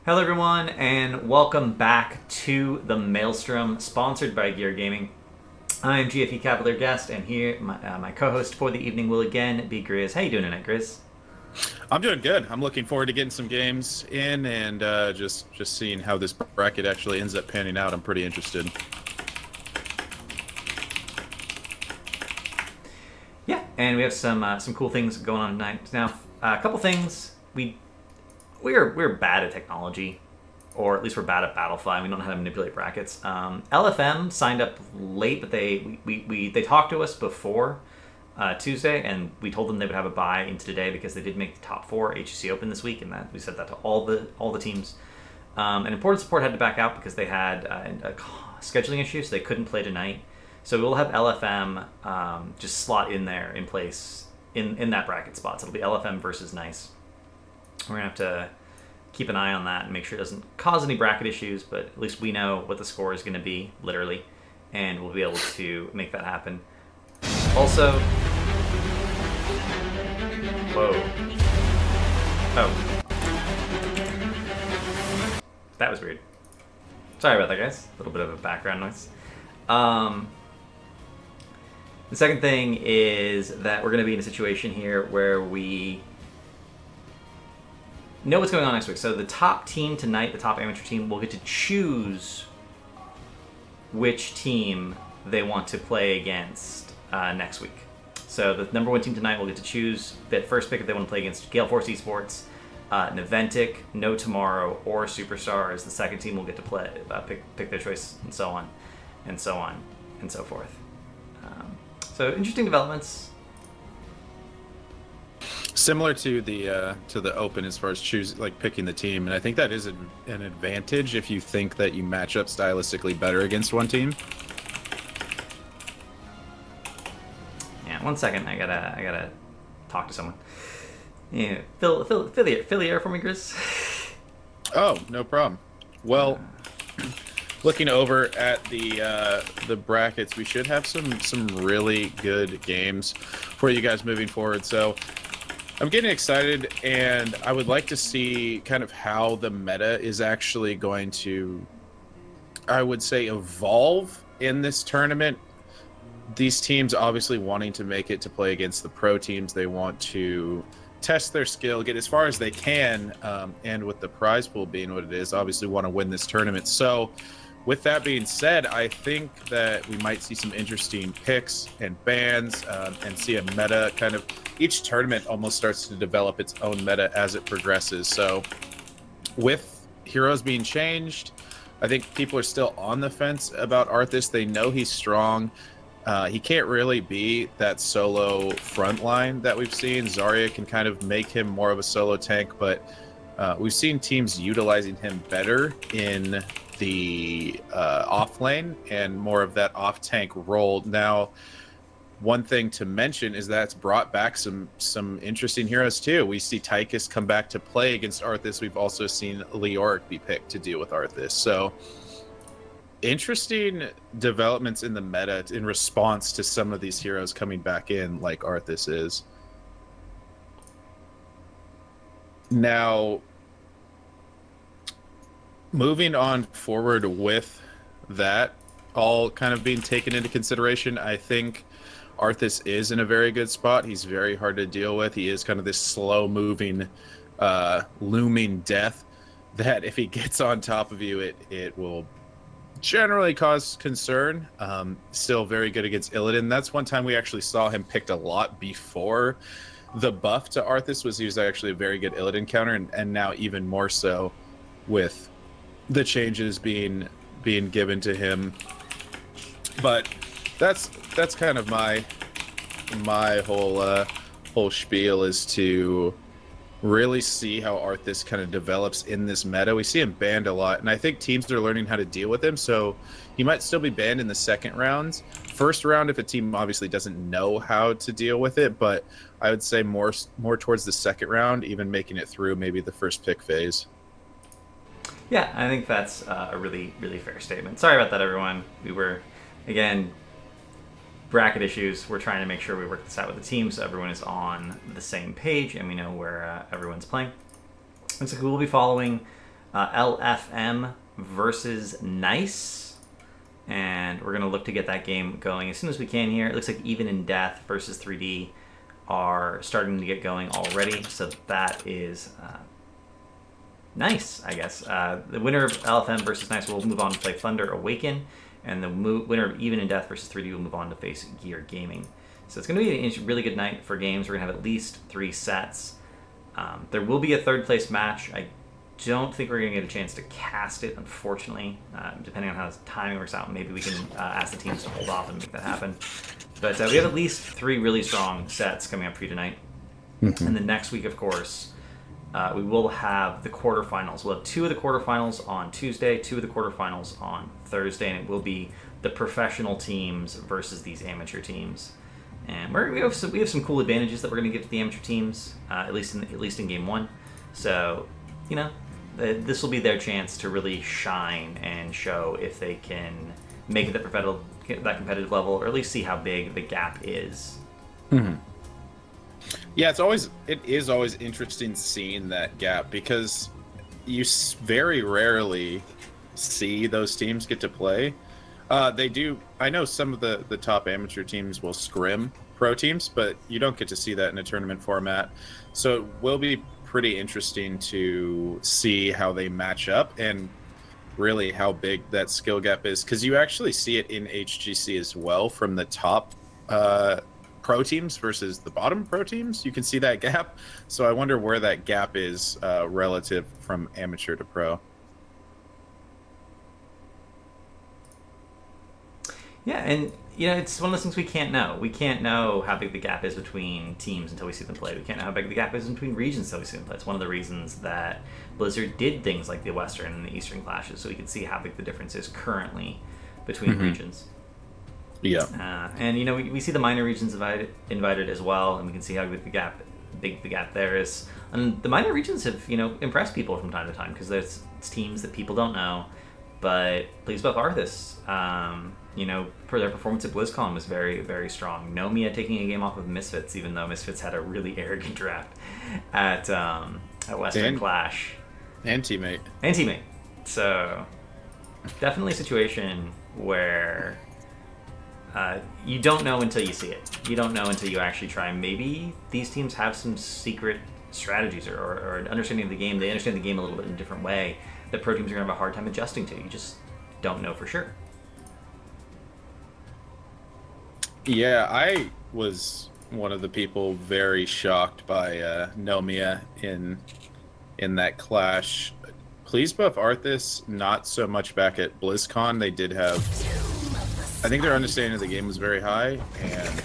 Hello everyone, and welcome back to the Maelstrom, sponsored by Gear Gaming. I am GFE Cavalier Guest, and here my co-host for the evening will again be Grizz. How you doing tonight, Grizz? I'm doing good. I'm looking forward to getting some games in and just seeing how this bracket actually ends up panning out. I'm pretty interested. Yeah, and we have some cool things going on tonight. Now, a couple things. We're bad at technology, or at least we're bad at Battlefly. We don't know how to manipulate brackets. LFM signed up late, but they talked to us before Tuesday, and we told them they would have a bye into today because they did make the top 4 HCC Open this week, and that we said that to all the teams. And Important Support had to back out because they had a scheduling issue, so they couldn't play tonight. So we'll have LFM just slot in there in place in that bracket spot. So it'll be LFM versus Nice. We're going to have to keep an eye on that and make sure it doesn't cause any bracket issues, but at least we know what the score is going to be, literally, and we'll be able to make that happen. Also... Whoa. Oh. That was weird. Sorry about that, guys. A little bit of a background noise. The second thing is that we're going to be in a situation here where we know what's going on next week. So the top team tonight, the top amateur team, will get to choose which team they want to play against next week. So the number 1 team tonight will get to choose the first pick if they want to play against Gale Force Esports, Naventic, No Tomorrow, or Superstars. The second team will get to play pick their choice, and so on, and so on, and so forth. So interesting developments. Similar to the Open as far as picking the team, and I think that is an advantage if you think that you match up stylistically better against one team. Yeah, 1 second. I gotta talk to someone. Yeah, fill the air for me, Chris. Oh, no problem. Well, looking over at the brackets, we should have some really good games for you guys moving forward. So I'm getting excited, and I would like to see kind of how the meta is actually going to, I would say, evolve in this tournament. These teams obviously wanting to make it to play against the pro teams. They want to test their skill, get as far as they can, and with the prize pool being what it is, obviously want to win this tournament. So with that being said, I think that we might see some interesting picks and bans and see a meta kind of. Each tournament almost starts to develop its own meta as it progresses. So with heroes being changed, I think people are still on the fence about Arthas. They know he's strong. He can't really be that solo frontline that we've seen. Zarya can kind of make him more of a solo tank, but we've seen teams utilizing him better in the off lane and more of that off tank role. Now, one thing to mention is that it's brought back some interesting heroes too. We see Tychus come back to play against Arthas. We've also seen Leoric be picked to deal with Arthas. So interesting developments in the meta in response to some of these heroes coming back in, like Arthas is. Now, moving on forward with that all kind of being taken into consideration, I think Arthas is in a very good spot. He's very hard to deal with. He is kind of this slow-moving, looming death that if he gets on top of you, it will generally cause concern. Still very good against Illidan. That's one time we actually saw him picked a lot before the buff to Arthas was he was actually a very good Illidan counter, and now even more so with the changes being given to him. But that's kind of my whole spiel, is to really see how Arthas kind of develops in this meta. We see him banned a lot, and I think teams are learning how to deal with him, so he might still be banned in the second rounds. First round, if a team obviously doesn't know how to deal with it, but I would say more towards the second round, even making it through maybe the first pick phase. Yeah, I think that's a really, really fair statement. Sorry about that, everyone. We were, again, bracket issues. We're trying to make sure we work this out with the team so everyone is on the same page and we know where everyone's playing. And so we'll be following LFM versus Nice. And we're going to look to get that game going as soon as we can here. It looks like Even in Death versus 3D are starting to get going already. So that is nice, I guess. The winner of LFM versus Nice will move on to play Thunder Awaken. And the winner of Even in Death versus 3D will move on to face Gear Gaming. So it's going to be a really good night for games. We're going to have at least 3 sets. There will be a third place match. I don't think we're going to get a chance to cast it, unfortunately. Depending on how the timing works out, maybe we can ask the teams to hold off and make that happen. But we have at least 3 really strong sets coming up for you tonight. Mm-hmm. And the next week, of course, we will have the quarterfinals. We'll have 2 of the quarterfinals on Tuesday, 2 of the quarterfinals on Thursday, and it will be the professional teams versus these amateur teams. And we have some cool advantages that we're going to give to the amateur teams, at least in game 1. So, this will be their chance to really shine and show if they can make it that competitive level, or at least see how big the gap is. Mm-hmm. Yeah, it is always interesting seeing that gap, because you very rarely see those teams get to play. They do. I know some of the top amateur teams will scrim pro teams, but you don't get to see that in a tournament format. So it will be pretty interesting to see how they match up and really how big that skill gap is, because you actually see it in HGC as well from the top pro teams versus the bottom pro teams. You can see that gap. So I wonder where that gap is relative from amateur to pro. Yeah, and it's one of those things we can't know. We can't know how big the gap is between teams until we see them play. We can't know how big the gap is between regions until we see them play. It's one of the reasons that Blizzard did things like the Western and the Eastern clashes, so we could see how big the difference is currently between regions. Yeah. And we see the minor regions invited as well, and we can see how big the gap there is. And the minor regions have impressed people from time to time, because it's teams that people don't know. But Please Buff Arthas, for their performance at BlizzCon was very, very strong. Nomia taking a game off of Misfits, even though Misfits had a really arrogant draft at Western Clash. And teammate. So definitely a situation where you don't know until you see it. You don't know until you actually try. Maybe these teams have some secret strategies or an understanding of the game. They understand the game a little bit in a different way that pro teams are going to have a hard time adjusting to. You just don't know for sure. Yeah, I was one of the people very shocked by Nomia in that clash. Please Buff Arthas, not so much back at BlizzCon. They did have... I think their understanding of the game was very high, and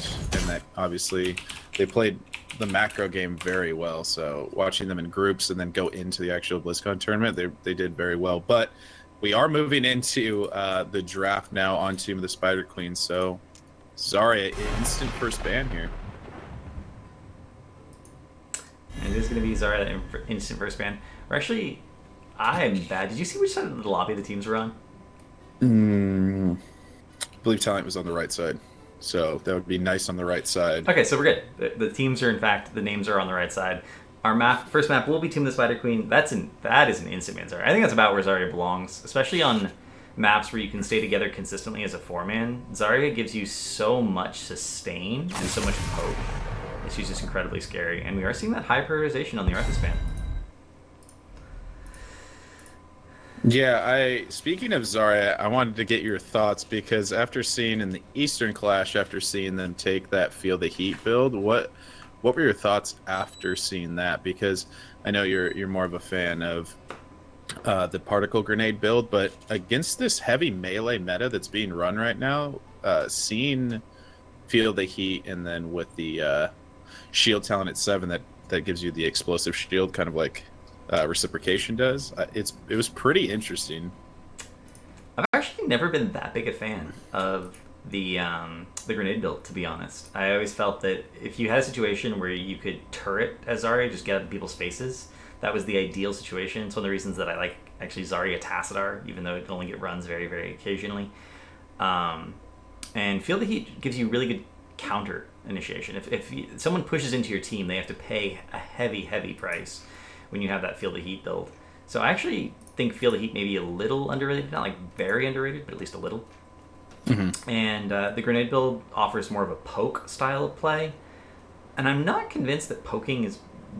that obviously they played the macro game very well. So watching them in groups and then go into the actual BlizzCon tournament, they did very well. But we are moving into the draft now on Team of the Spider Queen. So Zarya, instant first ban here. And it is going to be Zarya instant first ban. Or actually, I'm bad. Did you see which side of the lobby the teams were on? I believe Talent was on the right side. So that would be nice on the right side. Okay, so we're good. The teams are, in fact, the names are on the right side. Our first map will be Team of the Spider Queen. That is an instant ban Zarya. I think that's about where Zarya belongs, especially on maps where you can stay together consistently as a 4-man. Zarya gives you so much sustain and so much poke. She's just incredibly scary, and we are seeing that high prioritization on the Arthas ban. Yeah, speaking of Zarya, I wanted to get your thoughts, because after seeing in the Eastern Clash, after seeing them take that Feel the Heat build, what were your thoughts after seeing that? Because I know you're more of a fan of the particle grenade build, but against this heavy melee meta that's being run right now, seeing Feel the Heat and then with the shield talent at 7 that gives you the explosive shield, kind of like reciprocation does, it was pretty interesting. I've actually never been that big a fan of the grenade build, to be honest. I always felt that if you had a situation where you could turret as Zarya, just get in people's faces, that was the ideal situation. It's one of the reasons that I like actually Zarya Tassadar, even though it only get runs very, very occasionally. And Feel the Heat gives you really good counter initiation. If someone pushes into your team, they have to pay a heavy, heavy price when you have that Feel the Heat build. So I actually feel the Heat maybe a little underrated, not like very underrated, but at least a little. And the grenade build offers more of a poke style of play, and I'm not convinced that poking is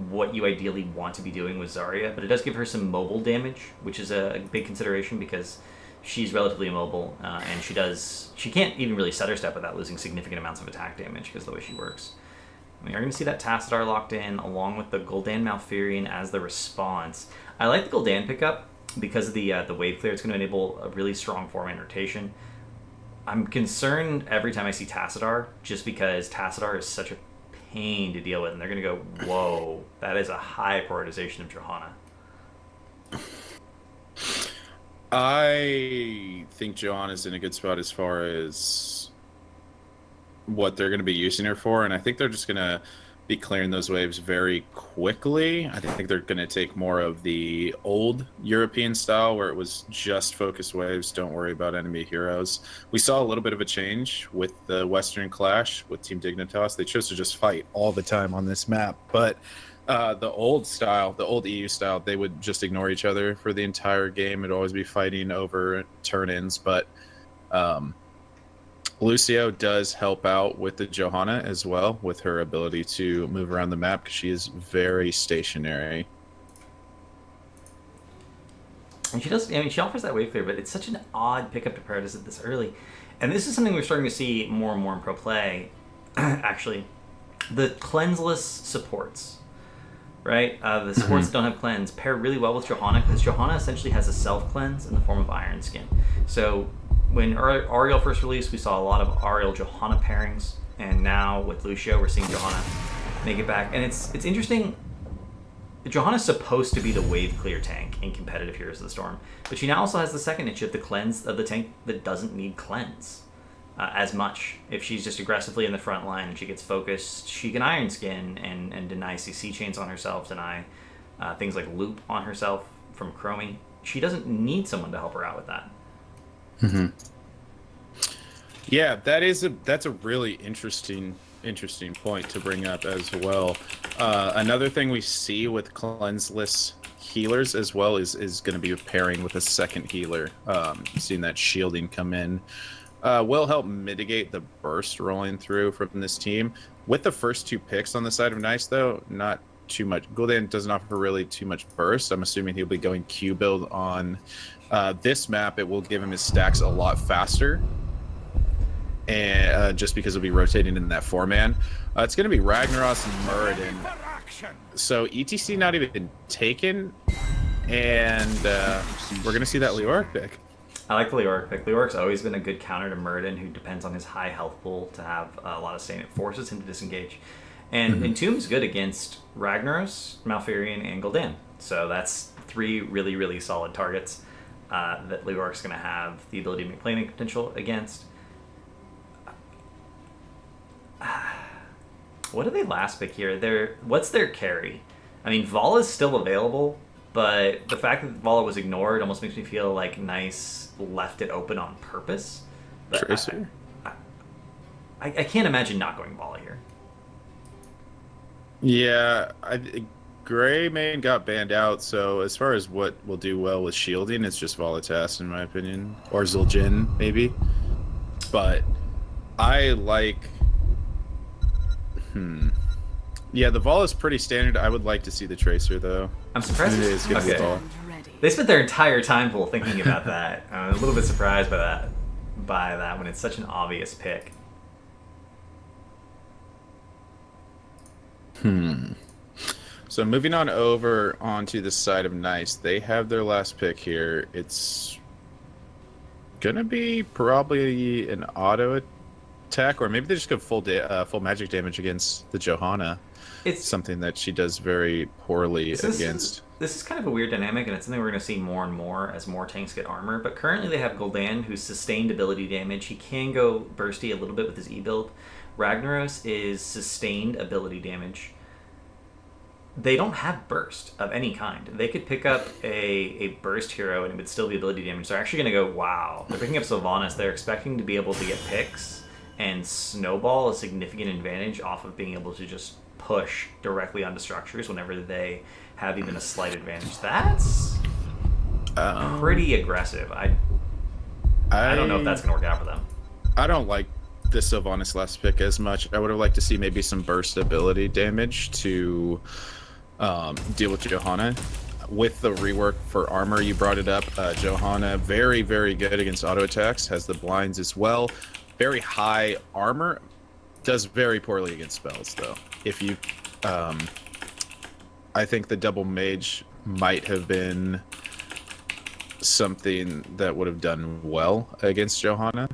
what you ideally want to be doing with Zarya, but it does give her some mobile damage, which is a big consideration because she's relatively immobile, and she can't even really set her step without losing significant amounts of attack damage because of the way she works. We are going to see that Tassadar locked in, along with the Gul'dan Malfurion as the response. I like the Gul'dan pickup because of the wave clear. It's going to enable a really strong 4-man rotation. I'm concerned every time I see Tassadar, just because Tassadar is such a pain to deal with, and they're going to go, whoa, that is a high prioritization of Johanna. I think Johanna's in a good spot as far as what they're going to be using her for, and I think they're just going to be clearing those waves very quickly. I think they're going to take more of the old European style where it was just focused waves, don't worry about enemy heroes. We saw a little bit of a change with the Western Clash with Team Dignitas. They chose to just fight all the time on this map, but the old style, the old EU style, they would just ignore each other for the entire game. It'd always be fighting over turn-ins, but Lucio does help out with the Johanna as well, with her ability to move around the map because she is very stationary. And she does, I mean, she offers that wave clear, but it's such an odd pickup to prioritize it this early. And this is something we're starting to see more and more in pro play, actually. The cleanseless supports, right? The supports that don't have cleanse pair really well with Johanna because Johanna essentially has a self-cleanse in the form of Iron Skin. So when Ariel first released, we saw a lot of Ariel-Johanna pairings, and now with Lucio, we're seeing Johanna make it back. And it's interesting. Johanna's supposed to be the wave clear tank in competitive Heroes of the Storm, but she now also has the second niche of the cleanse of the tank that doesn't need cleanse as much. If she's just aggressively in the front line and she gets focused, she can Iron Skin and deny CC chains on herself, deny things like loop on herself from Chromie. She doesn't need someone to help her out with that. Yeah, that's a really interesting point to bring up as well. Another thing we see with cleanseless healers as well is going to be pairing with a second healer. Seeing that shielding come in will help mitigate the burst rolling through from this team. With the first two picks on the side of Nice, though, not too much. Gul'dan doesn't offer really too much burst. I'm assuming he'll be going Q build on this map. It will give him his stacks a lot faster, and just because he'll be rotating in that 4-man. It's going to be Ragnaros and Muradin. So ETC not even taken, and we're going to see that Leoric pick. I like the Leoric pick. Leoric's always been a good counter to Muradin, who depends on his high health pool to have a lot of staying. It forces him to disengage. And Entomb's good against Ragnaros, Malfurion, and Gul'dan. So that's 3 really, really solid targets that Leoric's going to have the ability to make playing potential against. What did they last pick here? What's their carry? I mean, Vala's still available, but the fact that Vala was ignored almost makes me feel like Nice left it open on purpose. But Tracer? I can't imagine not going Vala here. Yeah, Gray main got banned out, so as far as what will do well with shielding, it's just Volatas in my opinion. Or Zul'jin, maybe. But I like... Yeah, the Vol is pretty standard. I would like to see the Tracer, though. I'm surprised. It is going to be Vol. They spent their entire time pool thinking about that. I'm a little bit surprised by that when it's such an obvious pick. So moving on over onto the side of Nice, they have their last pick here. It's gonna be probably an auto attack, or maybe they just go full magic damage against the Johanna. It's something that she does very poorly against. This is kind of a weird dynamic, and it's something we're going to see more and more as more tanks get armor. But currently they have Gul'dan, who's sustained ability damage. He can go bursty a little bit with his E-build. Ragnaros is sustained ability damage. They don't have burst of any kind. They could pick up a burst hero and it would still be ability damage. They're actually going to go, wow. They're picking up Sylvanas. They're expecting to be able to get picks and snowball a significant advantage off of being able to just push directly onto structures whenever they have even a slight advantage. That's pretty aggressive. I don't know if that's going to work out for them. I don't like the Sylvanas last pick as much. I would have liked to see maybe some burst ability damage to deal with Johanna. With the rework for armor, you brought it up. Johanna, very, very good against auto attacks, has the blinds as well. Very high armor, does very poorly against spells, though. If you, I think the double mage might have been something that would have done well against Johanna.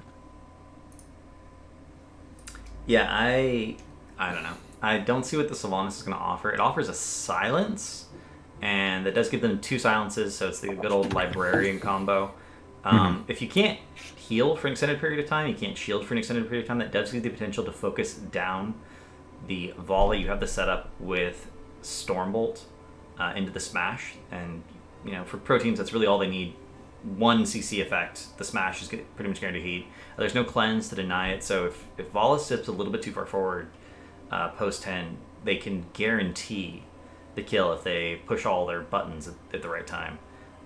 Yeah, I don't know. I don't see what the Sylvanas is going to offer. It offers a silence, and that does give them 2 silences, so it's the good old librarian combo. If you can't heal for an extended period of time, you can't shield for an extended period of time, that does give you the potential to focus down the volley. You have the setup with Stormbolt into the smash, and you know, for pro teams, that's really all they need. 1 CC effect, the smash is pretty much guaranteed. There's no cleanse to deny it, so if Vala sips a little bit too far forward post 10, they can guarantee the kill if they push all their buttons at the right time.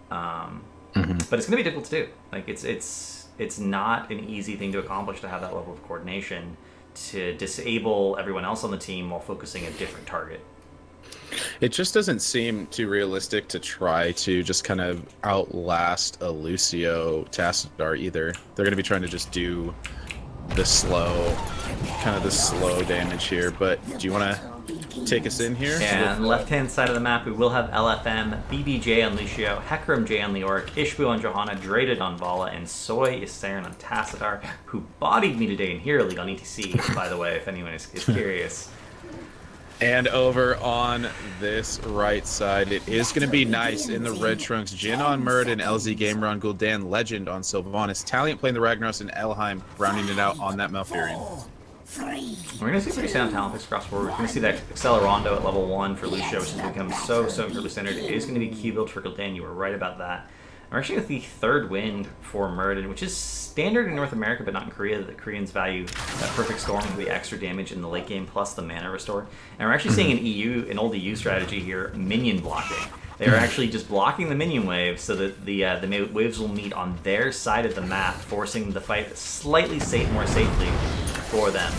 But it's going to be difficult to do. Like it's not an easy thing to accomplish to have that level of coordination to disable everyone else on the team while focusing a different target. It just doesn't seem too realistic to try to just kind of outlast a Lucio Tassadar either. They're going to be trying to just do the slow damage here. But do you want to take us in here? Yeah, on the left-hand side of the map, we will have LFM, BBJ on Lucio, Hecarim J on Leoric, Ishbu on Johanna, Draded on Vala, and Soy Isarin on Tassadar, who bodied me today in Hero League on ETC, by the way, if anyone is curious. And over on this right side, it is going to be nice in the red trunks. Jin on Muradin, LZ Gamer on Gul'dan, Legend on Sylvanas, Taliant playing the Ragnaros, and Elheim rounding it out on that Malfurion. We're going to see pretty sound talent picks across forward. We're going to see that Accelerando at level 1 for Lucio, which has become so incredibly standard. It is going to be Q-build for Gul'dan. You were right about that. We're actually with the 3rd wind for Muradin, which is standard in North America, but not in Korea. The Koreans value that perfect storm for the extra damage in the late game, plus the mana restore. And we're actually seeing an old EU strategy here, minion blocking. They're actually just blocking the minion waves so that the waves will meet on their side of the map, forcing the fight slightly more safely for them.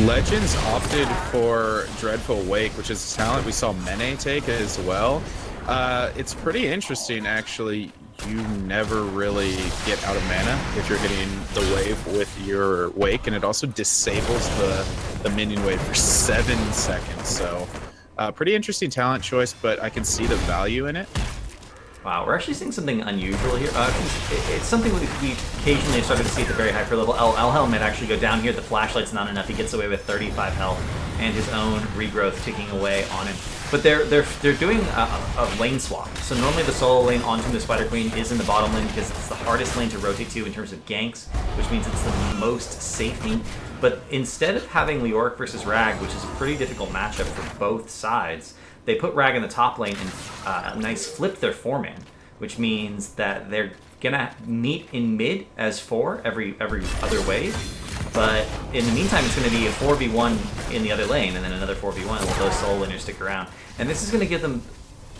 Legends opted for Dreadful Wake, which is a talent we saw Mene take as well. It's pretty interesting, actually. You never really get out of mana if you're getting the wave with your Wake, and it also disables the minion wave for 7 seconds. So, pretty interesting talent choice, but I can see the value in it. Wow, we're actually seeing something unusual here. It's something we occasionally started to see at the very high pro level. Elhelm might actually go down here. The flashlight's not enough. He gets away with 35 health and his own regrowth ticking away on him. But they're doing a lane swap. So normally the solo lane onto the Spider Queen is in the bottom lane because it's the hardest lane to rotate to in terms of ganks, which means it's the most safety. But instead of having Leoric versus Rag, which is a pretty difficult matchup for both sides, they put Rag in the top lane and flip their 4-man, which means that they're gonna meet in mid as 4 every other wave. But in the meantime, it's going to be a 4v1 in the other lane, and then another 4v1 while those solo laners stick around. And this is going to give them,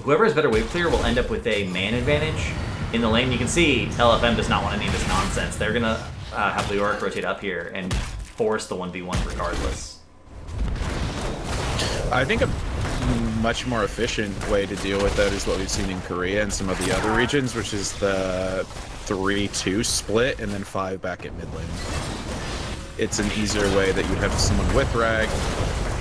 whoever has better wave clear will end up with a man advantage in the lane. You can see LFM does not want any of this nonsense. They're going to have Leoric rotate up here and force the 1v1 regardless. I think a much more efficient way to deal with that is what we've seen in Korea and some of the other regions, which is the 3-2 split and then 5 back at mid lane. It's an easier way that you have someone with Rag,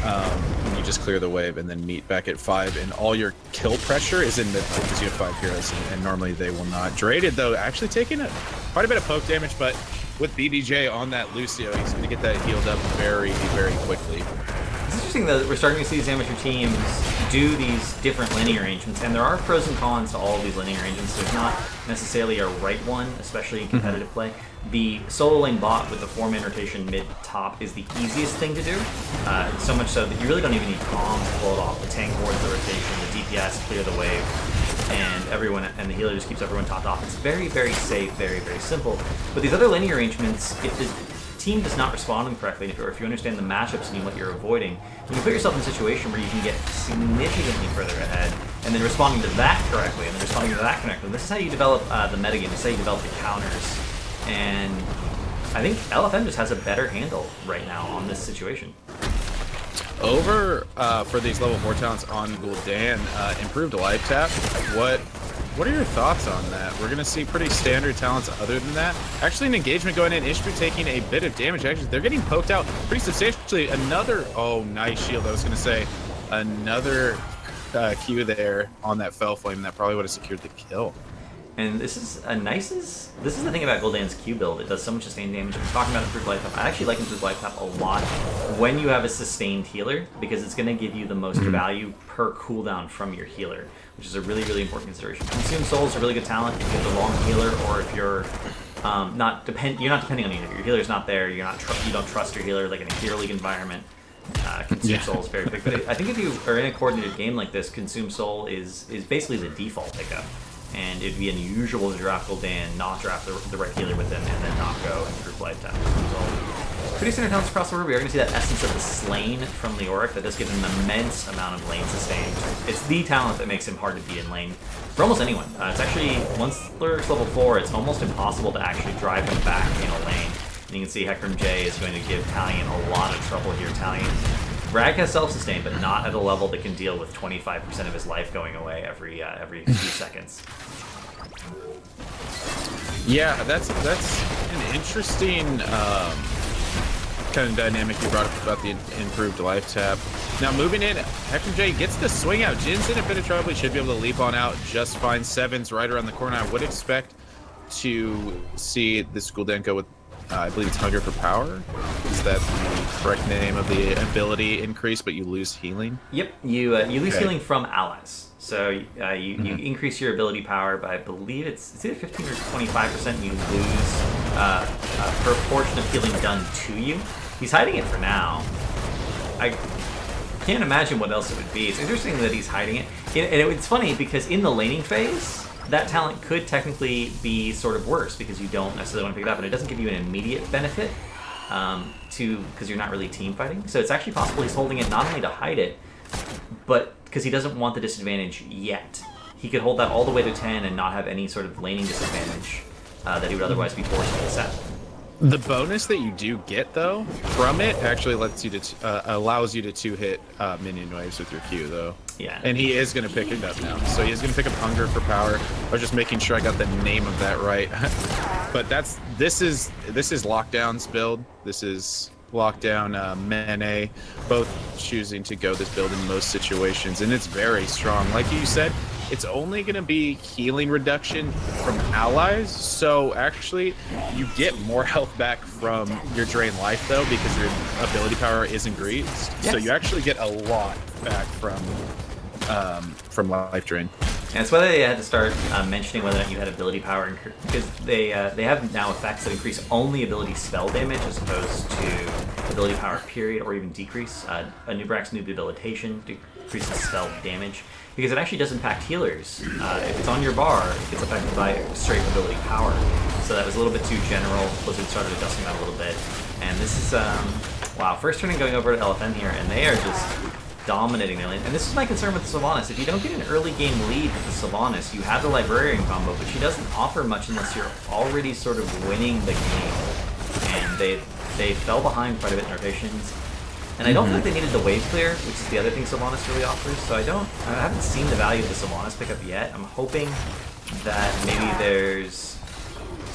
and you just clear the wave and then meet back at 5, and all your kill pressure is in mid lane because you have 5 heroes, and normally they will not. Draded, though, actually taking quite a bit of poke damage, but with BBJ on that Lucio, he's going to get that healed up very, very quickly. It's interesting that we're starting to see these amateur teams do these different laning arrangements, and there are pros and cons to all of these laning arrangements. There's not necessarily a right one, especially in competitive play. The solo lane bot with the 4-man rotation mid-top is the easiest thing to do, so much so that you really don't even need comms to pull it off. The tank boards the rotation, the DPS clear the wave, and the healer just keeps everyone topped off. It's very, very safe, very, very simple. But these other laning arrangements, if the team does not respond to them correctly, or if you understand the matchups and what you're avoiding, you can put yourself in a situation where you can get significantly further ahead, and then responding to that correctly, and then responding to that correctly. This is how you develop the metagame. This is how you develop the counters. And I think LFM just has a better handle right now on this situation. Over for these level 4 talents on Gul'dan, improved life tap. What are your thoughts on that? We're going to see pretty standard talents other than that. Actually, an engagement going in. Ishbu taking a bit of damage. Actually, they're getting poked out pretty substantially. Another, oh, nice shield. I was going to say another Q there on that Fell Flame that probably would have secured the kill. And this is the thing about Gul'dan's Q build. It does so much sustained damage. I'm talking about improved life tap. I actually like improved life tap a lot when you have a sustained healer, because it's going to give you the most value per cooldown from your healer, which is a really, really important consideration. Consume Soul is a really good talent if you have the long healer, or if you're you're not depending on either. Your healer's not there. You don't trust your healer, like in a Hero League environment. Consume Soul is very big, but I think if you are in a coordinated game like this, Consume Soul is basically the default pickup. And it'd be unusual to draft Gul'dan, not draft the right healer with him, and then not go and improve life tap. So, pretty standard talents across the board. We are going to see that Essence of the Slain from Leoric. That does give him an immense amount of lane sustain. It's the talent that makes him hard to beat in lane for almost anyone. It's actually, once Leoric's level 4, it's almost impossible to actually drive him back in a lane. And you can see Hecarim J is going to give Talion a lot of trouble here. Talion Bragg has self-sustain, but not at a level that can deal with 25% of his life going away every few seconds. Yeah, that's an interesting kind of dynamic you brought up about the improved life tap. Now moving in, Hecarim J gets the swing out. Jin's in a bit of trouble. He should be able to leap on out just fine. Seven's right around the corner. I would expect to see this Gul'dan go with I believe it's Hunger for Power. Is that the correct name of the ability increase, but you lose healing? Yep, you lose healing from allies. So you increase your ability power by, I believe it's either 15 or 25%. You lose a proportion of healing done to you. He's hiding it for now. I can't imagine what else it would be. It's interesting that he's hiding it. And it's funny because in the laning phase, that talent could technically be sort of worse because you don't necessarily want to pick it up, and it doesn't give you an immediate benefit because you're not really team fighting. So it's actually possible he's holding it not only to hide it, but because he doesn't want the disadvantage yet. He could hold that all the way to 10 and not have any sort of laning disadvantage that he would otherwise be forced to accept. The bonus that you do get though from it actually lets you to allows you to 2-hit minion waves with your Q though. Yeah. And he is going to pick it up now. So he is going to pick up Hunger for Power. I was just making sure I got the name of that right. But this is Lockdown's build. This is Lockdown, Mene, both choosing to go this build in most situations, and it's very strong. Like you said, it's only going to be healing reduction from allies, so actually you get more health back from your drain life though, because your ability power isn't greased. Yes. So you actually get a lot back from life drain. And that's why they had to start mentioning whether or not you had ability power, because they have now effects that increase only ability spell damage as opposed to ability power period, or even decrease. Anubrax's new debilitation decreases spell damage because it actually does impact healers. If it's on your bar, it gets affected by straight ability power. So that was a little bit too general. Blizzard started adjusting that a little bit. And this is, wow, first turn and going over to LFM here, and they are just dominating their lane. And this is my concern with the Sylvanas. If you don't get an early game lead with the Sylvanas, you have the Librarian combo, but she doesn't offer much unless you're already sort of winning the game. And they fell behind quite a bit in rotations. And I don't think they needed the wave clear, which is the other thing Sylvanas really offers. So I haven't seen the value of the Sylvanas pickup yet. I'm hoping that maybe there's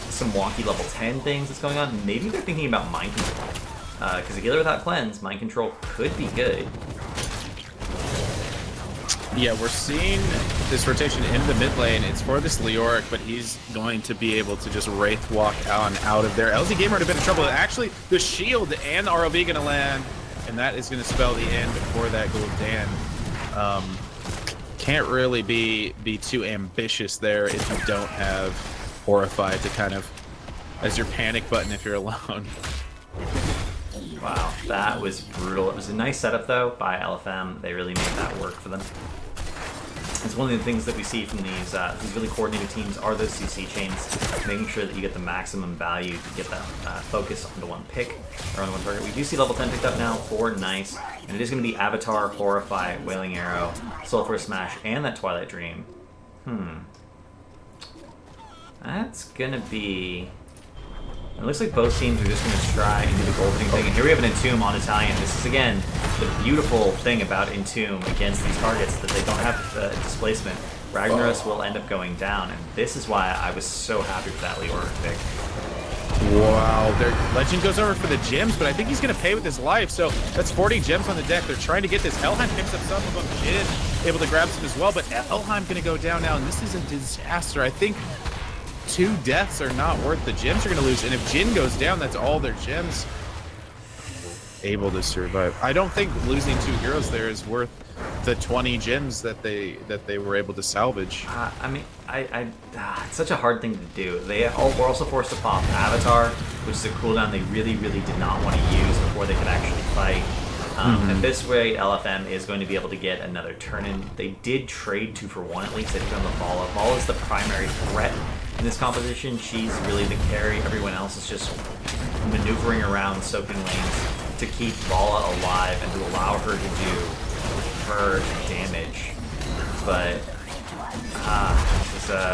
some wonky level 10 things that's going on. Maybe they're thinking about Mind Control. Because a healer without cleanse, Mind Control could be good. Yeah, we're seeing this rotation in the mid lane. It's for this Leoric, but he's going to be able to just Wraith walk on out of there. LZ Gamer had a bit of trouble. Actually, the shield and the ROV going to land, and that is going to spell the end for that Gul'dan. Can't really be too ambitious there if you don't have Horrified to kind of as your panic button if you're alone. Wow, that was brutal. It was a nice setup though by LFM. They really made that work for them. It's one of the things that we see from these really coordinated teams are those CC chains, making sure that you get the maximum value to get that focus onto one pick or on one target. We do see level 10 picked up now for Nice, and it is going to be Avatar, Horrify, Wailing Arrow, Soulfur Smash, and that Twilight Dream. That's going to be... It looks like both teams are just going to try and do the goldening thing. And here we have an Entomb on Italian. This is, again, the beautiful thing about Entomb against these targets, that they don't have displacement. Ragnaros will end up going down, and this is why I was so happy with that Leoric pick. Wow, their Legend goes over for the gems, but I think he's going to pay with his life. So that's 40 gems on the deck. They're trying to get this. Elheim picks up some of them. Jin able to grab some as well, but Elheim going to go down now, and this is a disaster. I think 2 deaths are not worth the gems you're going to lose, and if Jin goes down, that's all their gems able to survive. I don't think losing 2 heroes there is worth the 20 gems that they were able to salvage. I mean, it's such a hard thing to do. They were also forced to pop Avatar, which is a cooldown they really, really did not want to use before they could actually fight. And this way, LFM is going to be able to get another turn in. They did trade 2 for 1 at least. They took on the Vala. Vala is the primary threat in this composition. She's really the carry. Everyone else is just maneuvering around, soaking lanes to keep Vala alive and to allow her to do her damage. But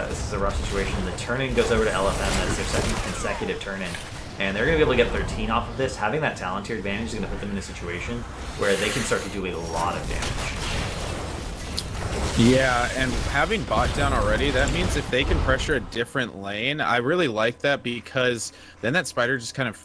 this is a rough situation. The turn-in goes over to LFM. That's their second consecutive turn-in. And they're going to be able to get 13 off of this. Having that talent tier advantage is going to put them in a situation where they can start to do a lot of damage. Yeah, and having bot down already, that means if they can pressure a different lane, I really like that, because then that spider just kind of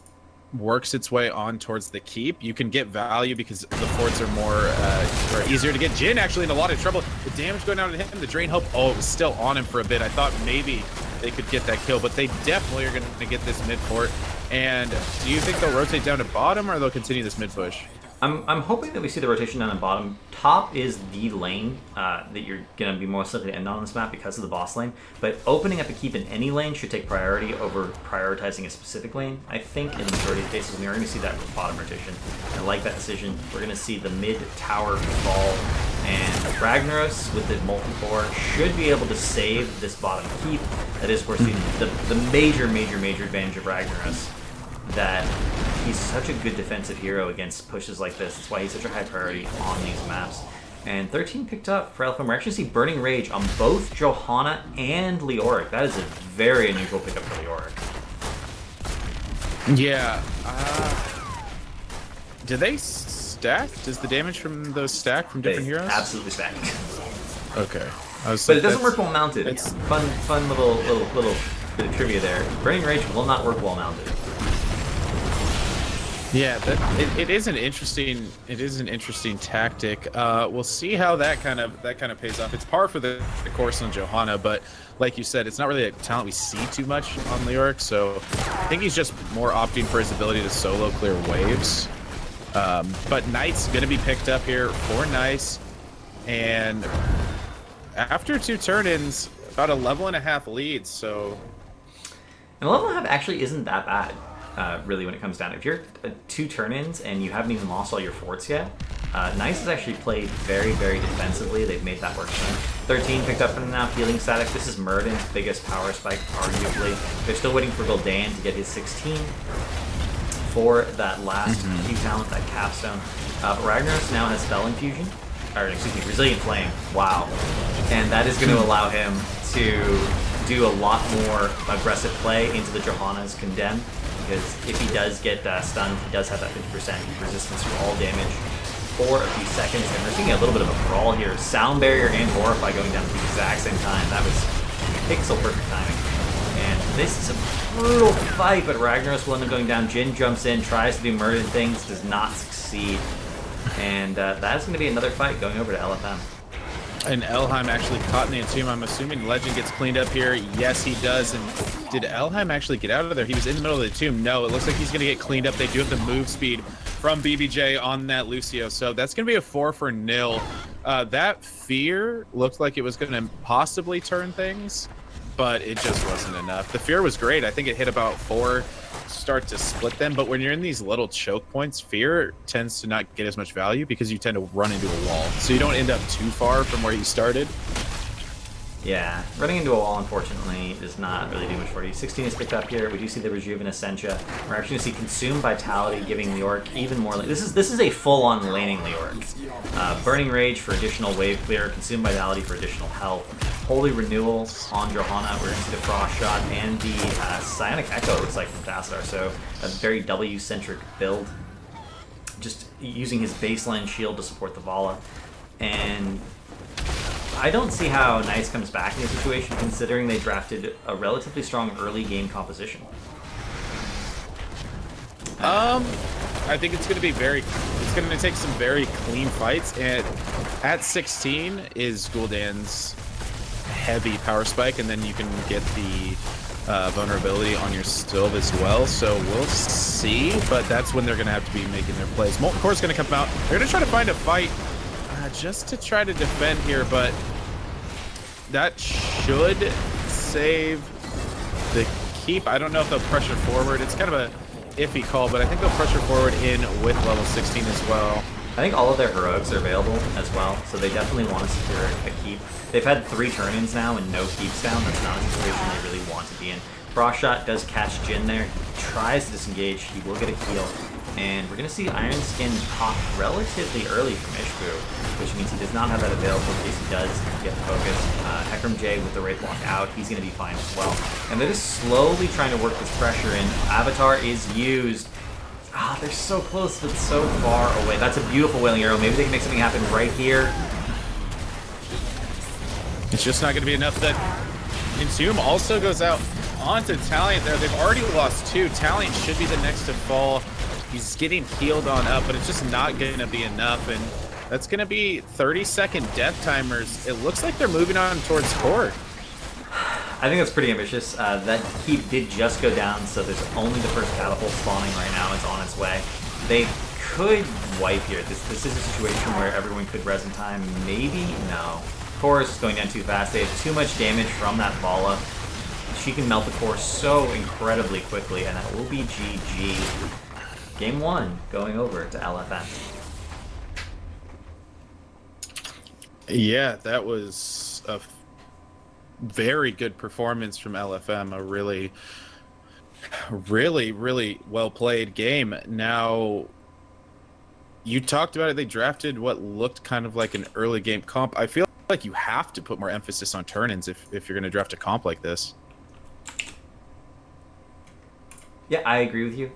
works its way on towards the keep. You can get value because the forts are more or easier to get. Jin actually in a lot of trouble. The damage going down to him, the Drain Hope, oh, it was still on him for a bit. I thought maybe they could get that kill, but they definitely are going to get this mid fort. And do you think they'll rotate down to bottom, or they'll continue this mid push? I'm hoping that we see the rotation down the bottom. Top is the lane that you're going to be most likely to end on this map because of the boss lane. But opening up a keep in any lane should take priority over prioritizing a specific lane. I think in the majority of cases we are going to see that with bottom rotation. I like that decision. We're going to see the mid tower fall, and Ragnaros with the multi-core should be able to save this bottom keep. That is, of course, the major advantage of Ragnaros, that he's such a good defensive hero against pushes like this. That's why he's such a high priority on these maps. And 13 picked up for LFM. We're actually see Burning Rage on both Johanna and Leoric. That is a very unusual pickup for Leoric. Yeah. Do they stack? Does the damage from those stack from different heroes? Absolutely stack. Okay. But it doesn't work while mounted. It's fun little bit of trivia there. Burning Rage will not work while mounted. Yeah, it is an interesting tactic. We'll see how that kind of pays off. It's par for the course on Johanna, but like you said, it's not really a talent we see too much on Leoric, so I think he's just more opting for his ability to solo clear waves. But Knight's gonna be picked up here for Nice, and after 2 turn-ins, about a level and a half lead. So, and a level and a half actually isn't that bad. Really, when it comes down, if you're 2 turn-ins and you haven't even lost all your forts yet, Nice has actually played very defensively. They've made that work for them. 13 picked up for them now, healing static. This is Murden's biggest power spike, arguably. They're still waiting for Gul'dan to get his 16 for that last key talent, that capstone. But Ragnaros now has Spell Infusion, or excuse me, Resilient Flame. Wow. And that is going to allow him to do a lot more aggressive play into the Johanna's Condemn, because if he does get stunned, he does have that 50% resistance to all damage for a few seconds. And we're seeing a little bit of a brawl here. Sound Barrier and Horrify going down at the exact same time. That was pixel perfect timing. And this is a brutal fight, but Ragnaros will end up going down. Jin jumps in, tries to do Murden things, does not succeed. And that is going to be another fight going over to LFM. And Elheim actually caught in the Entomb. I'm assuming Legend gets cleaned up here. Yes, he does. And did Elheim actually get out of there? He was in the middle of the Entomb. No, it looks like he's going to get cleaned up. They do have the move speed from BBJ on that Lucio. So that's going to be a 4-0. That Fear looked like it was going to possibly turn things, but it just wasn't enough. The Fear was great. I think it hit about 4, start to split them. But when you're in these little choke points, Fear tends to not get as much value because you tend to run into a wall. So you don't end up too far from where you started. Yeah, running into a wall, unfortunately, does not really do much for you. 16 is picked up here. We do see the Rejuve and Essentia. We're actually going to see Consume Vitality, giving Leoric even more... This is a full-on laning Leoric. Burning Rage for additional wave clear, Consume Vitality for additional health, Holy Renewal on Johanna. We're going to see the Frost Shot and the Psionic Echo, looks like, from Tassadar. So a very W-centric build. Just using his baseline shield to support the Vala. And I don't see how Nice comes back in this situation, considering they drafted a relatively strong early game composition. I think it's going to be it's going to take some very clean fights, and at 16 is Gul'dan's heavy power spike, and then you can get the vulnerability on your Sylve as well, so we'll see, but that's when they're going to have to be making their plays. Molten Core is going to come out. They're going to try to find a fight just to try to defend here, but that should save the keep. I don't know if they'll pressure forward. It's kind of a iffy call, but I think they'll pressure forward in with level 16 as well. I think all of their heroics are available as well, so they definitely want to secure a keep. They've had 3 turn-ins now and no keeps down. That's not a situation they really want to be in. Frost Shot does catch Jin there. He tries to disengage. He will get a heal. And we're going to see Iron Skin pop relatively early from Ishbu, which means he does not have that available in case he does get focused. Hecarim J with the Wraith Walk out, he's going to be fine as well. And they're just slowly trying to work this pressure in. Avatar is used. Ah, they're so close, but so far away. That's a beautiful Wailing Arrow. Maybe they can make something happen right here. It's just not going to be enough. That Consume also goes out onto Taliant there. They've already lost 2. Taliant should be the next to fall. He's getting healed on up, but it's just not going to be enough, and that's going to be 30-second death timers. It looks like they're moving on towards Core. I think that's pretty ambitious. That keep did just go down, so there's only the first catapult spawning right now. It's on its way. They could wipe here. This is a situation where everyone could res in time. Maybe? No. Core is going down too fast. They have too much damage from that Vala. She can melt the core so incredibly quickly, and that will be GG. Game 1 going over to LFM. Yeah, that was a very good performance from LFM. A really, really well played game. Now, you talked about it. They drafted what looked kind of like an early game comp. I feel like you have to put more emphasis on turn-ins if you're going to draft a comp like this. Yeah, I agree with you.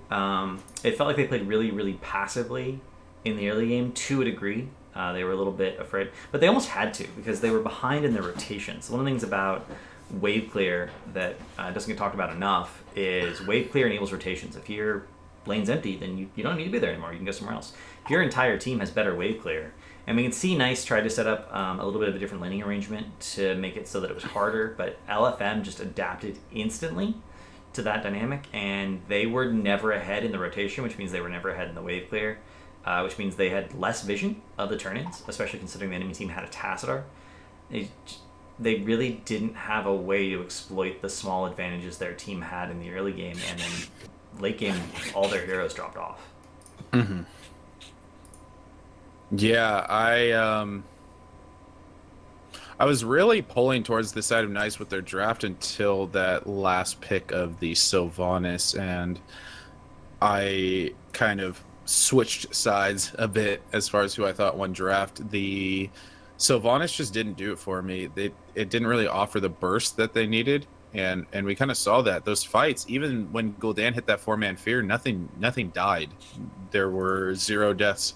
It felt like they played really passively in the early game to a degree. They were a little bit afraid, but they almost had to because they were behind in their rotations. One of the things about wave clear that doesn't get talked about enough is wave clear enables rotations. If your lane's empty, then you don't need to be there anymore. You can go somewhere else. If your entire team has better wave clear, and we can see Nice tried to set up a little bit of a different laning arrangement to make it so that it was harder, but LFM just adapted instantly to that dynamic, and they were never ahead in the rotation, which means they were never ahead in the wave clear, which means they had less vision of the turn-ins, especially considering the enemy team had a Tassadar. They really didn't have a way to exploit the small advantages their team had in the early game, and then late game, all their heroes dropped off. Mm-hmm. Yeah, I was really pulling towards the side of Nice with their draft until that last pick of the Sylvanas, and I kind of switched sides a bit as far as who I thought won draft. The Sylvanas just didn't do it for me. It didn't really offer the burst that they needed, and we kind of saw that. Those fights, even when Gul'dan hit that 4-man fear, nothing died. There were 0 deaths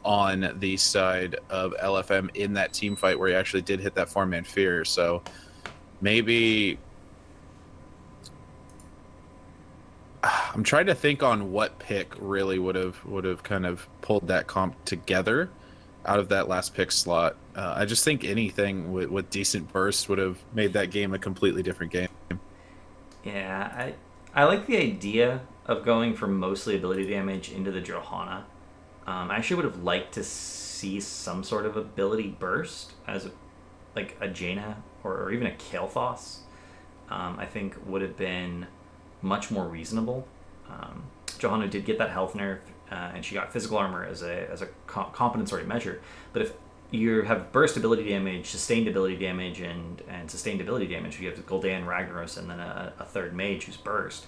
on the side of LFM in that team fight where he actually did hit that 4-man fear. So maybe I'm trying to think on what pick really would have kind of pulled that comp together out of that last pick slot. I just think anything with decent burst would have made that game a completely different game. Yeah, I like the idea of going for mostly ability damage into the Johanna. I actually would have liked to see some sort of ability burst as like a Jaina or even a Kael'thas. I think would have been much more reasonable. Johanna did get that health nerf, and she got physical armor as a compensatory measure. But if you have burst ability damage, sustained ability damage, and sustained ability damage. You have Gul'dan, Ragnaros, and then a third mage who's burst.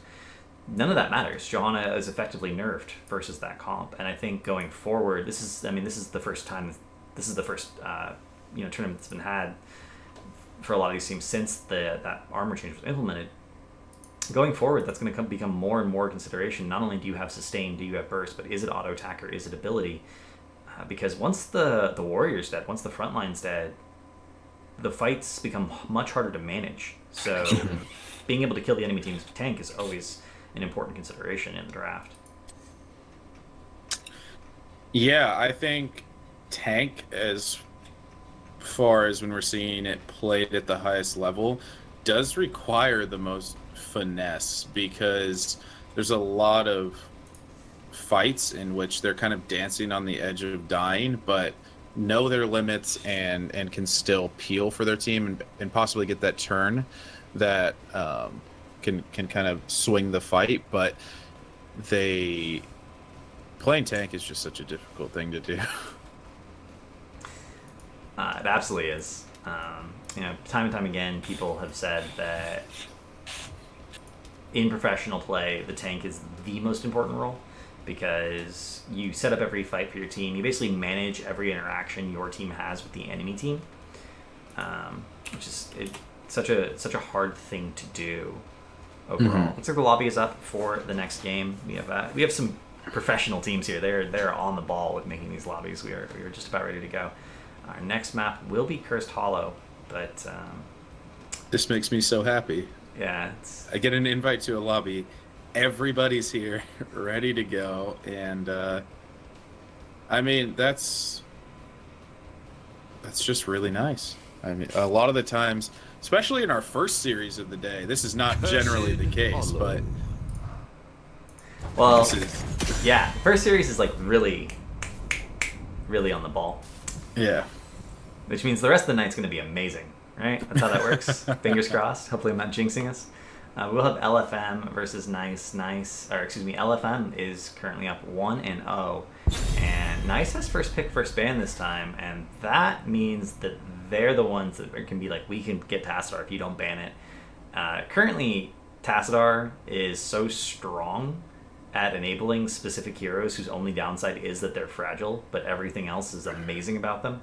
None of that matters. Johanna is effectively nerfed versus that comp, and I think going forward, this is the first time, this is the first tournament that's been had for a lot of these teams since that armor change was implemented. Going forward, that's going to become more and more consideration. Not only do you have sustain, do you have burst, but is it auto attack or is it ability? Because once the warrior's dead, once the front line's dead, the fights become much harder to manage. So being able to kill the enemy team's tank is always an important consideration in the draft. Yeah, I think tank, as far as when we're seeing it played at the highest level, does require the most finesse, because there's a lot of fights in which they're kind of dancing on the edge of dying, but know their limits and can still peel for their team and possibly get that turn that can kind of swing the fight. But playing tank is just such a difficult thing to do. It absolutely is. Time and time again, people have said that in professional play, the tank is the most important role, because you set up every fight for your team. You basically manage every interaction your team has with the enemy team, which is such a hard thing to do overall. Mm-hmm. Looks like the lobby is up for the next game. We have some professional teams here. They're on the ball with making these lobbies. We are just about ready to go. Our next map will be Cursed Hollow, but this makes me so happy. Yeah, I get an invite to a lobby. Everybody's here, ready to go, and I mean that's just really nice. I mean, a lot of the times, especially in our first series of the day, this is not generally the case, but yeah, first series is like really, really on the ball. Yeah, which means the rest of the night's going to be amazing, right? That's how that works. Fingers crossed. Hopefully I'm not jinxing us. We'll have LFM versus LFM is currently up 1-0, and Nice has first pick, first ban this time, and that means that they're the ones that can be like, we can get Tassadar if you don't ban it. Currently, Tassadar is so strong at enabling specific heroes whose only downside is that they're fragile, but everything else is amazing about them,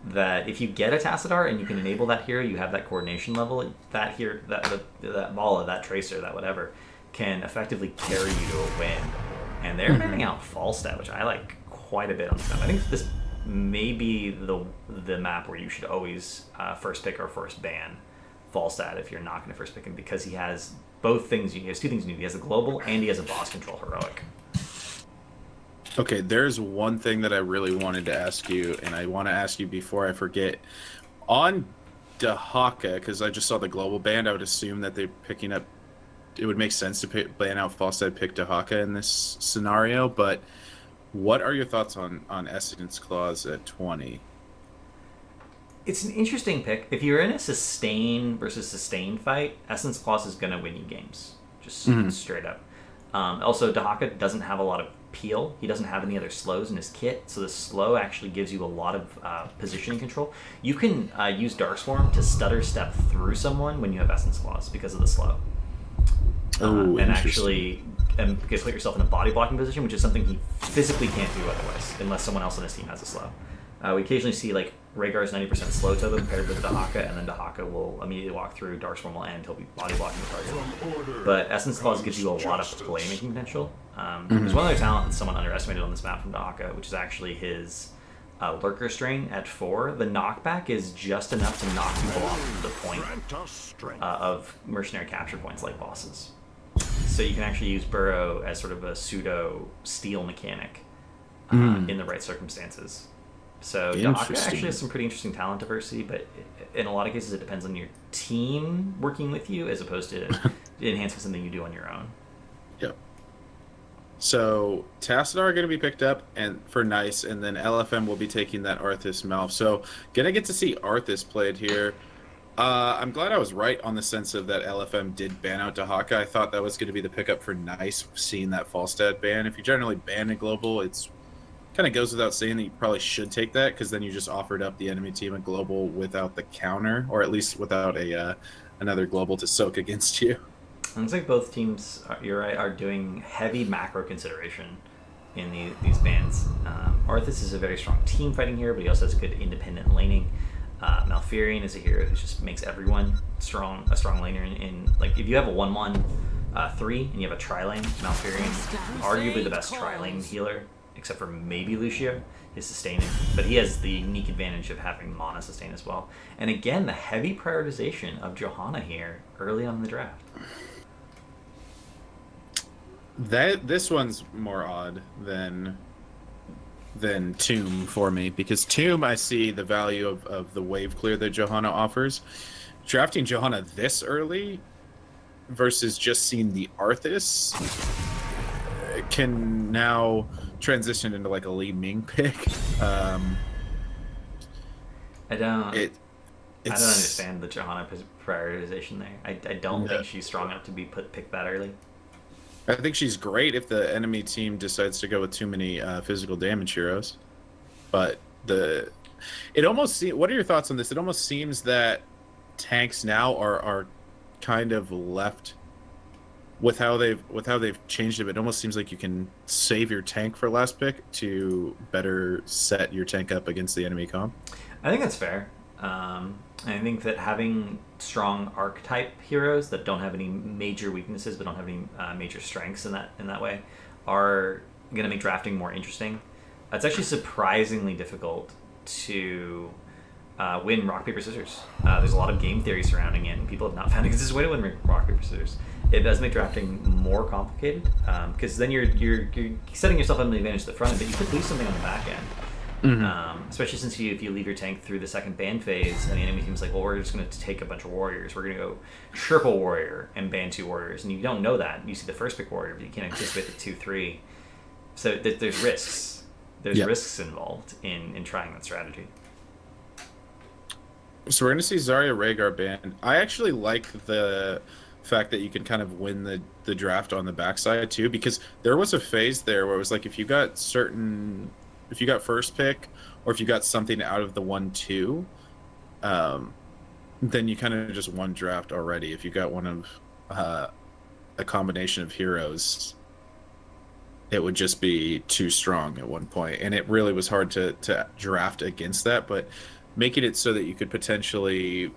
that if you get a Tassadar and you can enable that hero, you have that coordination level, that hero, that Bala, that Tracer, that whatever, can effectively carry you to a win. And they're banning out Falstad, which I like quite a bit on this map. I think this may be the map where you should always first pick or first ban Falstad if you're not going to first pick him, because he has both things. He has two things new. He has a global and he has a boss control heroic. Okay, there's one thing that I really wanted to ask you, and I want to ask you before I forget. On Dahaka, because I just saw the global ban, I would assume that they're picking up... It would make sense to ban out Falstad, pick Dahaka in this scenario, but what are your thoughts on Essence Clause at 20? It's an interesting pick. If you're in a sustain versus sustain fight, Essence Clause is going to win you games. Just straight up. Also, Dahaka doesn't have a lot of peel. He doesn't have any other slows in his kit, so the slow actually gives you a lot of positioning control. You can use Darkswarm to stutter step through someone when you have Essence Clause because of the slow. And actually put yourself in a body blocking position, which is something he physically can't do otherwise, unless someone else on his team has a slow. We occasionally see like Rhaegar's 90% slow totem paired with Dahaka, and then Dahaka will immediately walk through, Darkstorm will end, he'll be body blocking the target. But Essence Clause gives you a lot of playmaking potential. There's one other talent that someone underestimated on this map from Dahaka, which is actually his Lurker Strain at 4. The knockback is just enough to knock people off the point of mercenary capture points like bosses. So you can actually use Burrow as sort of a pseudo steal mechanic in the right circumstances. So Dahaka actually has some pretty interesting talent diversity, but in a lot of cases it depends on your team working with you as opposed to enhancing something you do on your own. Yep. So Tassadar are going to be picked up and for Nice, and then LFM will be taking that Arthas Malf. So gonna get to see Arthas played here. I'm glad I was right on the sense of that LFM did ban out Dahaka. I thought that was going to be the pickup for Nice, seeing that Falstad ban. If you generally ban a global, it's kind of goes without saying that you probably should take that, because then you just offered up the enemy team a global without the counter, or at least without a another global to soak against you. It looks like both teams, you're right, are doing heavy macro consideration in these bans. Arthas is a very strong team fighting hero, but he also has good independent laning. Malfurion is a hero who just makes everyone a strong laner. In like, if you have a 1-1 3 and you have a tri-lane, Malfurion, arguably the best tri-lane healer, except for maybe Lucio, is sustaining. But he has the unique advantage of having mana sustain as well. And again, the heavy prioritization of Johanna here early on in the draft. This one's more odd than Tomb for me, because Tomb, I see the value of the wave clear that Johanna offers. Drafting Johanna this early versus just seeing the Arthas can now transition into like a Li Ming pick. I don't understand the Johanna prioritization there. I don't think she's strong enough to be picked that early. I think she's great if the enemy team decides to go with too many physical damage heroes. But it almost seems. What are your thoughts on this? It almost seems that tanks now are kind of left with how they've changed it. It almost seems like you can save your tank for last pick to better set your tank up against the enemy comp. I think that's fair. I think that having strong archetype heroes that don't have any major weaknesses but don't have any major strengths in that way are going to make drafting more interesting. It's actually surprisingly difficult to win rock paper scissors. There's a lot of game theory surrounding it, and people have not found a consistent way to win rock paper scissors. It does make drafting more complicated because then you're setting yourself up an advantage at the front end, but you could lose something on the back end. Mm-hmm. Especially since if you leave your tank through the second ban phase and the enemy team's like, well, we're just going to take a bunch of warriors. We're going to go triple warrior and ban 2 warriors. And you don't know that. You see the first pick warrior, but you can't anticipate the 2-3. So there's risks. There's risks involved in trying that strategy. So we're going to see Zarya Rhaegar banned. I actually like the fact that you can kind of win the draft on the backside too, because there was a phase there where it was like if you got first pick, or if you got something out of the 1-2, then you kind of just won draft already. If you got one of a combination of heroes, it would just be too strong at one point, and it really was hard to draft against that. But making it so that you could potentially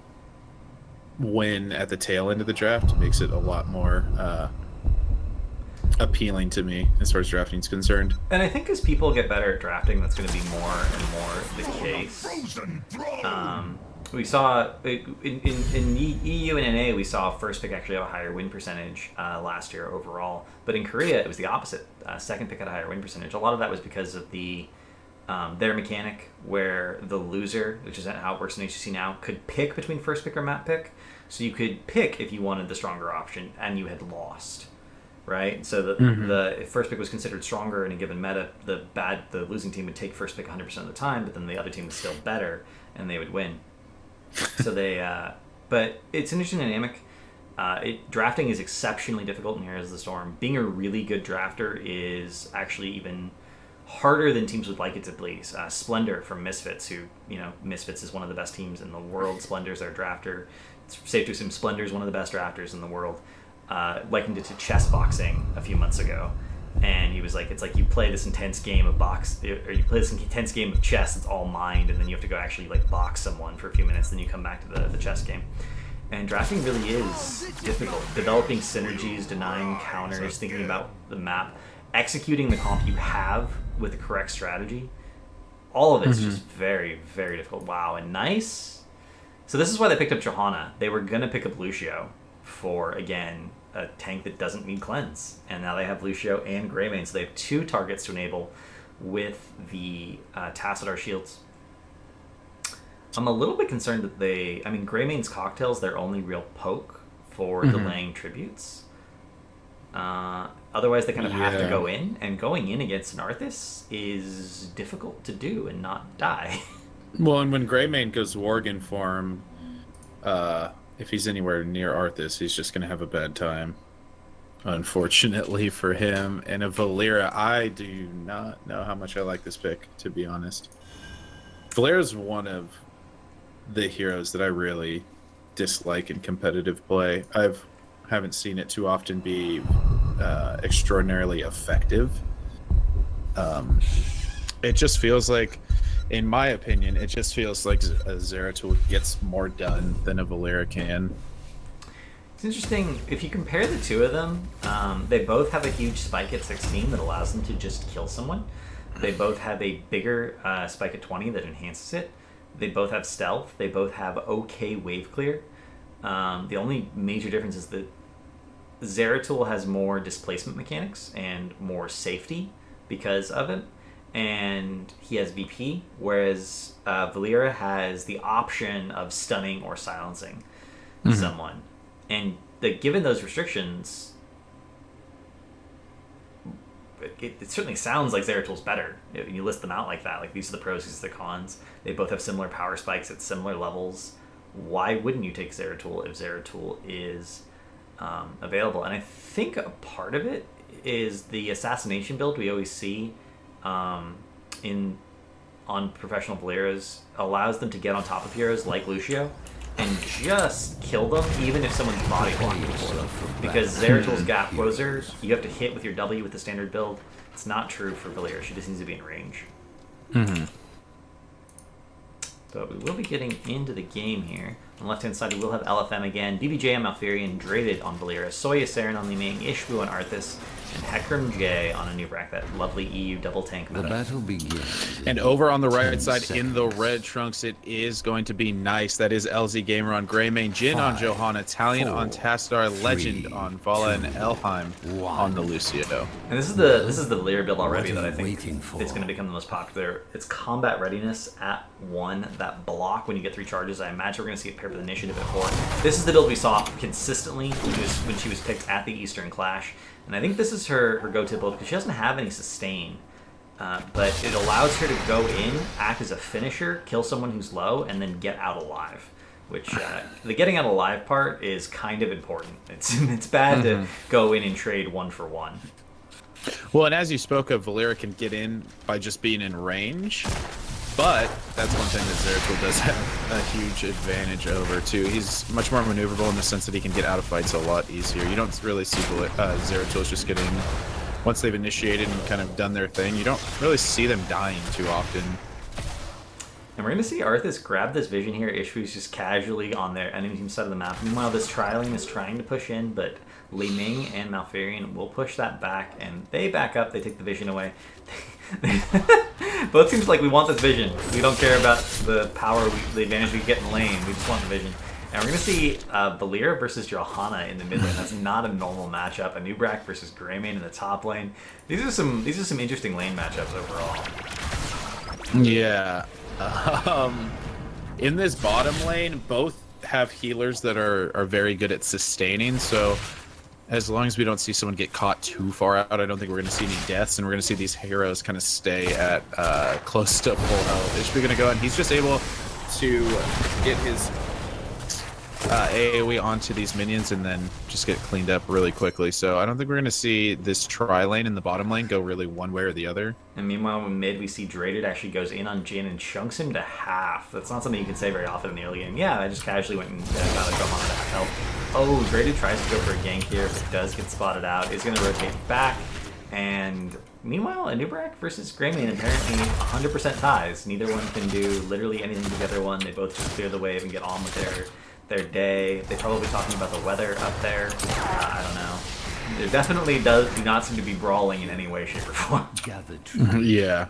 win at the tail end of the draft makes it a lot more appealing to me as far as drafting is concerned. And I think as people get better at drafting, that's going to be more and more the case. We saw in EU and NA, we saw first pick actually have a higher win percentage last year overall, but in Korea it was the opposite. Second pick had a higher win percentage. A lot of that was because of their mechanic where the loser, which is how it works in HCC now, could pick between first pick or map pick. So you could pick if you wanted the stronger option and you had lost. Right, so the first pick was considered stronger in a given meta. The losing team would take first pick 100% of the time, but then the other team was still better, and they would win. So but it's an interesting dynamic. Drafting is exceptionally difficult in Heroes of the Storm. Being a really good drafter is actually even harder than teams would like it to be. Splendor from Misfits, Misfits is one of the best teams in the world. Splendor's their drafter. It's safe to assume Splendor's one of the best drafters in the world. Likened it to chess boxing a few months ago, and he was like, it's like you play this intense game of chess. It's all mind, and then you have to go actually like box someone for a few minutes, then you come back to the chess game. And drafting really is difficult. Developing synergies, denying counters, thinking about the map, executing the comp you have with the correct strategy. All of it's just very, very difficult. Wow, and nice. So this is why they picked up Johanna. They were gonna pick up Lucio for, again, a tank that doesn't need cleanse, and now they have Lucio and Greymane, so they have 2 targets to enable with the Tassadar shields. I'm a little bit concerned that Greymane's Cocktail's their only real poke for delaying tributes. Otherwise they kind of have to go in, and going in against an Arthas is difficult to do and not die. Well, and when Greymane goes Worgen form, if he's anywhere near Arthas, he's just going to have a bad time. unfortunately for him. And a Valera, I do not know how much I like this pick, to be honest. Valera's one of the heroes that I really dislike in competitive play. Haven't seen it too often be extraordinarily effective. It just feels like, in my opinion, it just feels like a Zeratul gets more done than a Valera can. It's interesting, if you compare the two of them, they both have a huge spike at 16 that allows them to just kill someone. They both have a bigger spike at 20 that enhances it. They both have stealth. They both have okay wave clear. The only major difference is that Zeratul has more displacement mechanics and more safety because of it, and he has VP, whereas Valera has the option of stunning or silencing someone. And given those restrictions, it certainly sounds like Zeratul's better. You list them out like that. Like, these are the pros, these are the cons. They both have similar power spikes at similar levels. Why wouldn't you take Zeratul if Zeratul is available? And I think a part of it is the assassination build we always see on professional Valeras allows them to get on top of heroes like Lucio and just kill them, even if someone's body blocking for them. Because Zeratul's gap closer, you have to hit with your W with the standard build. It's not true for Valera. She just needs to be in range. But we will be getting into the game here. On the left-hand side, we will have LFM again, BBJ on Malfurion, Draded on Valera, Soya Saren on Li Ming, Ishbu on Arthas, and Hecarim J on a Nubrak, that lovely EU double tank meta. The battle begins. And over on the right side, in the red trunks, it is going to be nice. That is LZ Gamer on Greymane, Jin on Johanna, Talion on Tastar, Legend on Vala, and Elheim on the Lucio. And this is the Valera build already that I think it's going to become the most popular. It's combat readiness at 1, that block when you get 3 charges. I imagine we're going to see it paired with initiative at 4. This is the build we saw consistently when she was picked at the Eastern Clash. And I think this is her go-to build because she doesn't have any sustain. But it allows her to go in, act as a finisher, kill someone who's low, and then get out alive. Which, the getting out alive part is kind of important. It's bad to go in and trade 1 for 1. Well, and as you spoke of, Valera can get in by just being in range. But that's one thing that Zeratul does have a huge advantage over, too. He's much more maneuverable in the sense that he can get out of fights a lot easier. You don't really see Zeratul just getting, once they've initiated and kind of done their thing, you don't really see them dying too often. And we're going to see Arthas grab this vision here. Ishbu's just casually on their enemy team side of the map. Meanwhile, this Trialing is trying to push in, but Li Ming and Malfurion will push that back, and they back up. They take the vision away. Both seems like we want this vision. We don't care about the power, the advantage we get in lane. We just want the vision. And we're going to see Valera versus Johanna in the mid lane. That's not a normal matchup. A Nubrak versus Greymane in the top lane. These are some interesting lane matchups overall. Yeah. In this bottom lane, both have healers that are very good at sustaining, so as long as we don't see someone get caught too far out, I don't think we're going to see any deaths, and we're going to see these heroes kind of stay at close to full health. Ishbu going to go, and he's just able to get his AoE onto these minions and then just get cleaned up really quickly. So I don't think we're going to see this tri-lane in the bottom lane go really one way or the other. And meanwhile, in mid, we see Draded actually goes in on Jin and chunks him to half. That's not something you can say very often in the early game. Yeah, I just casually went and got a jump on to help. Oh, Draded tries to go for a gank here. If it does get spotted out, is going to rotate back. And meanwhile, a Nubrak versus Greymane apparently 100% ties. Neither one can do literally anything to the other one. They both just clear the wave and get on with their day. They're probably talking about the weather up there. I don't know. There definitely do not seem to be brawling in any way, shape, or form. Yeah.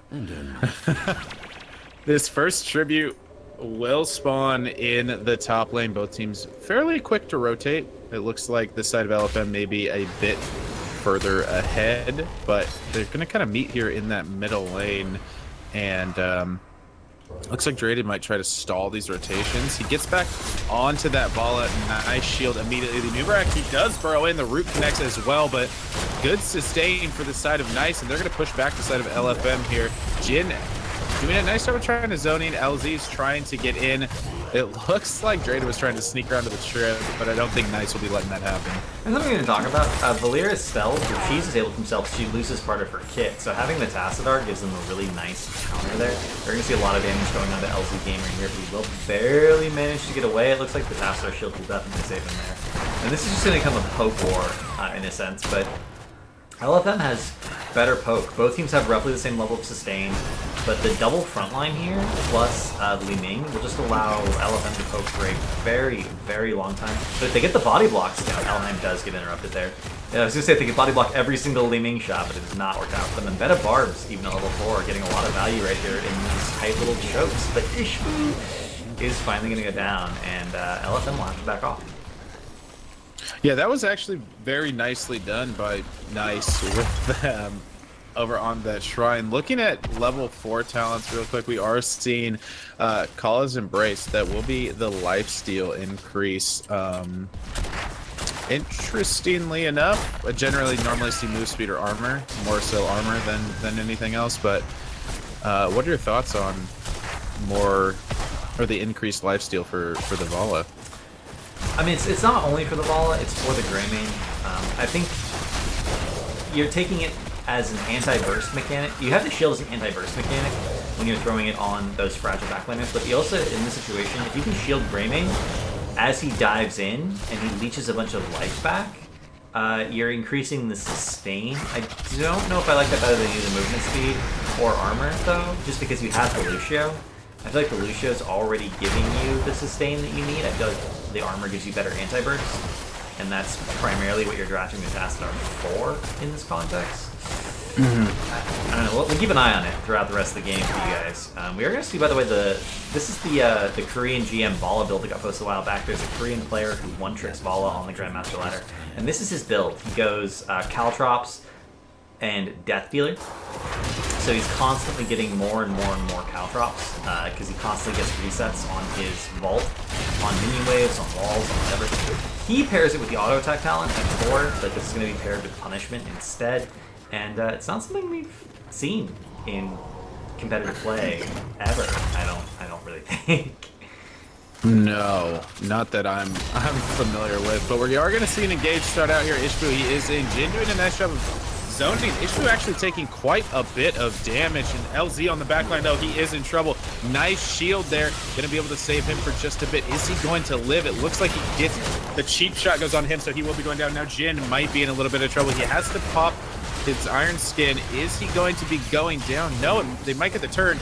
This first tribute will spawn in the top lane. Both teams fairly quick to rotate. It looks like this side of LFM may be a bit further ahead, but they're going to kind of meet here in that middle lane. And looks like Draded might try to stall these rotations. He gets back onto that Vala. Nice shield immediately. The Nubrak, he does burrow in. The root connects as well, but good sustain for the side of Nice, and they're going to push back the side of LFM here. Jin doing a nice job of trying to zone in. LZ's trying to get in. It looks like Drayden was trying to sneak around to the trip, but I don't think Nice will be letting that happen. And something we're going to talk about, Valera's stealth, if she disabled himself, she loses part of her kit. So having the Tassadar gives them a really nice counter there. We're going to see a lot of damage going on to LZ Gamer here, but he will barely manage to get away. It looks like the Tassadar shield will definitely save him there. And this is just going to become a poke war in a sense, but LFM has better poke. Both teams have roughly the same level of sustain, but the double frontline here, plus Li Ming, will just allow LFM to poke for a very, very long time. But if they get the body blocks down, Elheim does get interrupted there. Yeah, I was going to say if they could body block every single Li Ming shot, but it does not work out for them. And Beta Barbs, even at level 4, are getting a lot of value right here in these tight little chokes. But Ishbu is finally going to go down, and LFM will have to back off. Yeah, that was actually very nicely done by Nice with them over on that shrine. Looking at level 4 talents real quick, we are seeing Kala's Embrace. That will be the lifesteal increase. Interestingly enough, I generally normally see move speed or armor, more so armor than anything else, but what are your thoughts on the increased lifesteal for the Vala? I mean, it's not only for the Vala, it's for the Greymane. I think you're taking it as an anti-burst mechanic. You have the shield as an anti-burst mechanic when you're throwing it on those fragile backliners, but you also, in this situation, if you can shield Greymane as he dives in and he leeches a bunch of life back, you're increasing the sustain. I don't know if I like that better than either movement speed or armor, though, just because you have the Lucio. I feel like the Lucio's already giving you the sustain that you need. I feel like the armor gives you better anti-burst, and that's primarily what you're drafting the Tassadar for in this context. I don't know. We'll keep an eye on it throughout the rest of the game for you guys. We are going to see, by the way, this is the Korean GM Vala build that got posted a while back. There's a Korean player who one-tricks Vala on the Grandmaster ladder, and this is his build. He goes Caltrops and Death Dealer. So he's constantly getting more and more and more Caltrops because he constantly gets resets on his vault, on minion waves, on walls, on whatever. He pairs it with the auto attack talent at 4, but this is going to be paired with punishment instead. And it's not something we've seen in competitive play ever. I don't really think. No, not that I'm familiar with. But we are going to see an engage start out here. Ishbu, he is in Jin doing a nice job of zoning. Ishbu actually taking quite a bit of damage, and LZ on the backline, though, he is in trouble. Nice shield there, gonna be able to save him for just a bit. Is he going to live? It looks like he gets the cheap shot goes on him, so he will be going down. Now Jin might be in a little bit of trouble. He has to pop his Iron Skin. Is he going to be going down? No, they might get the turn.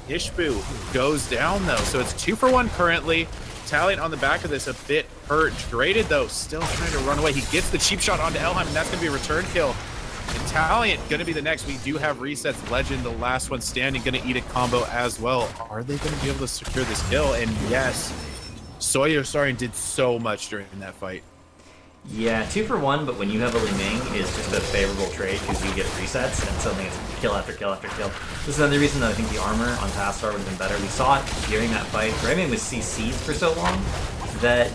Ishbu goes down, though, so it's 2 for 1 currently. Talion on the back of this a bit hurt. Graded, though, still trying to run away. He gets the cheap shot onto Elheim, and that's gonna be a return kill. Italian gonna be the next. We do have resets. Legend, the last one standing, gonna eat a combo as well. Are they gonna be able to secure this kill? And yes, Soyo Sarian did so much during that fight. Yeah, 2 for 1, but when you have a Li Ming, it's just a favorable trade because you get resets and suddenly it's kill after kill after kill. This is another reason that I think the armor on Tassadar would have been better. We saw it during that fight. Greymane was CC'd for so long that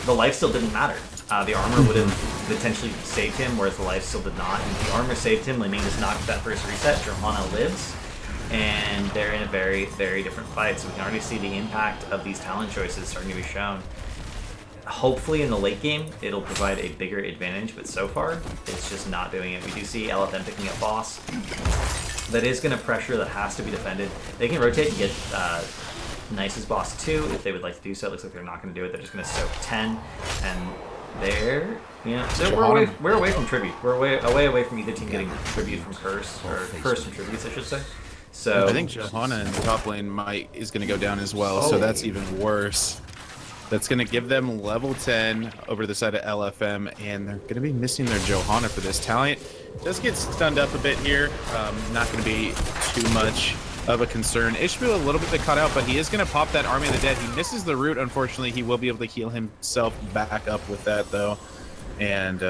the life still didn't matter. The armor would have potentially saved him, whereas the life still did not. And the armor saved him. Li Ming just knocked that first reset. Johanna lives, and they're in a very, very different fight. So we can already see the impact of these talent choices starting to be shown. Hopefully in the late game, it'll provide a bigger advantage, but so far, it's just not doing it. We do see LFM picking up boss. That is going to pressure, that has to be defended. They can rotate and get Nice's boss too, if they would like to do so. It looks like they're not going to do it. They're just going to soak 10, and we're away from tribute. We're away from either team getting tribute from curse, or curse from tributes, I should say. So I think Johanna in the top lane is going to go down as well, so that's even worse. That's going to give them level 10 over to the side of LFM, and they're going to be missing their Johanna for this. Talent does get stunned up a bit here. Not going to be too much of a concern. Ishbu a little bit caught out, but he is going to pop that Army of the Dead. He misses the root, unfortunately. He will be able to heal himself back up with that, though. And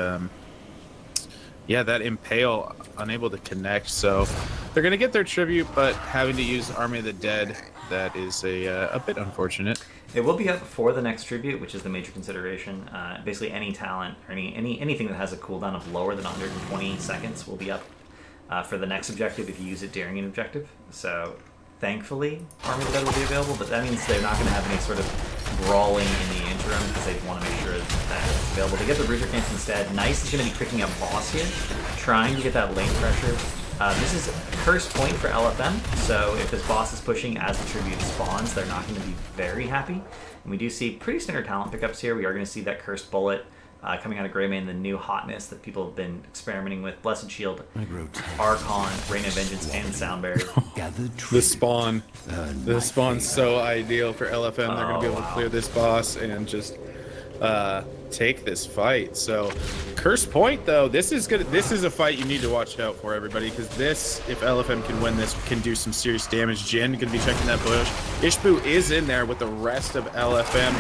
yeah, that Impale unable to connect. So they're going to get their tribute, but having to use Army of the Dead, that is a bit unfortunate. It will be up for the next tribute, which is the major consideration. Basically, any talent or anything that has a cooldown of lower than 120 seconds will be up for the next objective if you use it during an objective. So thankfully, Army of the Dead will be available, but that means they're not going to have any sort of brawling in the interim because they want to make sure that it's available. They get the Bruiser Camps instead. Nice is going to be picking up Boss here, trying to get that lane pressure. This is a curse point for LFM, so if this boss is pushing as the tribute spawns, they're not going to be very happy. And we do see pretty standard talent pickups here. We are going to see that Cursed Bullet coming out of Greymane, the new hotness that people have been experimenting with. Blessed Shield, Archon, Rain of Vengeance, and Soundberry. The spawn. The spawn's so ideal for LFM. They're going to be able to clear this boss and just take this fight. So Curse Point, though, this is good. This is a fight you need to watch out for, everybody, because this, if LFM can win this, can do some serious damage. Jin going to be checking that bush. Ishbu is in there with the rest of LFM.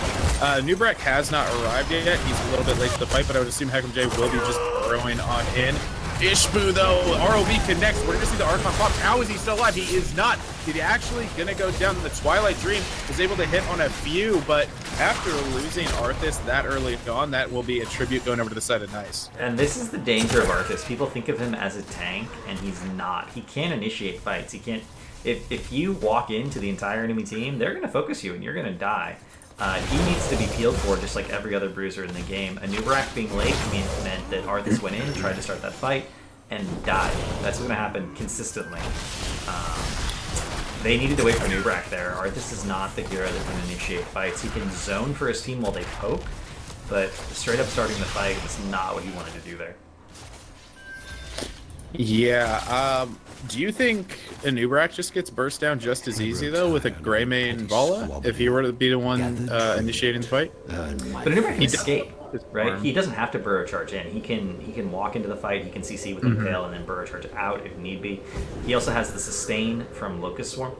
Nubrak has not arrived yet. He's a little bit late to the fight, but I would assume Heckam J will be just throwing on in. Ishbu, though, ROV connects. We're going to see the Archon pop. How is he still alive? He is not. He's actually going to go down. The Twilight Dream was able to hit on a few, but after losing Arthas that early on, that will be a tribute going over to the side of Nice. And this is the danger of Arthas. People think of him as a tank, and he's not. He can't initiate fights. He can't. If you walk into the entire enemy team, they're going to focus you, and you're going to die. He needs to be peeled for just like every other bruiser in the game. Anubarak being late meant that Arthas went in, tried to start that fight, and died. That's going to happen consistently. They needed to wait for Anubarak there. Arthas is not the hero that can initiate fights. He can zone for his team while they poke, but straight up starting the fight is not what he wanted to do there. Yeah, do you think Anubarak just gets burst down just as easy, though, with a Greymane Vala, if he were to be the one initiating the fight? But Anubarak can escape, right? He doesn't have to burrow charge in. He can walk into the fight, he can CC with Impale, and then burrow charge out if need be. He also has the sustain from Locust Swarm.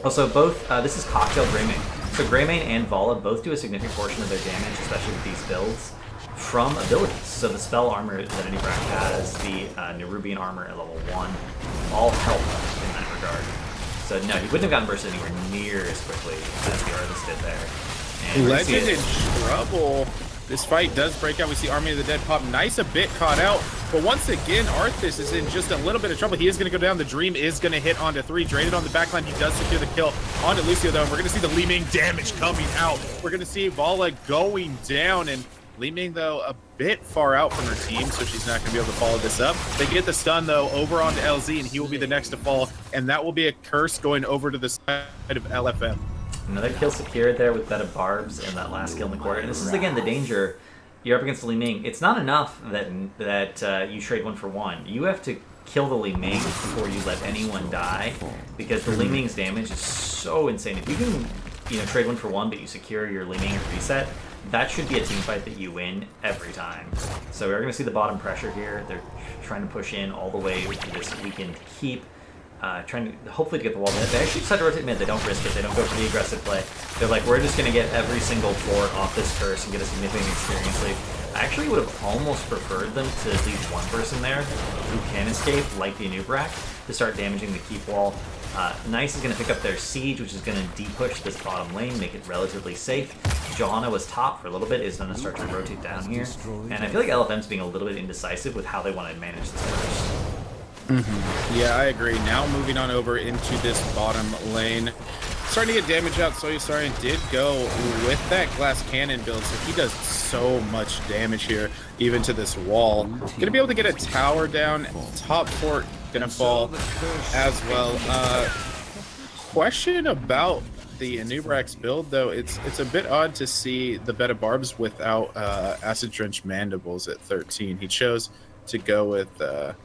Also, both, this is Cocktail Greymane. So Greymane and Vala both do a significant portion of their damage, especially with these builds, from abilities. So the spell armor that Anubarak has, the Nerubian armor at level 1, all help in that regard. So no, he wouldn't have gotten bursted anywhere near as quickly as the Arthas did there. And Legend in trouble. This fight does break out. We see Army of the Dead pop. Nice a bit caught out. But once again, Arthas is in just a little bit of trouble. He is going to go down. The Dream is going to hit onto 3. Drained on the backline. He does secure the kill onto Lucio, though. And we're going to see the Li Ming damage coming out. We're going to see Vala going down. And Li Ming, though, a bit far out from her team, so she's not going to be able to follow this up. They get the stun, though, over onto LZ, and he will be the next to fall. And that will be a curse going over to the side of LFM. Another kill secured there with Bed of Barbs and that last kill in the quarter. And this is, again, the danger. You're up against the Li Ming. It's not enough that you trade 1 for 1. You have to kill the Li Ming before you let anyone die, because the Li Ming's damage is so insane. If you can, trade 1 for 1, but you secure your Li Ming reset, that should be a team fight that you win every time. So we're going to see the bottom pressure here. They're trying to push in all the way with this weakened keep. Trying to hopefully to get the wall mid. They actually decide to rotate mid. They don't risk it. They don't go for the aggressive play. They're like, we're just going to get every single fort off this curse and get a significant experience lead. I actually would have almost preferred them to leave one person there who can escape, like the Anubarak, to start damaging the keep wall. Nice is going to pick up their siege, which is going to de-push this bottom lane, make it relatively safe. Johanna was top for a little bit, is going to start to rotate down here. And I feel like LFM's being a little bit indecisive with how they want to manage this curse. Yeah, I agree. Now moving on over into this bottom lane. Starting to get damage out. Soyasarian did go with that glass cannon build, so he does so much damage here, even to this wall. Gonna be able to get a tower down. Top fort gonna fall as well. Question about the Anubarak's build, though. It's a bit odd to see the Bed of Barbs without Acid Drench Mandibles at 13. He chose to go with the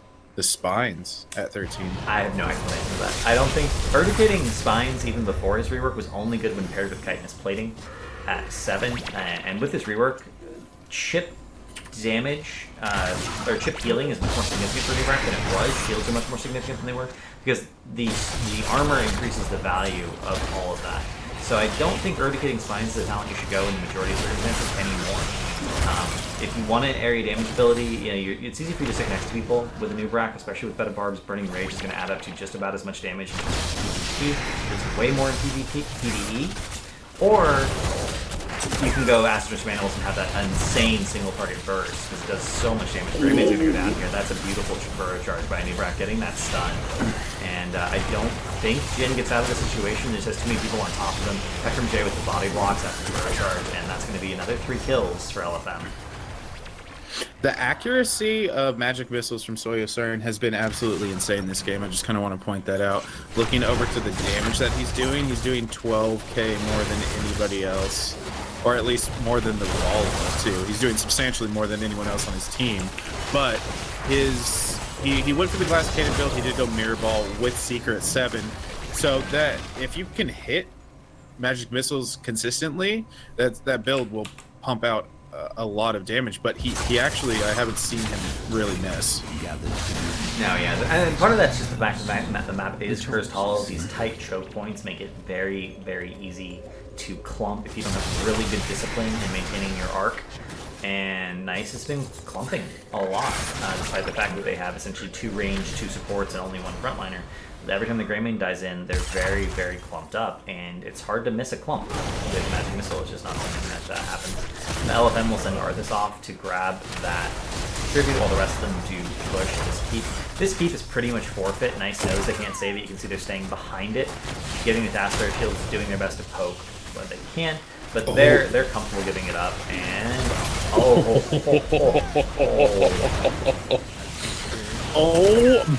Spines at 13. I have no explanation for that. I don't think Urticating Spines, even before his rework, was only good when paired with Chitinous Plating at 7. And with this rework, chip damage, or chip healing is much more significant for Anubarak than it was. Shields are much more significant than they were, because the armor increases the value of all of that. So I don't think Urticating Spines is the talent you should go in the majority of circumstances anymore. If you want an area damage ability, it's easy for you to sit next to people with a Anubarak, especially with Bed of Barbs. Burning Rage is going to add up to just about as much damage in PvP. It's way more in PvE. Or you can go Acid Drench Mandibles and have that insane single target burst, because it does so much damage. Greymane's going to go down here. That's a beautiful burrow charge by Anubarak, getting that stun. And I don't think Jin gets out of the situation. There's just too many people on top of him. Spectrum J with the body blocks after the charge, and that's going to be another 3 kills for LFM. The accuracy of magic missiles from Soyosarn has been absolutely insane this game. I just kind of want to point that out. Looking over to the damage that he's doing 12k more than anybody else. Or at least more than the Wall too. He's doing substantially more than anyone else on his team. But he went for the glass cannon build. He did go mirror ball with Seeker at 7. So that if you can hit magic missiles consistently, that build will pump out a lot of damage. But he actually, I haven't seen him really miss. No, yeah, and part of that's just the fact that the map is cursed hollow. These tight choke points make it very, very easy to clump if you don't have really good discipline in maintaining your arc. And Nice has been clumping a lot, despite the fact that they have essentially 2 range, 2 supports, and only 1 frontliner. Every time the Greymane dies in, they're very, very clumped up, and it's hard to miss a clump with Magic Missile. It's just not something that happens. The LFM will send Arthas off to grab that tribute while the rest of them do push this keep. This keep is pretty much forfeit. Nice knows they can't save it. You can see they're staying behold it, getting the Taskfire shields, doing their best to poke what they can, but they're comfortable giving it up, and oh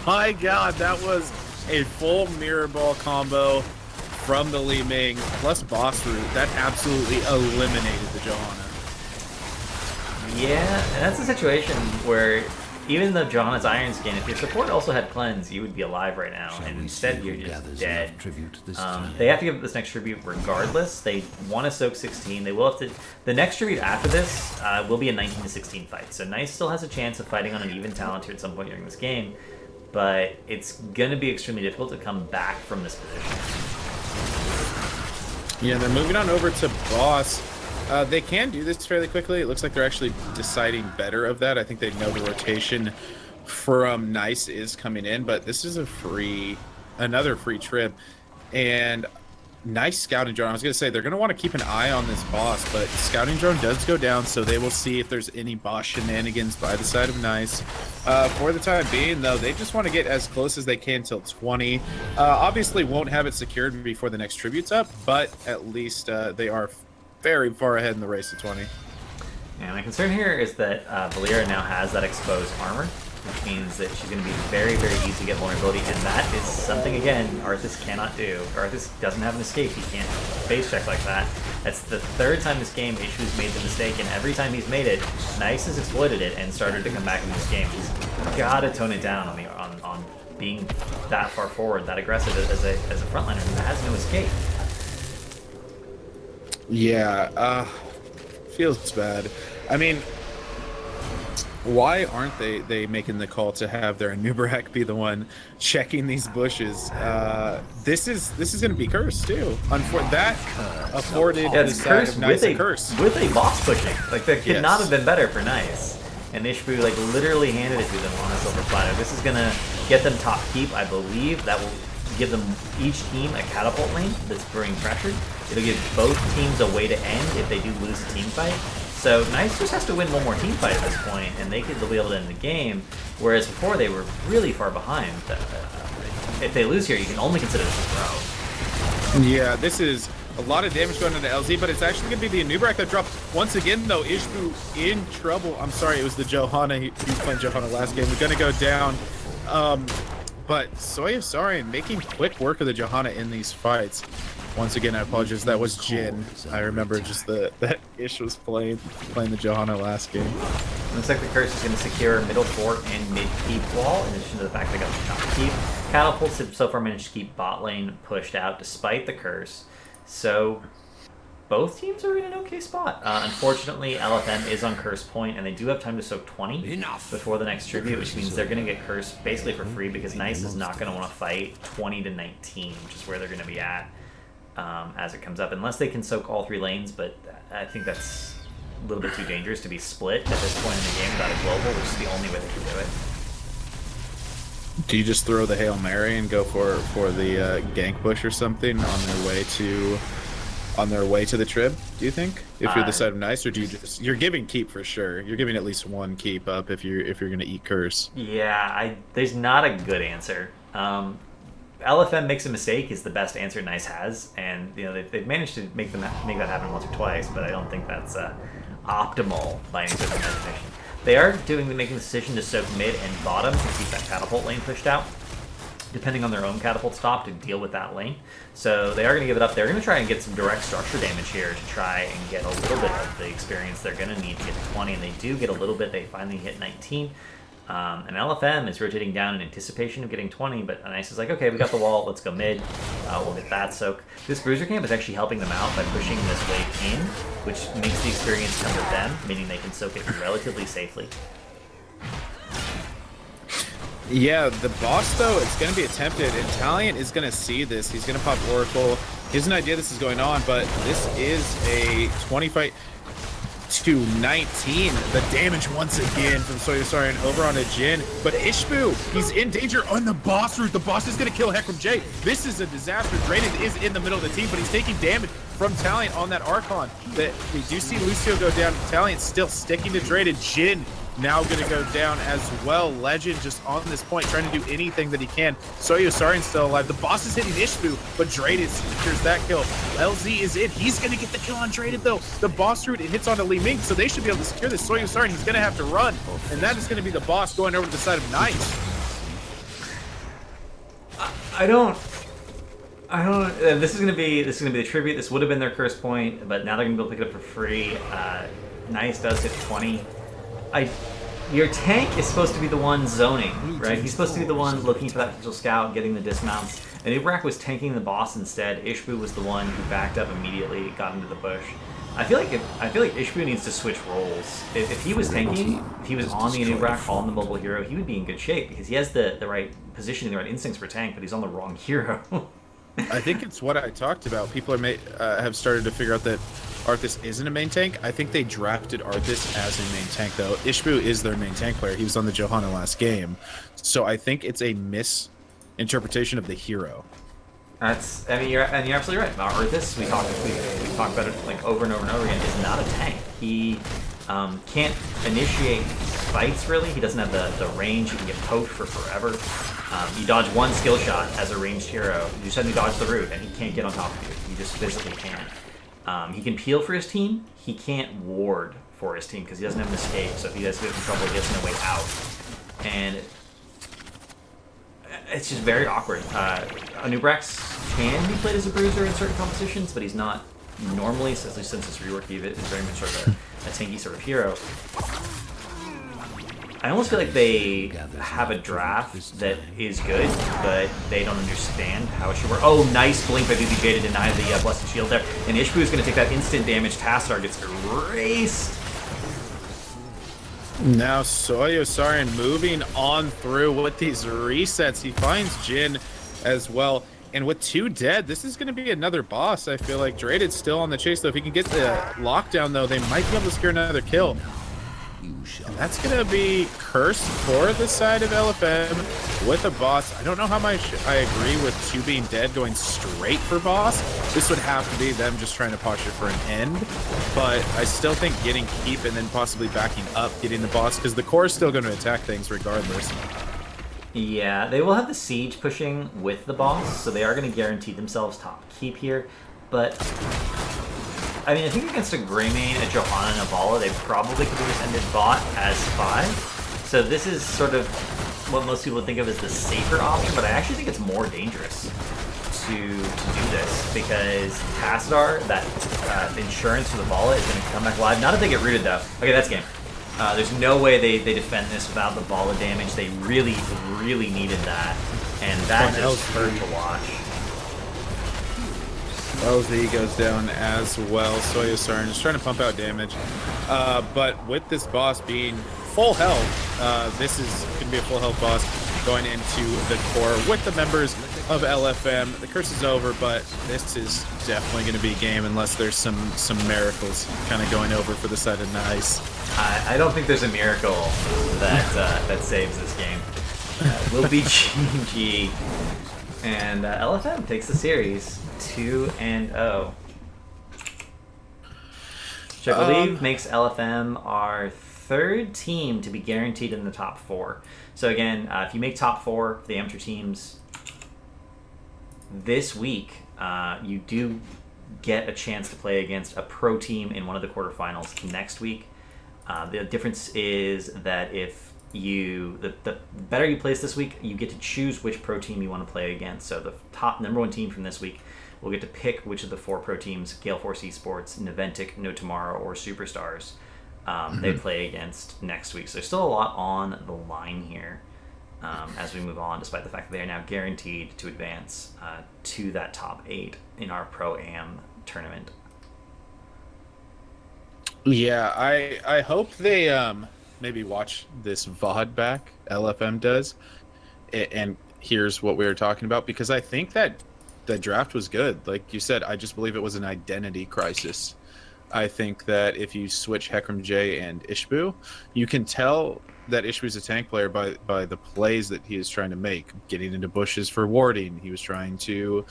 my god, that was a full mirror ball combo from the Li Ming plus boss root. That absolutely eliminated the Johanna. Yeah, and that's a situation where even though Johanna's Iron Skin, if your support also had Cleanse, you would be alive right now, and instead you're just dead. They have to give up this next tribute regardless. They want to soak 16. They will have to. The next tribute after this will be a 19-16 fight, so Nice still has a chance of fighting on an even talent here at some point during this game, but it's going to be extremely difficult to come back from this position. Yeah, they're moving on over to boss. They can do this fairly quickly. It looks like they're actually deciding better of that. I think they know the rotation from Nice is coming in, but this is another free trip. And Nice scouting drone. I was going to say, they're going to want to keep an eye on this boss, but scouting drone does go down, so they will see if there's any boss shenanigans by the side of Nice. For the time being, though, they just want to get as close as they can till 20. Obviously won't have it secured before the next tribute's up, but at least they are very far ahead in the race to 20. And my concern here is that Valeera now has that exposed armor, which means that she's going to be very, very easy to get vulnerability, and that is something, again, Arthas cannot do. Arthas doesn't have an escape. He can't face check like that. That's the 3rd time this game Ishu's made the mistake, and every time he's made it, Nice has exploited it and started to come back in this game. He's got to tone it down on being that far forward, that aggressive as a frontliner who has no escape. Yeah, feels bad. I mean, why aren't they making the call to have their Nubarak be the one checking these bushes? This is going to be cursed too. That afforded the side of Nice a curse with a boss pushing. Like that could not have been better for Nice. And Ishbu like literally handed it to them on a silver platter. This is gonna get them top keep, I believe. That will give them each team a catapult lane that's being pressured. It'll give both teams a way to end if they do lose a team fight. So Nice just has to win one more team fight at this point, and they'll be able to end the game. Whereas before they were really far behind. If they lose here, you can only consider this a throw. Yeah, this is a lot of damage going into LZ, but it's actually going to be the Nubarak that dropped. Once again, though, Ishbu in trouble. I'm sorry, it was the Johanna. He was playing Johanna last game. We're going to go down. But Soyosarian making quick work of the Johanna in these fights. Once again, I apologize. That was Jin. I remember just that Ish was playing the Johanna last game. Looks like the curse is going to secure middle fort and mid keep wall, in addition to the fact they got the top keep. Catapults have so far managed to keep bot lane pushed out despite the curse. So both teams are in an okay spot. Unfortunately, LFM is on curse point, and they do have time to soak 20 before the next tribute, which means they're going to get cursed basically for free because Nice is not going to want to fight 20 to 19, which is where they're going to be at. As it comes up, unless they can soak all 3 lanes, but I think that's a little bit too dangerous to be split at this point in the game without a global, which is the only way they can do it. Do you just throw the Hail Mary and go for the gank push or something on their way to the trib, do you think? If you're the side of Nice, or do you you're giving keep for sure. You're giving at least 1 keep up if you're gonna eat curse. Yeah, there's not a good answer. LFM makes a mistake is the best answer Nice has, and they've managed to make that happen once or twice, but I don't think that's optimal by any sort of imagination. They are making the decision to soak mid and bottom to keep that catapult lane pushed out, depending on their own catapult stop to deal with that lane. So they are going to give it up. They're going to try and get some direct structure damage here to try and get a little bit of the experience they're going to need to get to 20, and they do get a little bit. They finally hit 19. And LFM is rotating down in anticipation of getting 20, but Nice is like, okay, we got the wall, let's go mid. We'll get that soak. This bruiser camp is actually helping them out by pushing this wave in, which makes the experience come to them, meaning they can soak it relatively safely. Yeah, the boss, though, it's going to be attempted, and Talion is going to see this. He's going to pop Oracle. He has an idea this is going on, but this is a 20 fight to 19. The damage once again from Soyosarian over on a Jin, but Ishbu, he's in danger on the boss route. The boss is going to kill Heckram J. This is a disaster. Drayden is in the middle of the team, but he's taking damage from Talion on that Archon. That we do see Lucio go down. Talion still sticking to Drayden. Jin now going to go down as well. Legend just on this point, trying to do anything that he can. Soyosarian's still alive. The boss is hitting Ishbu, but Drayden secures that kill. LZ is in. He's going to get the kill on Drayden, though. The boss route, it hits onto Li Ming, so they should be able to secure this. Soyosarian, he's going to have to run, and that is going to be the boss going over to the side of Nice. I don't. This is gonna be the tribute. This would have been their curse point, but now they're gonna be able to pick it up for free. Nice does hit 20. Your tank is supposed to be the one zoning, right? He's supposed to be the one looking for that potential scout, getting the dismounts. And Ubrak was tanking the boss instead. Ishbu was the one who backed up immediately, got into the bush. I feel like Ishbu needs to switch roles. If he was tanking, if he was on the Ubrak, on the mobile hero, he would be in good shape because he has the right positioning, the right instincts for tank, but he's on the wrong hero. I think it's what I talked about. People have started to figure out that Arthas isn't a main tank. I think they drafted Arthas as a main tank, though. Ishbu is their main tank player. He was on the Johanna last game. So I think it's a misinterpretation of the hero. You're absolutely right. Arthas, we talked about it like over and over and over again, is not a tank. He can't initiate fights, really. He doesn't have the range. You can get poked for forever. You dodge one skill shot as a ranged hero. You suddenly dodge the root, and he can't get on top of you. You just physically can't. He can peel for his team. He can't ward for his team because he doesn't have an escape. So if he does get in trouble, he has no way out. And it's just very awkward. Anubrax can be played as a bruiser in certain competitions, but he's not normally, at least since his rework Eve is very much sort of a tanky sort of hero. I almost feel like they have a draft that is good, but they don't understand how it should work. Oh, nice blink by BBJ to deny the Blessed Shield there. And Ishbu is going to take that instant damage. Tassadar gets erased. Now Soyosarian moving on through with these resets. He finds Jin as well. And with 2 dead, this is going to be another boss. I feel like Drayded's still on the chase, though. If he can get the lockdown, though, they might be able to secure another kill. And that's going to be cursed for the side of LFM with a boss. I don't know how much I agree with 2 being dead going straight for boss. This would have to be them just trying to posture for an end. But I still think getting keep and then possibly backing up, getting the boss, because the core is still going to attack things regardless. Yeah, they will have the siege pushing with the boss, so they are going to guarantee themselves top keep here. But I mean, I think against a Greymane, a Johanna, and a Bala, they probably could have just ended bot as 5. So this is sort of what most people would think of as the safer option, but I actually think it's more dangerous to do this because Tassadar, that insurance for the Bala, is going to come back alive. Not if they get rooted, though. Okay, that's game. There's no way they defend this without the Bala damage. They really, really needed that, and that just hurt to watch. LZ goes down as well. Soyosarian just trying to pump out damage. But with this boss being full health, this is going to be a full health boss going into the core with the members of LFM. The curse is over, but this is definitely going to be a game unless there's some miracles kind of going over for the side of Nice. I don't think there's a miracle that saves this game. Will be GG. And LFM takes the series 2-0. Which I believe makes LFM our 3rd team to be guaranteed in the top 4. So again, if you make top 4 for the amateur teams, this week, you do get a chance to play against a pro team in one of the quarterfinals next week. The difference is that if the better you place this week, you get to choose which pro team you want to play against. So the top number one team from this week will get to pick which of the 4 pro teams, Gale Force Esports, Naventic, No Tomorrow, or Superstars, they play against next week. So there's still a lot on the line here as we move on, despite the fact that they are now guaranteed to advance to that top 8 in our ProAm tournament. Yeah, I hope they maybe watch this VOD back, LFM does, and here's what we were talking about, because I think that the draft was good. Like you said, I just believe it was an identity crisis. I think that if you switch Hecarim J and Ishbu, you can tell that Ishbu's a tank player by the plays that he is trying to make, getting into bushes for warding. He was trying to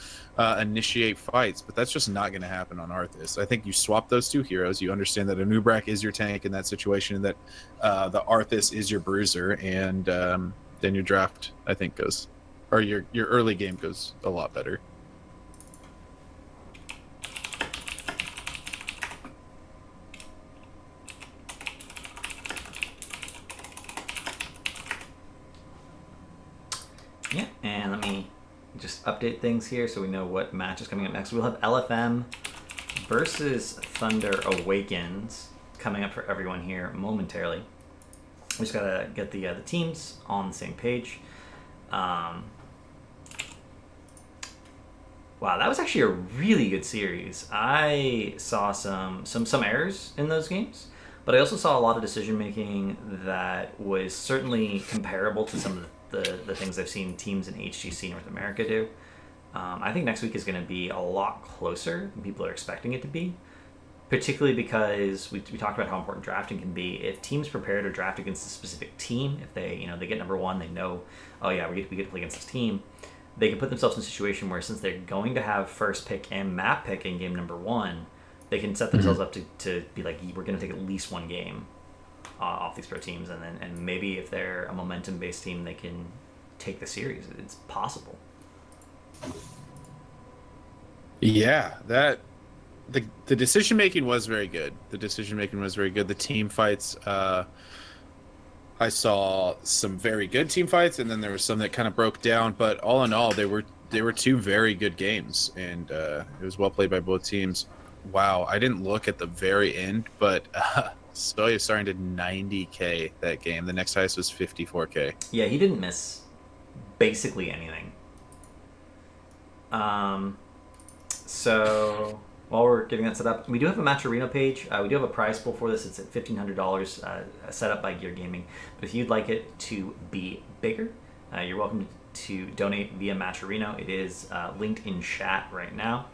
initiate fights, but that's just not going to happen on Arthas. I think you swap those 2 heroes. You understand that Anubrak is your tank in that situation, and that the Arthas is your bruiser, and then your draft, I think, goes, or your early game goes a lot better. Yeah, and let me just update things here so we know what match is coming up next. We'll have LFM versus Thunder Awakens coming up for everyone here momentarily. We just gotta get the teams on the same page. Wow, that was actually a really good series. I saw some errors in those games, but I also saw a lot of decision making that was certainly comparable to some of the things I've seen teams in HGC North America do. I think next week is going to be a lot closer than people are expecting it to be, particularly because we talked about how important drafting can be. If teams prepare to draft against a specific team, if they they get number 1, they know, oh yeah, we get to play against this team, they can put themselves in a situation where, since they're going to have first pick and map pick in game number 1, they can set themselves up to be like, we're going to take at least 1 game off these pro teams, and maybe if they're a momentum based team, they can take the series. It's possible. Yeah, that the decision making was very good. The team fights, I saw some very good team fights, and then there was some that kind of broke down. But all in all, they were 2 very good games, and it was well played by both teams. Wow, I didn't look at the very end, but Soya starting to 90k that game. The next highest was 54k. Yeah, he didn't miss basically anything. So while we're getting that set up, we do have a Matcherino page. We do have a prize pool for this. It's at $1,500, set up by Gear Gaming. But if you'd like it to be bigger, you're welcome to donate via Matcherino. It is linked in chat right now.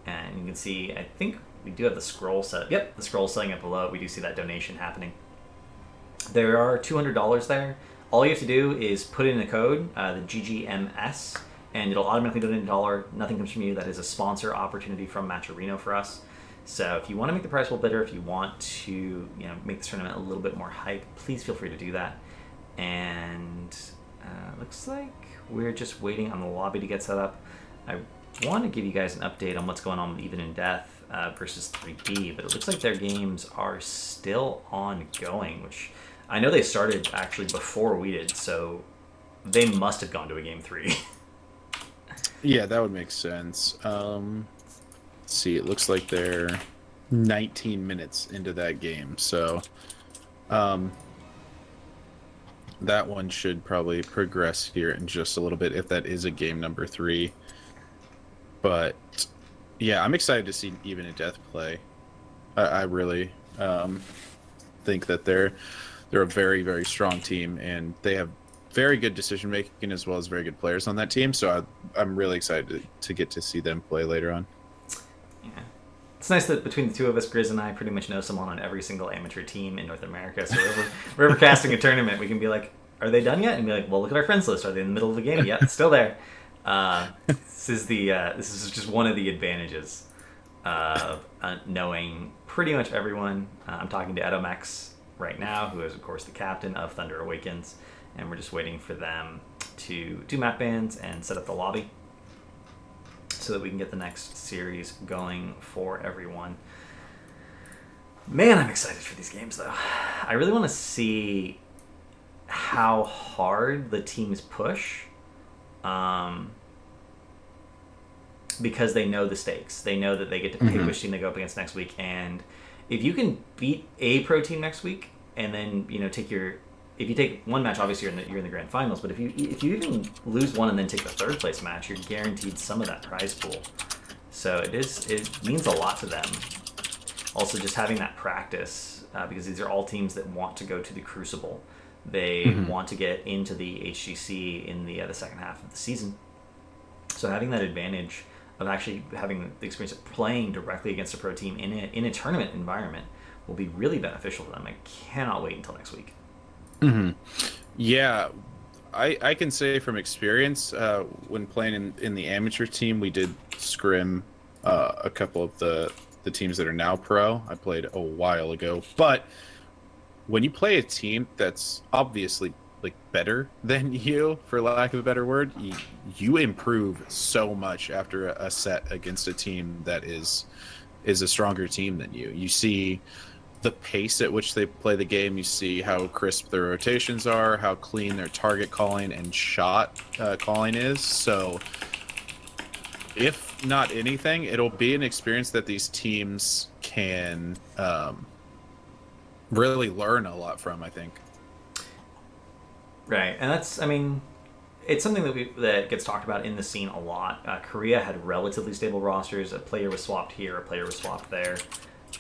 And you can see, I think we do have the scroll set up. Yep, the scroll setting up below. We do see that donation happening. There are $200 there. All you have to do is put in a code, the GGMS, and it'll automatically donate $1. Nothing comes from you. That is a sponsor opportunity from Matcherino for us. So if you want to make the prize pool bigger, if you want to make this tournament a little bit more hype, please feel free to do that. And looks like we're just waiting on the lobby to get set up. I want to give you guys an update on what's going on with Even in Death versus 3B, but it looks like their games are still ongoing, which I know they started actually before we did, so they must have gone to a game 3. Yeah, that would make sense. Let's see, it looks like they're 19 minutes into that game, so that one should probably progress here in just a little bit if that is a game number 3. But yeah, I'm excited to see Even in Death play. I really think that they're a very, very strong team, and they have very good decision making as well as very good players on that team. So I'm really excited to get to see them play later on. Yeah, it's nice that between the two of us, Grizz and I pretty much know someone on every single amateur team in North America. So wherever casting a tournament, we can be like, "Are they done yet?" And be like, "Well, look at our friends list. Are they in the middle of the game? Yeah, it's still there." This is just one of the advantages of knowing pretty much everyone. I'm talking to Edomex right now, who is of course the captain of Thunder Awakens, and we're just waiting for them to do map bans and set up the lobby. so that we can get the next series going for everyone. Man, I'm excited for these games, though. I really want to see how hard the teams push, because they know the stakes. They know that they get to pick which team they go up against next week, and if you can beat a pro team next week, and then if you take one match, obviously you're in the grand finals. But if you even lose one and then take the third place match, you're guaranteed some of that prize pool. So it means a lot to them. Also, just having that practice, because these are all teams that want to go to the Crucible. They want to get into the HGC in the second half of the season. So having that advantage of actually having the experience of playing directly against a pro team in a tournament environment will be really beneficial to them. I cannot wait until next week. Yeah, I can say from experience, when playing in the amateur team, we did scrim a couple of the teams that are now pro. I played a while ago, but when you play a team that's obviously like better than you, for lack of a better word, you improve so much after a set against a team that is a stronger team than you. You see the pace at which they play the game. You see how crisp their rotations are, how clean their target calling and shot calling is. So if not anything, it'll be an experience that these teams can really learn a lot from, I think. Right, and that's, it's something that gets talked about in the scene a lot. Korea had relatively stable rosters. A player was swapped here, a player was swapped there,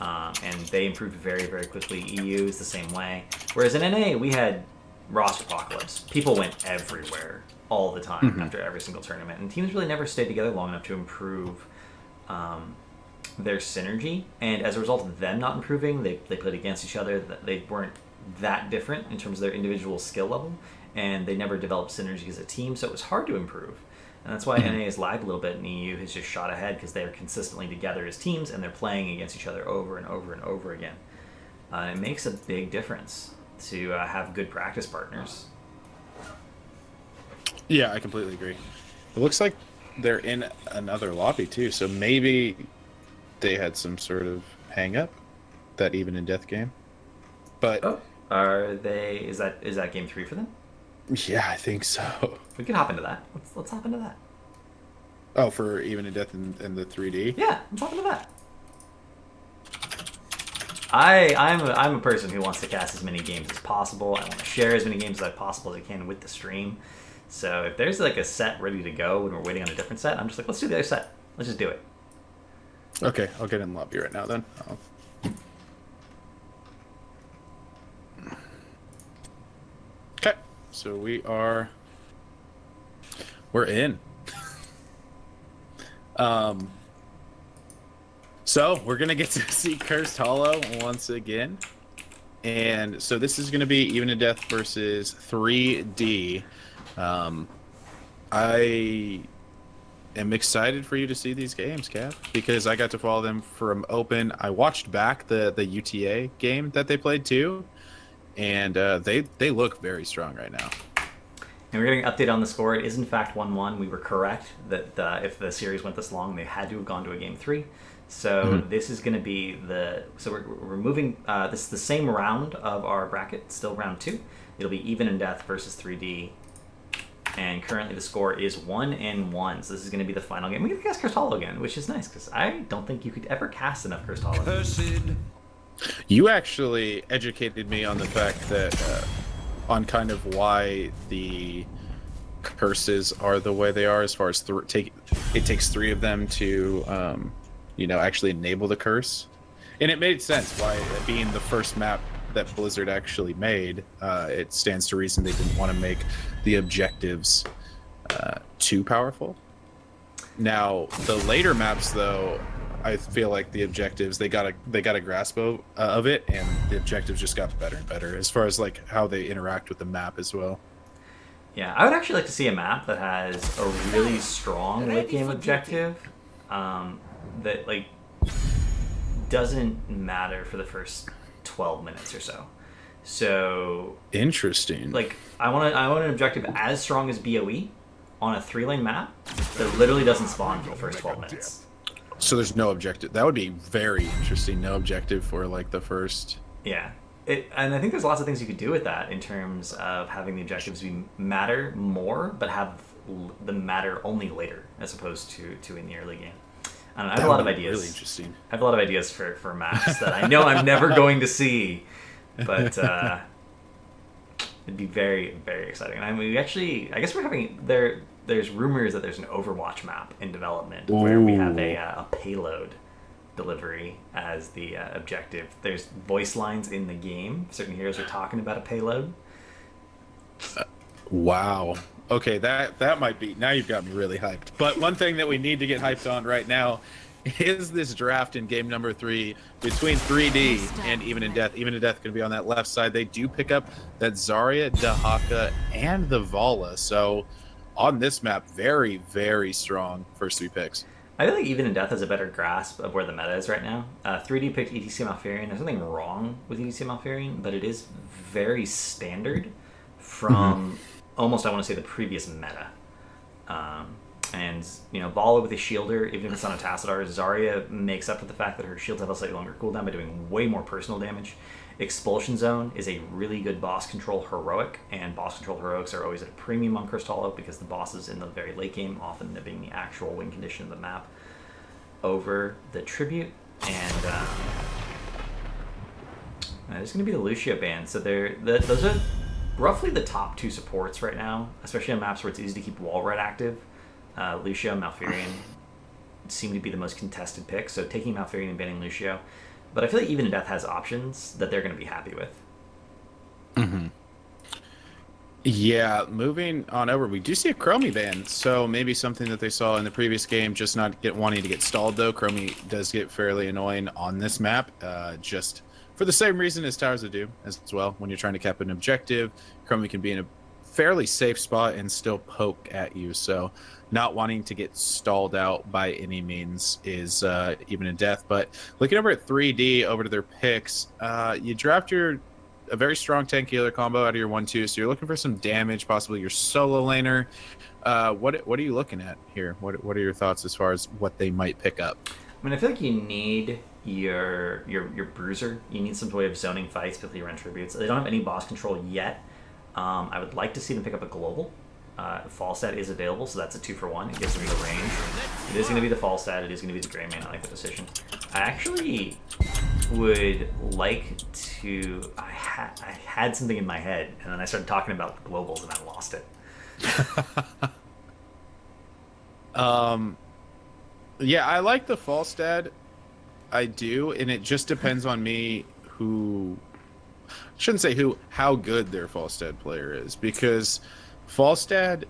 and they improved very, very quickly. EU is the same way. Whereas in NA, we had roster apocalypse. People went everywhere all the time after every single tournament, and teams really never stayed together long enough to improve their synergy. And as a result of them not improving, they played against each other. They weren't that different in terms of their individual skill level, and they never developed synergy as a team, so it was hard to improve. And that's why NA has lagged a little bit, and EU has just shot ahead because they're consistently together as teams, and they're playing against each other over and over and over again. It makes a big difference to have good practice partners. Yeah, I completely agree. It looks like they're in another lobby too, so maybe they had some sort of hang up that even in death game. But are they? Is that game 3 for them? Yeah, I think so. We can hop into that. Let's hop into that. Oh, for even in death and the 3D. Yeah, let's hop into that. I'm a person who wants to cast as many games as possible. I want to share as many games as possible as I can with the stream. So if there's like a set ready to go and we're waiting on a different set, I'm just like, let's do the other set. Let's just do it. Okay, I'll get in lobby right now then. Okay, so we're in. So we're gonna get to see Cursed Hollow once again, and so this is gonna be even in death versus 3D. I am excited for you to see these games, Cav, because I got to follow them from open. I watched back the UTA game that they played too, and they look very strong right now. And we're getting an update on the score. It is in fact 1-1. We were correct that if the series went this long, they had to have gone to a game 3. So this is going to be we're moving. This is the same round of our bracket, still round 2. It'll be even in death versus 3D. And currently the score is 1-1. So this is going to be the final game. We get to cast Cursed Hollow again, which is nice because I don't think you could ever cast enough Cursed Hollow. You actually educated me on the fact that on kind of why the curses are the way they are, as far as it takes 3 of them to actually enable the curse. And it made sense why, being the first map that Blizzard actually made, it stands to reason they didn't want to make the objectives too powerful. Now the later maps, though, I feel like the objectives they got a grasp of it, and the objectives just got better and better as far as like how they interact with the map as well. Yeah, I would actually like to see a map that has a really strong late game objective that like doesn't matter for the first 12 minutes or so. So interesting. Like I want an objective as strong as BOE, on a 3-lane map that literally doesn't spawn for the first 12 minutes. So there's no objective. That would be very interesting. No objective for like the first. Yeah. And I think there's lots of things you could do with that in terms of having the objectives matter more, but have them matter only later as opposed to in the early game. I don't know, I have a lot of ideas. Really interesting. I have a lot of ideas for maps that I know I'm never going to see, but it'd be very, very exciting. And I mean, I guess we're having there's rumors that there's an Overwatch map in development where we have a payload delivery as the objective. There's voice lines in the game. Certain heroes are talking about a payload. Wow. Okay, that might be. Now you've got me really hyped. But one thing that we need to get hyped on right now is this draft in game number 3 between 3D and Even in Death. Even in Death going to be on that left side. They do pick up that Zarya, Dahaka, and the Vala. So on this map, very, very strong first 3 picks. I feel like Even in Death has a better grasp of where the meta is right now. 3D picked ETC Malfurion. There's nothing wrong with ETC Malfurion, but it is very standard from almost, I want to say, the previous meta. And, Vala with a shielder, even if it's on a Tassadar, Zarya makes up for the fact that her shields have a slightly longer cooldown by doing way more personal damage. Expulsion Zone is a really good boss control heroic, and boss control heroics are always at a premium on Crystallo because the bosses in the very late game often end up being the actual win condition of the map over the tribute. And there's going to be the Lucio ban. So those are roughly the top 2 supports right now, especially on maps where it's easy to keep wall red active. Lucio and Malfurion seem to be the most contested picks, so taking Malfurion and banning Lucio. But I feel like Even in Death has options that they're going to be happy with. Yeah, moving on over, we do see a Chromie ban, so maybe something that they saw in the previous game, just not wanting to get stalled, though. Chromie does get fairly annoying on this map, just for the same reason as Towers of Doom as well. When you're trying to cap an objective, Chromie can be in a fairly safe spot and still poke at you, so not wanting to get stalled out by any means is Even in Death. But looking over at 3D, over to their picks, you draft a very strong tank healer combo out of your 1-2, so you're looking for some damage, possibly your solo laner. What are you looking at here? What are your thoughts as far as what they might pick up? I mean, I feel like you need your bruiser. You need some way of zoning fights, particularly around tributes. They don't have any boss control yet. I would like to see them pick up a global. Falstad is available, so that's a 2-for-1. It gives them the range. It is going to be the Falstad. It is going to be the Greymane. I like the decision. I actually would like to... I had something in my head, and then I started talking about the globals, and I lost it. Yeah, I like the Falstad. I do, and it just depends on me who... I shouldn't say how good their Falstad player is, because Falstad,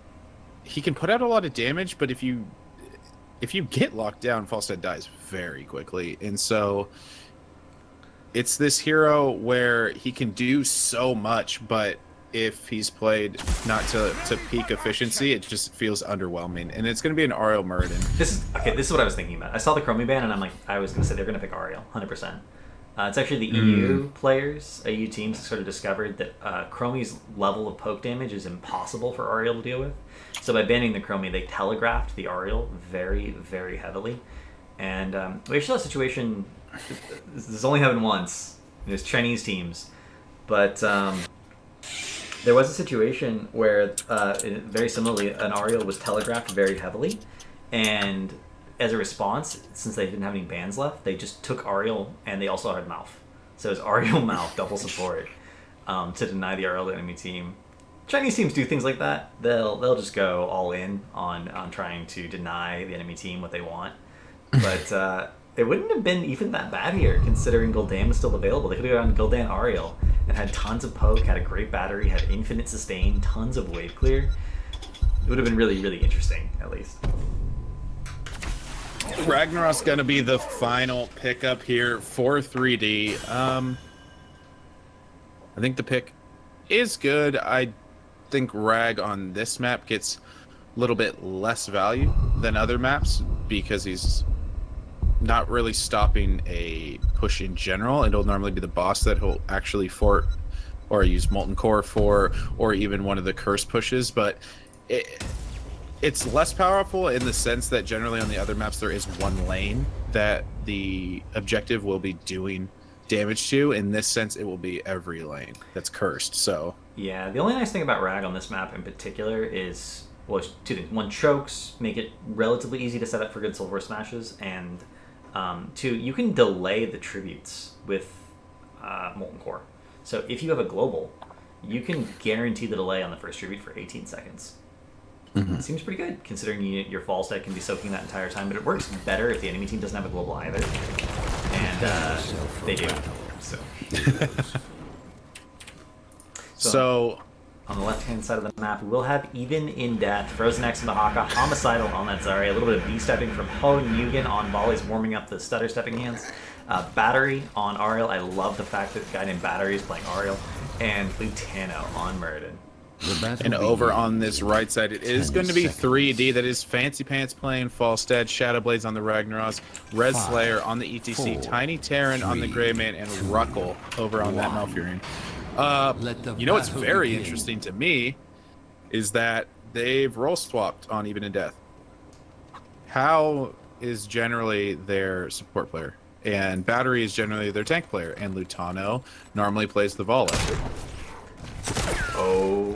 he can put out a lot of damage, but if you get locked down, Falstad dies very quickly. And so it's this hero where he can do so much, but if he's played not to peak efficiency, it just feels underwhelming. And it's going to be an Ariel Muradin. This is what I was thinking about. I saw the Chromie ban, and I was going to say they're going to pick Ariel, 100%. It's actually the EU players, EU teams, that sort of discovered that Chromie's level of poke damage is impossible for Ariel to deal with. So by banning the Chromie, they telegraphed the Ariel very, very heavily. And we actually had a situation, this has only happened once, there's Chinese teams, but there was a situation where, very similarly, an Ariel was telegraphed very heavily, and as a response, since they didn't have any bans left, they just took Ariel, and they also had Malf. So it was Ariel Malf, double support, to deny the Ariel enemy team. Chinese teams do things like that. They'll just go all in on trying to deny the enemy team what they want. But it wouldn't have been even that bad here, considering Gul'dan was still available. They could have gone Gul'dan Ariel and had tons of poke, had a great battery, had infinite sustain, tons of wave clear. It would have been really, really interesting, at least. Ragnarok's going to be the final pickup here for 3D. I think the pick is good. I think Rag on this map gets a little bit less value than other maps because he's not really stopping a push in general. It'll normally be the boss that he'll actually fort or use Molten Core for, or even one of the curse pushes. But It's less powerful in the sense that generally on the other maps there is one lane that the objective will be doing damage to. In this sense, it will be every lane that's cursed. So Yeah, the only nice thing about Rag on this map in particular is, well, two things. One, chokes make it relatively easy to set up for good silver smashes, and two, you can delay the tributes with Molten Core. So if you have a global, you can guarantee the delay on the first tribute for 18 seconds. It seems pretty good, considering your fall stack can be soaking that entire time, but it works better if the enemy team doesn't have a global either. And they do. So on the left-hand side of the map, we will have Even in Death, Frozen X and the Haka, Homicidal on that Zarya, a little bit of B-stepping from Ho Nugen on volleys, warming up the stutter stepping hands. Battery on Ariel. I love the fact that a guy named Battery is playing Ariel. And Lutano on Muradin. And over on this right side, it is going to be 3D. That is Fancy Pants playing Falstead, Shadowblades on the Ragnaros, Red Slayer on the ETC, 4, Tiny Terran on the Greyman, and Ruckle over on that Malfurion. You know what's very interesting to me is that they've role swapped on Even in Death. How is generally their support player? And Battery is generally their tank player, and Lutano normally plays the volley. Oh,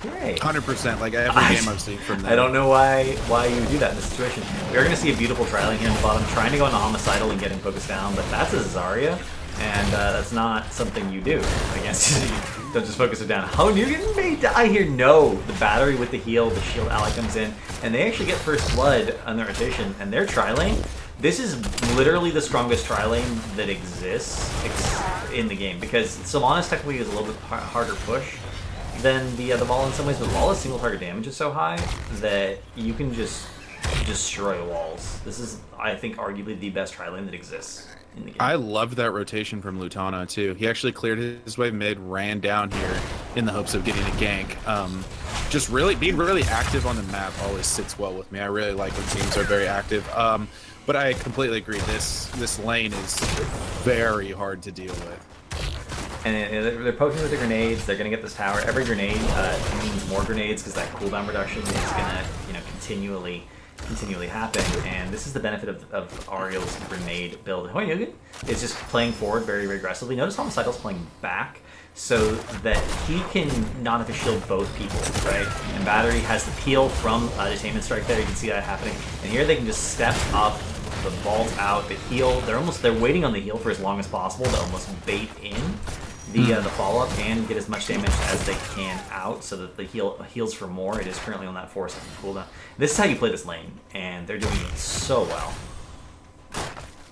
great. 100%, like every game I've seen from them. I don't know why you do that in this situation. We're going to see a beautiful trialing here in the bottom, trying to go into Homicidal and get him focused down, but that's a Zarya, and that's not something you do against. You don't just focus it down. Oh, Nugen may die here. No, the Battery with the heal, the shield ally comes in, and they actually get first blood on their rotation, and their tri-lane. This is literally the strongest tri-lane that exists in the game, because Sylvanas technically is a little bit harder push than the Wall in some ways, but Wall's single target damage is so high that you can just destroy walls. This is, I think, arguably the best tri-lane that exists in the game. I loved that rotation from Lutano too. He actually cleared his way mid, ran down here in the hopes of getting a gank. Just really being really active on the map always sits well with me. I really like when teams are very active. But I completely agree. This lane is very hard to deal with. And they're poking with the grenades. They're going to get this tower. Every grenade means more grenades because that cooldown reduction is going to continually happen. And this is the benefit of Ariel's grenade build. Hoi Nugen is just playing forward very, very aggressively. Notice Homicidal's playing back so that he can not have to shield both people, right? And Battery has the peel from Detainment Strike there. You can see that happening. And here they can just step up, the vault out, the heal. They're waiting on the heal for as long as possible to almost bait in the follow-up and get as much damage as they can out so that the heals for more. It is currently on that 4-second cooldown. This is how you play this lane, and they're doing it so well.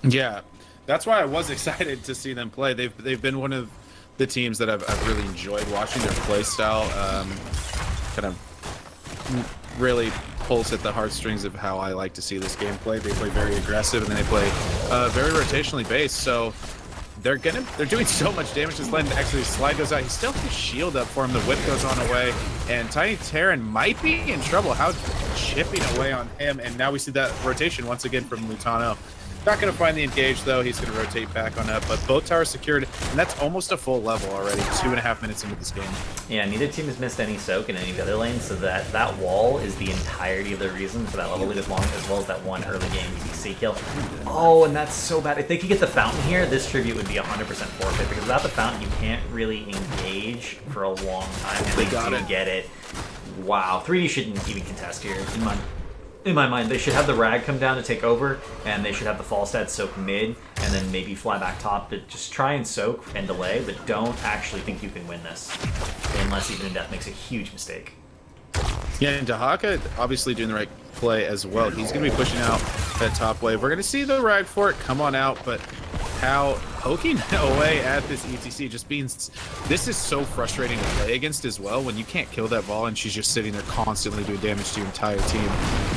Yeah, that's why I was excited to see them play. They've been one of the teams that I've really enjoyed watching. Their play style kind of really pulls at the heartstrings of how I like to see this game play. They play very aggressive, and then they play very rotationally based. So they're doing so much damage this lane. Actually, the slide goes out. He still has shield up for him. The whip goes on away, and Tiny Terran might be in trouble. How chipping away on him, and now we see that rotation once again from Lutano. Not going to find the engage, though. He's going to rotate back on up, but both towers secured, and that's almost a full level already, 2.5 minutes into this game. Yeah, neither team has missed any soak in any of the other lanes, so that wall is the entirety of the reason for that level lead as well as that one early game EBC kill. Oh, and that's so bad. If they could get the fountain here, this tribute would be 100% forfeit, because without the fountain, you can't really engage for a long time, and they do get it. Wow, 3D shouldn't even contest here, in my mind. They should have the Rag come down to take over, and they should have the Falstad soak mid, and then maybe fly back top to just try and soak and delay, but don't actually think you can win this, unless Even in Death makes a huge mistake. Yeah, and Dahaka obviously doing the right play as well. He's going to be pushing out that top wave. We're going to see the Rag for it come on out, but how poking away at this ETC just means this is so frustrating to play against as well when you can't kill that ball and she's just sitting there constantly doing damage to your entire team.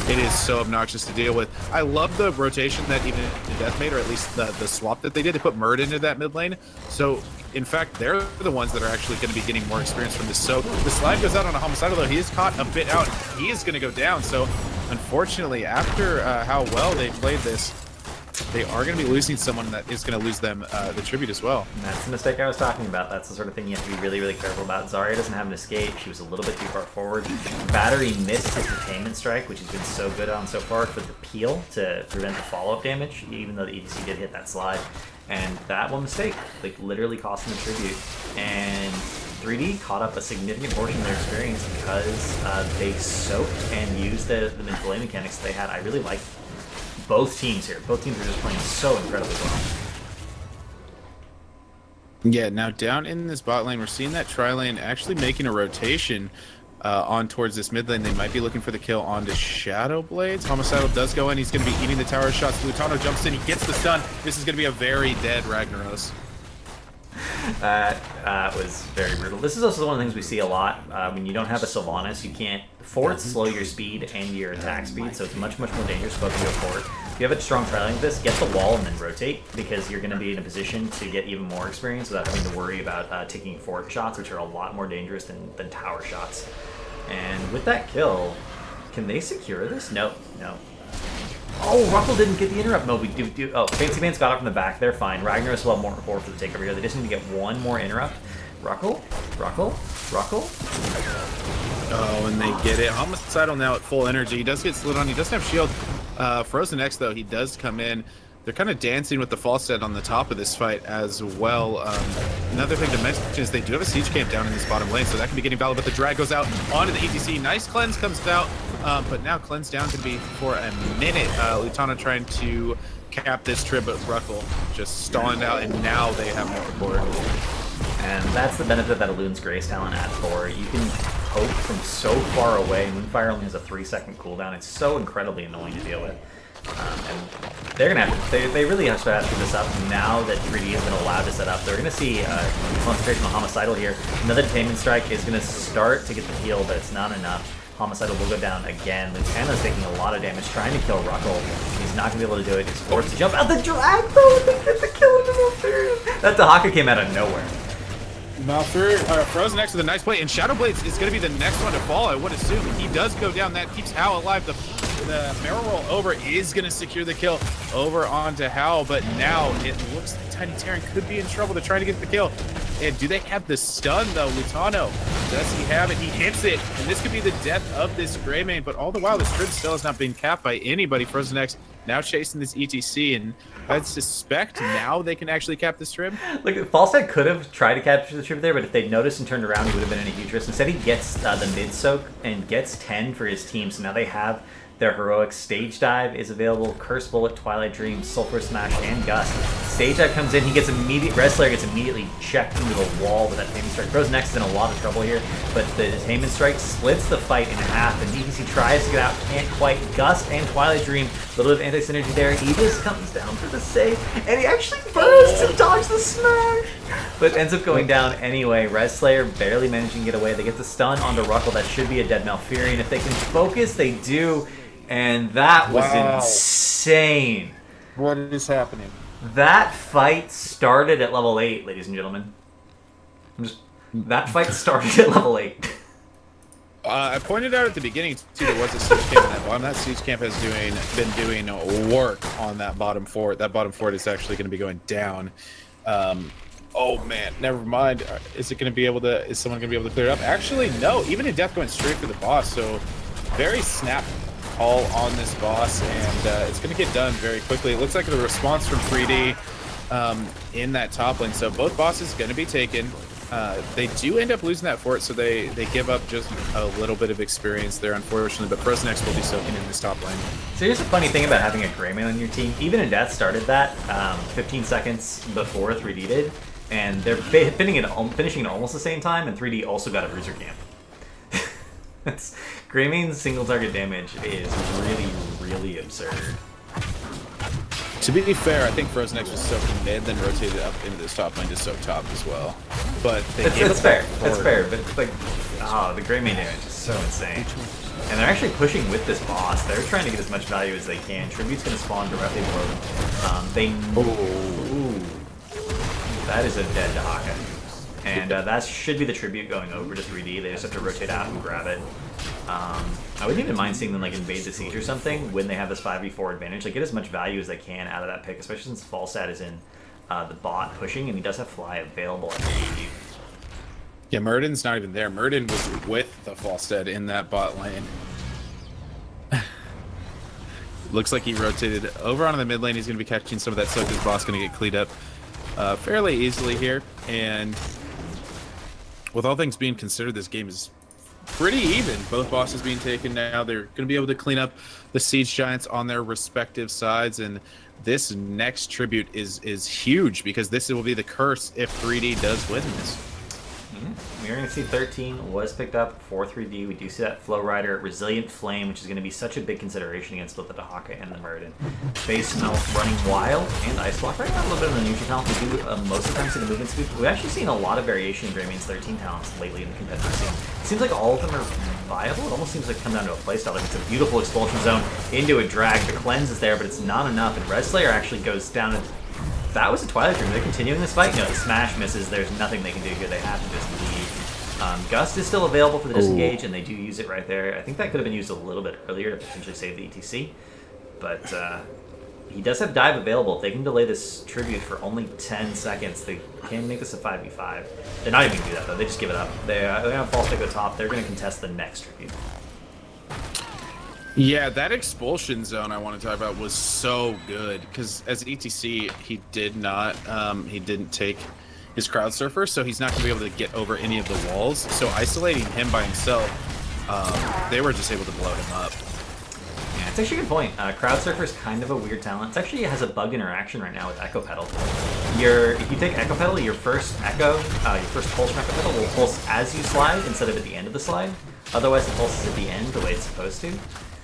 It is so obnoxious to deal with. I love the rotation that Even in Death made, or at least the swap that they did to put Murd into that mid lane. So in fact, they're the ones that are actually going to be getting more experience from this. So the slide goes out on a Homicidal, though. He is caught a bit out. He is going to go down. So unfortunately, after how well they played this, they are going to be losing someone that is going to lose them the tribute as well. And that's the mistake I was talking about. That's the sort of thing you have to be really, really careful about. Zarya doesn't have an escape. She was a little bit too far forward. Battery missed his detainment strike, which has been so good on so far for the peel to prevent the follow-up damage, even though the EDC did hit that slide. And that one mistake, like, literally cost them a tribute. And 3D caught up a significant portion of their experience because they soaked and used the delay mechanics they had. I really like both teams here. Both teams are just playing so incredibly well. Yeah, now down in this bot lane, we're seeing that tri-lane actually making a rotation on towards this mid lane. They might be looking for the kill onto Shadow Blades. Homicidal does go in. He's going to be eating the tower shots. Lutano jumps in. He gets the stun. This is going to be a very dead Ragnaros. That was very brutal. This is also one of the things we see a lot. When you don't have a Sylvanas, you can't forward slow your speed and your attack speed, so it's much, much more dangerous to go forward. If you have a strong tri-lane like this, get the wall and then rotate, because you're going to be in a position to get even more experience without having to worry about taking forward shots, which are a lot more dangerous than tower shots. And with that kill, can they secure this? No, no. Oh, Ruckle didn't get the interrupt. No, we do. Oh, Fancy Pants got up from the back. They're fine. Ragnaros will have more forward for the takeover here. They just need to get one more interrupt. Ruckle. Oh, and they get it. Homicidal now at full energy. He does get slid on. He doesn't have shield. Frozen X, though, he does come in. They're kind of dancing with the false set on the top of this fight as well. Another thing to mention is they do have a siege camp down in this bottom lane, so that can be getting valid, but the drag goes out onto the ETC. Nice cleanse comes out, but now cleanse down can be for a minute. Lutana trying to cap this trip, but Ruckle just stalling out, and now they have more board. And that's the benefit that Elun's Grace talent adds for. You can poke from so far away. Moonfire only has a 3-second cooldown. It's so incredibly annoying to deal with. And they're going to have to, they really have to this up now that 3D has been allowed to set up. They're going to see concentration on Homicidal here. Another Detainment Strike is going to start to get the heal, but it's not enough. Homicidal will go down again. Lutano's taking a lot of damage, trying to kill Ruckle. He's not going to be able to do it. He's forced to jump out the drag, though. They get the kill into Malfurion. That Dahaka came out of nowhere. Malfurion, Frozen X with a nice play, and Shadow Blades is going to be the next one to fall, I would assume. He does go down. That keeps Hal alive. The barrel roll over is going to secure the kill over onto Hal, but now it looks like Tiny Terran could be in trouble to try to get the kill. And do they have the stun, though? Lutano, does he have it? He hits it, and this could be the death of this Greymane, but all the while, this Trib still has not been capped by anybody. Frozen X now chasing this ETC, and I'd suspect now they can actually cap this Trib. Look, Falstad could have tried to capture the Trib there, but if they'd noticed and turned around, he would have been in a huge risk. Instead, he gets the mid-soak and gets 10 for his team, so now they have their heroic. Stage Dive is available, Curse Bullet, Twilight Dream, Sulfur Smash, and Gust. Stage Dive comes in, he gets Red Slayer gets immediately checked into the wall with that Detainment Strike. Frozen X is in a lot of trouble here, but the Detainment Strike splits the fight in half, and DPC tries to get out, can't quite. Gust and Twilight Dream, a little bit of anti-synergy there. He just comes down for the save, and he actually bursts to dodge the smash, but ends up going down anyway. Red Slayer barely managing to get away. They get the stun onto Ruckle. That should be a dead Malfurion. If they can focus, they do. And that was insane. What is happening? That fight started at level 8, ladies and gentlemen. That fight started at level 8. I pointed out at the beginning, too, there was a siege camp in that bottom. That siege camp has been doing work on that bottom fort. That bottom fort is actually going to be going down. Oh, man, never mind. Is someone going to be able to clear it up? Actually, no. Even in death going straight for the boss, so very snap call on this boss, and it's going to get done very quickly. It looks like the response from 3D in that top lane, so both bosses going to be taken. They do end up losing that fort, so they give up just a little bit of experience there, unfortunately, but Frozen X will be soaking in this top lane. So here's the funny thing about having a Greymane on your team. Even in Death started that 15 seconds before 3D did, and they're finishing it almost the same time, and 3D also got a Bruiser Camp. Greymane's single target damage is really, really absurd. To be fair, I think Frozen X was soaking mid, then rotated up into this top lane to soak top as well. But it's fair. That's fair. But like, the Greymane damage is so insane. And they're actually pushing with this boss. They're trying to get as much value as they can. Tribute's going to spawn directly below them. Ooh, that is a dead Dahaka. And that should be the tribute going over to 3D. They just have to rotate out and grab it. I wouldn't even mind seeing them like invade the siege or something when they have this 5v4 advantage. Like get as much value as they can out of that pick, especially since Falstad is in the bot pushing and he does have fly available, I believe. Yeah, Murden's not even there. Murden was with the Falstad in that bot lane. Looks like he rotated over onto the mid lane. He's going to be catching some of that soak. His boss going to get cleaned up fairly easily here. And with all things being considered, this game is pretty even. Both bosses being taken now. They're going to be able to clean up the Siege Giants on their respective sides. And this next tribute is huge because this will be the curse if 3D does win this. We're going to see 13 was picked up for 3D. We do see that Flow Rider, Resilient Flame, which is going to be such a big consideration against both the Dahaka and the Muradin. Base Melt running Wild and Ice Block. Right now, a little bit of the neutral talent. We do most of the time see the movement speed. We've actually seen a lot of variation in Greymaine's 13 talents lately in the competitive scene. It seems like all of them are viable. It almost seems like it comes down to a playstyle. Like it's a beautiful Expulsion Zone into a drag. The cleanse is there, but it's not enough. And Red Slayer actually goes down and that was a Twilight Dream. They're continuing this fight. No, the smash misses. There's nothing they can do here. They have to just leave. Gust is still available for the disengage, and they do use it right there. I think that could have been used a little bit earlier to potentially save the ETC. But he does have dive available. If they can delay this tribute for only 10 seconds, they can make this a 5v5. They're not even going to do that, though. They just give it up. They have false pick at the top. They're going to contest the next tribute. Yeah, that expulsion zone I want to talk about was so good because as ETC, he didn't take his crowd surfer, so he's not going to be able to get over any of the walls. So isolating him by himself, they were just able to blow him up. Yeah, it's actually a good point. Crowd surfer is kind of a weird talent. It actually has a bug interaction right now with Echo Pedal. If you take Echo Pedal, your first pulse from Echo Pedal will pulse as you slide instead of at the end of the slide. Otherwise, it pulses at the end the way it's supposed to.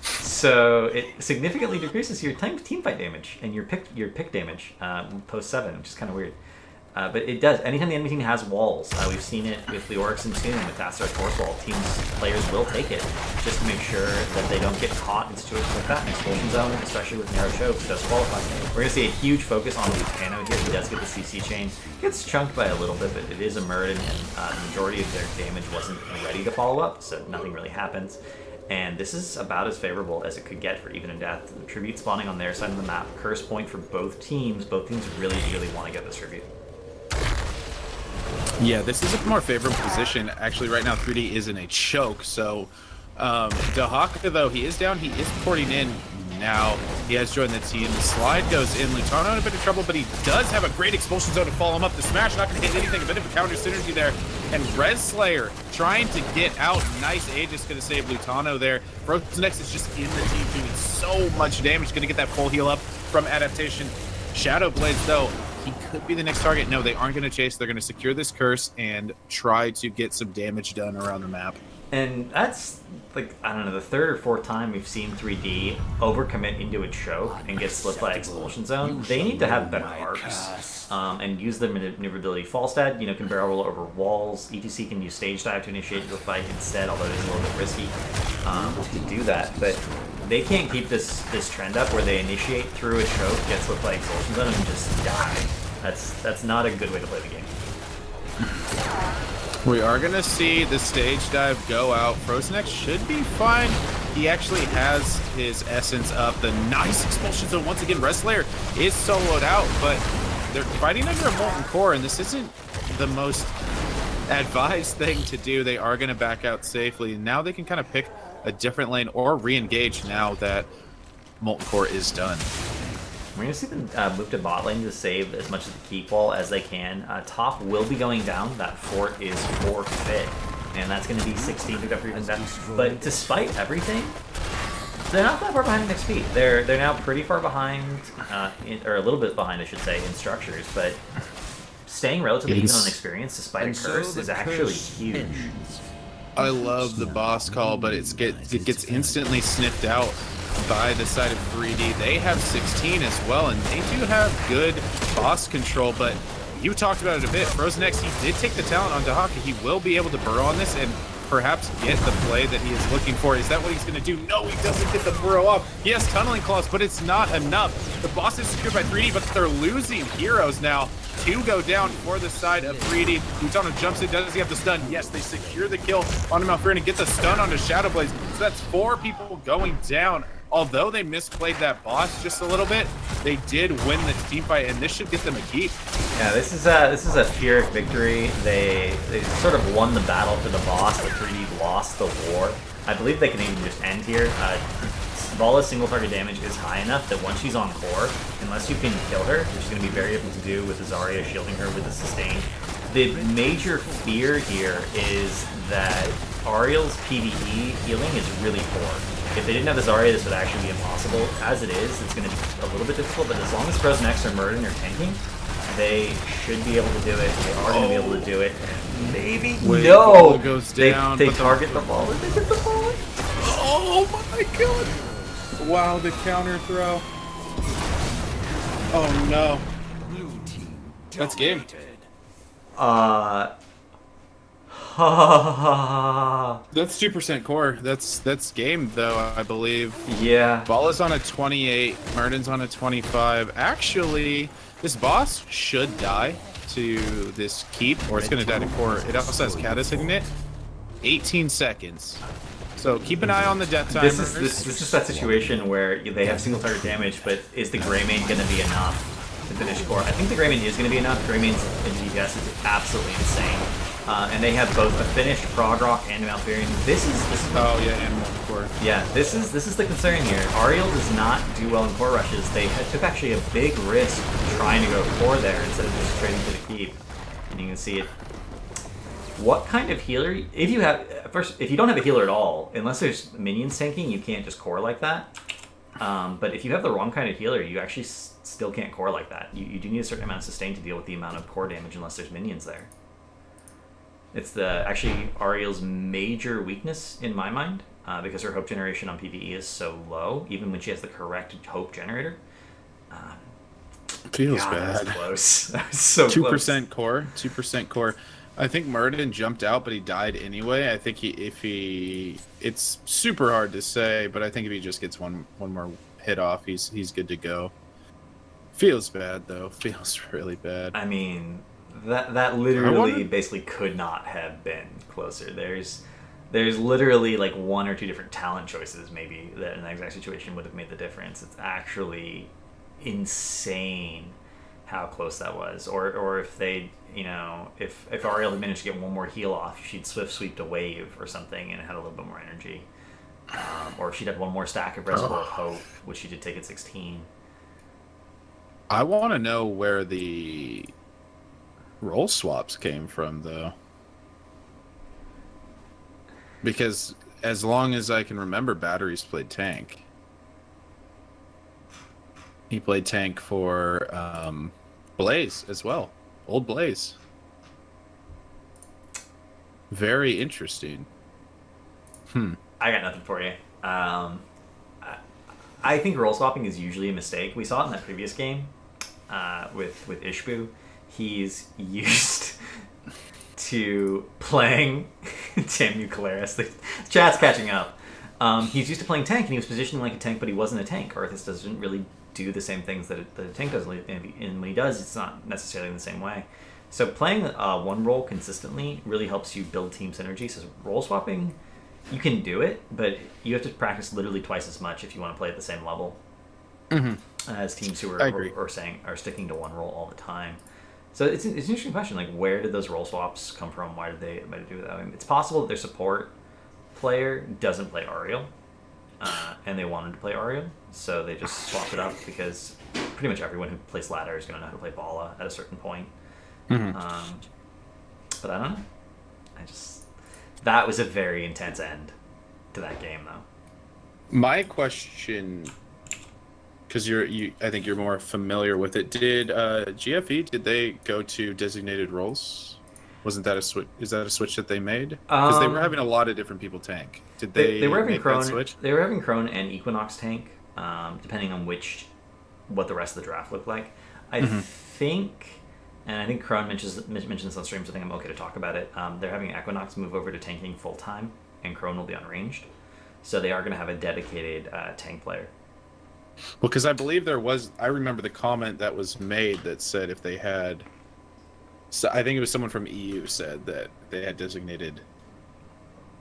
So it significantly decreases your team fight damage and your pick damage post 7, which is kind of weird. But it does. Anytime the enemy team has walls, we've seen it with the Oryx and Tomb, with Asteroid Force Wall, players will take it just to make sure that they don't get caught in situations like that. An Expulsion Zone, especially with narrow chokes, does qualify. We're going to see a huge focus on Lucano here. He does get the CC chain. Gets chunked by a little bit, but it is a Muradin, and the majority of their damage wasn't ready to follow up, so nothing really happens. And this is about as favorable as it could get for even in death. The tribute spawning on their side of the map. Curse point for both teams. Both teams really want to get this tribute. Yeah, this is a more favorable position. Actually, right now 3D is in a choke. So Dahaka, though, he is down. He is porting in now. He has joined the team. The slide goes in. Lutano in a bit of trouble, but he does have a great expulsion zone to follow him up. The smash not going to hit anything. A bit of a counter synergy there. And Red Slayer trying to get out. Nice Aegis going to save Lutano there. Frozen X is just in the team doing so much damage. Going to get that full heal up from Adaptation. Shadow Blades, though, he could be the next target. No, they aren't going to chase. They're going to secure this curse and try to get some damage done around the map. And that's, like, I don't know, the third or fourth time we've seen 3D overcommit into a choke and get slipped by Expulsion Zone. They need to have better arcs and use their maneuverability. Falstad, can barrel roll over walls. ETC can use stage dive to initiate the fight instead, although it's a little bit risky to do that. But they can't keep this trend up where they initiate through a choke, get slipped by Expulsion Zone, and just die. That's not a good way to play the game. We are going to see the stage dive go out. Frozen X should be fine. He actually has his essence up. The nice expulsion zone. Once again, Red Slayer is soloed out, but they're fighting under a Molten Core, and this isn't the most advised thing to do. They are going to back out safely. Now they can kind of pick a different lane or re-engage now that Molten Core is done. We're going to see them move to bot lane to save as much of the keep wall as they can. Top will be going down. That fort is forfeit. And that's going to be 16 picked up for even death. But despite everything, they're not that far behind in XP. They're now pretty far behind, or a little bit behind, I should say, in structures. But staying relatively even on experience despite a curse is actually huge. I love the boss call, but it gets instantly sniffed out by the side of 3D. They have 16 as well, and they do have good boss control, but you talked about it a bit. Frozen X, he did take the talent on Dahaka. He will be able to burrow on this, and perhaps get the play that he is looking for. Is that what he's going to do? No, he doesn't get the burrow up. He has tunneling claws, but it's not enough. The boss is secured by 3D, but they're losing heroes now. 2 go down for the side of 3D. Utano jumps in. Does he have the stun? Yes, they secure the kill on Malfurion and get the stun onto Shadow Blaze. So that's 4 people going down. Although they misplayed that boss just a little bit, they did win the team fight, and this should get them a keep. Yeah, this is a Pyrrhic victory. They sort of won the battle for the boss, but 3D lost the war. I believe they can even just end here. Vala's single target damage is high enough that once she's on core, unless you can kill her, which is going to be very able to do with the Zarya shielding her with the sustain. The major fear here is that Ariel's PvE healing is really poor. If they didn't have the Zarya, this would actually be impossible. As it is, it's going to be a little bit difficult, but as long as Frozen X or Murden are tanking, they should be able to do it. They are going to be able to do it. Maybe. No! Goes down, they target the ball. They hit the ball. Oh my god! Wow, the counter throw. Oh no. That's game. That's 2% core. That's game though, I believe. Yeah. Vala's on a 28, Murden's on a 25. Actually, this boss should die to this keep, or it's gonna die to core. It also has Caddis hitting it. 18 seconds. So keep an eye on the death timers. This is that situation where they have single target damage, but is the Greymane going to be enough to finish core? I think the Greymane is going to be enough. Greymane's in DPS is absolutely insane. And they have both a finished Prog Rock and a Malfurion. This is oh yeah, and one core. Yeah, this is the concern here. Ariel does not do well in core rushes. They took actually a big risk trying to go core there instead of just trading to the keep. And you can see it. What kind of healer? If you don't have a healer at all, unless there's minions tanking, you can't just core like that. But if you have the wrong kind of healer, you actually still can't core like that. You do need a certain amount of sustain to deal with the amount of core damage unless there's minions there. It's actually Ariel's major weakness in my mind, because her hope generation on PvE is so low, even when she has the correct hope generator. Feels bad. That was close. That was so 2% close. core. 2% core. I think Murden jumped out, but he died anyway. I think it's super hard to say, but I think if he just gets one more hit off, he's good to go. Feels bad though. Feels really bad. I mean, that literally basically could not have been closer. There's literally like 1 or 2 different talent choices maybe that in that exact situation would have made the difference. It's actually insane how close that was. Or if they, if Ariel had managed to get 1 more heal off, she'd swift sweep to wave or something and it had a little bit more energy. Or if she'd had 1 more stack of Reservoir of Hope, which she did take at 16. I want to know where the role swaps came from, though. Because as long as I can remember, Batteries played tank. He played tank for Blaze as well. Old Blaze. Very interesting. I got nothing for you. I think role swapping is usually a mistake. We saw it in that previous game with Ishbu. He's used to playing Tamu Calaris. The chat's catching up. He's used to playing tank, and he was positioning like a tank, but he wasn't a tank. Arthas doesn't really do the same things that a tank does, and when he does, it's not necessarily in the same way. So playing 1 role consistently really helps you build team synergy. So role swapping, you can do it, but you have to practice literally twice as much if you want to play at the same level as teams who are sticking to 1 role all the time. So it's an interesting question. Like, where did those role swaps come from? Why did they do that? I mean, it's possible that their support player doesn't play Ariel, and they wanted to play Ariel, so they just swapped it up because pretty much everyone who plays ladder is going to know how to play Bala at a certain point. But I don't know. That was a very intense end to that game, though. My question, because I think you're more familiar with it. Did GFE, did they go to designated roles? Wasn't that a switch? Is that a switch that they made? Because they were having a lot of different people tank. Did they were having make Crone, that switch? They were having Crone and Equinox tank, depending on what the rest of the draft looked like. I think And I think Crone mentions this on stream, so I think I'm okay to talk about it. They're having Equinox move over to tanking full time, and Crone will be unranged. So they are going to have a dedicated tank player. Well, because I believe I remember the comment that was made that said if they had, so I think it was someone from EU said that they had designated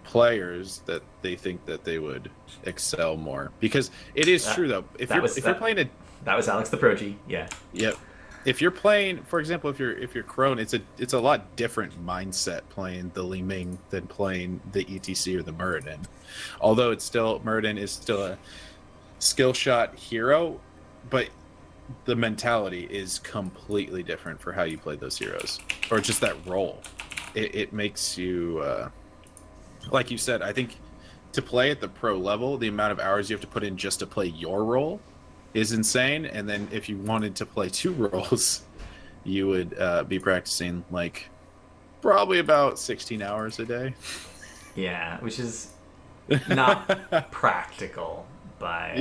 players that they think that they would excel more. Because it is true though, if you're playing a, that was Alex the Progi, yeah. Yep. If you're playing, for example, if you're Crone, it's a lot different mindset playing the Li Ming than playing the ETC or the Muradin. Although Muradin is still a skill shot hero, but the mentality is completely different for how you play those heroes, or just that role. It makes you, like you said, I think to play at the pro level, the amount of hours you have to put in just to play your role is insane. And then if you wanted to play two roles, you would be practicing like probably about 16 hours a day. Yeah, which is not practical by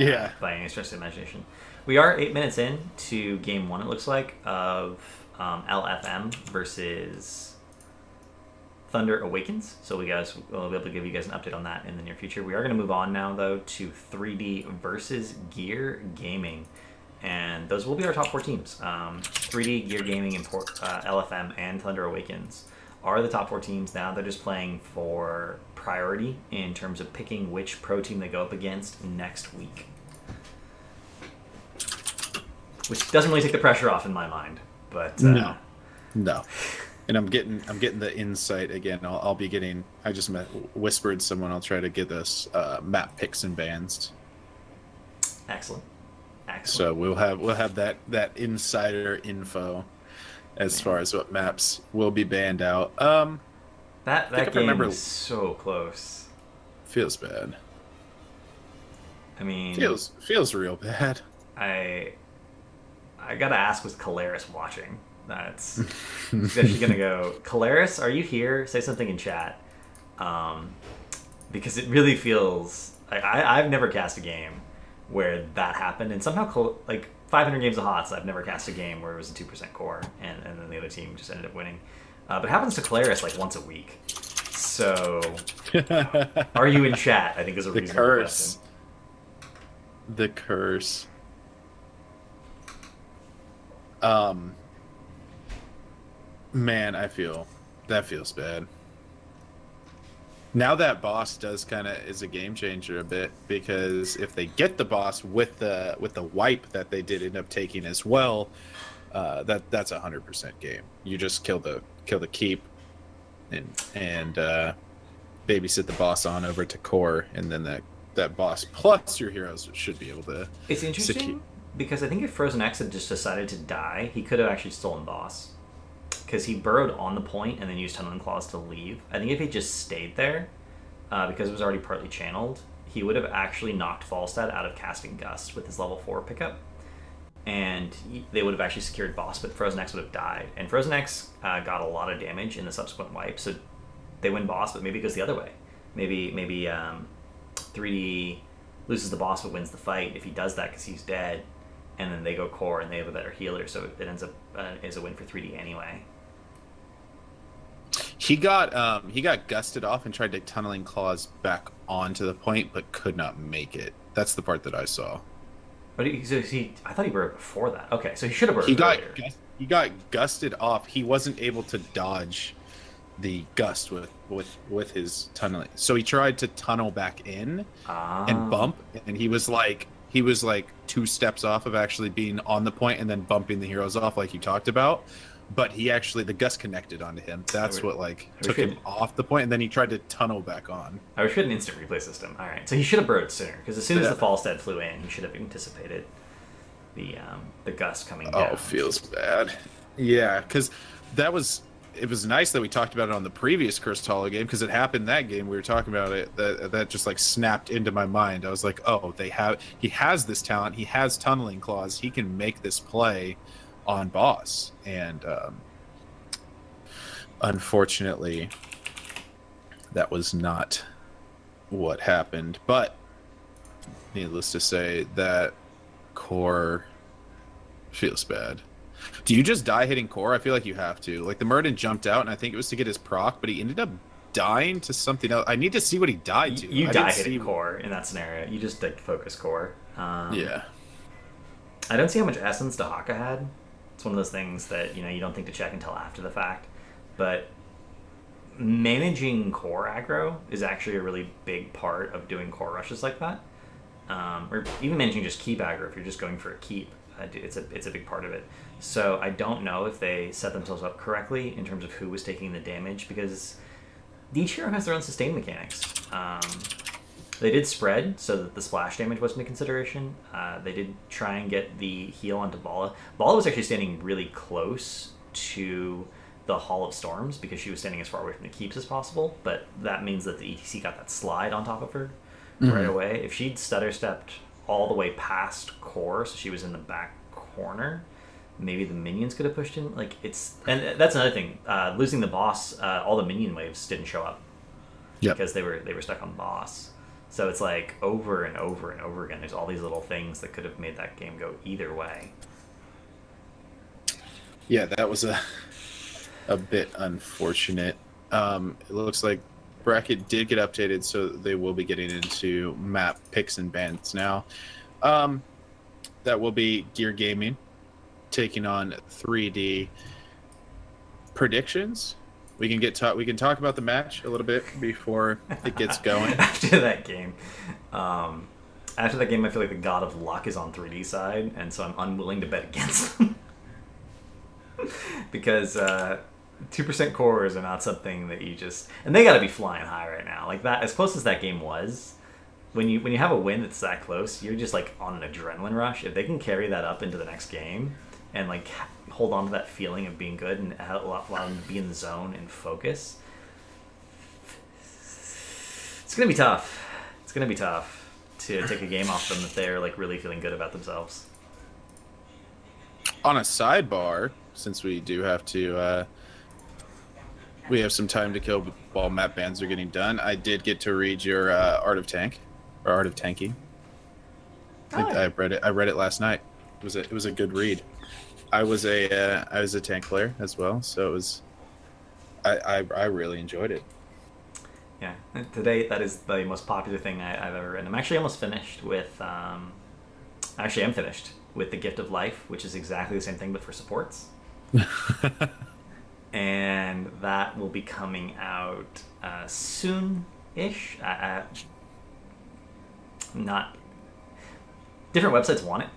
any stretch of the imagination. We are 8 minutes in to game one, it looks like, of LFM versus Thunder Awakens. So we'll be able to give you guys an update on that in the near future. We are going to move on now, though, to 3D versus Gear Gaming. And those will be our top four teams. 3D, Gear Gaming, and LFM, and Thunder Awakens are the top four teams now. They're just playing for priority in terms of picking which pro team they go up against next week. Which doesn't really take the pressure off in my mind. But no. And I'm getting the insight again. I'll be getting. I just whispered someone. I'll try to get us map picks and bans. Excellent. So we'll have that insider info as far as what maps will be banned out. That game is so close. Feels bad. I mean, feels real bad. I gotta ask, was Caleris watching? That's actually gonna go. Caleris, are you here? Say something in chat, because it really feels. I've never cast a game where that happened, and somehow like 500 games of HOTS, I've never cast a game where it was a 2% core, and then the other team just ended up winning. But it happens to Caleris like once a week. So, are you in chat? I think is a reasonable question. The curse. Man, that feels bad. Now that boss is a game changer a bit, because if they get the boss with the wipe that they did end up taking as well, that's 100% game. You just kill the keep and babysit the boss on over to core, and then that boss plus your heroes should be able to. It's interesting because I think if Frozen X had just decided to die, he could have actually stolen boss. Because he burrowed on the point and then used Tunneling Claws to leave. I think if he just stayed there, because it was already partly channeled, he would have actually knocked Falstad out of casting Gust with his level 4 pickup. And they would have actually secured boss, but Frozen X would have died. And Frozen X got a lot of damage in the subsequent wipe, so they win boss, but maybe it goes the other way. Maybe 3D loses the boss but wins the fight if he does that because he's dead. And then they go core and they have a better healer, so it ends up as a win for 3D anyway. He got gusted off and tried to Tunneling Claws back onto the point, but could not make it. That's the part that I saw. But I thought he burrowed before that. Okay, so he should have burrowed earlier. He got gusted off. He wasn't able to dodge the gust with his tunneling. So he tried to tunnel back in and bump, and he was like 2 steps off of actually being on the point and then bumping the heroes off like you talked about. But the gust connected onto him. That's what took him off the point, and then he tried to tunnel back on. I wish we had an instant replay system. All right, so he should have burrowed sooner, because as soon as the Falstad flew in, he should have anticipated the gust coming down. Oh, feels bad. Yeah, because it was nice that we talked about it on the previous Cursed Hollow game, because it happened that game we were talking about it. That just snapped into my mind. I was like, oh, he has this talent. He has Tunneling Claws. He can make this play on boss, and unfortunately that was not what happened. But needless to say, that core feels bad. Do you just die hitting core? I feel like you have to. Like the Murden jumped out, and I think it was to get his proc, but he ended up dying to something else. I need to see what he died to. You I die didn't hitting see... core in that scenario. You just like focus core. Yeah. I don't see how much essence Dahaka had. It's one of those things that you don't think to check until after the fact. But managing core aggro is actually a really big part of doing core rushes like that. Or even managing just keep aggro if you're just going for a keep. It's a big part of it. So I don't know if they set themselves up correctly in terms of who was taking the damage, because each hero has their own sustain mechanics. They did spread so that the splash damage wasn't a consideration. They did try and get the heal onto Bala. Bala was actually standing really close to the Hall of Storms because she was standing as far away from the keeps as possible, but that means that the ETC got that slide on top of her right away. If she'd stutter stepped all the way past core, so she was in the back corner, maybe the minions could have pushed in. And that's another thing. Losing the boss, all the minion waves didn't show up because they were stuck on the boss. So it's like over and over and over again. There's all these little things that could have made that game go either way. Yeah, that was a bit unfortunate. It looks like bracket did get updated, so they will be getting into map picks and bans now. That will be Gear Gaming taking on 3D predictions. We can talk about the match a little bit before it gets going. After that game, I feel like the god of luck is on 3D side, and so I'm unwilling to bet against them because 2% cores are not something that you just, and they got to be flying high right now. Like that, as close as that game was, when you have a win that's that close, you're just like on an adrenaline rush. If they can carry that up into the next game and like hold on to that feeling of being good and allow them to be in the zone and focus, it's gonna be tough. It's gonna be tough to take a game off them if they're like really feeling good about themselves. On a sidebar, since we do have to we have some time to kill while map bans are getting done, I did get to read your Art of Tank, or Art of Tanking. I read it last night. It was a good read. I was a tank player as well, so it was I really enjoyed it. Yeah, today that is the most popular thing I've ever written. I'm actually almost finished with actually I'm finished with the Gift of Life, which is exactly the same thing but for supports. And that will be coming out soon-ish. Not different websites want it.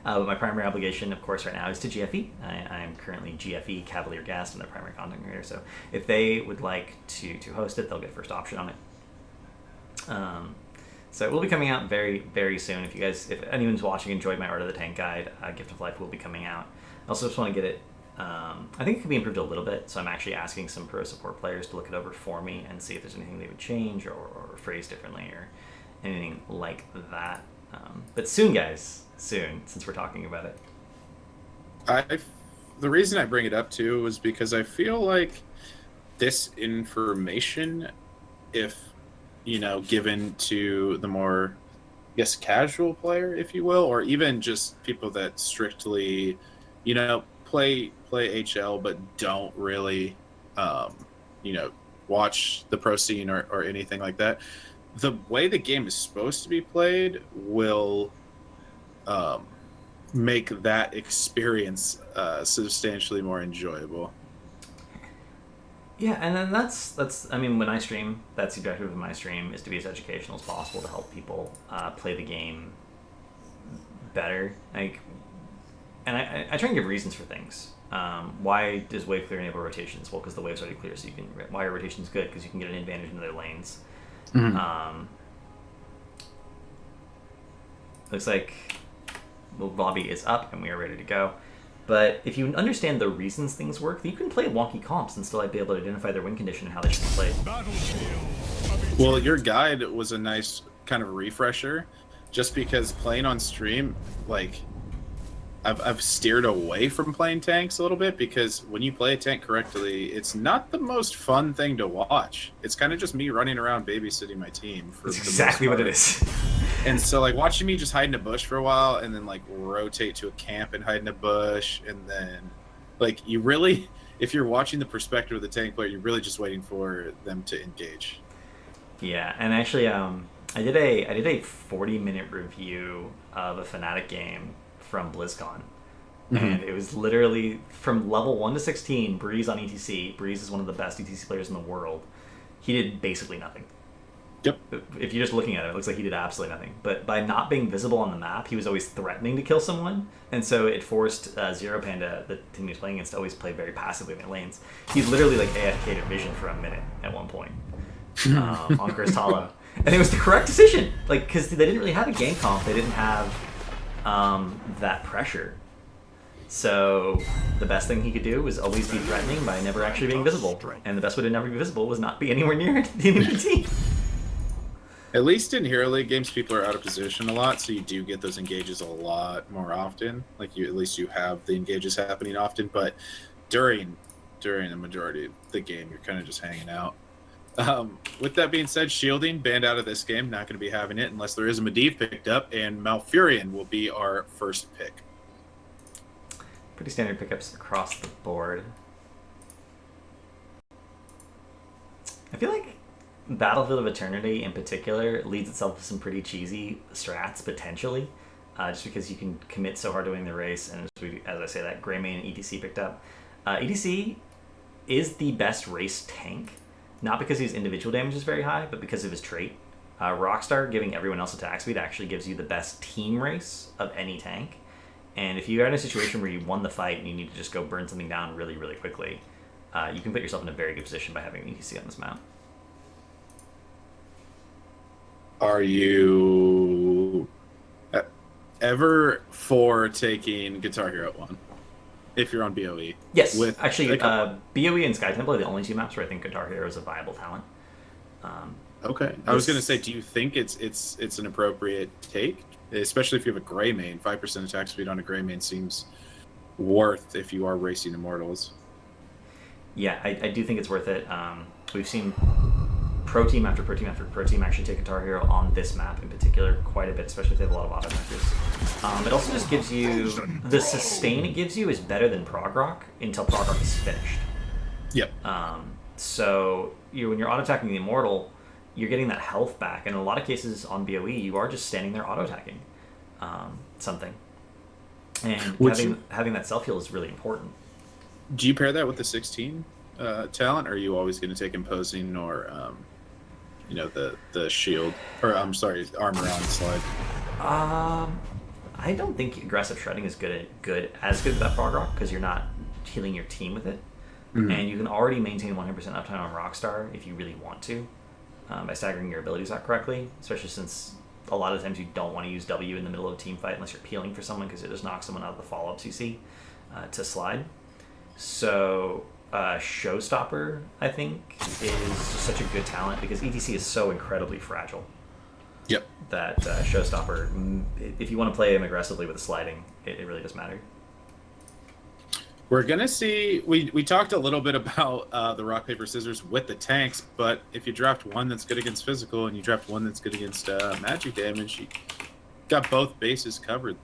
But my primary obligation, of course, right now is to GFE. I am currently GFE Cavalier Guest and the primary content creator. So if they would like to host it, they'll get first option on it. So it will be coming out very, very soon. If anyone's watching, enjoyed my Art of the Tank guide, Gift of Life will be coming out. I also just want to get it. I think it could be improved a little bit, so I'm actually asking some pro support players to look it over for me and see if there's anything they would change or phrase differently or anything like that. But soon, guys, soon, since we're talking about it. The reason I bring it up too was because I feel like this information, if given to the more, I guess, casual player, if you will, or even just people that strictly, play HL but don't really, watch the pro scene or anything like that, the way the game is supposed to be played will make that experience substantially more enjoyable. Yeah, and then that's I mean, when I stream, that's the objective of my stream, is to be as educational as possible to help people play the game better. And I try and give reasons for things. Why does wave clear enable rotations? Well, because the wave's already clear, so you can. Why are rotations good? Because you can get an advantage into their lanes. Mm-hmm. Looks like the lobby is up and we are ready to go. But if you understand the reasons things work, you can play wonky comps and still be able to identify their win condition and how they should be played. Well, your guide was a nice kind of refresher, just because playing on stream, like, I've steered away from playing tanks a little bit, because when you play a tank correctly, it's not the most fun thing to watch. It's kind of just me running around babysitting my team. That's exactly what it is. And so, like, watching me just hide in a bush for a while and then, like, rotate to a camp and hide in a bush. And then, like, you really, if you're watching the perspective of the tank player, you're really just waiting for them to engage. Yeah, and actually, I did a 40-minute review of a Fnatic game from BlizzCon, and it was literally from level 1 to 16. Breeze on ETC. Breeze is one of the best ETC players in the world. He did basically nothing. Yep. If you're just looking at it, it looks like he did absolutely nothing. But by not being visible on the map, he was always threatening to kill someone, and so it forced Zero Panda, the team he was playing against, to always play very passively in the lanes. He literally like AFK'd Vision for a minute at one point on Crystala. And it was the correct decision, like, because they didn't really have a game comp. They didn't have that pressure. So the best thing he could do was always be threatening by never actually being visible. And the best way to never be visible was not be anywhere near the enemy team. At least in Hero League games, people are out of position a lot, so you do get those engages a lot more often. Like, at least you have the engages happening often. But during the majority of the game, you're kind of just hanging out. With that being said, shielding banned out of this game. Not going to be having it unless there is a Medivh picked up, and Malfurion will be our first pick. Pretty standard pickups across the board. I feel like Battlefield of Eternity in particular leads itself to some pretty cheesy strats potentially, just because you can commit so hard to winning the race. And as I say, that Greymane ETC picked up. ETC is the best race tank. Not because his individual damage is very high, but because of his trait. Rockstar giving everyone else attack speed actually gives you the best team race of any tank. And if you're in a situation where you won the fight and you need to just go burn something down really, really quickly, you can put yourself in a very good position by having ETC on this map. Are you ever for taking Guitar Hero 1? If you're on BOE. Yes, actually, BOE and Sky Temple are the only two maps where I think Guitar Hero is a viable talent. Okay, I was going to say, do you think it's an appropriate take, especially if you have a Greymane? 5% attack speed on a Greymane seems worth if you are racing Immortals. Yeah, I do think it's worth it. We've seen pro team after pro team after pro team actually take Guitar Hero on this map in particular quite a bit, especially if they have a lot of auto attackers. It also just gives you the sustain it gives you is better than Prog Rock until Prog Rock is finished. Yep. So when you're auto attacking the Immortal, you're getting that health back, and in a lot of cases on BOE, you are just standing there auto attacking something, and having that self heal is really important. Do you pair that with the 16 talent, or are you always going to take Imposing or the shield, or I'm sorry, armor on slide? I don't think aggressive shredding is as good as that Prog Rock, because you're not healing your team with it, and you can already maintain 100% uptime on Rockstar if you really want to, by staggering your abilities out correctly, especially since a lot of times you don't want to use W in the middle of a team fight unless you're peeling for someone, because it just knocks someone out of the follow-ups you see to slide. So Showstopper, I think, is just such a good talent because ETC is so incredibly fragile. Yep. That Showstopper, if you want to play him aggressively with sliding, it really does matter. We're going to see, we talked a little bit about the rock, paper, scissors with the tanks, but if you draft one that's good against physical and you draft one that's good against magic damage, you got both bases covered.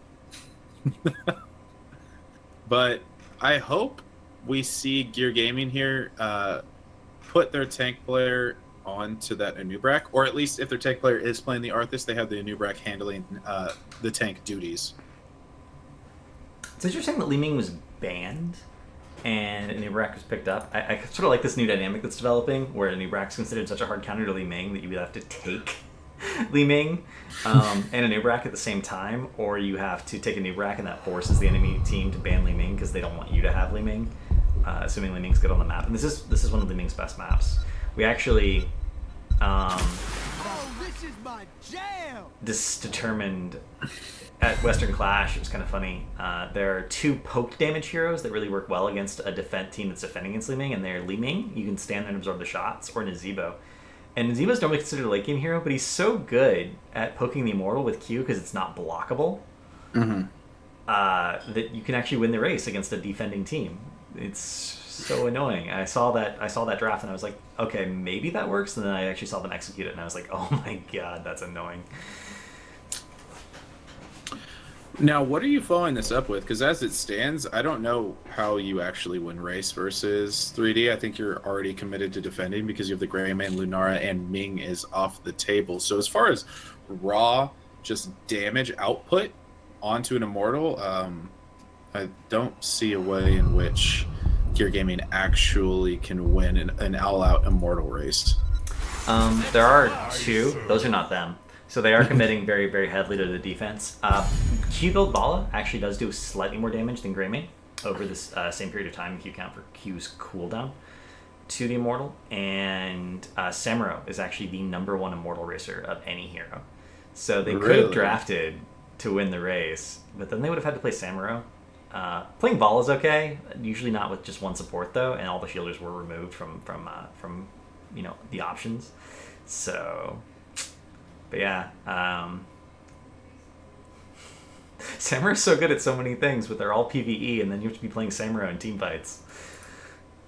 But I hope we see Gear Gaming here put their tank player onto that Anubrak, or at least if their tank player is playing the Arthas, they have the Anubrak handling the tank duties. It's interesting that Li Ming was banned and Anubrak was picked up. I sort of like this new dynamic that's developing where Anubrak's considered such a hard counter to Li Ming that you would have to take Li Ming and Anubrak at the same time, or you have to take Anubrak and that forces the enemy team to ban Li Ming because they don't want you to have Li Ming, assuming Li Ming's good on the map. And this is one of Li Ming's best maps. We actually this is my jam. determined at Western Clash. It was kind of funny. There are two poke damage heroes that really work well against a team that's defending against Li Ming, and they're Li Ming. You can stand there and absorb the shots, or Nazebo. And Nazebo's normally considered a late game hero, but he's so good at poking the Immortal with Q because it's not blockable, that you can actually win the race against a defending team. It's so annoying. I saw that draft and I was like, okay, maybe that works. And then I actually saw them execute it and I was like, oh my god, that's annoying. Now, what are you following this up with? Because as it stands, I don't know how you actually win race versus 3D. I think you're already committed to defending because you have the Greymane, Lunara, and Ming is off the table. So as far as raw, just damage output onto an Immortal, I don't see a way in which Gear Gaming actually can win an all-out Immortal race. There are two. Those are not them. So they are committing very, very heavily to the defense. Q build Bala actually does do slightly more damage than Greymane over this same period of time. Q count for Q's cooldown to the Immortal. And Samuro is actually the #1 Immortal racer of any hero. So they could have drafted to win the race, but then they would have had to play Samuro. Playing Bala is okay, usually not with just one support though, and all the shielders were removed from the options. So... But yeah, Samuro's so good at so many things, but they're all PvE, and then you have to be playing Samuro in team fights.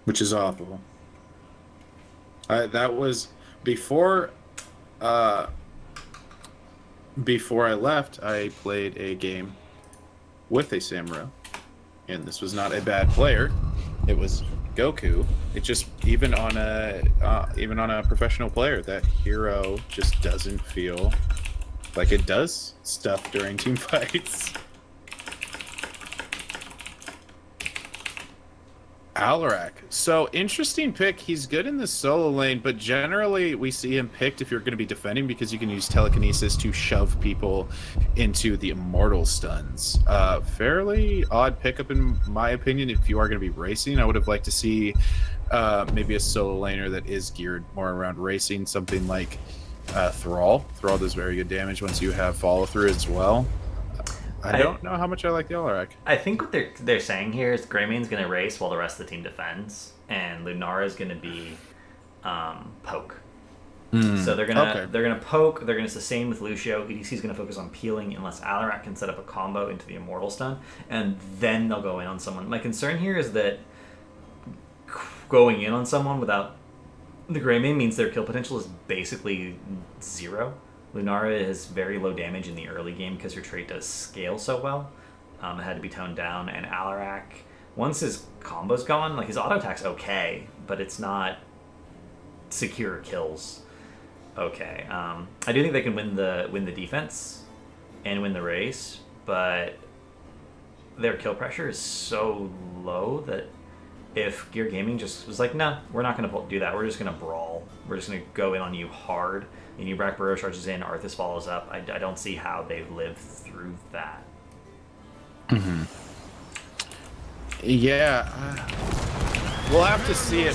Which is awful. That was before before I left, I played a game with a Samuro, and this was not a bad player. It was Goku. It just even on a professional player, that hero just doesn't feel like it does stuff during team fights. Alarak. So, interesting pick. He's good in the solo lane, but generally we see him picked if you're going to be defending because you can use telekinesis to shove people into the immortal stuns. Fairly odd pickup in my opinion if you are going to be racing. I would have liked to see maybe a solo laner that is geared more around racing, something like Thrall. Thrall does very good damage once you have follow through as well. I don't know how much I like the Alarak. I think what they're saying here is Greymane's going to race while the rest of the team defends, and Lunara is going to be poke. So they're gonna poke. They're gonna sustain with Lucio. EDC's gonna focus on peeling unless Alarak can set up a combo into the Immortal stun, and then they'll go in on someone. My concern here is that going in on someone without the Greymane means their kill potential is basically 0. Lunara has very low damage in the early game because her trait does scale so well. It had to be toned down, and Alarak, once his combo's gone, like his auto attack's okay, but it's not secure kills. Okay, I do think they can win the defense and win the race, but their kill pressure is so low that if Gear Gaming just was like, nah, we're not going to do that. We're just going to brawl. We're just going to go in on you hard. And Ubrak Burrow charges in, Arthas follows up. I don't see how they've lived through that. Mm-hmm. Yeah. We'll have to see it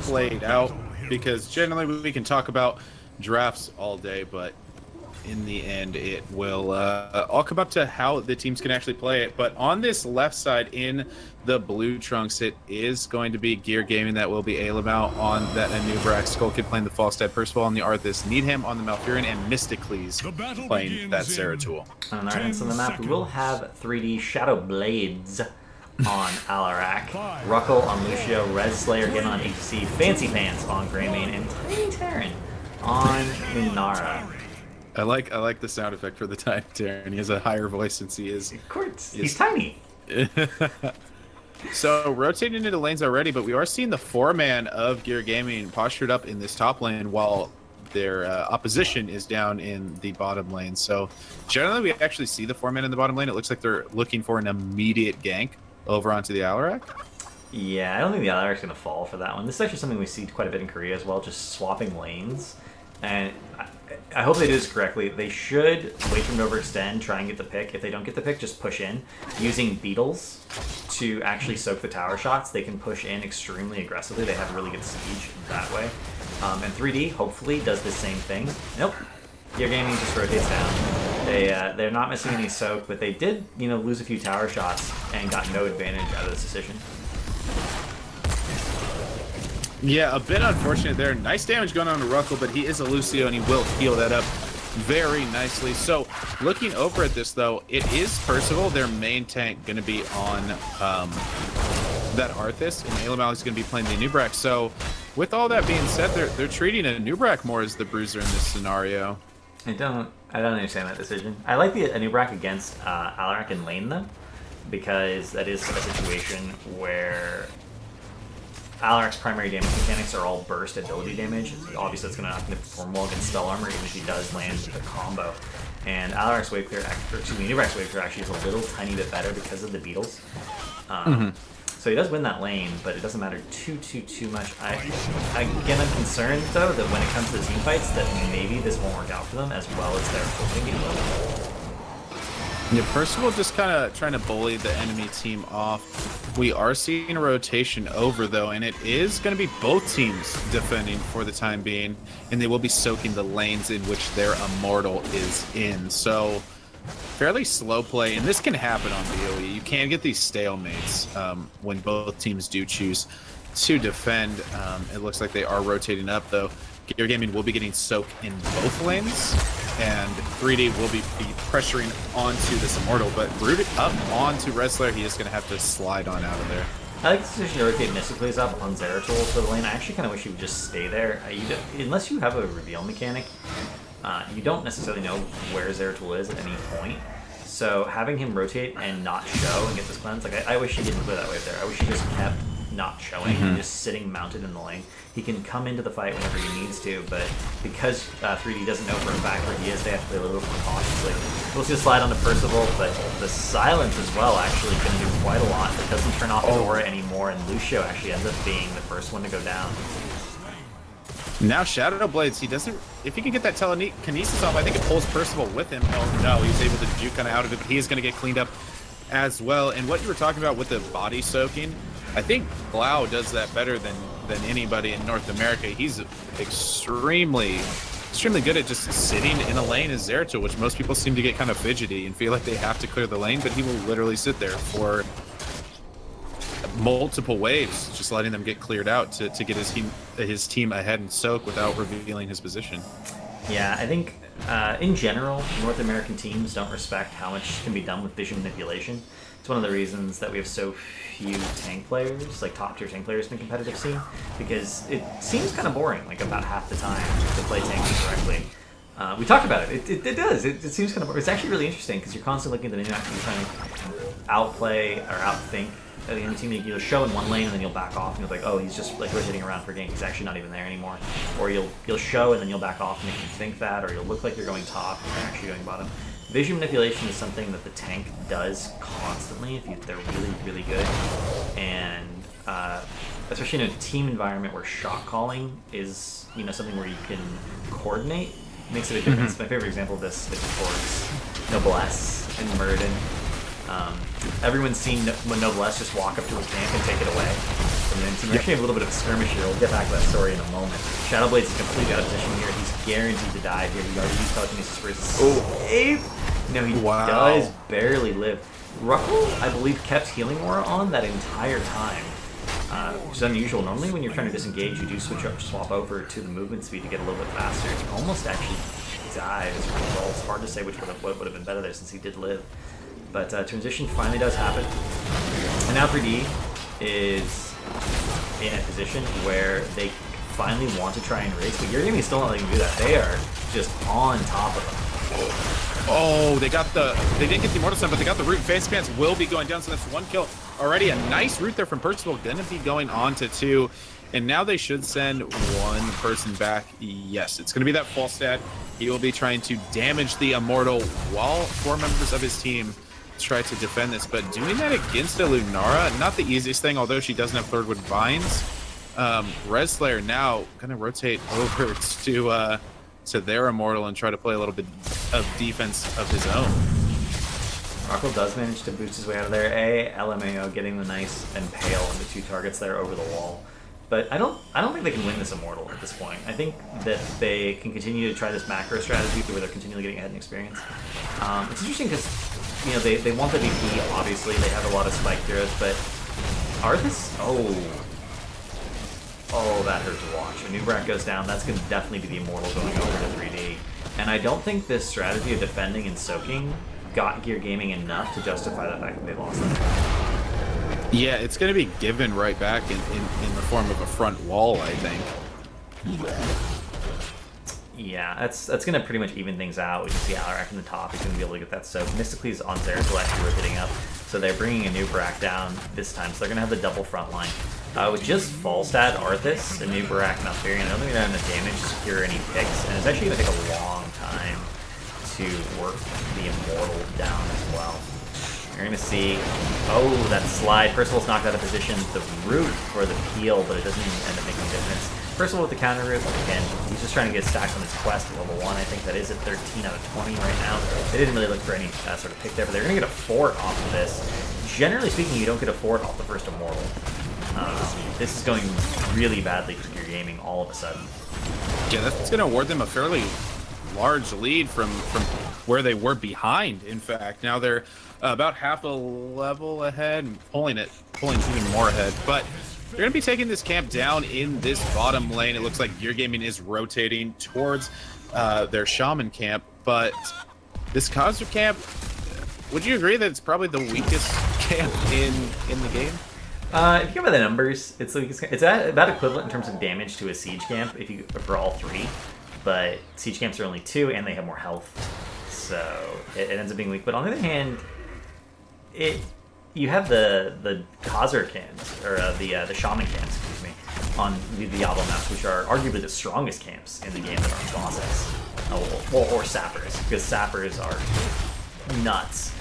played out, because generally we can talk about drafts all day, but in the end it will all come up to how the teams can actually play it. But on this left side in the blue trunks, it is going to be Gear Gaming that will be Alamau on that Anubrak, Skullkid playing the Falstad Percival on the Arthas, Needham on the Malfurion, and Mysticles playing that Zeratul. On our ends of the map, we will have 3D Shadow Blades on Alarak, Ruckle on Lucio, Res Slayer again on HC, Fancy Pants on Greymane, and Tiny Terran on Lunara. I like the sound effect for the Tiny Terran. He has a higher voice since he is... Of course, he's tiny. So, rotating into lanes already, but we are seeing the 4-man of Gear Gaming postured up in this top lane while their opposition is down in the bottom lane. So, generally, we actually see the 4-man in the bottom lane. It looks like they're looking for an immediate gank over onto the Alarak. Yeah, I don't think the Alarak's going to fall for that one. This is actually something we see quite a bit in Korea as well, just swapping lanes. And I hope they do this correctly. They should wait for them to overextend, try and get the pick. If they don't get the pick, just push in. Using Beetles to actually soak the tower shots, they can push in extremely aggressively. They have really good siege that way. And 3D, hopefully, does the same thing. Nope. Gear Gaming just rotates down. They're not missing any soak, but they did, lose a few tower shots and got no advantage out of this decision. Yeah, a bit unfortunate there. Nice damage going on to Ruckle, but he is a Lucio, and he will heal that up very nicely. So, looking over at this, though, it is Percival, their main tank, going to be on that Arthas, and Alamau is going to be playing the Anubrak. So, with all that being said, they're treating a Anubrak more as the bruiser in this scenario. I I don't understand that decision. I like the Anubrak against Alarak in lane though, because that is a situation where Alarak's primary damage mechanics are all burst ability damage. Obviously, that's not going to perform well against spell armor, even if he does land the combo. And Alarak's wave clear, or excuse me, Anubrak's wave clear actually is a little tiny bit better because of the beetles. So he does win that lane, but it doesn't matter too much. Again, I'm concerned though that when it comes to the team fights, that maybe this won't work out for them as well as they're hoping it will. Yeah, Percival just kind of trying to bully the enemy team off. We are seeing a rotation over, though, and it is going to be both teams defending for the time being, and they will be soaking the lanes in which their Immortal is in. So, fairly slow play, and this can happen on BOE. You can get these stalemates when both teams do choose to defend. It looks like they are rotating up, though. Gear Gaming will be getting soaked in both lanes, and 3D will be pressuring onto this Immortal, but rooted up onto Wrestler, he is going to have to slide on out of there. I like the decision to rotate Mystically up on Zeratul for the lane. I actually kind of wish he would just stay there. Unless you have a reveal mechanic, you don't necessarily know where Zeratul is at any point. So having him rotate and not show and get this cleanse, like I wish he didn't play that way there. I wish he just kept not showing and just sitting mounted in the lane. He can come into the fight whenever he needs to, but because 3D doesn't know for a fact where he is, they have to play a little bit more cautiously. We'll see a slide onto Percival, but the silence as well actually can do quite a lot. It doesn't turn off his aura anymore, and Lucio actually ends up being the first one to go down. Now Shadow Blades, he doesn't, if he can get that telekinesis off, I think it pulls Percival with him. Oh no, he's able to juke kind of out of it, but he is going to get cleaned up as well. And what you were talking about with the body soaking, I think Blau does that better than anybody in North America. He's extremely good at just sitting in a lane as Zeratul, which most people seem to get kind of fidgety and feel like they have to clear the lane, but he will literally sit there for multiple waves, just letting them get cleared out to get his team ahead and soak without revealing his position. Yeah, I think in general, North American teams don't respect how much can be done with vision manipulation. It's one of the reasons that we have so few tank players, like top-tier tank players in the competitive scene, because it seems kind of boring, like about half the time, to play tanks correctly. We talked about it. It does. It seems kind of boring. It's actually really interesting, because you're constantly looking at the new trying to outplay or outthink the enemy team. You'll show in one lane, and then you'll back off, and you'll be like, oh, he's just like rotating around for gank. He's actually not even there anymore. Or you'll show, and then you'll back off, and you can think that, or you'll look like you're going top, and you're actually going bottom. Vision manipulation is something that the tank does constantly if they're really good, and especially in a team environment where shot calling is something where you can coordinate, makes it a difference. My favorite example of this is of course Noblesse and Murden. Everyone's seen when Noblesse just walk up to his camp and take it away from the team. We actually have a little bit of a skirmish here. We'll get back to that story in a moment. Shadowblade's is completely out of position here. He's guaranteed to die here. He already used telekinesis for his save. No, he does barely live. Ruckle, I believe, kept healing aura on that entire time, which is unusual. Normally when you're trying to disengage, you do swap over to the movement speed to get a little bit faster. He almost actually died as a result. It's hard to say which would have been better there since he did live. But transition finally does happen. And now 3D is in a position where they finally want to try and race, but Gear Gaming is still not letting them do that. They are just on top of them. Oh, they didn't get the Immortal Stun, but they got the root. Face Pants will be going down, so that's one kill already. A nice root there from Percival, gonna be going on to 2. And now they should send one person back. Yes, it's gonna be that false stat. He will be trying to damage the Immortal while 4 members of his team try to defend this, but doing that against a Lunara, not the easiest thing, although she doesn't have Thirdwood Vines. Reslayer now gonna rotate over to their Immortal and try to play a little bit of defense of his own. Rockwell does manage to boost his way out of there. LMAO getting the nice Impale on the 2 targets there over the wall. But I don't think they can win this Immortal at this point. I think that they can continue to try this macro strategy where they're continually getting ahead in experience. It's interesting because they want the VP, obviously. They have a lot of spike heroes, but Arthas, oh, that hurts to watch. When Nubrak goes down, that's going to definitely be the Immortal going over to 3D. And I don't think this strategy of defending and soaking got Gear Gaming enough to justify the fact that they lost them. Yeah, it's going to be given right back in the form of a front wall, I think. Yeah, that's going to pretty much even things out. We can see Alarak in the top. He's going to be able to get that soak. Mystically's on Zeratul actually rotating up. So they're bringing a new Barak down this time. So they're going to have the double front line. With just Falstad, Arthas, a new Barak, Malfurion, I don't think they're going to have enough damage to secure any picks. And it's actually going to take a long time to work the Immortal down as well. You're going to see, oh, that slide. Percival's knocked out of position. The root for the peel, but it doesn't even end up making a difference. Percival with the counter root, again, he's just trying to get stacks on his quest at level 1. I think that is at 13 out of 20 right now. They didn't really look for any sort of pick there, but they're going to get a fort off of this. Generally speaking, you don't get a fort off the first Immortal. This is going really badly for Gear Gaming all of a sudden. Yeah, that's going to award them a fairly large lead from where they were behind, in fact. Now they're about half a level ahead, and pulling even more ahead. But they're going to be taking this camp down in this bottom lane. It looks like Gear Gaming is rotating towards their Shaman camp. But this Khazra camp, would you agree that it's probably the weakest camp in the game? If you go by the numbers, it's about equivalent in terms of damage to a Siege camp for all three. But Siege camps are only 2, and they have more health. So it ends up being weak. But on the other hand, you have the Khazra camps, or the Shaman camps, excuse me, on the Diablo maps, which are arguably the strongest camps in the game that aren't bosses. Or Sappers, because Sappers are nuts.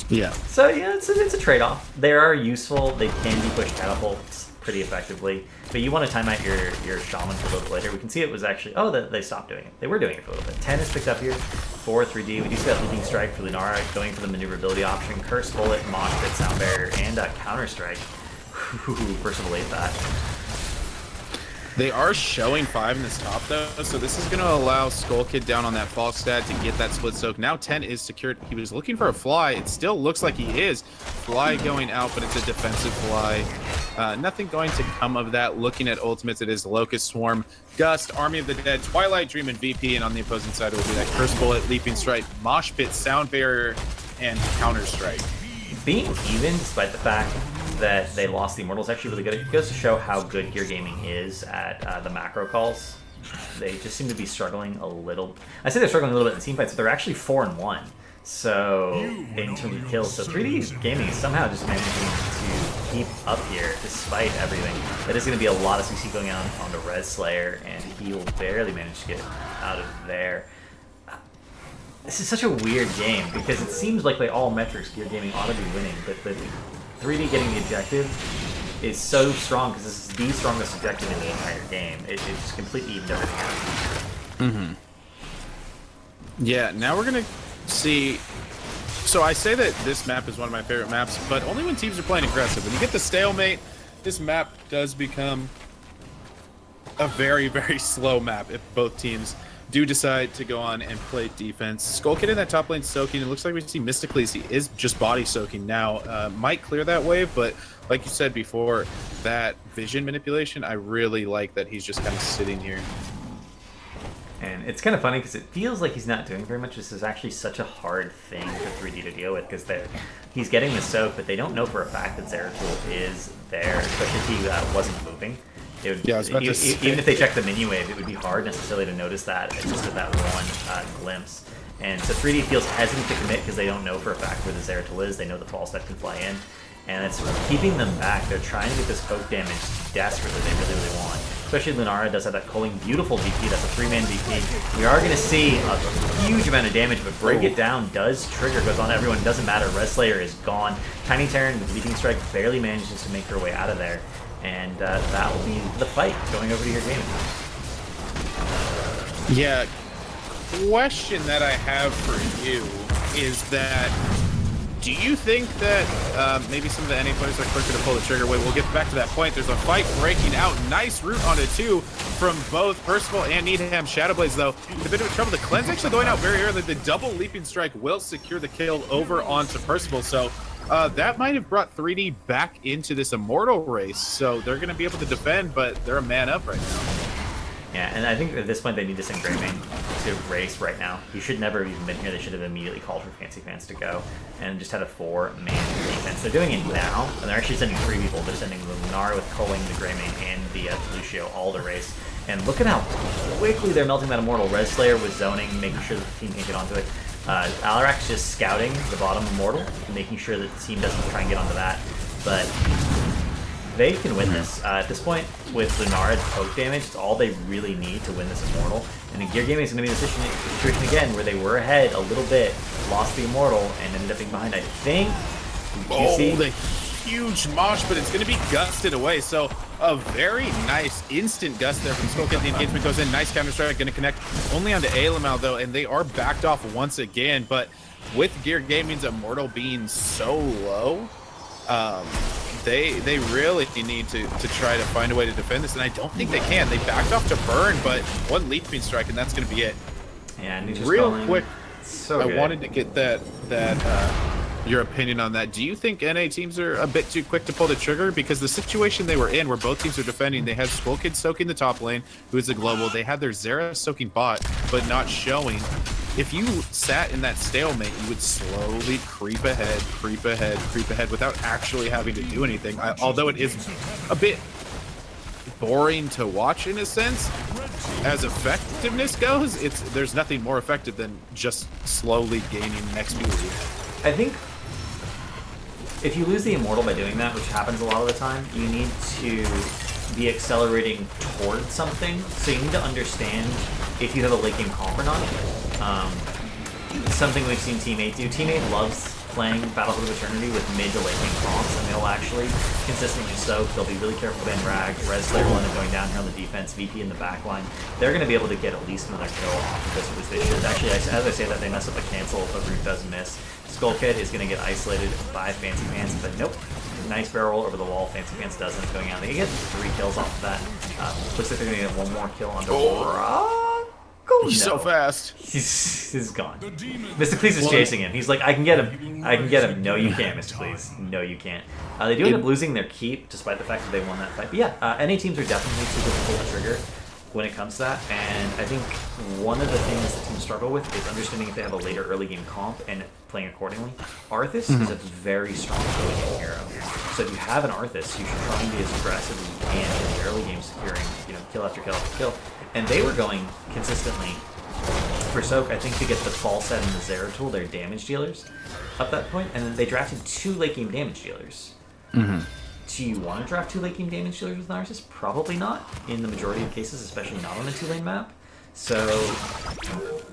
Yeah. So yeah, it's a trade-off. They are useful. They can be pushed catapults pretty effectively, but you want to time out your Shaman for a little bit later. We can see it was actually they stopped doing it. They were doing it for a little bit. 10 is picked up here for 3D. We do see that Leaping Strike for Lunara going for the maneuverability option. Curse Bullet, Mosh Pit, Sound Barrier, and Counter Strike. Percival ate that. They are showing 5 in this top, though, so this is going to allow Skull Kid down on that Falstad to get that split soak. Now 10 is secured. He was looking for a fly. It still looks like he is. Fly going out, but it's a defensive fly. Nothing going to come of that. Looking at ultimates, it is Locust Swarm, Gust, Army of the Dead, Twilight Dream, and VP, and on the opposing side it will be that Curse Bullet, Leaping Strike, Mosh Pit, Sound Barrier, and Counter Strike. Being even, despite the fact that they lost the Immortals, actually really good. It goes to show how good Gear Gaming is at the macro calls. They just seem to be struggling a little. I say they're struggling a little bit in team fights, but they're actually 4-1. So in terms of kills, so 3D Gaming is somehow just managing to keep up here despite everything. That is going to be a lot of CC going on the Res Slayer, and he will barely manage to get out of there. This is such a weird game because it seems like by all metrics Gear Gaming ought to be winning, but 3D getting the objective is so strong because this is the strongest objective in the entire game. It just completely evened everything out. Mm-hmm. Yeah, now we're going to see... So I say that this map is one of my favorite maps, but only when teams are playing aggressive. When you get the stalemate, this map does become a very, very slow map if both teams do decide to go on and play defense. Skull Kid in that top lane soaking. It looks like we see Mystically. He is just body soaking now. Might clear that wave, but like you said before, that vision manipulation, I really like that he's just kind of sitting here. And it's kind of funny because it feels like he's not doing very much. This is actually such a hard thing for 3D to deal with because he's getting the soak, but they don't know for a fact that Zeratul is there, especially if he wasn't moving. It would, even if they check the mini wave, it would be hard necessarily to notice that just at that one glimpse. And so 3D feels hesitant to commit because they don't know for a fact where the Zeratul is. They know the Falstad can fly in, and it's keeping them back. They're trying to get this poke damage desperately. They really, really want. Especially Lunara does have that culling beautiful VP. That's a 3-man VP. We are going to see a huge amount of damage, but Break It Down does trigger. Goes on to everyone. Doesn't matter. Res Slayer is gone. Tiny Terran with Leaping Strike barely manages to make her way out of there. And that will be the fight going over to your game. Yeah, question that I have for you is that, do you think that maybe some of the NA players are quicker to pull the trigger? Wait, we'll get back to that point. There's a fight breaking out. Nice root on it too from both Percival and Needham. Shadowblaze though, a bit of trouble. The cleanse actually going out very early. The double Leaping Strike will secure the kill over onto Percival. So that might have brought 3D back into this Immortal race. So they're going to be able to defend, but they're a man up right now. Yeah, and I think at this point they need to send Greymane to race right now. He should never have even been here. They should have immediately called for Fancy Fans to go and just had a 4-man defense. They're doing it now, and they're actually sending 3 people. They're sending the Lunara with Culling, the Greymane, and the Lucio all to race. And look at how quickly they're melting that Immortal. Res Slayer was zoning, making sure that the team can't get onto it. Alarak's just scouting the bottom Immortal, and making sure that the team doesn't try and get onto that. But they can win this. At this point, with Lunara's poke damage, it's all they really need to win this Immortal. And then Gear Gaming is going to be in a situation again where they were ahead a little bit, lost the Immortal, and ended up being behind. I think. You see? The huge mosh, but it's going to be gusted away. So a very nice instant gust there from Skullkid. The engagement goes in. Nice counter strike. Going to connect only onto Alamau though, and they are backed off once again. But with Gear Gaming's Immortal being so low, they really need to try to find a way to defend this, and I don't think they can. They backed off to burn, but one Leaping Strike, and that's going to be it. Yeah, real quick. So I wanted to get that your opinion on that. Do you think NA teams are a bit too quick to pull the trigger? Because the situation they were in, where both teams are defending, they had Skullkid soaking the top lane, who is a global. They had their Zera soaking bot, but not showing. If you sat in that stalemate, you would slowly creep ahead without actually having to do anything. Although it is a bit boring to watch in a sense, as effectiveness goes, there's nothing more effective than just slowly gaining an XP lead. I think if you lose the Immortal by doing that, which happens a lot of the time, you need to be accelerating towards something. So you need to understand if you have a late game comp or not. Something we've seen Team 8 do. Team 8 loves playing Battlefield of Eternity with mid to late game comps, and they'll actually consistently soak. They'll be really careful with Rag. Res Slayer will end up going down here on the defense. VP in the back line. They're going to be able to get at least another kill off of this, which they should. Actually, as I say that, they mess up a cancel if a root does miss. Skullkid is going to get isolated by Fancy Pants, but nope. Nice barrel roll over the wall. Fancy Pants doesn't. Going out. They get 3 kills off of that. Looks like they're going to get 1 more kill on the He's so fast. He's gone. Mr. Cleese is chasing him. He's like, I can get him. I can get him. No, you can't, Mr. Cleese. No, you can't. They do end up losing their keep, despite the fact that they won that fight. But yeah, NA teams are definitely too good to pull the trigger when it comes to that. And I think one of the things that teams struggle with is understanding if they have a later early game comp and playing accordingly. Arthas is a very strong early game hero. So if you have an Arthas, you should try and be as aggressive as you can in the early game, securing, kill after kill after kill. And they were going consistently for Soak, I think, to get the Falset and the Zera tool, their damage dealers, up that point, and then they drafted 2 late game damage dealers. Do you want to draft 2 late game damage dealers with Narcissus? Probably not, in the majority of cases, especially not on a 2-lane map. So,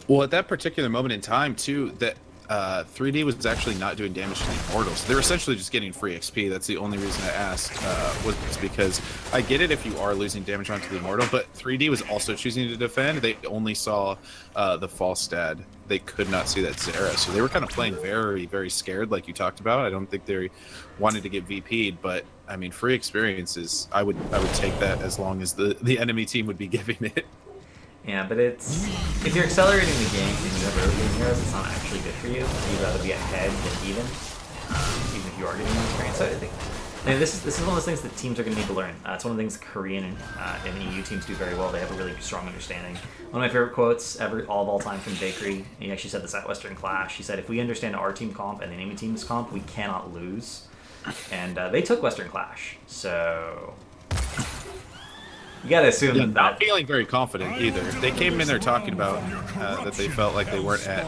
well, at that particular moment in time, too, that 3D was actually not doing damage to the Immortals. They were essentially just getting free XP. That's the only reason I asked, was because I get it if you are losing damage onto the Immortal, but 3D was also choosing to defend. They only saw the Falstad. They could not see that Zera, so they were kind of playing very, very scared, like you talked about. I don't think they wanted to get VP'd, but I mean, free experiences, I would take that as long as the enemy team would be giving it. Yeah, but if you're accelerating the game and you have early game heroes, it's not actually good for you. You'd rather be ahead than even if you are getting more experience. So I think this is one of those things that teams are going to need to learn. It's one of the things Korean and EU teams do very well. They have a really strong understanding. One of my favorite quotes of all time from Bakery, he actually said this at Western Clash. He said, if we understand our team comp and the enemy team's comp, we cannot lose. And they took Western Clash, so you gotta assume that. Not feeling very confident either. They came in there talking about that they felt like they weren't at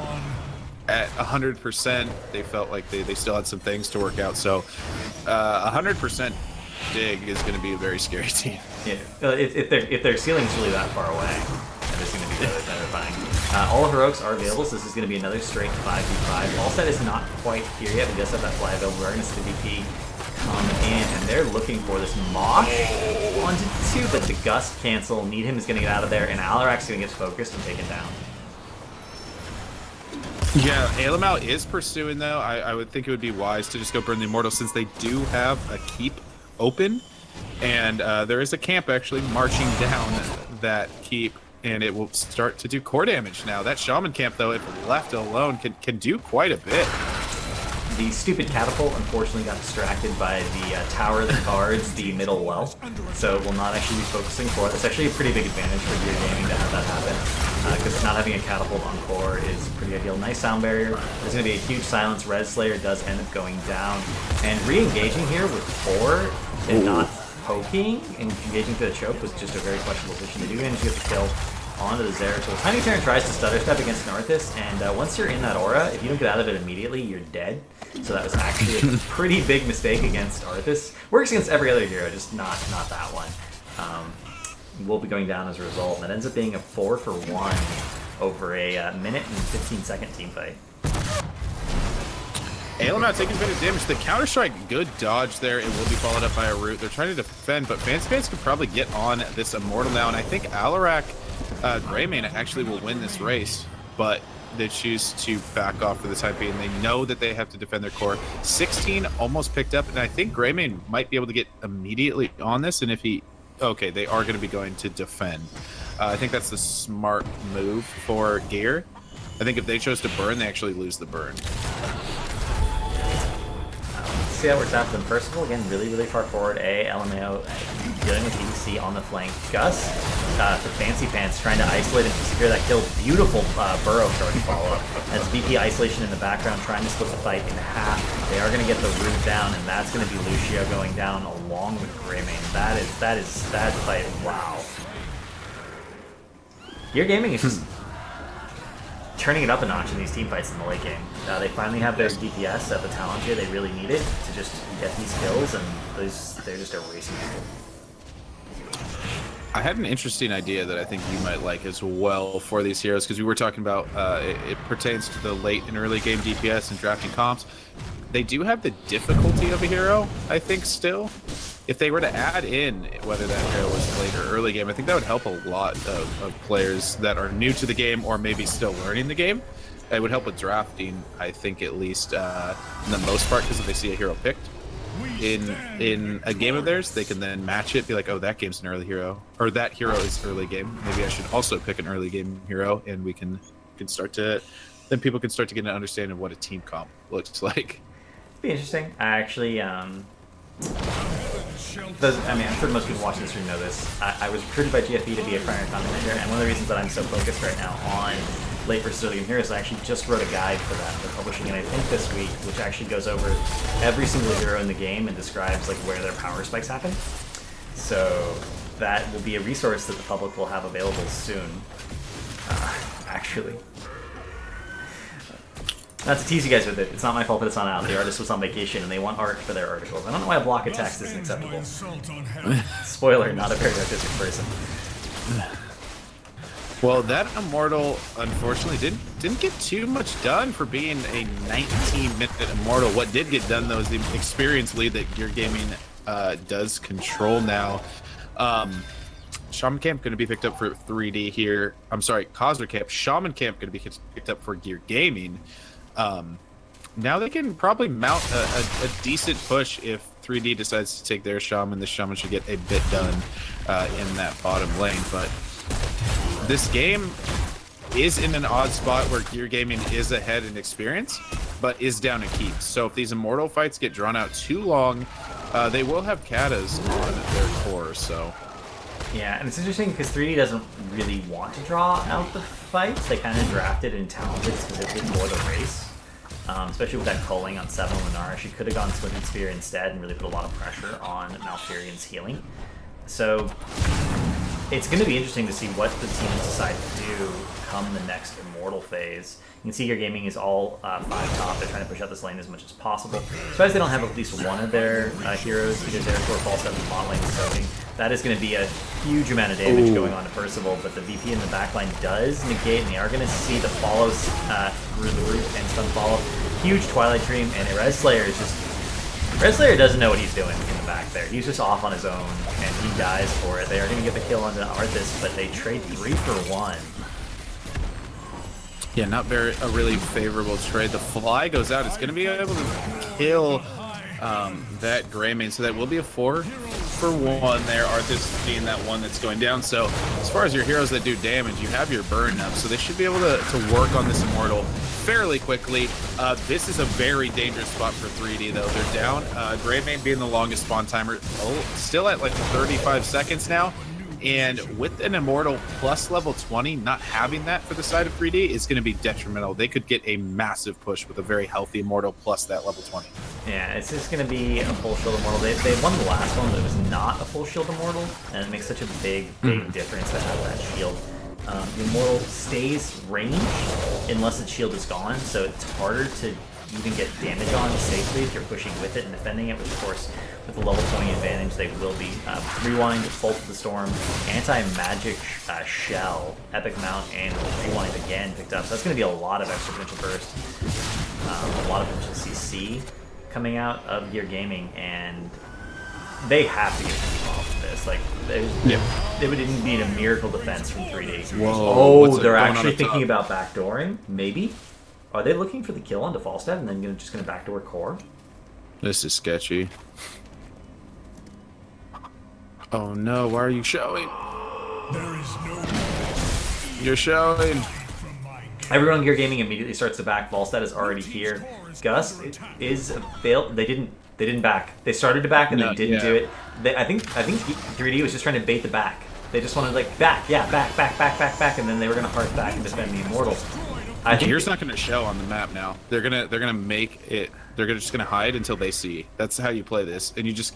100%. They felt like they still had some things to work out. So 100% dig is going to be a very scary team. Yeah, if their ceiling's really that far away, then it's going to be really terrifying. All of heroics are available, so this is going to be another straight 5v5. Allset is not quite here yet. We just have that fly available. We're going to see the VP come in, and they're looking for this Mosh onto 2, but the Gust cancel. Need him is going to get out of there, and Alarak's going to get focused and taken down. Yeah, Alamau is pursuing, though. I would think it would be wise to just go burn the Immortal, since they do have a keep open, and there is a camp actually marching down that keep, and it will start to do core damage now. That Shaman camp, though, if left alone, can do quite a bit. The stupid catapult unfortunately got distracted by the tower that guards the middle well, so it will not actually be focusing core. That's actually a pretty big advantage for Gear Gaming to have that happen, because not having a catapult on core is pretty ideal. Nice sound barrier. There's going to be a huge silence. Res Slayer does end up going down, and re-engaging here with 4 and not poking and engaging through the choke was just a very questionable position. They do manage to get the kill onto the Zeratul. Tiny Terran tries to stutter step against Narthis, and once you're in that aura, if you don't get out of it immediately, you're dead. So that was actually a pretty big mistake against Arthas. Works against every other hero, just not that one. Will be going down as a result, and that ends up being a 4-for-1 over a minute and 15-second team fight. ALM now taking a bit of damage. The counter-strike, good dodge there. It will be followed up by a root. They're trying to defend, but Fancy Pants could probably get on this Immortal now, and I think Alarak Greymane actually will win this race, but they choose to back off for the time being. They know that they have to defend their core. 16 almost picked up, and I think Greymane might be able to get immediately on this, and if he... Okay, they are going to be going to defend. I think that's the smart move for Gear. I think if they chose to burn, they actually lose the burn. See how it works out for them. First of all, again, really far forward. LMAO dealing with EDC on the flank. Gus, for Fancy Pants, trying to isolate and secure that kill. Beautiful burrow charge follow-up. As VP isolation in the background, trying to split the fight in half. They are going to get the root down, and that's going to be Lucio going down along with Greymane. That fight. Wow. Your Gaming is just turning it up a notch in these team fights in the late game. They finally have their DPS at the talent tier they really needed to just get these kills, and they're just erasing people. I had an interesting idea that I think you might like as well for these heroes, because we were talking about it pertains to the late and early game DPS and drafting comps. They do have the difficulty of a hero, I think, still. If they were to add in whether that hero was late or early game, I think that would help a lot of players that are new to the game or maybe still learning the game. It would help with drafting, I think, at least in the most part, because if they see a hero picked in a game of theirs, they can then match it, be like, oh, that game's an early hero, or that hero is early game. Maybe I should also pick an early game hero, and we can start to, then people can start to get an understanding of what a team comp looks like. It'd be interesting. I actually, I'm sure most people watching this stream know this. I was recruited by GFE to be a primary content manager, and one of the reasons that I'm so focused right now on late versus early game heroes, I actually just wrote a guide for that. They're publishing it, I think, this week, which actually goes over every single hero in the game and describes like where their power spikes happen. So that will be a resource that the public will have available soon, actually. Not to tease you guys with it, it's not my fault that it's not out. The artist was on vacation and they want art for their articles. I don't know why a block of text isn't acceptable. Spoiler, not a very artistic person. Well, that Immortal, unfortunately, didn't get too much done for being a 19-minute Immortal. What did get done, though, is the experience lead that Gear Gaming does control now. Shaman Camp going to be picked up for 3D here. I'm sorry, Cosmic Camp. Shaman Camp going to be picked up for Gear Gaming. Now they can probably mount a decent push if 3D decides to take their Shaman. The Shaman should get a bit done in that bottom lane, but this game is in an odd spot where Gear Gaming is ahead in experience, but is down in keeps. So if these Immortal fights get drawn out too long, they will have katas on their core, so... Yeah, and it's interesting because 3D doesn't really want to draw out the fights. They kind of drafted and talented specifically for the race. Especially with that culling on 7 Lunar. She could have gone Swimming Spear instead and really put a lot of pressure on Malfurion's healing. So it's going to be interesting to see what the teams decide to do come the next Immortal phase. You can see here Gaming is all 5 top. They're trying to push out this lane as much as possible. Surprised they don't have at least one of their heroes, either Zeratul or False 7 bot lane soaking. That is going to be a huge amount of damage going on to Percival, but the VP in the backline does negate, and they are going to see the follows through the root and stun follow. Huge Twilight Dream, and Res Slayer is just... Red Slayer doesn't know what he's doing in the back there. He's just off on his own, and he dies for it. They are going to get the kill onto Arthas, but they trade 3 for 1. Yeah, not a really favorable trade. The fly goes out. It's going to be able to kill that Greymane, so that will be a 4 for 1 there. Arthas being that one that's going down. So as far as your heroes that do damage, you have your burn up, so they should be able to work on this Immortal fairly quickly. This is a very dangerous spot for 3D, though. They're down. Greymane being the longest spawn timer, still at like 35 seconds now. And with an Immortal plus level 20, not having that for the side of 3D is going to be detrimental. They could get a massive push with a very healthy Immortal plus that level 20. Yeah, it's just going to be a full shield Immortal. They won the last one, but it was not a full shield Immortal, and it makes such a big difference to have that shield. The Immortal stays ranged unless its shield is gone, so it's harder to even get damage on safely if you're pushing with it and defending it, which of course, with the level 20 advantage, they will be. Rewind, Bolt of the Storm, Anti-Magic Shell, Epic Mount, and Rewind again picked up. So that's going to be a lot of extra potential burst, a lot of potential CC coming out of Gear Gaming, and they have to get a team off of this. Like, they would even need a miracle defense from 3D. Whoa, They're actually thinking about backdooring? Maybe? Are they looking for the kill onto Falstad and then just going to backdoor core? This is sketchy. Oh no, why are you showing? There is no You're showing. Everyone in Gear Gaming immediately starts to back. Falstad is already here. Gus is failed. They didn't back. They started to back and they didn't do it. I think 3D was just trying to bait the back. They just wanted like back, and then they were gonna hearth back and defend the Immortal. I think Gear's not gonna show on the map now. They're gonna make it. They're just gonna hide until they see. That's how you play this, and you just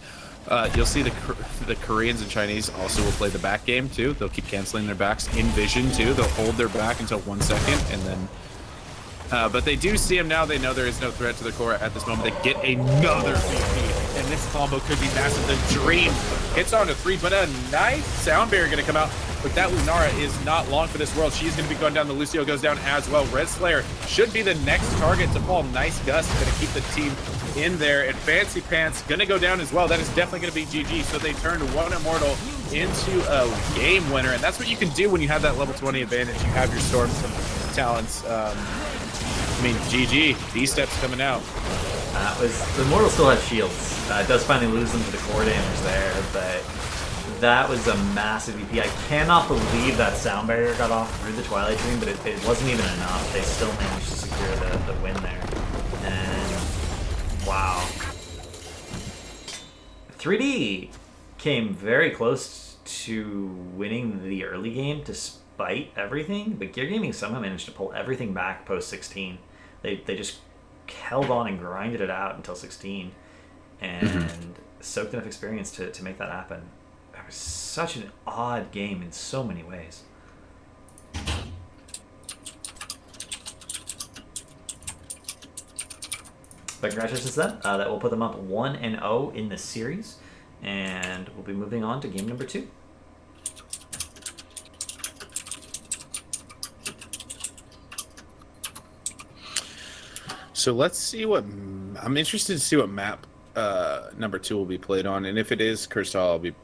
you'll see the Koreans and Chinese also will play the back game too. They'll keep canceling their backs in vision too. They'll hold their back until 1 second, and then. But they do see him now. They know there is no threat to the core at this moment. They get another VP, and this combo could be massive. The Dream hits on a 3, but a nice sound barrier going to come out. But that Lunara is not long for this world. She's going to be going down. The Lucio goes down as well. Red Slayer should be the next target to fall. Nice Gus going to keep the team in there. And Fancy Pants going to go down as well. That is definitely going to be GG. So they turned one Immortal into a game winner. And that's what you can do when you have that level 20 advantage. You have your Storms and Talents. I mean, GG. B-Step's coming out. The Immortal still has shields. It does finally lose them to the core damage there, but that was a massive VP. I cannot believe that sound barrier got off through the Twilight Dream, but it wasn't even enough. They still managed to secure the win there. And wow. 3D came very close to winning the early game despite everything, but Gear Gaming somehow managed to pull everything back post 16. They just held on and grinded it out until 16 and soaked enough experience to make that happen. It was such an odd game in so many ways. But congratulations to them. That will put them up 1-0 in the series, and we'll be moving on to game number 2. So let's see what I'm interested to see what map number 2 will be played on, and if it is Cursed Hollow, it'll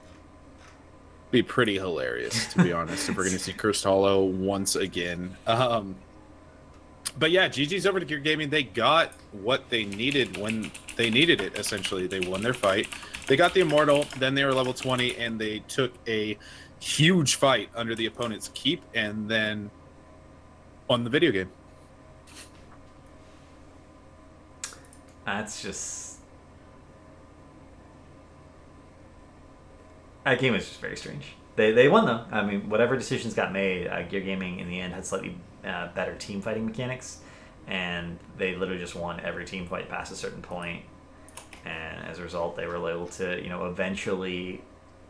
be pretty hilarious, to be honest. If we're gonna see Cursed Hollow once again, but yeah, GG's over to Gear Gaming. They got what they needed when they needed it. Essentially, they won their fight. They got the Immortal, then they were level 20, and they took a huge fight under the opponent's keep, and then won the video game. That's just... That game was just very strange. They won, though. I mean, whatever decisions got made, Gear Gaming in the end had slightly better team fighting mechanics, and they literally just won every team fight past a certain point. And as a result, they were able to, eventually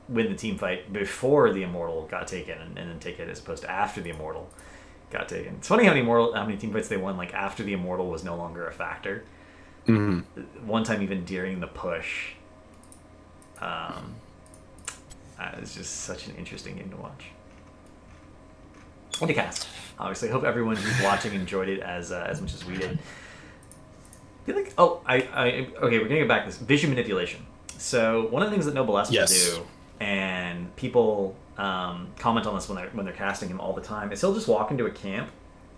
win the team fight before the Immortal got taken, and then take it as opposed to after the Immortal got taken. It's funny how many team fights they won like after the Immortal was no longer a factor. One time even during the push. It was just such an interesting game to watch. And to cast. Obviously, I hope everyone who's watching enjoyed it as much as we did. I feel like, okay, we're gonna get back to this. Vision manipulation. So one of the things that Noblesse will do, and people comment on this when they're casting him all the time, is he'll just walk into a camp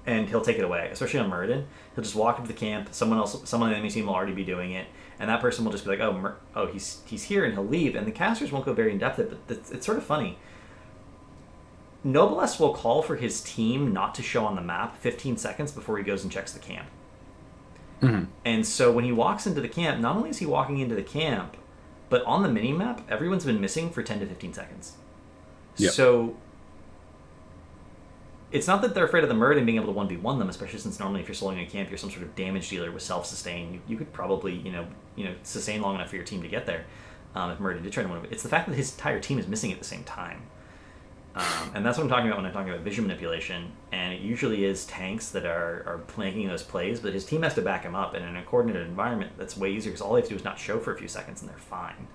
and he'll take it away, especially on Muradin. He'll just walk into the camp, someone on the enemy team will already be doing it, and that person will just be like, oh, he's here, and he'll leave, and the casters won't go very in-depth, but it's sort of funny. Noblesse will call for his team not to show on the map 15 seconds before he goes and checks the camp. And so when he walks into the camp, not only is he walking into the camp, but on the mini-map, everyone's been missing for 10 to 15 seconds. Yep. So it's not that they're afraid of the Murd and being able to 1v1 them, especially since normally if you're soloing a camp, you're some sort of damage dealer with self-sustain. You could probably, sustain long enough for your team to get there if Murd did try to win it. It's the fact that his entire team is missing at the same time. And that's what I'm talking about when I'm talking about vision manipulation. And it usually is tanks that are planking those plays, but his team has to back him up. And in a coordinated environment, that's way easier because all they have to do is not show for a few seconds and they're fine.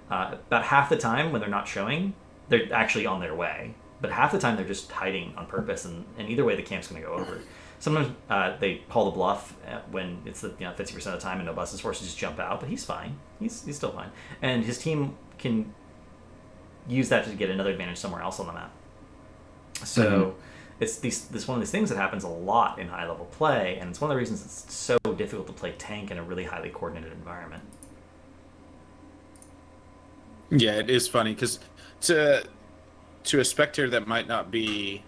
About half the time when they're not showing, they're actually on their way. But half the time they're just hiding on purpose, and either way the camp's going to go over. Sometimes they call the bluff when it's the 50% of the time and Nobus is forced to just jump out, but he's fine. He's still fine. And his team can use that to get another advantage somewhere else on the map. So it's this one of these things that happens a lot in high level play, and it's one of the reasons it's so difficult to play tank in a really highly coordinated environment. Yeah, it is funny because to a spectator that might not be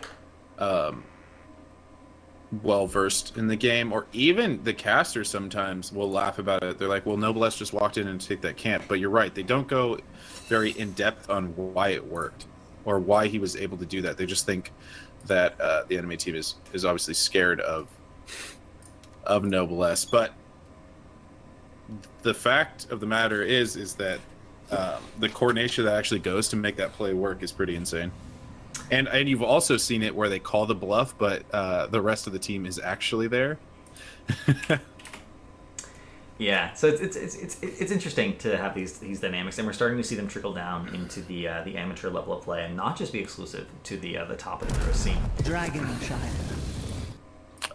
well versed in the game, or even the casters sometimes will laugh about it. They're like, well, Noblesse just walked in and take that camp. But you're right, they don't go very in depth on why it worked or why he was able to do that. They just think that the enemy team is obviously scared of Noblesse. But the fact of the matter is that the coordination that actually goes to make that play work is pretty insane. And you've also seen it where they call the bluff, but the rest of the team is actually there. Yeah, so it's interesting to have these dynamics, and we're starting to see them trickle down into the amateur level of play, and not just be exclusive to the top of the pro scene. Dragonshire.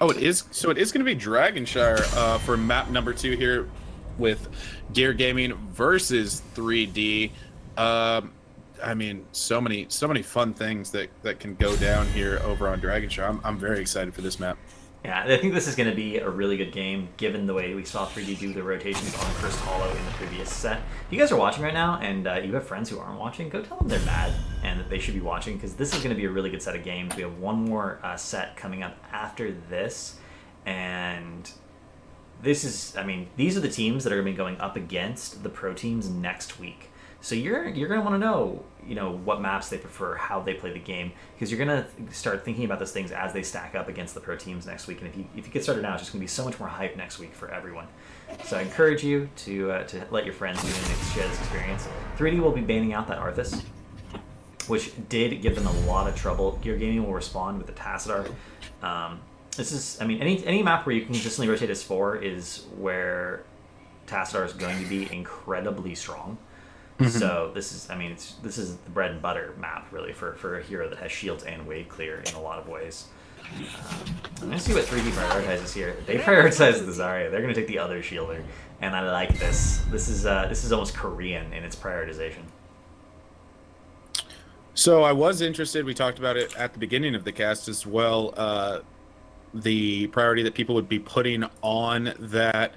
Oh, it is. So it is going to be Dragonshire for map number 2 here, with Gear Gaming versus 3D. I mean, so many fun things that can go down here over on Dragonshire. I'm very excited for this map. Yeah, I think this is going to be a really good game, given the way we saw 3D do the rotations on First Hollow in the previous set. If you guys are watching right now, and you have friends who aren't watching, go tell them they're bad and that they should be watching, because this is going to be a really good set of games. We have one more set coming up after this, and this is, I mean, these are the teams that are going to be going up against the pro teams next week. So you're going to want to know, what maps they prefer, how they play the game, because you're going to start thinking about those things as they stack up against the pro teams next week. And if you get started now, it's just going to be so much more hype next week for everyone. So I encourage you to let your friends share this experience. 3D will be banning out that Arthas, which did give them a lot of trouble. Gear Gaming will respond with the Tassadar. This is, I mean, any map where you can consistently rotate as 4 is where Tassadar is going to be incredibly strong. So this is, I mean, this is the bread and butter map really for a hero that has shields and wave clear in a lot of ways. I'm gonna see what 3D prioritizes here. They prioritize the Zarya. They're gonna take the other shielder, and I like this. This is almost Korean in its prioritization. So I was interested. We talked about it at the beginning of the cast as well. The priority that people would be putting on that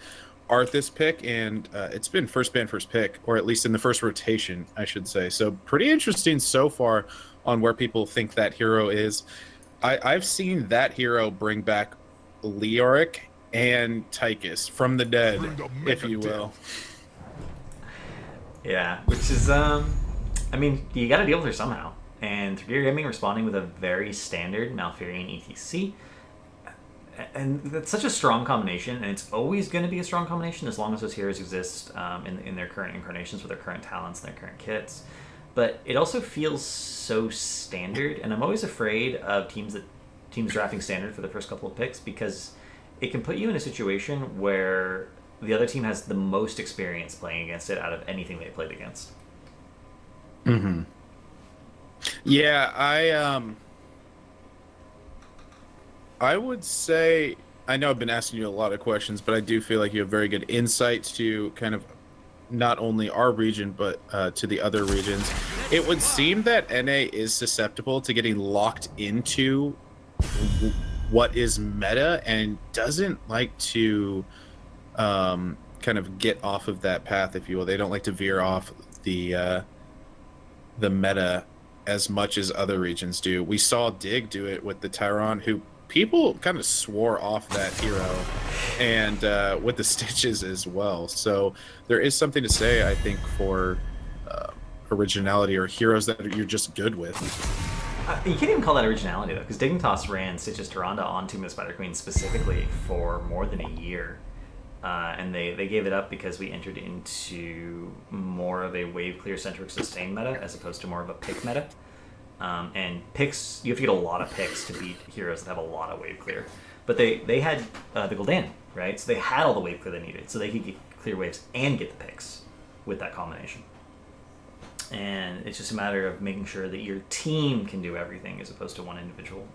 Arthas pick, and it's been first ban, first pick, or at least in the first rotation, I should say. So pretty interesting so far on where people think that hero is. I've seen that hero bring back Leoric and Tychus from the dead, if you will. Yeah, which is, I mean, you got to deal with her somehow. And Gear Gaming responding with a very standard Malfurion ETC. And that's such a strong combination, and it's always going to be a strong combination as long as those heroes exist in their current incarnations with their current talents and their current kits. But it also feels so standard, and I'm always afraid of teams drafting standard for the first couple of picks, because it can put you in a situation where the other team has the most experience playing against it out of anything they played against. Mm-hmm. Yeah, I would say, I know I've been asking you a lot of questions, but I do feel like you have very good insight to kind of not only our region, but to the other regions. It would seem that NA is susceptible to getting locked into what is meta and doesn't like to kind of get off of that path, if you will. They don't like to veer off the meta as much as other regions do. We saw Dig do it with the Tyron, who people kind of swore off that hero, and with the Stitches as well. So there is something to say, I think, for originality or heroes that you're just good with. You can't even call that originality, though, because Dignitas ran Stitches Tyrande on Tomb of the Spider Queen specifically for more than a year. And they gave it up because we entered into more of a wave clear centric sustain meta as opposed to more of a pick meta. And picks, you have to get a lot of picks to beat heroes that have a lot of wave clear. But they had the Gul'dan, right? So they had all the wave clear they needed, so they could get clear waves and get the picks with that combination. And it's just a matter of making sure that your team can do everything as opposed to one individual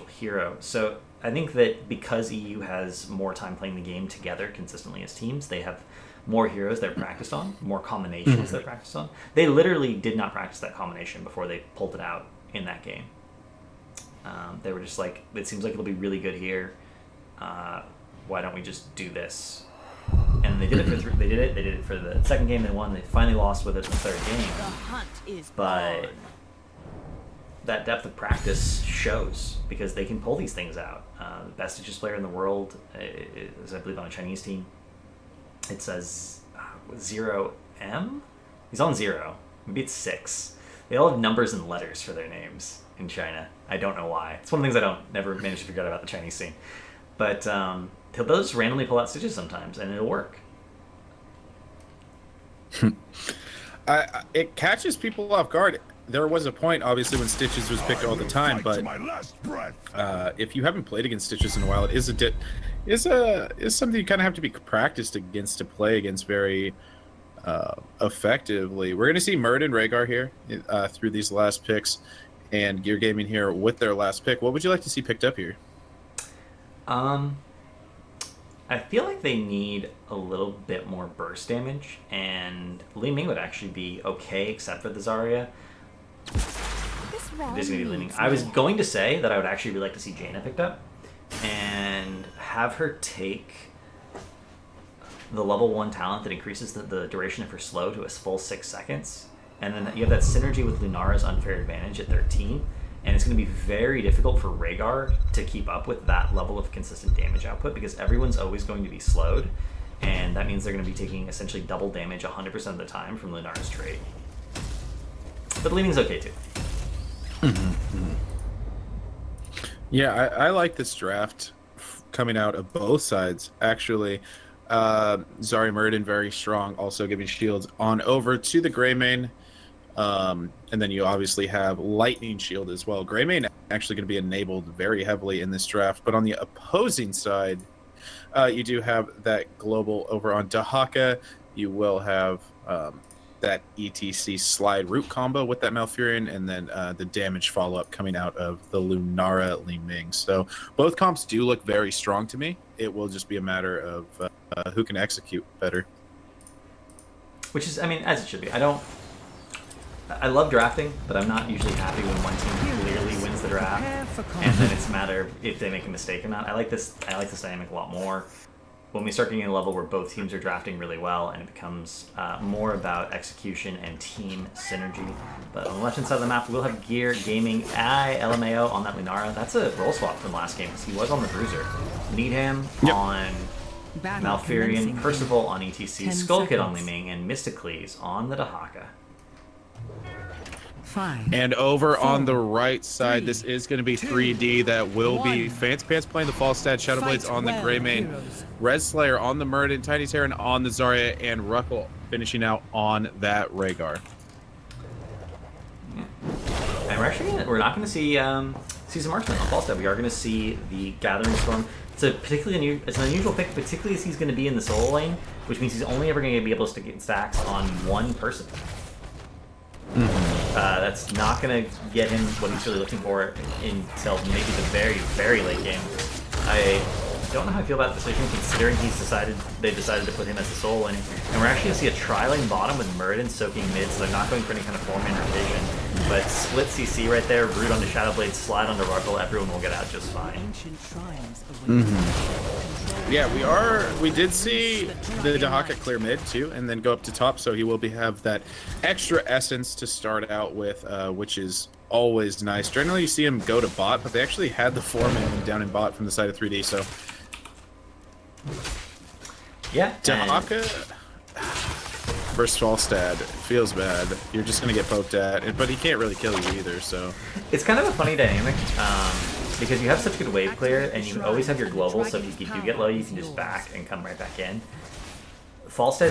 hero. So I think that because EU has more time playing the game together consistently as teams, they have more heroes they're practiced on, more combinations they're practiced on. They literally did not practice that combination before they pulled it out in that game. They were just like, it seems like it'll be really good here. Why don't we just do this? And they did it for they did it for the second game. They won. They finally lost with it in the third game. The hunt is But on. that depth of practice shows because they can pull these things out. The best Stitches player in the world is, I believe, on a Chinese team. It says 0M. He's on 0. Maybe it's 6. They all have numbers and letters for their names in China. I don't know why. It's one of the things I never manage to figure out about the Chinese scene. But they'll just randomly pull out Stitches sometimes, and it'll work. It catches people off guard. There was a point, obviously, when Stitches was picked all the time, but if you haven't played against Stitches in a while, it is something you kind of have to be practiced against to play against very effectively. We're going to see Murd and Rhaegar here through these last picks, and Gear Gaming here with their last pick. What would you like to see picked up here? I feel like they need a little bit more burst damage, and Li Ming would actually be okay except for the Zarya. This is gonna be Li Ming. I was going to say that I would actually really like to see Jaina picked up and have her take the level 1 talent that increases the duration of her slow to a full 6 seconds, and then you have that synergy with Lunara's unfair advantage at 13. And it's going to be very difficult for Rhaegar to keep up with that level of consistent damage output because everyone's always going to be slowed, and that means they're going to be taking essentially double damage 100% of the time from Lunara's trait. But Li Ming's okay too. Yeah, I like this draft coming out of both sides, actually. Zarya Murden, very strong, also giving shields on over to the Greymane. And then you obviously have Lightning Shield as well. Greymane actually going to be enabled very heavily in this draft. But on the opposing side, you do have that global over on Dahaka. You will have that ETC slide root combo with that Malfurion, and then the damage follow-up coming out of the Lunara Li Ming. So both comps do look very strong to me. It will just be a matter of who can execute better. Which is, I mean, as it should be. I love drafting, but I'm not usually happy when one team clearly wins the draft, and then it's a matter of if they make a mistake or not. I like this dynamic a lot more. When we start getting a level where both teams are drafting really well, and it becomes more about execution and team synergy. But on the left-hand side of the map, we'll have Gear Gaming LMAO on that Lunara. That's a role swap from last game, because he was on the Bruiser. Needham on Malfurion, Percival on ETC, Skull Kid on Li Ming, and Mysticles on the Dahaka. 5. And over on the right side, this is going to be 3D. That will be Fancy Pants playing the Falstad, Shadowblades on the Greymane, Red Slayer on the Murden, Tiny Terran on the Zarya, and Ruckle finishing out on that Rhaegar. Yeah. And we're not going to see some marksman on Falstad. We are going to see the Gathering Storm. It's an unusual pick, particularly as he's going to be in the solo lane, which means he's only ever going to be able to get stacks on one person. That's not going to get him what he's really looking for until maybe the very, very late game. I don't know how I feel about the decision, considering they decided to put him as a solo lane. And we're actually going to see a tri-lane bottom with Murden soaking mid, so they're not going for any kind of 4-man rotation. But split CC right there, root onto Shadowblade, slide onto Ruckle, everyone will get out just fine. Yeah, we did see the Dahaka clear mid too, and then go up to top, so he will have that extra essence to start out with, which is always nice. Generally you see him go to bot, but they actually had the 4-man down in bot from the side of 3D, so first Falstad. It feels bad. You're just gonna get poked at, but he can't really kill you either. So It's kind of a funny dynamic because you have such good wave clear, and you always have your global. So if you do get low, you can just back and come right back in. Falstad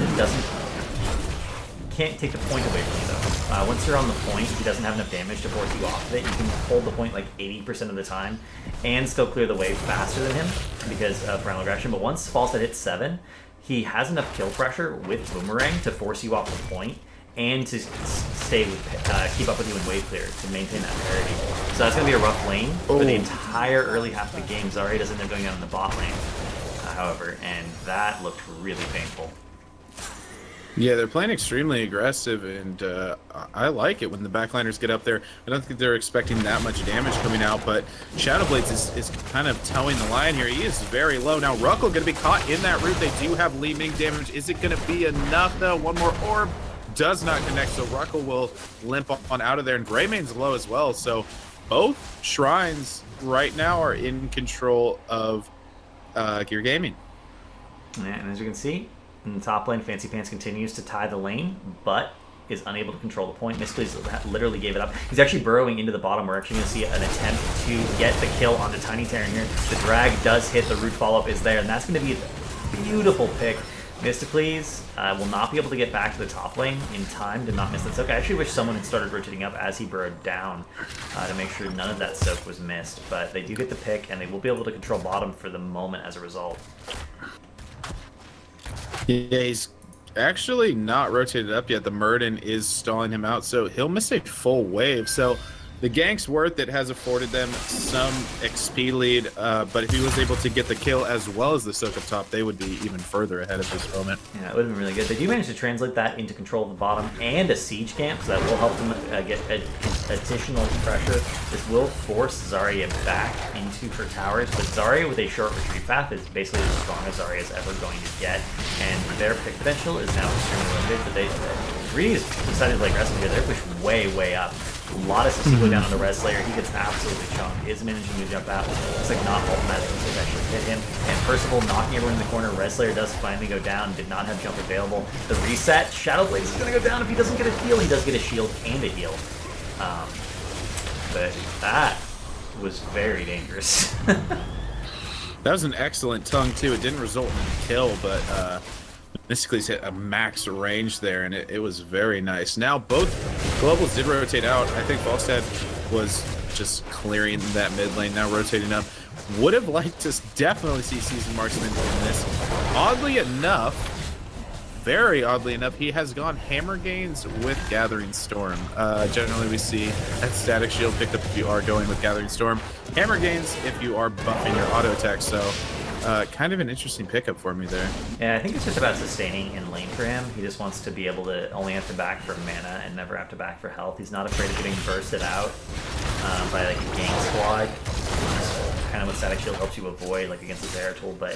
can't take the point away from you though. Once you're on the point, he doesn't have enough damage to force you off of it. You can hold the point like 80% of the time and still clear the wave faster than him because of Primal Aggression. But once Falstad hits 7, he has enough kill pressure with Boomerang to force you off the point and to stay with, keep up with you in wave clear to maintain that parity. So that's going to be a rough lane for the entire early half of the game. Zarya does end up going down in the bot lane, however, and that looked really painful. yeah, they're playing extremely aggressive, and I like it when the backliners get up there. I don't think they're expecting that much damage coming out, but Shadowblades is kind of towing the line here. He is very low. Now, Ruckle going to be caught in that root. They do have Li Ming damage. Is it going to be enough, though? One more orb does not connect, so Ruckle will limp on out of there, and Greymane's low as well. So both shrines right now are in control of Gear Gaming. Yeah, and as you can see, in the top lane, Fancy Pants continues to tie the lane, but is unable to control the point. Mysticles literally gave it up. He's actually burrowing into the bottom. We're actually going to see an attempt to get the kill onto Tiny Terran here. The drag does hit, the root follow-up is there, and that's going to be a beautiful pick. Mysticles will not be able to get back to the top lane in time to not miss that soak. I actually wish someone had started rotating up as he burrowed down to make sure none of that soak was missed, but they do get the pick, and they will be able to control bottom for the moment as a result. Yeah, he's actually not rotated up yet. The Murden is stalling him out, so he'll miss a full wave. So the gank's worth it has afforded them some XP lead, but if he was able to get the kill as well as the soak up top, they would be even further ahead of this moment. Yeah, it would have been really good. They do manage to translate that into control of the bottom and a siege camp, so that will help them get additional pressure. This will force Zarya back into her towers, but Zarya with a short retreat path is basically as strong as Zarya is ever going to get, and their pick potential is now extremely limited, but Ree's decided to play aggressive here. They're pushed way, way up. A lot of CC go down on the Red Slayer. He gets absolutely chunked. Is managing to jump out. Looks like not all magic has actually hit him. And Percival knocking everyone in the corner. Red Slayer does finally go down. Did not have jump available. The reset. Shadowblades is going to go down if he doesn't get a heal. He does get a shield and a heal. But that was very dangerous. That was an excellent tongue, too. It didn't result in a kill, but Mysticles hit a max range there, and it was very nice. Now, both globals did rotate out. I think Falstad was just clearing that mid lane, now rotating up. Would have liked to definitely see Seasoned Marksman in this. Oddly enough, very oddly enough, he has gone Hammer Gains with Gathering Storm. Generally, we see that Static Shield picked up if you are going with Gathering Storm. Hammer Gains if you are buffing your auto attack, so kind of an interesting pickup for me there. Yeah, I think it's just about sustaining in lane for him. He just wants to be able to only have to back for mana and never have to back for health. He's not afraid of getting bursted out by like a gang squad. Kind of what Static Shield helps you avoid, like against the Zeratul, but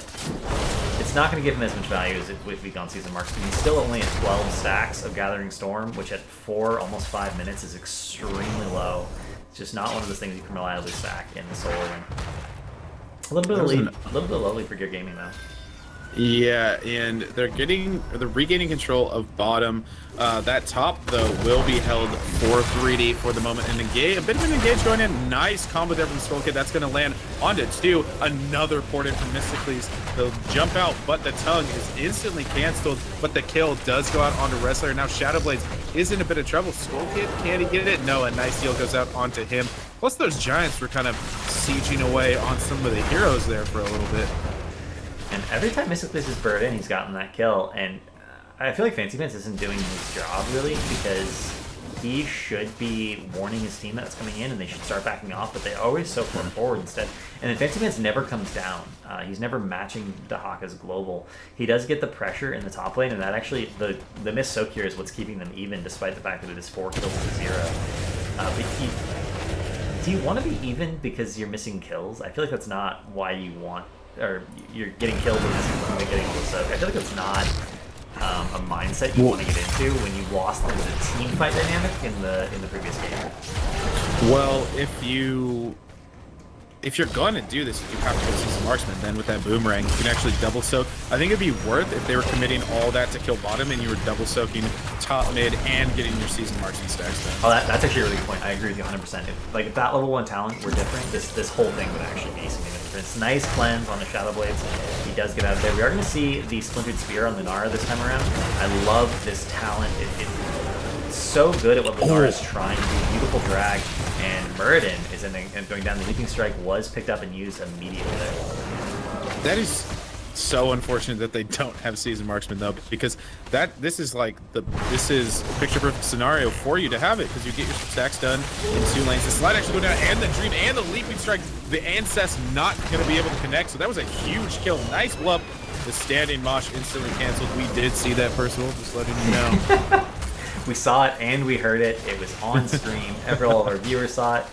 it's not going to give him as much value as if we've gone Season Marks. He's still only at 12 stacks of Gathering Storm, which at 4, almost 5 minutes is extremely low. It's just not one of those things you can reliably stack in the solo win. A little bit of lead, a little bit of low lead for Gear Gaming though. Yeah, and they're regaining control of bottom. That top though will be held for 3D for the moment. And engage, a bit of an engage going in. Nice combo there from Skull Kid. That's going to land onto 2. Another port in from Mysticles. They'll jump out, but the tongue is instantly canceled. But the kill does go out onto Wrestler. Now Shadowblades is in a bit of trouble. Skull Kid, can he get it? No, a nice heal goes out onto him. Plus those giants were kind of sieging away on some of the heroes there for a little bit. And every time Mysticles is burrowed in, he's gotten that kill. And I feel like Fancy Pants isn't doing his job, really, because he should be warning his team that it's coming in and they should start backing off, but they always so far forward instead. And then Fancy Pants never comes down. He's never matching Dahaka's global. He does get the pressure in the top lane, and that actually, the miss soak here is what's keeping them even, despite the fact that it is 4 kills to 0. Do you want to be even because you're missing kills? I feel like that's not why you want, or you're getting killed and missing getting kills. So I feel like that's not a mindset you want to get into when you lost the team fight dynamic in the previous game. Well, if you're going to do this, you have to go Seasoned Marksman. Then with that Boomerang, you can actually double soak. I think it'd be worth if they were committing all that to kill bottom and you were double soaking top, mid, and getting your Seasoned Marksman stacks done. Oh, that's actually a really good point. I agree with you 100%. If that level 1 talent were different, this whole thing would actually be something different. It's nice cleanse on the Shadow Blades. He does get out of there. We are going to see the Splintered Spear on Lunara this time around. I love this talent. It's so good at what Lunara is trying to do. Beautiful drag, and Muradin is and going down. The Leaping Strike was picked up and used immediately there. That is so unfortunate that they don't have Seasoned Marksman though, because this is a picture perfect scenario for you to have it, because you get your stacks done in 2 lanes. The slide actually go down, and the Dream and the Leaping Strike. The Ancest not going to be able to connect, so that was a huge kill. Nice bluff. The standing mosh instantly canceled. We did see that, Percival, just letting you know. We saw it and we heard it. It was on stream. All of our viewers saw it.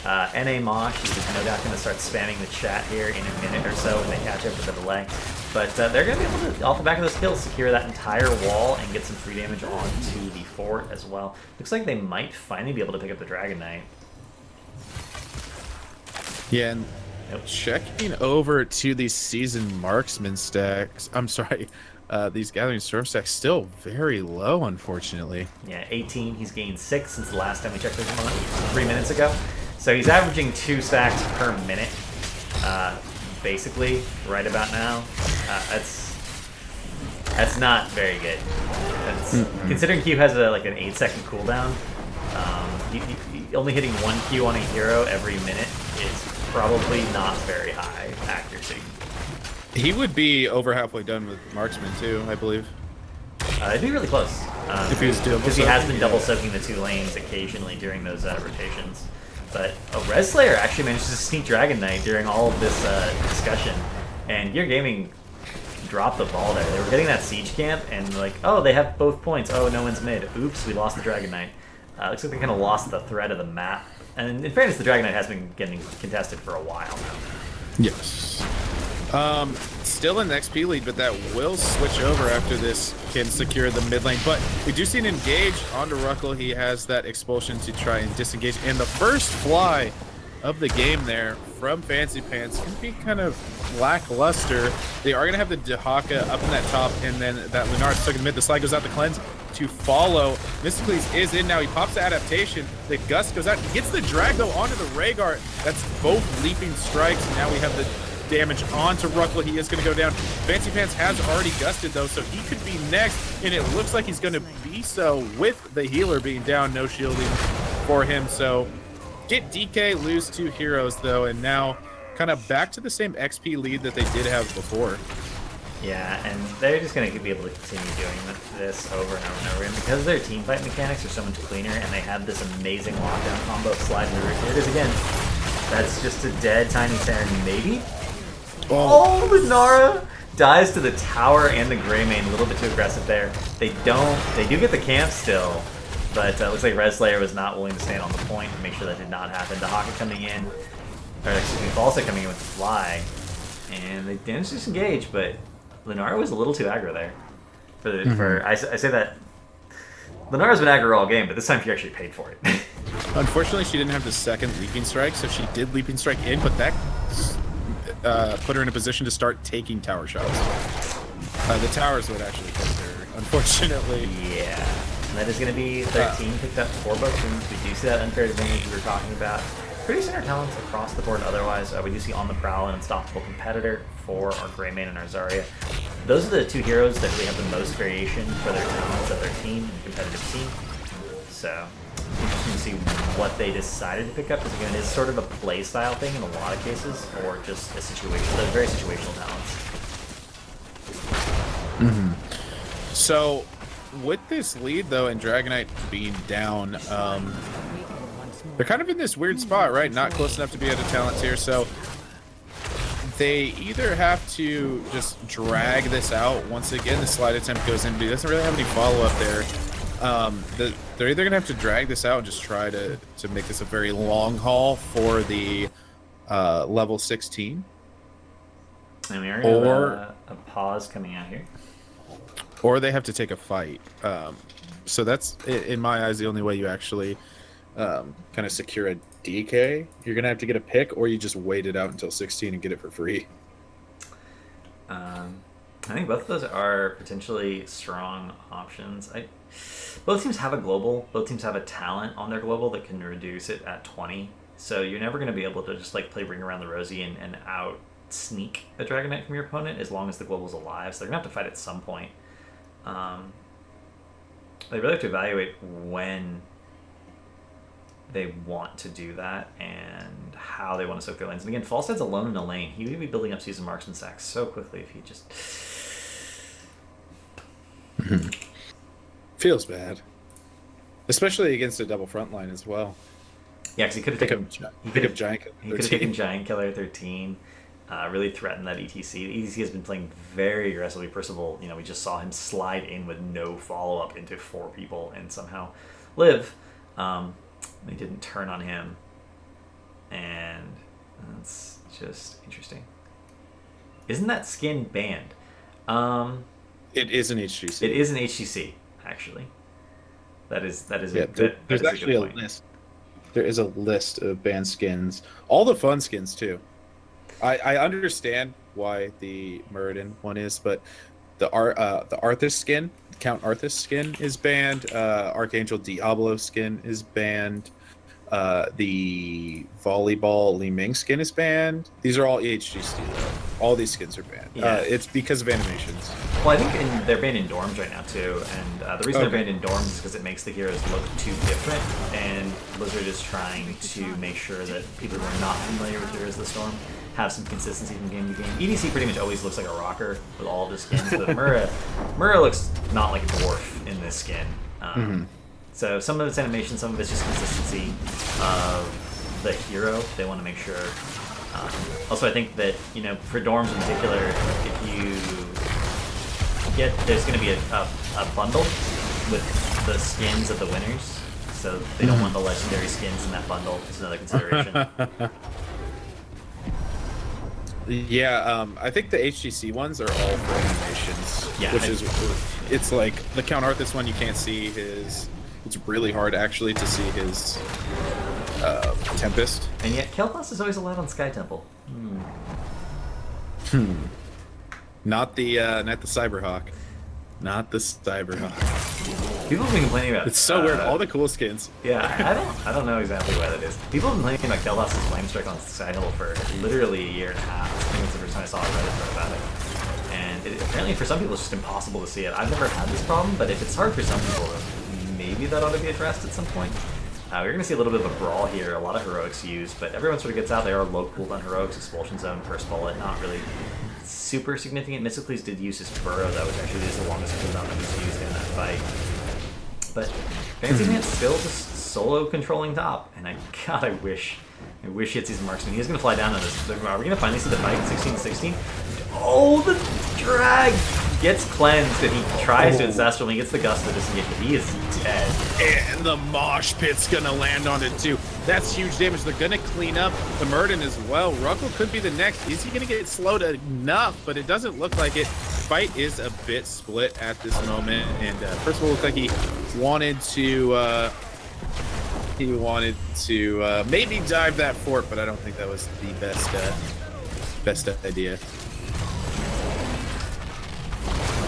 NA Mosh is no doubt going to start spamming the chat here in a minute or so when they catch up with the delay. But they're going to be able to, off the back of those kills, secure that entire wall and get some free damage onto the fort as well. Looks like they might finally be able to pick up the Dragon Knight. Yeah, and checking over to these Seasoned Marksman stacks. I'm sorry. These Gathering Storm stacks still very low, unfortunately. Yeah, 18. He's gained 6 since the last time we checked this one 3 minutes ago. So he's averaging 2 stacks per minute, basically, right about now. That's not very good. Considering Q has like an 8-second cooldown, only hitting 1 Q on a hero every minute is probably not very high accuracy. He would be over halfway done with Marksman too, I believe. It'd be really close. If he was double because he has been double soaking the 2 lanes occasionally during those rotations. But Res Slayer actually managed to sneak Dragon Knight during all of this discussion, and Gear Gaming dropped the ball there. They were getting that siege camp, and like, oh, they have both points. Oh, no one's mid. Oops, we lost the Dragon Knight. Looks like they kind of lost the thread of the map. And in fairness, the Dragon Knight has been getting contested for a while now. Yes. Still in the XP lead, but that will switch over after this can secure the mid lane. But we do see an engage onto Ruckle. He has that expulsion to try and disengage. And the first fly of the game there from Fancy Pants can be kind of lackluster. They are going to have the Dehaka up in that top, and then that Lunara stuck in the mid. The slide goes out the cleanse to follow. Mysticles is in now. He pops the adaptation. The Gust goes out. He gets the drag, though, onto the Rhaegar. That's both leaping strikes. Now we have the damage onto Ruckle. He is going to go down. Fancy Pants has already gusted, though, so he could be next, and it looks like he's going to be so with the healer being down. No shielding for him, so get DK, lose 2 heroes, though, and now kind of back to the same XP lead that they did have before. Yeah, and they're just going to be able to continue doing this over and over and over. And because their team fight mechanics are so much cleaner, and they have this amazing lockdown combo slide through, here it is again. That's just a dead Tiny Terran, maybe? Oh, Lunara dies to the tower and the Greymane. A little bit too aggressive there. They do get the camp still, but looks like Red Slayer was not willing to stand on the point to make sure that did not happen. The Haka coming in, or excuse me, Falsa coming in with the fly, and they didn't disengage, but Lunara was a little too aggro there. I say that Lunara's been aggro all game, but this time she actually paid for it. Unfortunately, she didn't have the second Leaping Strike, so she did Leaping Strike in, but that put her in a position to start taking tower shots. The towers would actually hit her, unfortunately. Yeah. And that is going to be 13 picked up for both teams. We do see that unfair advantage we were talking about. Pretty similar talents across the board otherwise. We do see On the Prowl, an unstoppable competitor for our Greymane and our Zarya. Those are the 2 heroes that really have the most variation for their talents of their team and competitive team. So, interesting to see what they decided to pick up, because again, it is sort of a play style thing in a lot of cases, or just a situation. They're very situational talents. So, with this lead though, and Dragonite being down, they're kind of in this weird spot, right? Not close enough to be out of talents here, so they either have to just drag this out. Once again, the slide attempt goes in, but he doesn't really have any follow-up there. They're either gonna have to drag this out and just try to make this a very long haul for the level 16, And we already have a pause coming out here. or they have to take a fight. So that's, in my eyes, the only way you actually kind of secure a DK, you're gonna have to get a pick, or you just wait it out until 16 and get it for free. I think both of those are potentially strong options. Both teams have a global. Both teams have a talent on their global that can reduce it at 20. So you're never going to be able to just like play Bring Around the Rosie and out sneak a Dragon Knight from your opponent as long as the global's alive. So they're going to have to fight at some point. They really have to evaluate when they want to do that and how they want to soak their lanes. And again, Falstead's alone in a lane. He would be building up season marksman sacks so quickly if he just... Feels bad. Especially against a double front line as well. Yeah, because he could have taken Giant Killer. He could have taken Giant Killer 13, really threatened that ETC. The ETC has been playing very aggressively. Percival, we just saw him slide in with no follow-up into 4 people and somehow live. They didn't turn on him, and that's just interesting. Isn't that skin banned? It is an HGC. It is an HGC, actually. That is there's actually a list. There is a list of banned skins. All the fun skins too. I understand why the Muradin one is, but the Arthas skin, Count Arthas skin is banned. Archangel Diablo skin is banned. The volleyball Li Ming skin is banned. These are all EHGC though. All these skins are banned. Yeah. It's because of animations. Well, I think they're banned in dorms right now too, and the reason they're banned in dorms is because it makes the heroes look too different, and Blizzard is trying to make sure that people who are not familiar with Heroes of the Storm have some consistency from game to game. EDC pretty much always looks like a rocker with all of his skins, but Mura looks not like a dwarf in this skin. So some of it's animation, some of it's just consistency of the hero. They want to make sure. Also, I think that for dorms in particular, if you there's going to be a bundle with the skins of the winners, so they don't want the legendary skins in that bundle. It's another consideration. Yeah, I think the HGC ones are all for animations. Yeah, it's like the Count Arthas one. You can't see his. It's really hard actually to see his Tempest. And yet, Kel'Thas is always allowed on Sky Temple. Not the Cyberhawk. Not the Cyberhawk. People have been complaining about. It's so weird. All the cool skins. Yeah, I don't know exactly why that is. People have been complaining about Kel'Thas' Flame Strike on Sky Temple for literally a year and a half. I think it's the first time I saw a Reddit thread about it. And apparently, for some people, it's just impossible to see it. I've never had this problem, but if it's hard for some people, maybe that ought to be addressed at some point. We're going to see a little bit of a brawl here, a lot of heroics used, but everyone sort of gets out. They are low cooldown heroics, Expulsion Zone, First Bullet, not really super significant. Mysticles did use his Burrow, that was actually just the longest cooldown that was used in that fight. But Fancy Man's still just solo controlling top, and I wish he hits his marksman. He's going to fly down on this. Are we going to finally see the fight 16-16? Oh, the drag gets cleansed, and he tries to ancestral, and he gets the gust of disengage, but he is dead. And the mosh pit's gonna land on it too. That's huge damage. They're gonna clean up the Murden as well. Ruckle could be the next. Is he gonna get slowed enough? But it doesn't look like it. Fight is a bit split at this moment, and first of all, looked like he wanted to maybe dive that fort, but I don't think that was the best idea.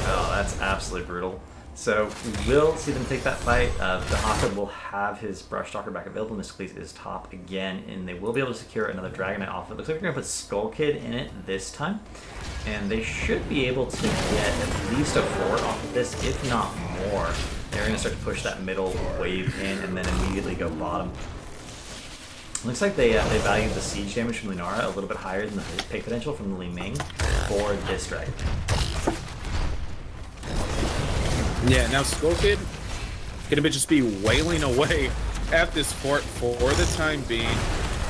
Oh, that's absolutely brutal. So we will see them take that fight. Dahaka will have his Brush Stalker back available. Mysticles is top again, and they will be able to secure another Dragon Knight off it. Looks like they're going to put Skull Kid in it this time, and they should be able to get at least a fort off of this, if not more. They're going to start to push that middle wave in, and then immediately go bottom. Looks like they valued the siege damage from Lunara a little bit higher than the pick potential from the Li Ming for this Dragon. Yeah, now Skull Kid gonna just be wailing away at this fort for the time being.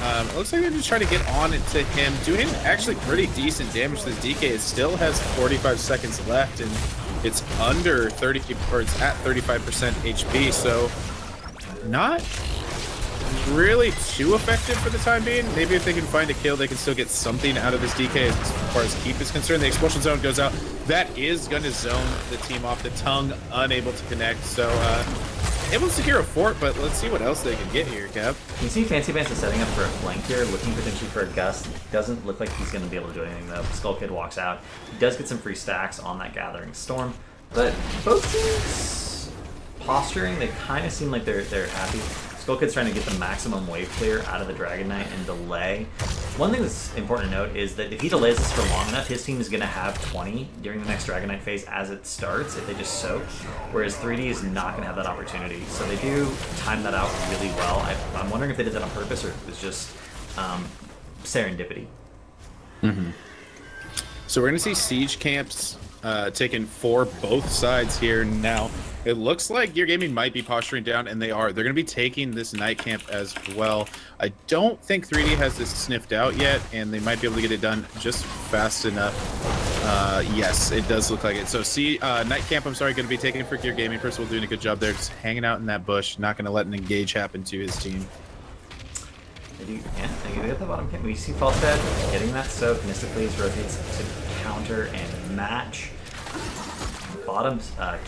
It looks like they're just trying to get on into him, doing actually pretty decent damage to this DK. It still has 45 seconds left, and it's under 30, or it's at 35% HP, so not really too effective for the time being. Maybe if they can find a kill, they can still get something out of this DK as far as keep is concerned. The Expulsion Zone goes out. That is going to zone the team off. The Tongue unable to connect. So able to secure a fort, but let's see what else they can get here, Cap. You see Fancy Pants is setting up for a flank here, looking potentially for a gust. Doesn't look like he's going to be able to do anything though. Skull Kid walks out. He does get some free stacks on that Gathering Storm, but both teams posturing, they kind of seem like they're happy. Skull Kid's trying to get the maximum wave clear out of the Dragon Knight and delay. One thing that's important to note is that if he delays this for long enough, his team is going to have 20 during the next Dragon Knight phase as it starts if they just soak, whereas 3D is not going to have that opportunity. So they do time that out really well. I'm wondering if they did that on purpose or if it was just serendipity. Mm-hmm. So we're going to see siege camps taken for both sides here now. It looks like Gear Gaming might be posturing down, and they are. They're going to be taking this night camp as well. I don't think 3D has this sniffed out yet, and they might be able to get it done just fast enough. Yes, it does look like it. So night camp, I'm sorry, going to be taken for Gear Gaming. First of all, doing a good job there, just hanging out in that bush, not going to let an engage happen to his team. They do, yeah, they get the bottom camp. We see Falstad getting that soak. Mystically rotates to counter and match. Bottom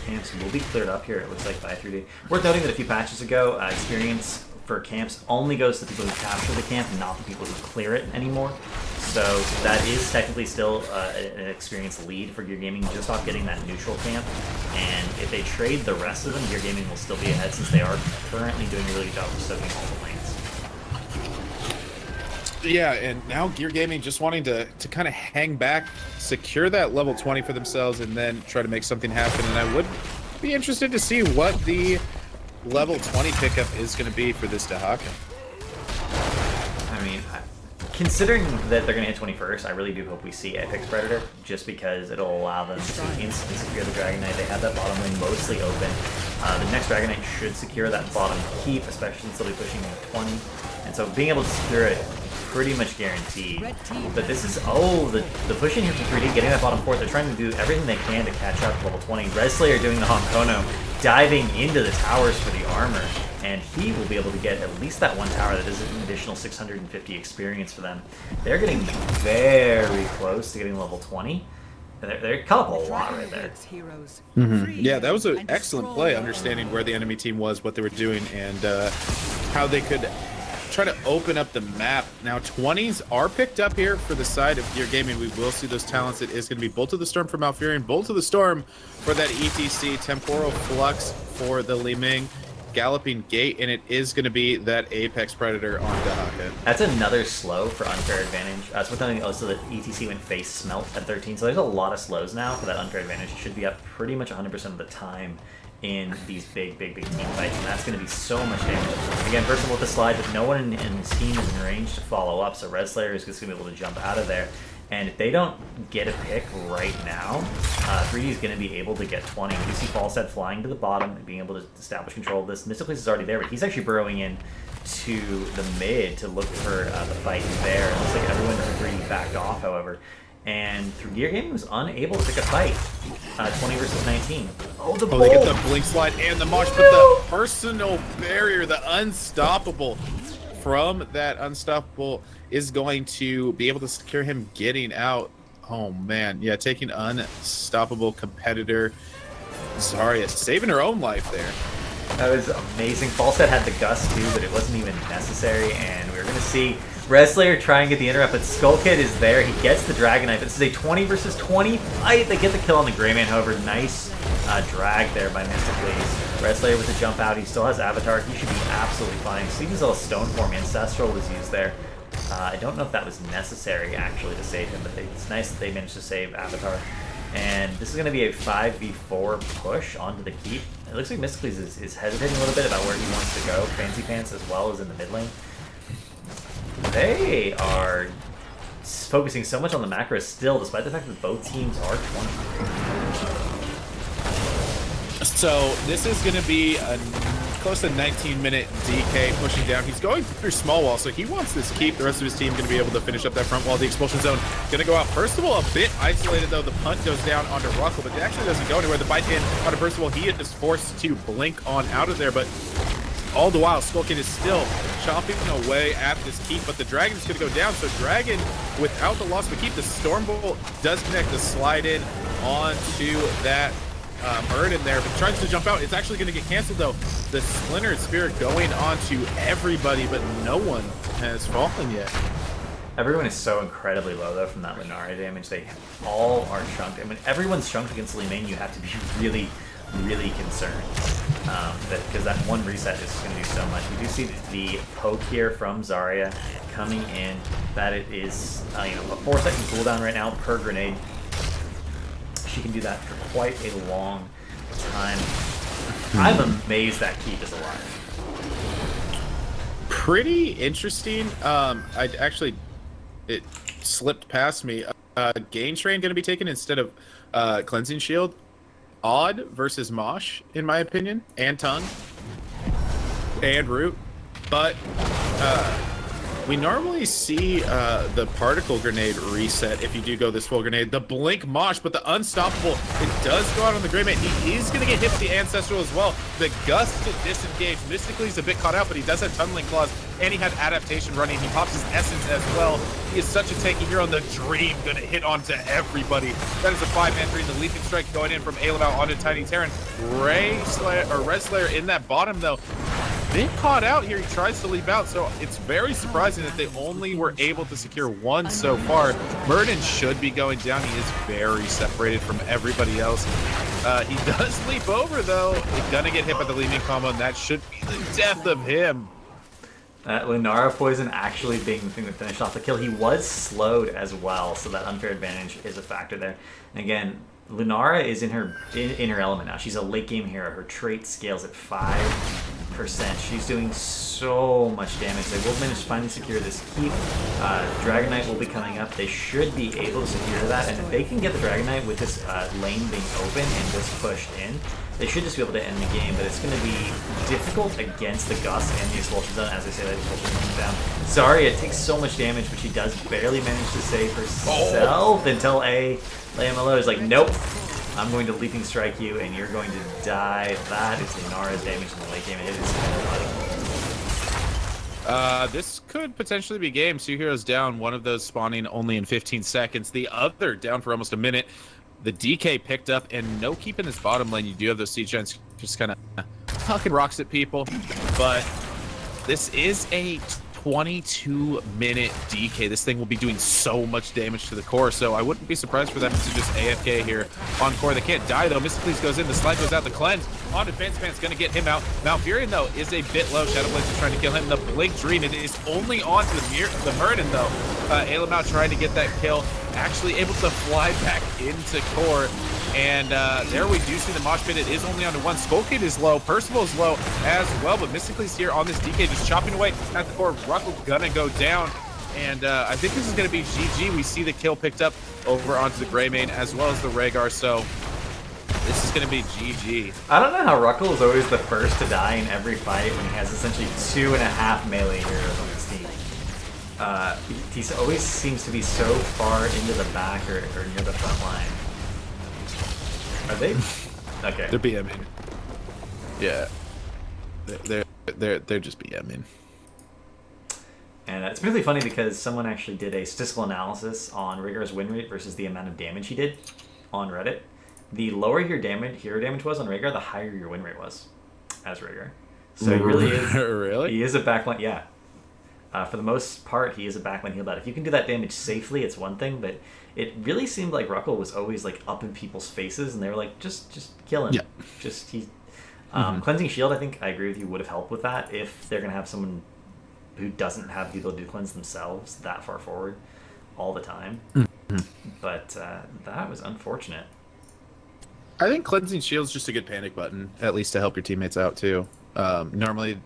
camps will be cleared up here, it looks like, by 3D. Worth noting that a few patches ago, experience for camps only goes to the people who capture the camp, not the people who clear it anymore. So that is technically still an experience lead for Gear Gaming just off getting that neutral camp. And if they trade the rest of them, Gear Gaming will still be ahead since they are currently doing a really good job of soaking all the lanes. Yeah, and now Gear Gaming just wanting to kind of hang back, secure that level 20 for themselves, and then try to make something happen. And I would be interested to see what the level 20 pickup is going to be for this Dahaka. I mean, considering that they're going to hit 21st, I really do hope we see Apex Predator, just because it'll allow them to instantly secure the Dragon Knight. They have that bottom lane mostly open. The next Dragon Knight should secure that bottom keep, especially since they'll be pushing into 20. And so being able to secure it pretty much guaranteed. But this is, the push in here from 3D, getting that bottom fort. They're trying to do everything they can to catch up to level 20. Red Slayer doing the Honkono, diving into the towers for the armor, and he will be able to get at least that one tower. That is an additional 650 experience for them. They're getting very close to getting level 20. They're cut up a lot right there. Mm-hmm. Yeah, that was an excellent play, understanding where the enemy team was, what they were doing, and how they could try to open up the map. Now 20s are picked up here for the side of Gear Gaming. We will see those talents. It is going to be Bolt of the Storm for Malfurion, Bolt of the Storm for that ETC, Temporal Flux for the Li Ming, Galloping Gate, and it is going to be that Apex Predator on Dahaka. That's another slow for unfair advantage. That's what also the ETC went face smelt at 13, so there's a lot of slows now for that unfair advantage. It should be up pretty much 100% of the time in these big team fights, and that's going to be so much damage. Again, first of all, with the slide, but no one in his team is in range to follow up, so Red Slayer is just going to be able to jump out of there. And if they don't get a pick right now, 3D is going to be able to get 20. You see Falstad flying to the bottom and being able to establish control of this. Mystic Place is already there, but he's actually burrowing in to the mid to look for the fight there. It looks like everyone from 3D backed off, however. And through Gear Gaming was unable to pick a fight. 20 versus 19. Oh, the they get the blink slide and the mosh, but the personal barrier, the unstoppable from that unstoppable is going to be able to secure him getting out. Oh man, yeah, taking unstoppable competitor Zarya, saving her own life there. That was amazing. Falstad had the gust too, but it wasn't even necessary, and we're gonna see Red Slayer try and get the interrupt, but Skull Kid is there. He gets the Dragon Knight. This is a 20 versus 20 fight. They get the kill on the Greyman, however. Nice drag there by Mystic Blaze. Red Slayer with the jump out. He still has Avatar. He should be absolutely fine. Sleepy's little stone form. Ancestral was used there. I don't know if that was necessary, actually, to save him, but it's nice that they managed to save Avatar. And this is going to be a 5v4 push onto the keep. It looks like Mystic Blaze is hesitating a little bit about where he wants to go. Fancy Pants as well as in the mid lane. They are focusing so much on the macros still, despite the fact that both teams are 20. So this is going to be a close to 19-minute DK pushing down. He's going through small wall, so he wants this keep. The rest of his team going to be able to finish up that front wall. The expulsion zone going to go out. Percival a bit isolated, though. The punt goes down onto Ruckle, but it actually doesn't go anywhere. The bite in onto Percival. He is forced to blink on out of there, but all the while, Skull Kid is still chopping away at this keep, but the Dragon is going to go down. So Dragon, without the loss of the keep, the Stormbolt does connect the slide in onto that Bird in there, but tries to jump out. It's actually going to get canceled, though. The Splintered Spirit going on to everybody, but no one has fallen yet. Everyone is so incredibly low, though, from that Lunara damage. They all are chunked. And when everyone's chunked against Li Ming, you have to be really, really concerned. Because that one reset is going to do so much. We do see the poke here from Zarya coming in. That it is a 4-second cooldown right now per grenade. She can do that for quite a long time. I'm amazed that Keep is alive. Pretty interesting. It slipped past me. Gain Train going to be taken instead of Cleansing Shield. Odd versus Mosh, in my opinion, and Tongue, and Root. But we normally see the Particle Grenade reset if you do go this full grenade. The Blink Mosh, but the Unstoppable, it does go out on the Greymane. He is going to get hit with the Ancestral as well. The Gust to disengage. Mystically, he's a bit caught out, but he does have Tunneling Claws, and he had Adaptation running. He pops his Essence as well. He is such a tanky hero, and the Dream going to hit onto everybody. That is a 5-man 3. The Leaping Strike going in from Alamau onto Tiny Terran. Red Slayer in that bottom, though. Bit caught out here. He tries to leap out, so it's very surprising that they only were able to secure one so far. Murden should be going down. He is very separated from everybody else. He does leap over, though. He's gonna get hit by the leaping combo, and that should be the death of him. That Lunara poison actually being the thing that finished off the kill. He was slowed as well, so that unfair advantage is a factor there. And again, Lunara is in her element now. She's a late game hero. Her trait scales at 5%. She's doing so much damage. They will manage to finally secure this keep. Dragon Knight will be coming up. They should be able to secure that, and if they can get the Dragon Knight with this lane being open and just pushed in, they should just be able to end the game, but it's going to be difficult against the Gust and the Expulsion Zone. As I say, that Expulsion comes down. Zarya takes so much damage, but she does barely manage to save herself until Layamelo is like, nope, I'm going to Leaping Strike you, and you're going to die. That is Lunara's damage in the late game, and it is kind of This could potentially be game. 2 heroes down, one of those spawning only in 15 seconds, the other down for almost a minute. The DK picked up, and no keep in this bottom lane. You do have those siege giants just kind of hucking rocks at people, but this is a 22-minute DK. This thing will be doing so much damage to the core, so I wouldn't be surprised for them to just AFK here on core. They can't die, though. Mysticles goes in. The slide goes out. The cleanse on Defense Pant's going to get him out. Malfurion, though, is a bit low. Shadowblaze is trying to kill him. The Blink Dream, it is only on to the Murden, though. Alamau trying to get that kill. Actually able to fly back into core. And there we do see the mosh pit. It is only onto one. Skull Kid is low. Percival is low as well. But Mystically's here on this DK, just chopping away at the core. Ruckle gonna go down. And I think this is going to be GG. We see the kill picked up over onto the Greymane as well as the Rhaegar. So this is going to be GG. I don't know how Ruckle is always the first to die in every fight when he has essentially 2.5 melee heroes on his team. He always seems to be so far into the back or near the front line. Are they? Okay. They're BMing. Yeah. They're just BMing. And it's really funny because someone actually did a statistical analysis on Rhaegar's win rate versus the amount of damage he did on Reddit. The lower your hero damage was on Rhaegar, the higher your win rate was as Rhaegar. So he really is. Really? He is a backline. Yeah. For the most part, he is a backline heal bot. If you can do that damage safely, it's one thing, but it really seemed like Ruckle was always like up in people's faces, and they were like, just kill him. Yeah. Cleansing Shield, I think I agree with you, would have helped with that if they're gonna have someone who doesn't have the ability to cleanse themselves that far forward all the time. But that was unfortunate. I think Cleansing Shield's just a good panic button, at least to help your teammates out too. Normally,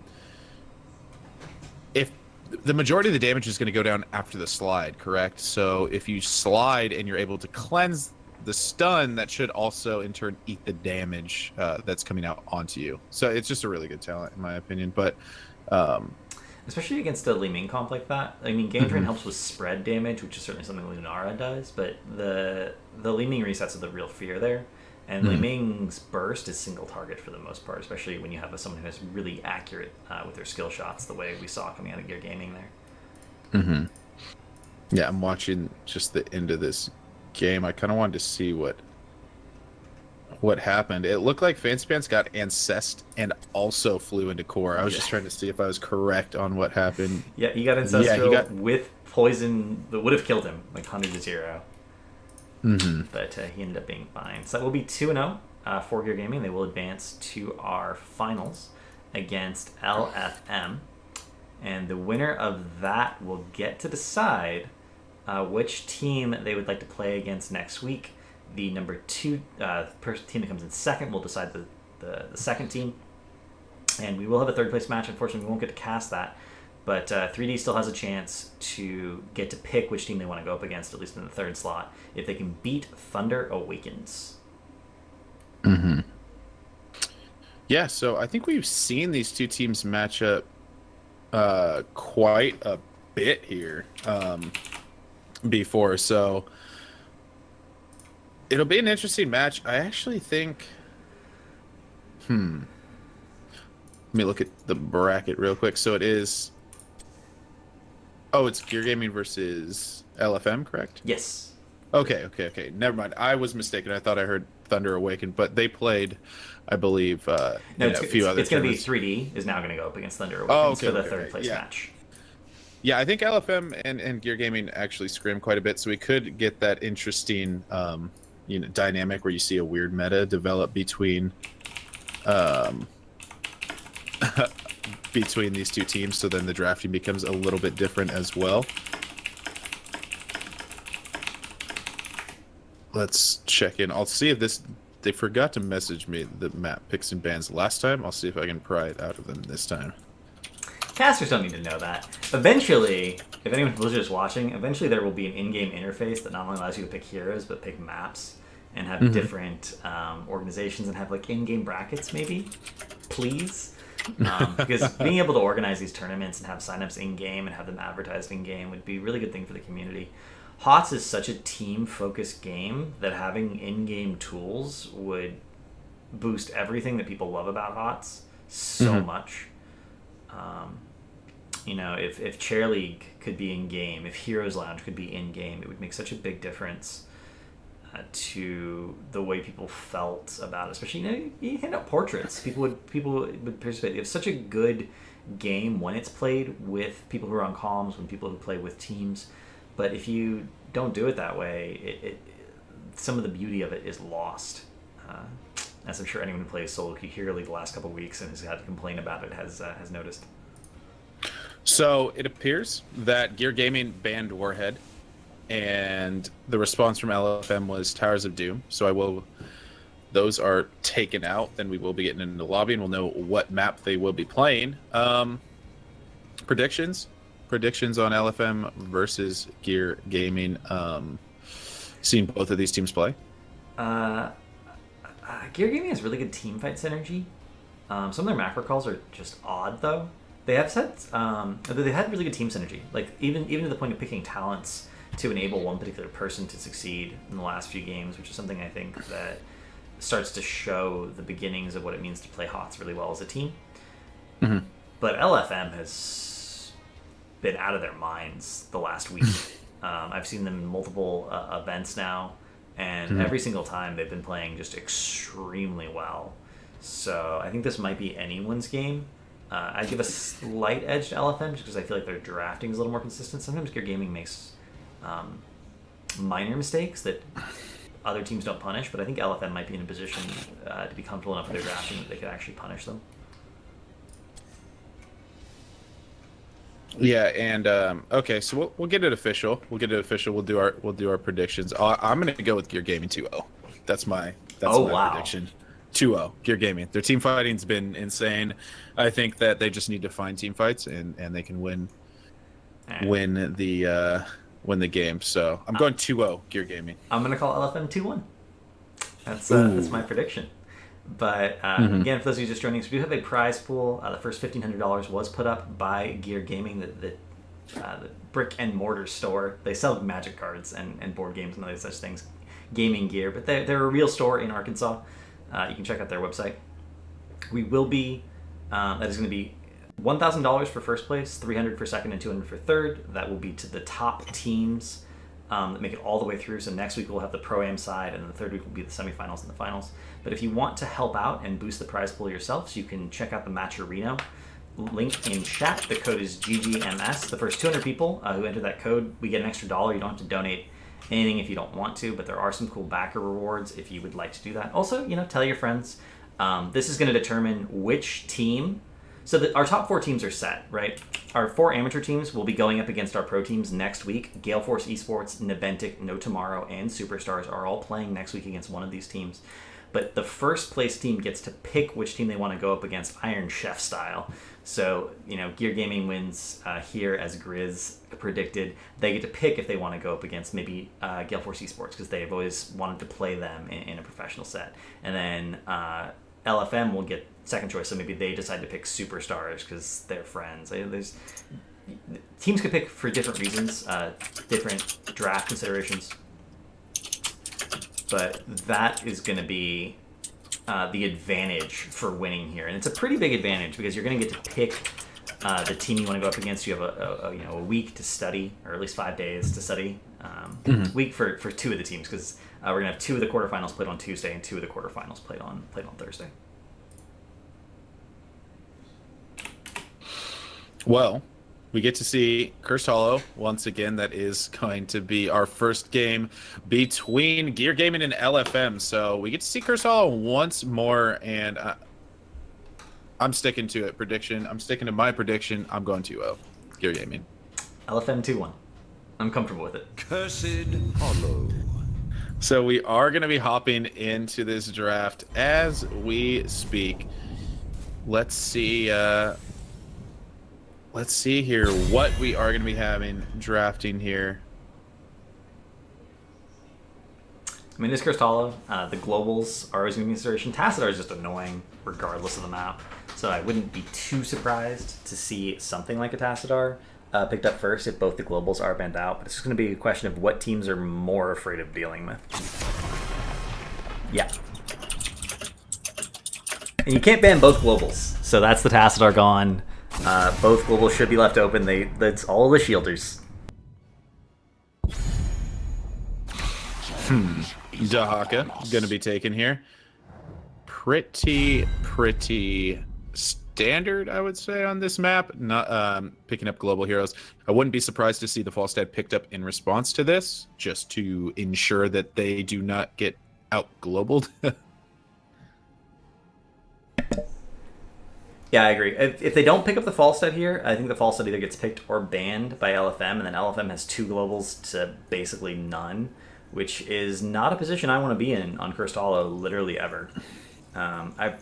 if the majority of the damage is going to go down after the slide, correct? So if you slide and you're able to cleanse the stun, that should also in turn eat the damage that's coming out onto you. So it's just a really good talent in my opinion. But especially against a Li Ming comp like that. I mean, Game Drain helps with spread damage, which is certainly something Lunara does, but the Li Ming resets are the real fear there. And Li Ming's burst is single target for the most part, especially when you have someone who is really accurate with their skill shots, the way we saw coming out of Gear Gaming there. Yeah, I'm watching just the end of this game. I kind of wanted to see what what happened. It looked like Fancy Pants got ancest and also flew into core. I was just trying to see if I was correct on what happened. Yeah, he got ancestral with poison that would have killed him, like 100-0. Mm-hmm. But he ended up being fine. So that will be 2-0 for Gear Gaming. They will advance to our finals against LFM. And the winner of that will get to decide which team they would like to play against next week. The number 2 team that comes in second will decide the second team. And we will have a third place match. Unfortunately, we won't get to cast that. But 3D still has a chance to get to pick which team they want to go up against, at least in the third slot, if they can beat Thunder Awakens. Mm-hmm. Yeah, so I think we've seen these two teams match up quite a bit here before, so it'll be an interesting match. I actually think let me look at the bracket real quick. So it is it's Gear Gaming versus LFM, correct? Yes. Okay. Never mind. I was mistaken. I thought I heard Thunder Awaken, but they played, I believe, a few other. It's going to be 3D is now going to go up against Thunder Awakens for the third place match. Yeah, I think LFM and Gear Gaming actually scrim quite a bit, so we could get that interesting, dynamic where you see a weird meta develop between, between these two teams. So then the drafting becomes a little bit different as well. Let's check in. I'll see if they forgot to message me the map picks and bans last time. I'll see if I can pry it out of them this time. Casters don't need to know that. Eventually, if anyone was just watching, eventually there will be an in-game interface that not only allows you to pick heroes, but pick maps and have different organizations and have like in-game brackets, maybe. Please. Because being able to organize these tournaments and have signups in-game and have them advertised in-game would be a really good thing for the community. HOTS is such a team-focused game that having in-game tools would boost everything that people love about HOTS so much. If Chair League could be in-game, if Heroes Lounge could be in-game, it would make such a big difference to the way people felt about it. Especially, you hand out portraits. People would participate. It's such a good game when it's played with people who are on comms, when people who play with teams. But if you don't do it that way, some of the beauty of it is lost. As I'm sure anyone who plays Solo Queue Hero League the last couple of weeks and has had to complain about it has noticed. So it appears that Gear Gaming banned Warhead, and the response from LFM was Towers of Doom. So those are taken out. Then we will be getting into the lobby, and we'll know what map they will be playing. Predictions on LFM versus Gear Gaming. Seeing both of these teams play. Gear Gaming has really good team fight synergy. Some of their macro calls are just odd, though. They have they've had really good team synergy. Like even to the point of picking talents to enable one particular person to succeed in the last few games, which is something I think that starts to show the beginnings of what it means to play HOTS really well as a team. Mm-hmm. But LFM has been out of their minds the last week. I've seen them in multiple events now, and every single time they've been playing just extremely well. So I think this might be anyone's game. I give a slight edge to LFM just because I feel like their drafting is a little more consistent. Sometimes Gear Gaming makes minor mistakes that other teams don't punish, but I think LFM might be in a position to be comfortable enough with their drafting that they could actually punish them. Yeah, and okay, so we'll get it official. We'll do our predictions. I'm gonna go with Gear Gaming 2-0. That's my prediction. 2-0 Gear Gaming. Their team fighting's been insane. I think that they just need to find team fights and they can win the game. So I'm going 2-0 Gear Gaming. I'm gonna call LFM 2-1. That's my prediction. But again, for those of you just joining us, we do have a prize pool. The first $1,500 was put up by Gear Gaming, the brick and mortar store. They sell Magic cards and board games and other such things, gaming gear. But they're a real store in Arkansas. You can check out their website. We will be that is going to be $1,000 for first place, $300 for second, and $200 for third. That will be to the top teams that make it all the way through. So next week we'll have the ProAm side, and then the third week will be the semifinals and the finals. But if you want to help out and boost the prize pool yourself, you can check out the Matcherino link in chat. The code is GGMS. The first 200 people who enter that code, we get an extra $1. You don't have to donate anything if you don't want to, but there are some cool backer rewards if you would like to do that. Also, tell your friends. This is going to determine which team. So our top 4 teams are set, right? Our 4 amateur teams will be going up against our pro teams next week. Gale Force Esports, Naventic, No Tomorrow, and Superstars are all playing next week against one of these teams. But the first place team gets to pick which team they want to go up against, Iron Chef style. So, Gear Gaming wins here as Grizz predicted. They get to pick if they want to go up against maybe Gale Force Esports, because they've always wanted to play them in a professional set. And then LFM will get second choice, so maybe they decide to pick Superstars because they're friends. Teams could pick for different reasons, different draft considerations. But that is going to be the advantage for winning here, and it's a pretty big advantage because you're going to get to pick the team you want to go up against. You have a week to study, or at least 5 days to study. Week for 2 of the teams, because we're going to have 2 of the quarterfinals played on Tuesday and 2 of the quarterfinals played on Thursday. Well, we get to see Cursed Hollow once again. That is going to be our first game between Gear Gaming and LFM. So we get to see Cursed Hollow once more, and I'm sticking to it. I'm sticking to my prediction. I'm going to Gear Gaming. LFM 2-1. I'm comfortable with it. Cursed Hollow. So we are going to be hopping into this draft as we speak. Let's see here what we are going to be having drafting here. I mean, this Cursed Hollow, the globals are always going to be a consideration. Tassadar is just annoying regardless of the map, so I wouldn't be too surprised to see something like a Tassadar picked up first if both the globals are banned out. But it's just going to be a question of what teams are more afraid of dealing with. Yeah. And you can't ban both globals, so that's the Tassadar gone. Both globals should be left open. That's all the shielders. Dahaka gonna be taken here. Pretty standard, I would say, on this map. Not picking up global heroes. I wouldn't be surprised to see the Falstad picked up in response to this, just to ensure that they do not get out globaled. Yeah, I agree. If they don't pick up the Falstad here, I think the Falstad either gets picked or banned by LFM, and then LFM has 2 globals to basically none, which is not a position I want to be in on Cursed Hollow literally ever. I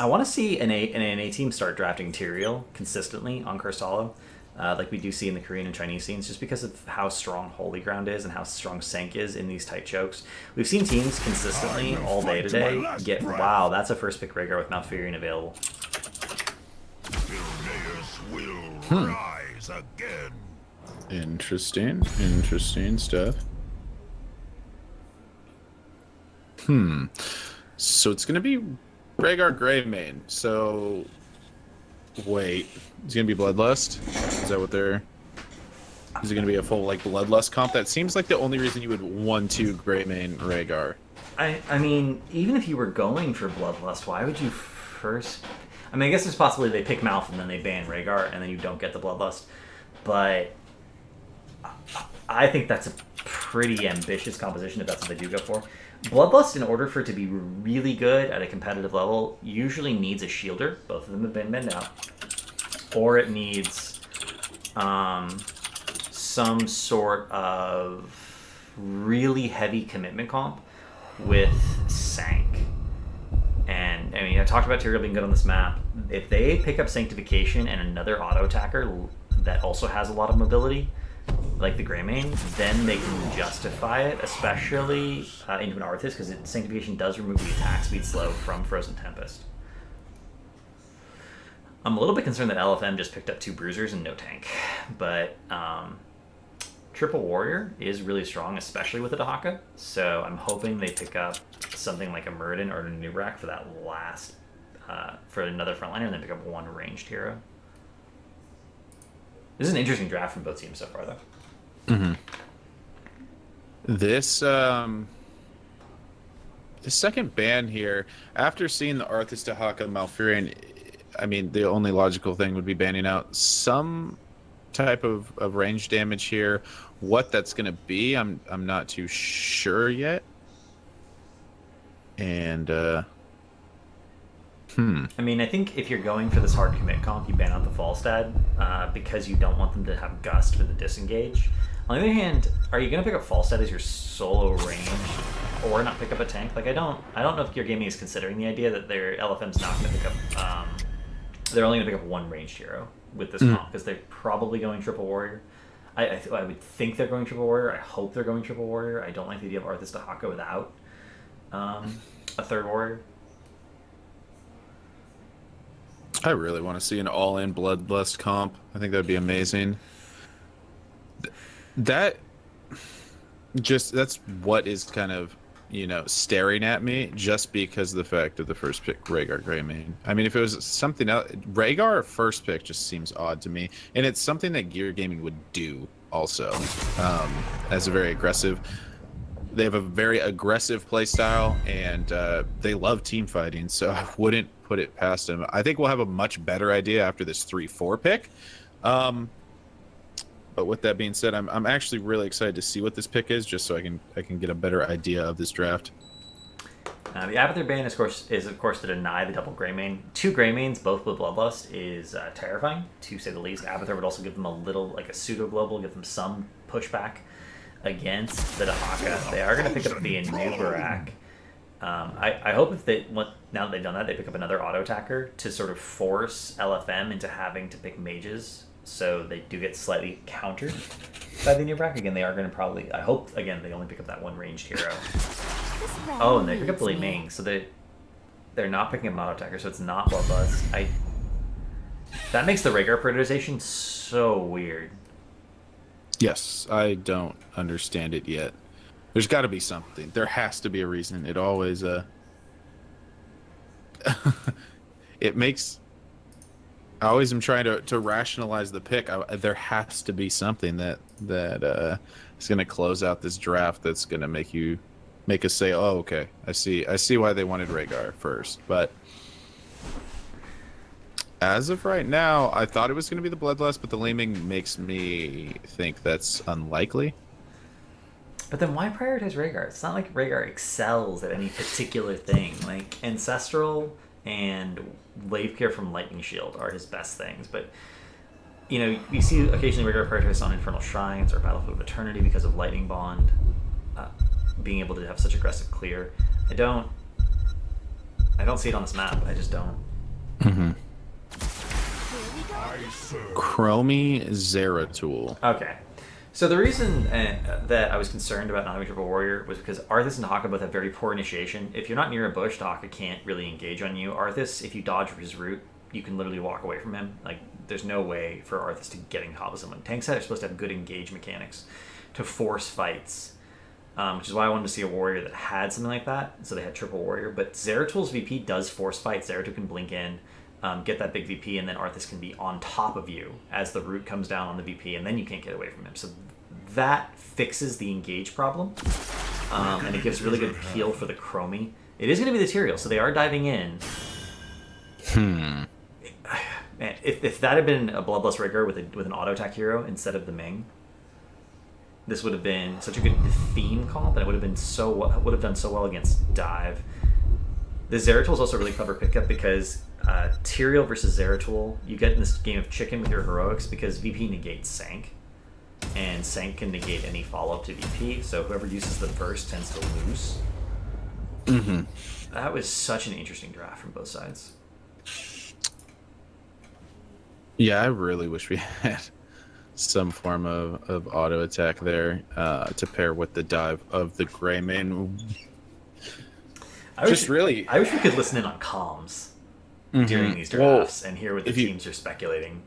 want to see an A team start drafting Tyrael consistently on Cursed Hollow, like we do see in the Korean and Chinese scenes, just because of how strong Holy Ground is and how strong Sank is in these tight chokes. We've seen teams consistently all day today get, wow, that's a first pick Rhaegar with Malfurion available. Rise again. Interesting stuff. So it's gonna be Rhaegar Greymane. So wait, it's gonna be Bloodlust? Is that what they're? Is it gonna be a full Bloodlust comp? That seems like the only reason you would 1-2 Greymane Rhaegar. I mean, even if you were going for Bloodlust, why would you first? I mean, I guess there's possibility they pick Malf and then they ban Rhaegar and then you don't get the Bloodlust. But I think that's a pretty ambitious composition if that's what they do go for. Bloodlust, in order for it to be really good at a competitive level, usually needs a shielder. Both of them have been banned out. Or it needs some sort of really heavy commitment comp with Sank. And, I mean, I talked about Tyrael being good on this map. If they pick up Sanctification and another auto attacker that also has a lot of mobility, like the Greymane, then they can justify it, especially into an Arthas, because Sanctification does remove the attack speed slow from Frozen Tempest. I'm a little bit concerned that LFM just picked up 2 Bruisers and no tank, but Triple Warrior is really strong, especially with a Dahaka, so I'm hoping they pick up something like a Muradin or a Nubrak for that last, for another frontliner, and then pick up 1 ranged hero. This is an interesting draft from both teams so far, though. This the second ban here, after seeing the Arthas Dahaka Malfurion, I mean, the only logical thing would be banning out some type of range damage here. What that's going to be, I'm not too sure yet. And I mean, I think if you're going for this hard commit comp, you ban out the Falstad because you don't want them to have Gust for the disengage. On the other hand, are you going to pick up Falstad as your solo range, or not pick up a tank? Like, I don't know if your gaming is considering the idea that their LFM's not going to pick up. They're only going to pick up one ranged hero with this comp because they're probably going triple warrior. I would think they're going triple warrior. I hope they're going triple warrior. I don't like the idea of Arthas Dahaka without a third warrior. I really want to see an all-in Bloodlust comp. I think that'd be amazing. That's what is kind of, staring at me, just because of the fact of the first pick, Rhaegar Greymane. I mean, if it was something else, Rhaegar first pick just seems odd to me, and it's something that Gear Gaming would do also, as a very aggressive. They have a very aggressive play style, and they love team fighting, so I wouldn't put it past them. I think we'll have a much better idea after this 3-4 pick. But with that being said, I'm actually really excited to see what this pick is, just so I can get a better idea of this draft. The Abathur ban, of course, to deny the double Greymane. 2 Greymanes, both with Bloodlust, is terrifying, to say the least. Abathur would also give them a little, like a pseudo-global, give them some pushback against the Dahaka. They are going to pick up the Anubarak. I hope now that they've done that, they pick up another auto attacker to sort of force LFM into having to pick mages, so they do get slightly countered by the Anubarak. Again, they are going to probably, I hope, again, they only pick up that one ranged hero. Oh, and they pick up the Li Ming, so they're not picking up an auto attacker, so it's not Bloodlust. That makes the Rhaegar prioritization so weird. Yes, I don't understand it yet. There's got to be something. There has to be a reason. It always it makes. I always am trying to rationalize the pick. There has to be something that is going to close out this draft. That's going to make us say, "Oh, okay, I see why they wanted Rhaegar first." But as of right now, I thought it was going to be the Bloodlust, but the Li Ming makes me think that's unlikely. But then why prioritize Rhaegar? It's not like Rhaegar excels at any particular thing. Like, Ancestral and Wave Care from Lightning Shield are his best things. But, you see occasionally Rhaegar prioritized on Infernal Shrines or Battlefield of Eternity because of Lightning Bond, being able to have such aggressive clear. I don't see it on this map. I just don't. Mm-hmm. Chromie Zeratul. Okay. So the reason that I was concerned about not having Triple Warrior was because Arthas and Dahaka both have very poor initiation. If you're not near a bush, Dahaka can't really engage on you. Arthas, if you dodge his route, you can literally walk away from him. Like, there's no way for Arthas to get in combat with someone. Tanks are supposed to have good engage mechanics to force fights, which is why I wanted to see a warrior that had something like that. So they had Triple Warrior. But Zeratul's VP does force fights. Zeratul can blink in, get that big VP, and then Arthas can be on top of you as the root comes down on the VP, and then you can't get away from him. So that fixes the engage problem, and it gives really good peel for the Chromie. It is going to be the Tyrael, so they are diving in. Man, if that had been a Bloodlust Rhaegar with an auto attack hero instead of the Ming, this would have been such a good theme comp, and it would have done so well against dive. The Zeratul is also a really clever pickup because Tyrael versus Zeratul, you get in this game of chicken with your heroics because VP negates Sank, and Sank can negate any follow-up to VP, so whoever uses them first tends to lose. Mm-hmm. That was such an interesting draft from both sides. Yeah, I really wish we had some form of auto attack there to pair with the dive of the Greymane. I wish we could listen in on comms during these drafts and hear what the teams are speculating.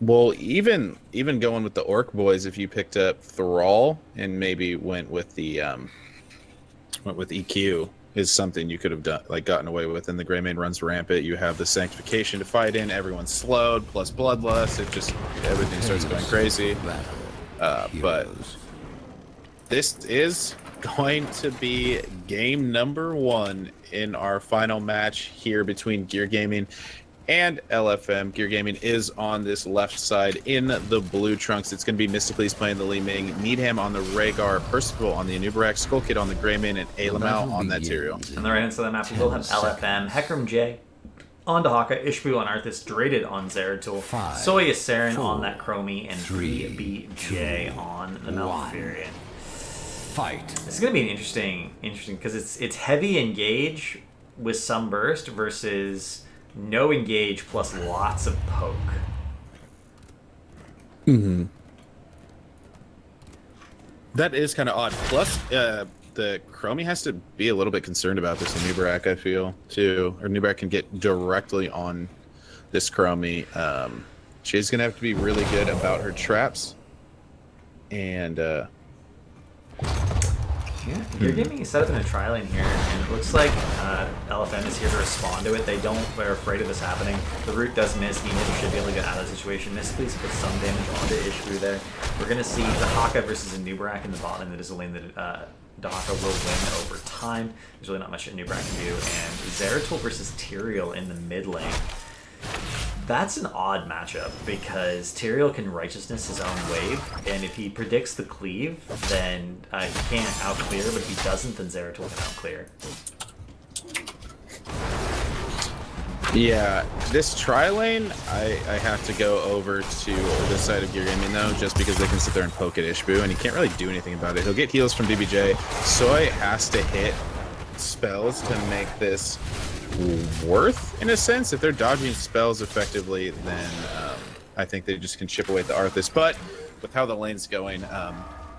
Well, even going with the Orc boys, if you picked up Thrall and maybe went with EQ, is something you could have done, like gotten away with. And the Greymane runs rampant. You have the Sanctification to fight in. Everyone's slowed plus Bloodlust. It just everything starts going crazy. But this is going to be game number 1 in our final match here between Gear Gaming and LFM. Gear Gaming is on this left side in the blue trunks. It's going to be Mysticles playing the Li Ming, Needham on the Rhaegar, Percival on the Anubarak, Skullkid on the Greymane, and Alamau on that Tyrael. On the right hand side of the map, we will have LFM, Hecarim J on Dahaka, Ishbu on Arthas, Draded on Zeratul, Soya Saren on that Chromie, and 3BJ on the Malfurion. Fight. This is going to be an interesting because it's heavy engage with some burst versus no engage plus lots of poke. That is kind of odd. Plus, the Chromie has to be a little bit concerned about this Anubarak, I feel, too. Or Anubarak can get directly on this Chromie. She's going to have to be really good about her traps. And, yeah, Gear Gaming is set up in a tri lane here, and it looks like LFM is here to respond to it. They're afraid of this happening. The root does miss. He should be able to get out of the situation. Mystically put some damage onto Ishbu there. We're going to see Dahaka versus Anubarak in the bot lane. That is a lane that Dahaka will win over time. There's really not much that Anubarak can do. And Zeratul versus Tyrael in the mid lane. That's an odd matchup because Tyrael can Righteousness his own wave, and if he predicts the cleave, then he can't outclear, but if he doesn't, then Zeratul can outclear. yeah, this tri-lane, I have to go over to this side of Gear Gaming, though, just because they can sit there and poke at Ishbu, and he can't really do anything about it. He'll get heals from DBJ. Soy has to hit spells to make this worth, in a sense. If they're dodging spells effectively, then I think they just can chip away at the Arthas. But with how the lane's going,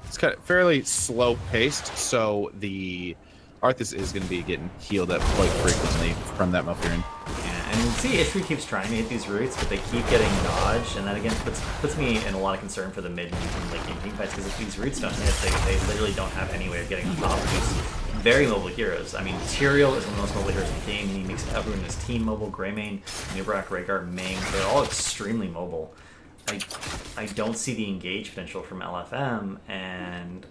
it's kind of fairly slow paced, so the Arthas is going to be getting healed up quite frequently from that Malfurion. Yeah, and see, Ishbu keeps trying to hit these roots, but they keep getting dodged, and that again puts me in a lot of concern for the mid and late game team fights, because if these roots don't hit, they literally don't have any way of getting on top of these very mobile heroes. I mean, Tyrael is one of the most mobile heroes in the game, and he makes everyone in his team mobile. Greymane, Anubarak, Rhaegar, Ming, they're all extremely mobile. I don't see the engage potential from LFM, and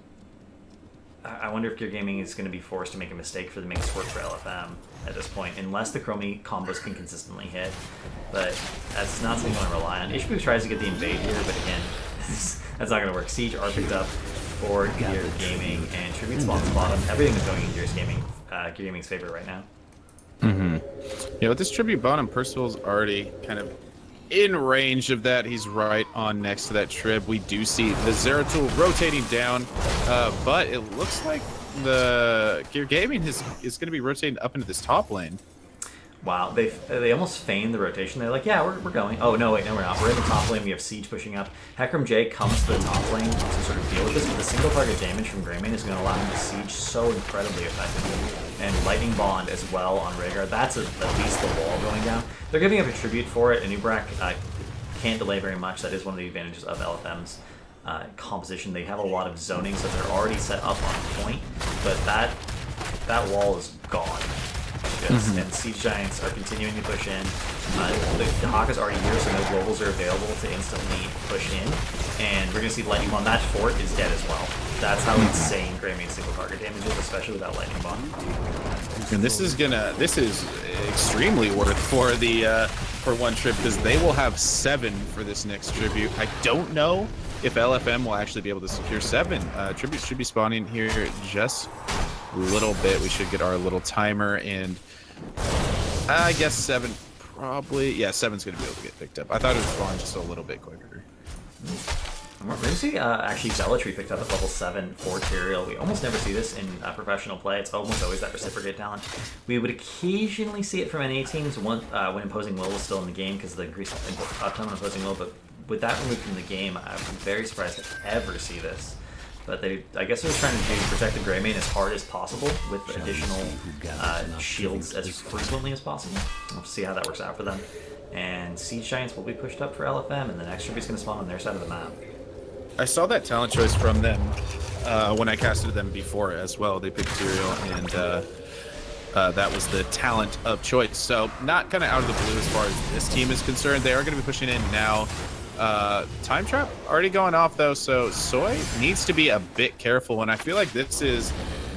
I wonder if Gear Gaming is going to be forced to make a mistake for the mix work for LFM at this point, unless the Chromie combos can consistently hit. But that's not something you want to rely on. Ishbu tries to get the invade here, but again, that's not going to work. Siege are picked up for Gear Gaming, and Tribute spawns bottom. Everything is going in Gear Gaming's favor right now. Yeah, with this Tribute bottom, Percival's already kind of in range of that. He's right on next to that Trib. We do see the Zeratul rotating down, but it looks like the Gear Gaming is going to be rotating up into this top lane. Wow, they almost feigned the rotation. They're like, yeah, we're going. Oh, no, wait, no, we're not. We're in the top lane. We have Siege pushing up. Hecarim J comes to the top lane to sort of deal with this, but the single target damage from Greymane is going to allow him to Siege so incredibly effectively. And Lightning Bond as well on Rhaegar. That's at least the wall going down. They're giving up a tribute for it, and Anubarak can't delay very much. That is one of the advantages of LFM's composition. They have a lot of zoning, so they're already set up on point, but that wall is gone. And Siege Giants are continuing to push in. The Hawk is already here, so no globals are available to instantly push in. And we're going to see Lightning Bomb. That fort is dead as well. That's how insane Greymane's single target damage is, especially without Lightning Bomb. And this is extremely worth for the for one trip, because they will have 7 for this next tribute. I don't know if LFM will actually be able to secure 7. Tributes should be spawning here just a little bit. We should get our little timer, and I guess 7 probably. Yeah, 7's going to be able to get picked up. I thought it would spawn just a little bit quicker. We're going to see actually Zealotry picked up at level 7 for Tyrael. We almost never see this in professional play. It's almost always that reciprocate talent. We would occasionally see it from NA teams when Imposing Will was still in the game because of the increased uptime on Imposing Will, but with that removed from the game, I'm very surprised to ever see this. But I guess they're trying to protect the Greymane as hard as possible with additional shields as frequently as possible. We'll see how that works out for them. And Siege Giants will be pushed up for LFM, and the next tribute's going to spawn on their side of the map. I saw that talent choice from them when I casted them before as well. They picked Tyrael, and that was the talent of choice. So not kind of out of the blue as far as this team is concerned. They are going to be pushing in now. Time Trap already going off, though, so Soy needs to be a bit careful, and I feel like this is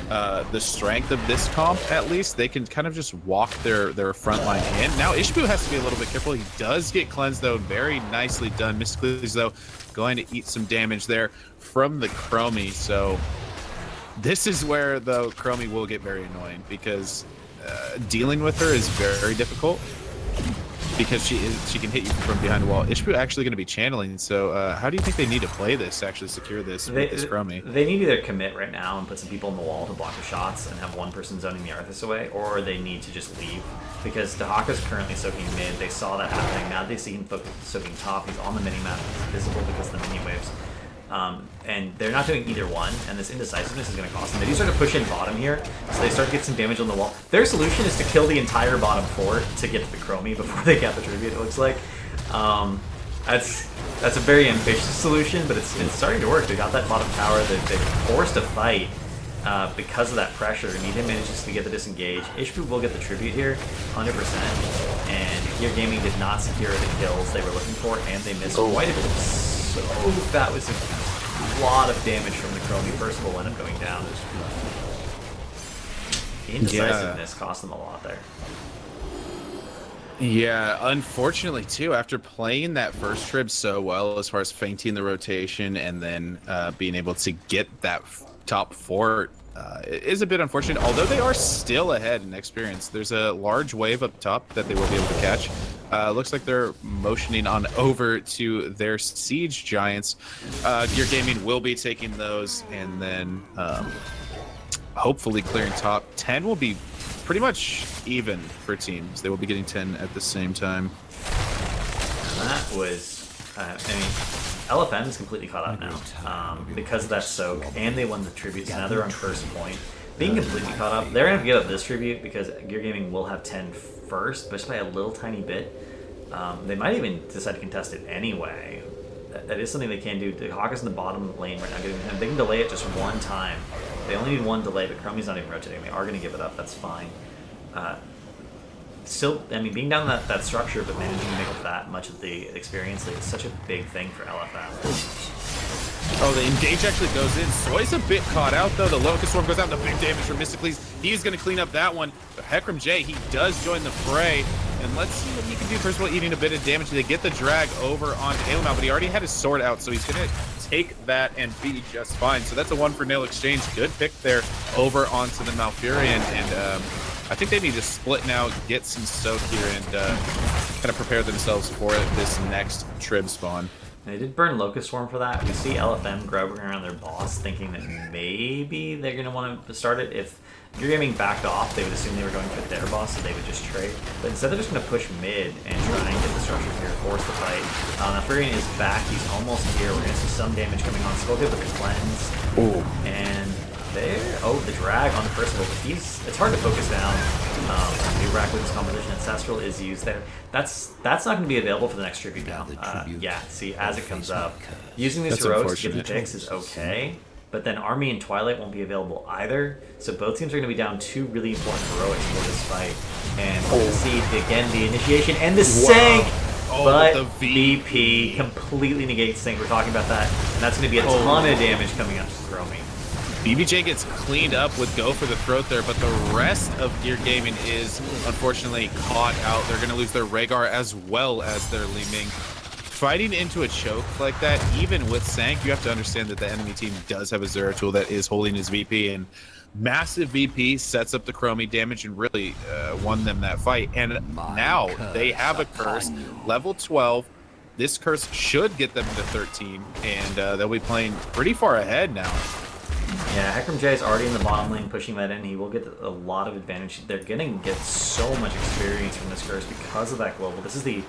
the strength of this comp, at least. They can kind of just walk their front line in. Now, Ishbu has to be a little bit careful. He does get cleansed, though. Very nicely done. Mysticles, though, going to eat some damage there from the Chromie, so this is where the Chromie will get very annoying, because dealing with her is very difficult, because she can hit you from behind the wall. Ishbu actually going to be channeling, so how do you think they need to play this to actually secure this with this Chromie? They need to either commit right now and put some people on the wall to block the shots and have one person zoning the Arthas away, or they need to just leave, because Dahaka's currently soaking mid. They saw that happening. Now they see him soaking top. He's on the mini-map. He's visible because of the mini-waves. And they're not doing either one, and this indecisiveness is going to cost them. They do start to push in bottom here, so they start to get some damage on the wall. Their solution is to kill the entire bottom fort to get to the Chromie before they get the tribute, it looks like. That's a very ambitious solution, but it's starting to work. They got that bottom tower. They're forced to fight because of that pressure, and Needham manages to get the disengage. Ishbu will get the tribute here, 100%, and Gear Gaming did not secure the kills they were looking for, and they missed quite a bit. So that was a lot of damage from the Chromie. First will end up going down. The indecisiveness cost them a lot there. Yeah, unfortunately too, after playing that first trib so well as far as feinting the rotation and then being able to get that top fort, it is a bit unfortunate, although they are still ahead in experience. There's a large wave up top that they will be able to catch. Looks like they're motioning on over to their siege giants. Gear Gaming will be taking those, and then hopefully clearing top. 10 will be pretty much even for teams. They will be getting 10 at the same time. That was, I mean, LFM is completely caught up now because of that soak, and they won the tribute, so now they're on first point. Being completely caught up, they're going to give up this tribute because Gear Gaming will have 10 first, but just by a little tiny bit. They might even decide to contest it anyway. That is something they can do. The Hawk is in the bottom lane right now. They can delay it just one time. They only need one delay, but Chromie's not even rotating. They are going to give it up. That's fine. Still, I mean, being down that structure, but managing to make up that much of the experience is such a big thing for LFM. Oh, the engage actually goes in. Soy's a bit caught out, though. The Locust Swarm goes out, and the big damage from Mysticles. He's going to clean up that one. But Hecarim J, he does join the fray. And let's see what he can do. First of all, eating a bit of damage. They get the drag over on Halo now, but he already had his sword out, so he's going to take that and be just fine. So that's a one for Nail Exchange. Good pick there over onto the Malfurion. And I think they need to split now, get some soak here, and kind of prepare themselves for this next trib spawn. They did burn Locust Swarm for that. We see LFM grubbing around their boss, thinking that maybe they're going to want to start it. If Gear Gaming backed off, they would assume they were going for their boss, so they would just trade. But instead, they're just going to push mid and try and get the structure here, force the fight. Malfurion is back. He's almost here. We're going to see some damage coming on. Still good with the cleanse. Ooh. And there, the drag on the first of all. It's hard to focus down. New rack with his composition. Ancestral is used there. That's not going to be available for the next tribute now. Yeah, see, as it comes up, using these heroics to get the picks is okay, but then Army and Twilight won't be available either. So both teams are going to be down two really important heroics for this fight. And we'll see again the initiation and the sync. But the VP completely negates sync. We're talking about that, and that's going to be a ton of damage coming up to Chromie. BBJ gets cleaned up with go for the throat there, but the rest of Gear Gaming is unfortunately caught out. They're going to lose their Rhaegar as well as their Li Ming. Fighting into a choke like that, even with Sank, you have to understand that the enemy team does have a Zeratul that is holding his VP, and massive VP sets up the Chromie damage and really won them that fight. And now they have a curse, level 12. This curse should get them to 13, and they'll be playing pretty far ahead now. Yeah, Hecarim J is already in the bottom lane pushing that in. He will get a lot of advantage. They're going to get so much experience from this curse because of that global. This is the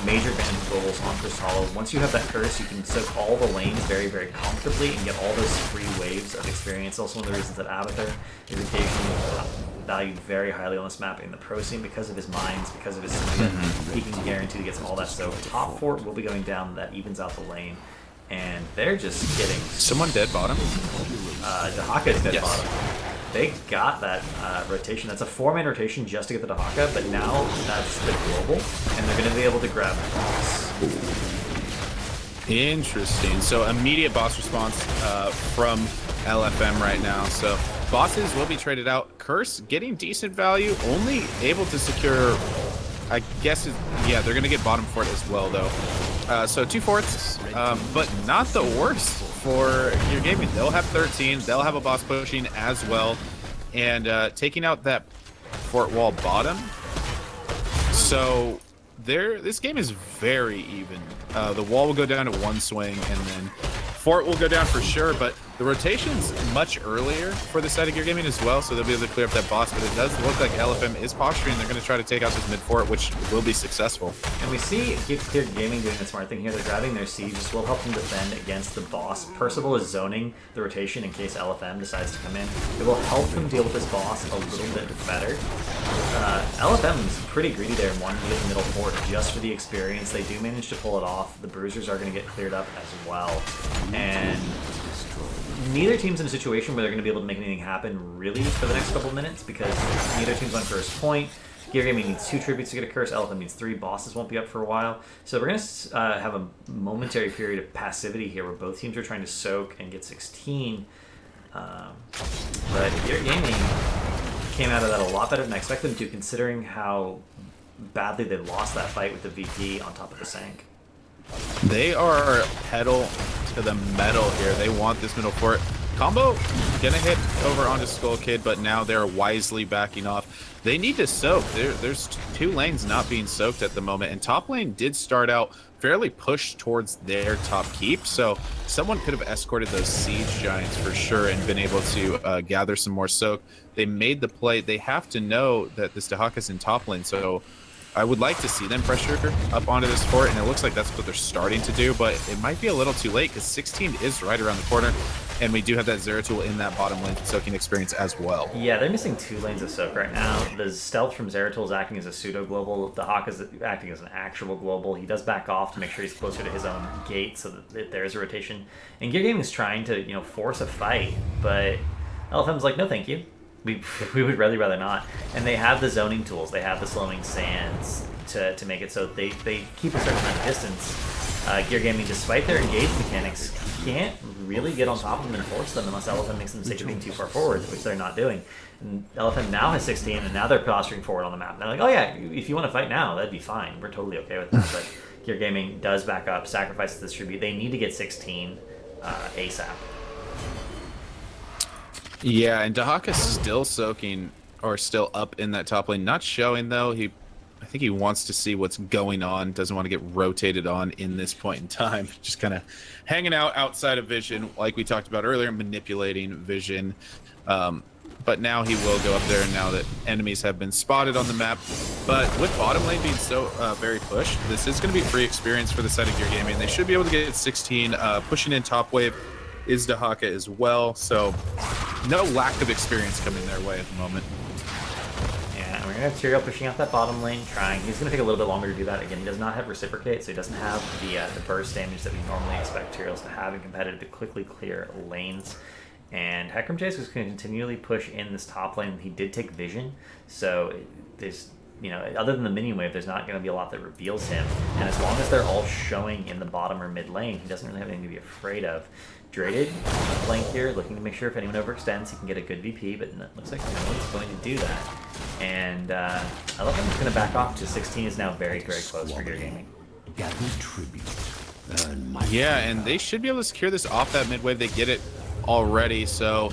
major advantage of globals on Chris Hollow. Once you have that curse, you can soak all the lanes very, very comfortably and get all those free waves of experience. Also one of the reasons that Abathur is occasionally valued very highly on this map in the pro scene because of his mines, because of his he can guarantee to get all that. So top fort will be going down. That evens out the lane. And they're just getting... Someone dead bottom? Dahaka is dead bottom. They got that rotation. That's a 4-man rotation just to get the Dahaka, but now that's the global, and they're going to be able to grab the boss. Interesting. So immediate boss response from LFM right now. So bosses will be traded out. Curse getting decent value, only able to secure, I guess, yeah, they're going to get bottom fort as well, though. So 2/4, but not the worst for your gaming. They'll have 13. They'll have a boss pushing as well. And taking out that fort wall bottom. So this game is very even. The wall will go down to 1 swing, and then fort will go down for sure, but the rotation's much earlier for the side of Gear Gaming as well, so they'll be able to clear up that boss, but it does look like LFM is posturing. They're going to try to take out this mid fort, which will be successful. And we see Gear Gaming doing the smart thing here. They're grabbing their siege. This will help them defend against the boss. Percival is zoning the rotation in case LFM decides to come in. It will help them deal with this boss a little bit better. LFM is pretty greedy there and wanting to get the middle fort just for the experience. They do manage to pull it off. The bruisers are going to get cleared up as well. And neither team's in a situation where they're going to be able to make anything happen really for the next couple of minutes because neither team's on first point. Gear Gaming needs 2 tributes to get a curse. LFM needs 3. Bosses won't be up for a while. So we're going to have a momentary period of passivity here where both teams are trying to soak and get 16. But Gear Gaming came out of that a lot better than I expected them to, considering how badly they lost that fight with the VP on top of the Sank. They are pedal to the metal here. They want this middle fort. Combo gonna hit over onto Skull Kid, but now they're wisely backing off. They need to soak. There's 2 lanes not being soaked at the moment, and top lane did start out fairly pushed towards their top keep, so someone could have escorted those siege giants for sure and been able to gather some more soak. They made the play. They have to know that this Dahaka's in top lane, so I would like to see them pressure up onto this fort, and it looks like that's what they're starting to do, but it might be a little too late because 16 is right around the corner, and we do have that Zeratul in that bottom lane soaking experience as well. Yeah, they're missing 2 lanes of soak right now. The stealth from Zeratul is acting as a pseudo-global. The Hawk is acting as an actual global. He does back off to make sure he's closer to his own gate so that there's a rotation. And Gear Gaming is trying to, force a fight, but LFM's like, no thank you. We would rather not. And they have the zoning tools. They have the slowing sands to make it so they keep a certain amount of distance. Gear Gaming, despite their engage mechanics, can't really get on top of them and force them unless LFM makes the mistake of being too far forward, which they're not doing. And LFM now has 16, and now they're posturing forward on the map. And they're like, oh yeah, if you want to fight now, that'd be fine. We're totally okay with that. But Gear Gaming does back up, sacrifices this tribute. They need to get 16 ASAP. Yeah, and Dahaka's still soaking, or still up in that top lane. Not showing, though. I think he wants to see what's going on. Doesn't want to get rotated on in this point in time. Just kind of hanging out outside of vision, like we talked about earlier, manipulating vision. But now he will go up there now that enemies have been spotted on the map. But with bottom lane being so very pushed, this is going to be free experience for the side of Gear Gaming. They should be able to get 16. Pushing in top wave is Dahaka as well, so no lack of experience coming their way at the moment. Yeah, and we're going to have Tyrael pushing out that bottom lane, trying. He's going to take a little bit longer to do that. Again, he does not have Reciprocate, so he doesn't have the burst damage that we normally expect Tyraels to have in competitive to quickly clear lanes. And Hecarim Chase is going to continually push in this top lane. He did take Vision, so there's, other than the minion wave, there's not going to be a lot that reveals him. And as long as they're all showing in the bottom or mid lane, he doesn't really have anything to be afraid of. Draded flank here, looking to make sure if anyone overextends, he can get a good VP, but it looks like no one's going to do that. And I love him. He's going to back off to 16 is now very, very close for Gear Gaming. Gather tribute. Yeah, and they should be able to secure this off that mid wave. They get it already, so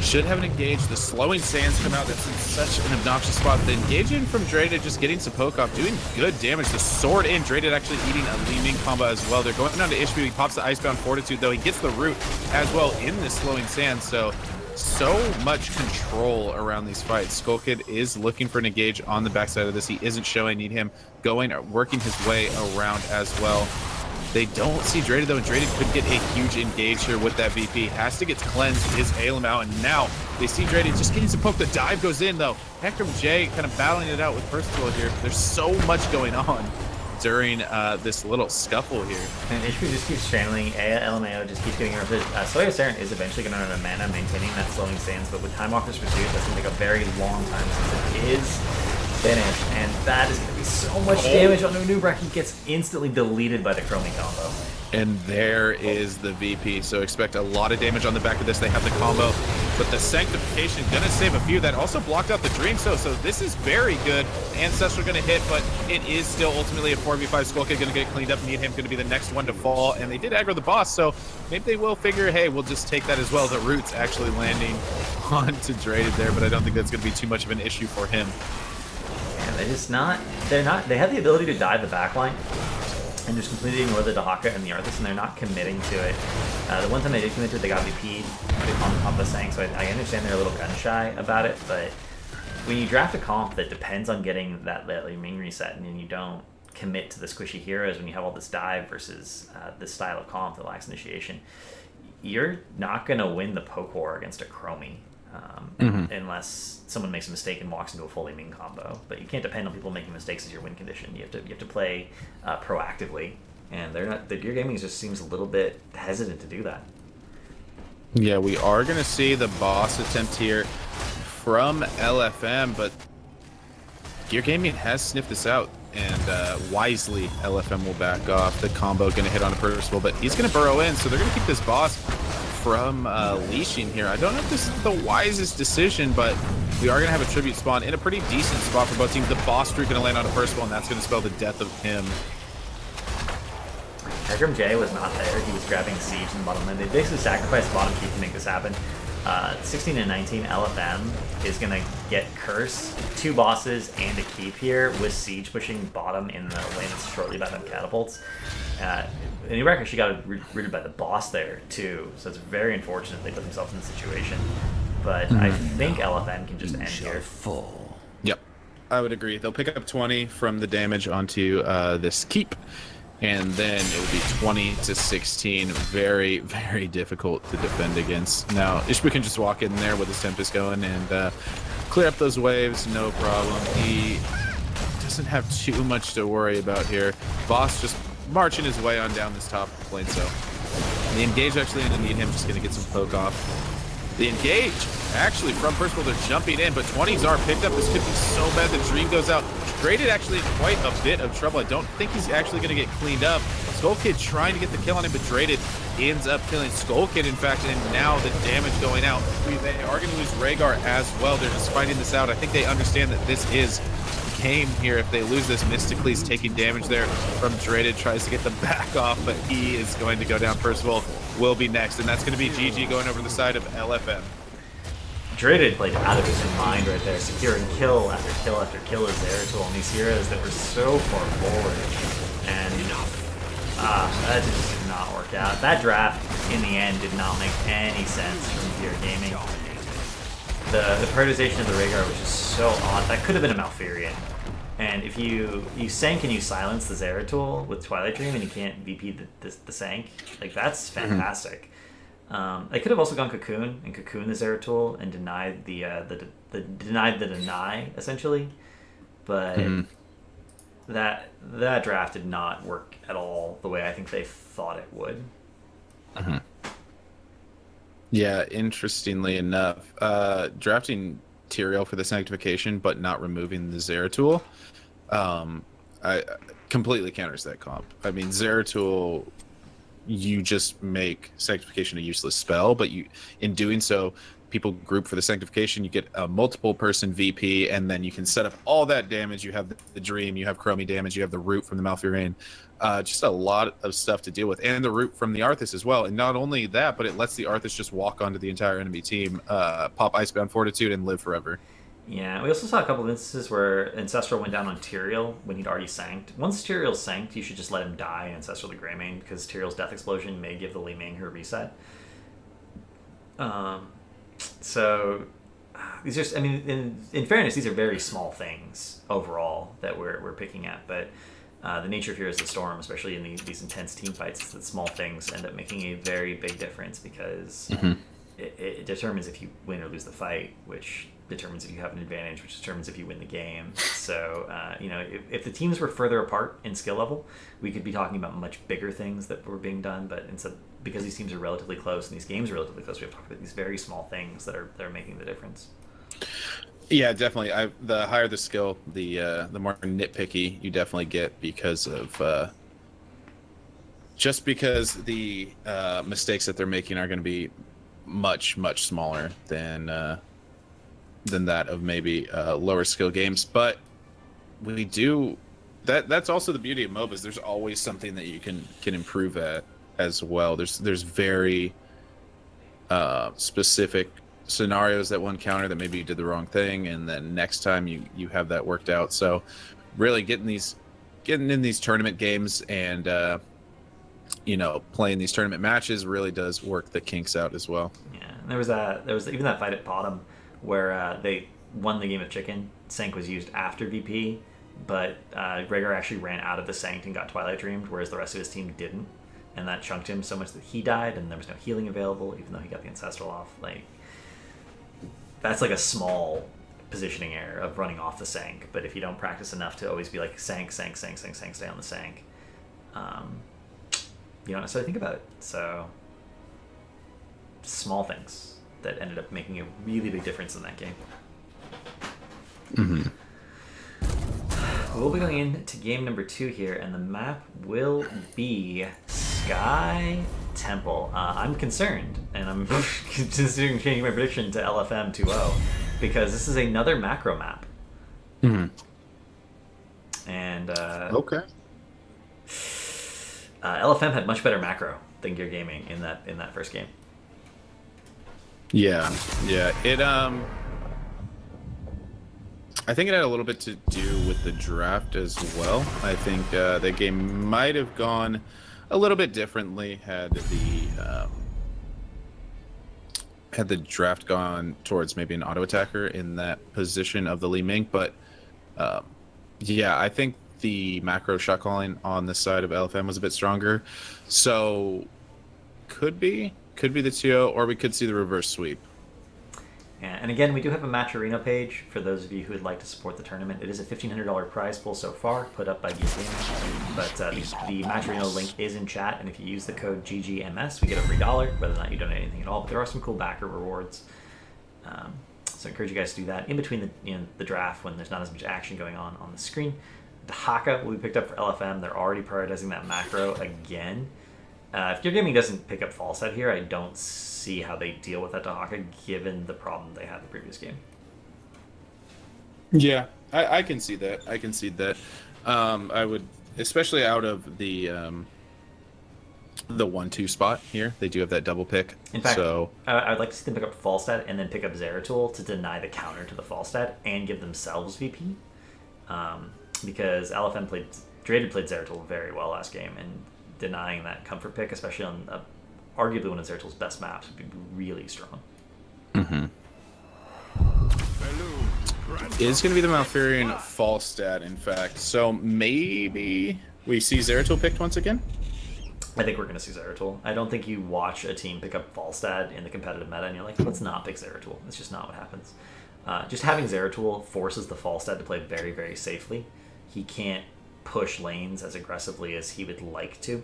should have an engage. The slowing sands come out. That's in such an obnoxious spot. The engaging from Draded, just getting some poke off, doing good damage. The sword in, Draded actually eating a Li Ming combo as well. They're going down to Ishbu. He pops the Icebound Fortitude, though. He gets the root as well in this slowing sand, so much control around these fights. Skull Kid is looking for an engage on the backside of this. He isn't showing. Need him working his way around as well. They don't see Draded, though, and Draded could get a huge engage here with that VP. Has to get cleansed, his Alem out, and now they see Draded just getting some poke. The dive goes in, though. Hecarim J kind of battling it out with Percival here. There's so much going on during this little scuffle here. And Ishbu just keeps channeling. LMAO just keeps getting interrupted. Sawyer Saren is eventually going to run out of mana, maintaining that slowing sands, but with Time Walker's Pursuit, that's going to take a very long time since it is finish, and that is going to be so much damage on Unubrak. He gets instantly deleted by the Chromie combo. And there is the VP, so expect a lot of damage on the back of this. They have the combo, but the Sanctification gonna save a few. That also blocked out the Dream, so this is very good. Ancestral gonna hit, but it is still ultimately a 4v5. Skull Kid gonna get cleaned up. Need him gonna be the next one to fall, and they did aggro the boss, so maybe they will figure, hey, we'll just take that as well. The Roots actually landing onto Draded there, but I don't think that's gonna be too much of an issue for him. And they have the ability to dive the backline and just completely ignore the Dahaka and the Arthas, and they're not committing to it. The one time they did commit to it, they got VP'd on top of Sang, so I understand they're a little gun-shy about it, but when you draft a comp that depends on getting that main reset, and then you don't commit to the squishy heroes when you have all this dive versus this style of comp that lacks initiation, you're not going to win the poke war against a Chromie. Unless someone makes a mistake and walks into a fully Ming combo, but you can't depend on people making mistakes as your win condition. You have to play proactively, and they're not. The Gear Gaming just seems a little bit hesitant to do that. Yeah, we are gonna see the boss attempt here from LFM, but Gear Gaming has sniffed this out, and wisely LFM will back off. The combo gonna hit on a Percival, but he's gonna burrow in, so they're gonna keep this boss from leashing here. I don't know if this is the wisest decision, but we are going to have a tribute spawn in a pretty decent spot for both teams. The boss Druid going to land on a Percival, and that's going to spell the death of him. Egram J was not there. He was grabbing Siege in the bottom lane. They basically sacrificed the bottom keep to make this happen. 16 and 19, LFM is going to get Curse, 2 bosses, and a keep here, with Siege pushing bottom in the lane that's shortly by them catapults. And Iraq actually got rooted by the boss there, too, so it's very unfortunate they put themselves in this situation. But I think LFM can just end here. Yep, I would agree. They'll pick up 20 from the damage onto this keep, and then it will be 20 to 16. Very, very difficult to defend against. Now, Ishbu can just walk in there with his Tempest going and clear up those waves, no problem. He doesn't have too much to worry about here. Boss just marching his way on down this top lane, so the engage actually going to need him, just going to get some poke off. The engage actually from Percival, they're jumping in, but 20s are picked up. This could be so bad. The Dream goes out. Traded actually in quite a bit of trouble. I don't think he's actually going to get cleaned up. Skull Kid trying to get the kill on him, but Traded ends up killing Skull Kid, in fact, and now the damage going out. They are going to lose Rhaegar as well. They're just fighting this out. I think they understand that this is game here. If they lose this, Mystically's taking damage there from Draded, tries to get them back off, but he is going to go down. Percival will be next, and that's going to be GG going over the side of LFM. Draded played out of his mind right there, securing kill after kill after kill as Zeratul on these heroes that were so far forward, and that just did not work out. That draft in the end did not make any sense from Gear Gaming. The prioritization of the Rhaegar was just so odd. That could have been a Malfurion. And if you Sank and you silence the Zeratul with Twilight Dream and you can't VP the Sank, like, that's fantastic. They could have also gone Cocoon and Cocoon the Zeratul and denied the deny essentially, but that draft did not work at all the way I think they thought it would. Yeah, interestingly enough, drafting Tyrael for the Sanctification but not removing the Zeratul, I completely counters that comp. I mean, Zeratul, you just make Sanctification a useless spell, but in doing so, people group for the Sanctification, you get a multiple person VP, and then you can set up all that damage. You have the Dream, you have Chromie damage, you have the Root from the Malfurion. Just a lot of stuff to deal with, and the Root from the Arthas as well. And not only that, but it lets the Arthas just walk onto the entire enemy team, pop Icebound Fortitude, and live forever. Yeah, we also saw a couple of instances where Ancestral went down on Tyrael when he'd already sanked. Once Tyrael's sanked, you should just let him die in Ancestral the Greymane, because Tyrael's Death Explosion may give the Li Ming her reset. So these are, I mean, in fairness, these are very small things overall that we're picking at, but the nature of Heroes of the Storm, especially in these intense team fights, is that small things end up making a very big difference, because it determines if you win or lose the fight, which determines if you have an advantage, which determines if you win the game. So, if the teams were further apart in skill level, we could be talking about much bigger things that were being done, but instead, because these teams are relatively close and these games are relatively close, we have to talk about these very small things that are making the difference. Yeah, definitely. The higher the skill, the more nitpicky you definitely get because of just because the mistakes that they're making are going to be much smaller than that of maybe lower skill games. But we do that's also the beauty of MOBAs. There's always something that you can improve at as well. There's very specific scenarios that one counter that maybe you did the wrong thing, and then next time you have that worked out. So really getting in these tournament games and playing these tournament matches really does work the kinks out as well. Yeah, and there was even that fight at bottom where they won the game of chicken. Sank was used after VP, but Rhaegar actually ran out of the Sank and got Twilight Dreamed, whereas the rest of his team didn't, and that chunked him so much that he died, and there was no healing available, even though he got the Ancestral off. Like, that's like a small positioning error of running off the Sank, but if you don't practice enough to always be like Sank, stay on the Sank, you don't necessarily think about it. So, small things that ended up making a really big difference in that game. Mm-hmm. We'll be going into game number 2 here, and the map will be Sky Temple. I'm concerned, and I'm considering changing my prediction to LFM 2-0, because this is another macro map. Mm-hmm. And okay. LFM had much better macro than Gear Gaming in that first game. Yeah. It I think it had a little bit to do with the draft as well. I think that game might have gone a little bit differently had the draft gone towards maybe an auto attacker in that position of the Li Ming. But yeah, I think the macro shot calling on the side of LFM was a bit stronger. So could be the 2-0, or we could see the reverse sweep. Yeah, and again, we do have a Matcherino page for those of you who would like to support the tournament. It is a $1,500 prize pool so far, put up by Geek Gaming. But the Matcherino link is in chat, and if you use the code GGMS, we get a free $1, whether or not you donate anything at all. But there are some cool backer rewards. So I encourage you guys to do that in between the draft when there's not as much action going on the screen. The Haka will be picked up for LFM. They're already prioritizing that macro again. If Gear Gaming doesn't pick up Falstad here, I don't see how they deal with that Haka, given the problem they had in the previous game. Yeah, I can see that. I would, especially out of the 1-2 spot here. They do have that double pick. In fact, so I would like to see them pick up Falstad and then pick up Zeratul to deny the counter to the Falstad and give themselves VP. Because LFM played Zeratul very well last game, and denying that comfort pick, especially on arguably one of Zeratul's best maps, would be really strong. Mm-hmm. It's going to be the Malfurion Falstad, in fact. So maybe we see Zeratul picked once again? I think we're going to see Zeratul. I don't think you watch a team pick up Falstad in the competitive meta and you're like, let's not pick Zeratul. That's just not what happens. Just having Zeratul forces the Falstad to play very, very safely. He can't push lanes as aggressively as he would like to,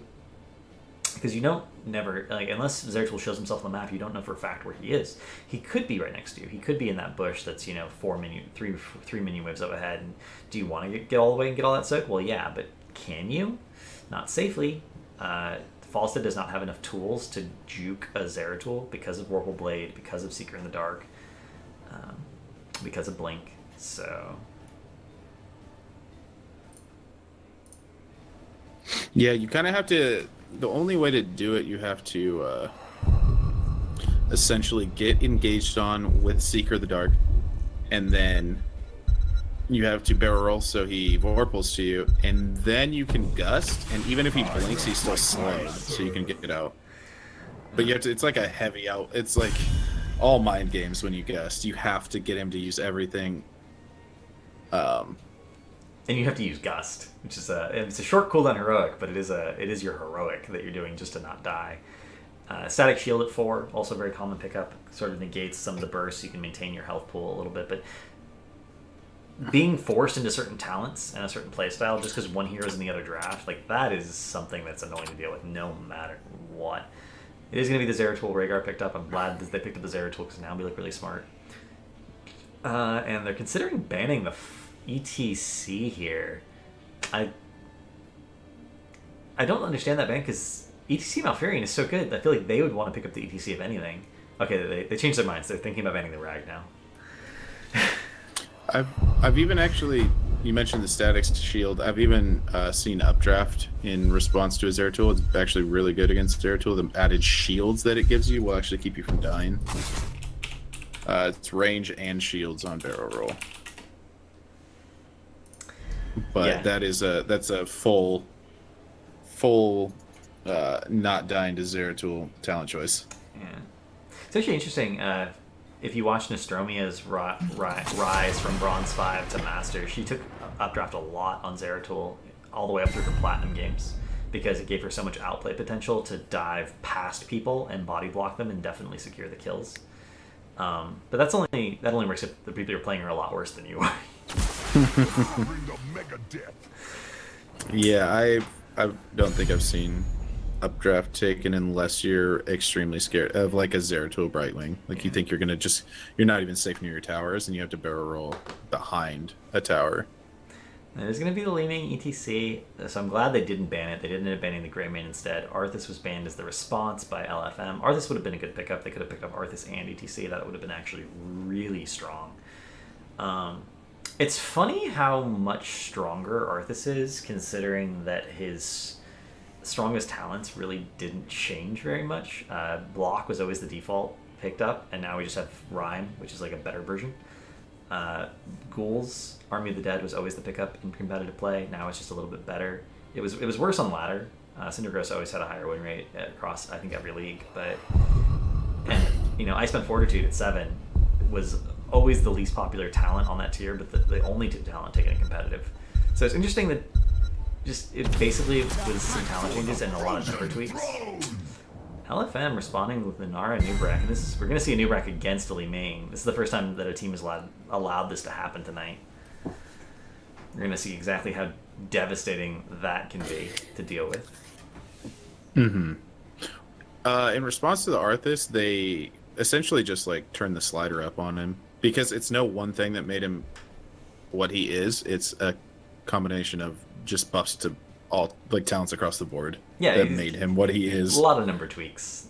because you don't never, like, unless Zeratul shows himself on the map, you don't know for a fact where he is. He could be right next to you. He could be in that bush that's three minion waves up ahead. And do you want to get all the way and get all that soak? Well, yeah, but can you? Not safely. Falstad does not have enough tools to juke a Zeratul because of Warple Blade, because of Seeker in the Dark, because of Blink. So yeah, you kind of have to. The only way to do it, you have to essentially get engaged on with Seeker of the Dark, and then you have to barrel roll so he vorpals to you, and then you can gust, and even if he blinks, he's still slowed, so you can get it out. But you have to. It's like a heavy out. It's like all mind games when you gust. You have to get him to use everything. And you have to use Gust, which is it's a short cooldown heroic, but it is your heroic that you're doing just to not die. Static Shield at 4, also very common pickup, sort of negates some of the bursts, so you can maintain your health pool a little bit. But being forced into certain talents and a certain playstyle just because one hero is in the other draft, like, that is something that's annoying to deal with no matter what. It is going to be the Zeratul Rhaegar picked up. I'm glad that they picked up the Zeratul because now it'll be really smart. And they're considering banning the ETC here. I don't understand that ban because ETC Malfurion is so good. I feel like they would want to pick up the ETC if anything. Okay, they changed their minds. They're thinking about banning the Rag now. I've even actually, you mentioned the statics shield. I've even seen Updraft in response to a Zeratul. It's actually really good against Zeratul. The added shields that it gives you will actually keep you from dying. It's range and shields on barrel roll. But Yeah. that's a full not dying to Zeratul talent choice. Yeah. It's actually interesting. If you watch Nostromia's rise from Bronze 5 to Master, she took Updraft a lot on Zeratul all the way up through her Platinum games because it gave her so much outplay potential to dive past people and body block them and definitely secure the kills. But that only works if the people you're playing are a lot worse than you are. Bring the mega death. Yeah, I don't think I've seen Updraft taken unless you're extremely scared of like a Zeratul Brightwing. Like you think you're not even safe near your towers and you have to barrel roll behind a tower. There's going to be the leaning ETC, so I'm glad they didn't ban it. They didn't end up banning the Greymane instead. Arthas was banned as the response by LFM. Arthas would have been a good pickup. They could have picked up Arthas and ETC. That would have been actually really strong. It's funny how much stronger Arthas is, considering that his strongest talents really didn't change very much. Block was always the default picked up, and now we just have Rhyme, which is like a better version. Ghouls, Army of the Dead was always the pickup in competitive play. Now it's just a little bit better. It was worse on ladder. Cindergross always had a higher win rate across I think every league, and Iceman Fortitude at 7 was always the least popular talent on that tier, but the only talent taken in competitive. So it's interesting that it basically was some talent changes and a lot of number tweaks. LFM responding with Lunara and Nubrak, and we're going to see a Nubrak against a Li Ming. This is the first time that a team has allowed this to happen tonight. We're going to see exactly how devastating that can be to deal with. Mm-hmm. In response to the Arthas, they essentially just like turned the slider up on him because it's no one thing that made him what he is. It's a combination of just buffs to all like talents across the board that made him what he is. A lot of number tweaks.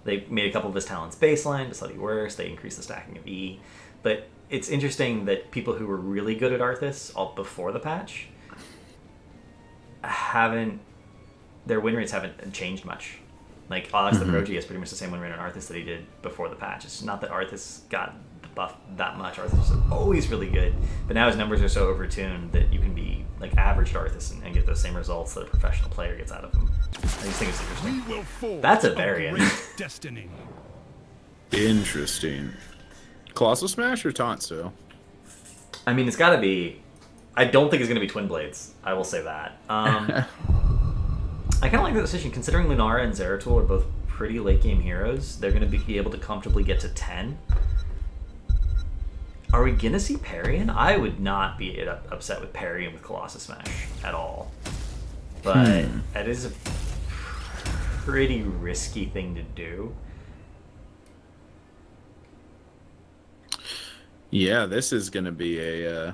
They made a couple of his talents baseline to slightly worse. They increased the stacking of E. But it's interesting that people who were really good at Arthas all before the patch their win rates haven't changed much. Like Alex the Progi has pretty much the same win rate on Arthas that he did before the patch. It's not that Arthas got the buff that much. Arthas was always really good, but now his numbers are so overtuned that you can be like average to Arthas and get those same results that a professional player gets out of him. I just think it's interesting. That's a variant. Destiny. Interesting. Colossal Smash or Taunt still? I mean, it's got to be. I don't think it's going to be Twin Blades. I will say that. I kind of like the decision, considering Lunara and Zeratul are both pretty late game heroes. They're going to be able to comfortably get to 10. Are we going to see Parryon? I would not be upset with Parryon with Colossus Smash at all. But that is a pretty risky thing to do. Yeah, this is going to be a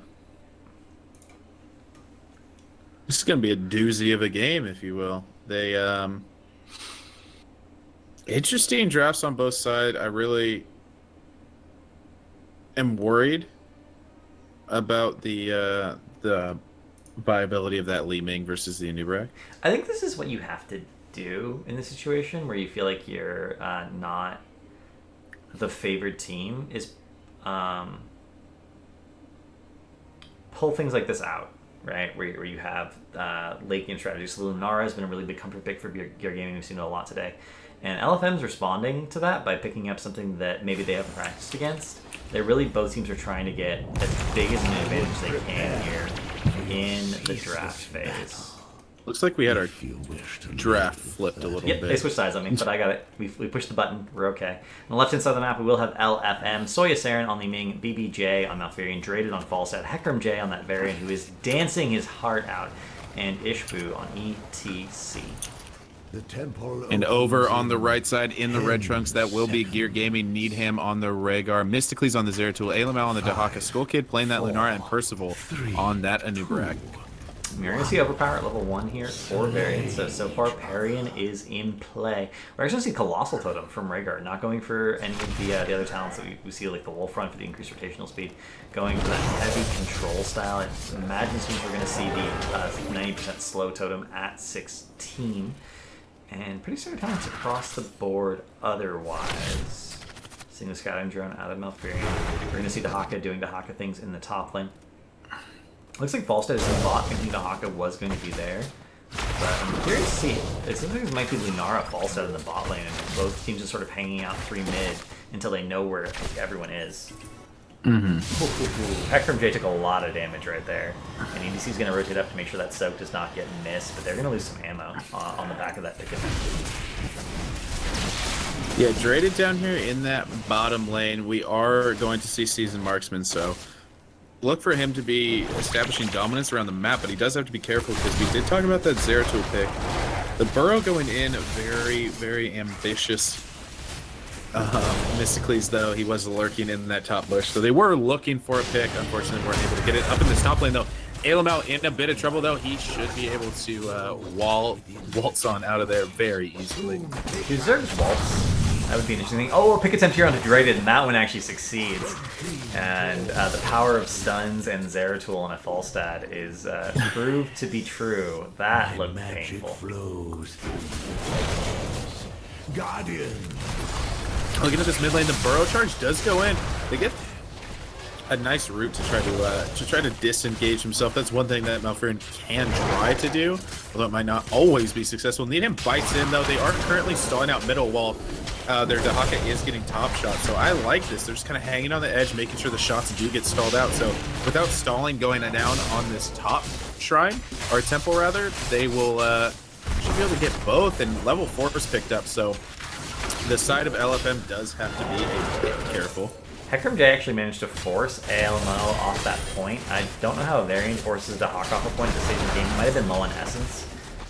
doozy of a game, if you will. They interesting drafts on both sides. I really am worried about the viability of that Li Ming versus the Anubrak. I think this is what you have to do in this situation where you feel like you're not the favored team is pull things like this out, right? Where you have late game strategies. So Lunara has been a really big comfort pick for Gear Gaming. We've seen it a lot today. And LFM's responding to that by picking up something that maybe they haven't practiced against. Both teams are trying to get as big as an advantage they can here in the draft phase. Looks like we had our draft flipped a little bit. They switched sides on me, but I got it. We pushed the button. We're okay. On the left-hand side of the map, we will have LFM, Soya Saren on Li Ming, BBJ on Malfurion, Draded on Falstad, Hecarim J on that variant who is dancing his heart out, and Ishbu on ETC. The temple And over on the right side in the red trunks, that will be Gear Gaming. Need him on the Rhaegar. Mysticles on the Zeratul. Alamau on the Dahaka. Skull Kid playing that Lunara. And Percival on that Anub'arak. You're going to see Overpower at level 1 here for variants. So far, Parian is in play. We're actually going to see Colossal Totem from Rhaegar, not going for any of the other talents that we see, like the Wolf Run for the increased rotational speed, going for that heavy control style. I imagine soon we're going to see the 90% slow totem at 16. And pretty standard talents across the board otherwise. Seeing the Scouting Drone out of Malfurion. We're going to see Dahaka doing Dahaka things in the top lane. Looks like Falstad is in bot, thinking Dahaka was going to be there. But I'm curious to see. It seems like it might be Lunara Falstad in the bot lane, and both teams are sort of hanging out 3 mid until they know where everyone is. Heck from J took a lot of damage right there. And EDC's going to rotate up to make sure that soak does not get missed, but they're going to lose some ammo on the back of that ticket. Yeah, Draded down here in that bottom lane. We are going to see Seasoned Marksman, so look for him to be establishing dominance around the map, but he does have to be careful because we did talk about that Zeratul pick. The Burrow going in, very, very ambitious. Mysticles, though, he was lurking in that top bush, so they were looking for a pick. Unfortunately, weren't able to get it. Up in this top lane, though, Alamau in a bit of trouble, though. He should be able to waltz on out of there very easily. Deserves waltz. That would be an interesting thing. Oh, a pick attempt here on the Draded, and that one actually succeeds. And the power of stuns and Zeratul on a Falstad is proved to be true. That looked painful. Flows. Guardian. Looking at this mid lane, the Burrow charge does go in. They get a nice route to try to disengage himself. That's one thing that Malfurion can try to do, although it might not always be successful. Need him bites in, though. They are currently stalling out middle while their Dahaka is getting top shot. So I like this. They're just kind of hanging on the edge, making sure the shots do get stalled out. So without stalling going down on this top shrine, or temple rather, they will should be able to get both, and level 4 is picked up. So the side of LFM does have to be a bit careful. Heckram J actually managed to force ALMO off that point. I don't know how a variant forces Dahaka off a point at this stage of the game. It might have been low in essence,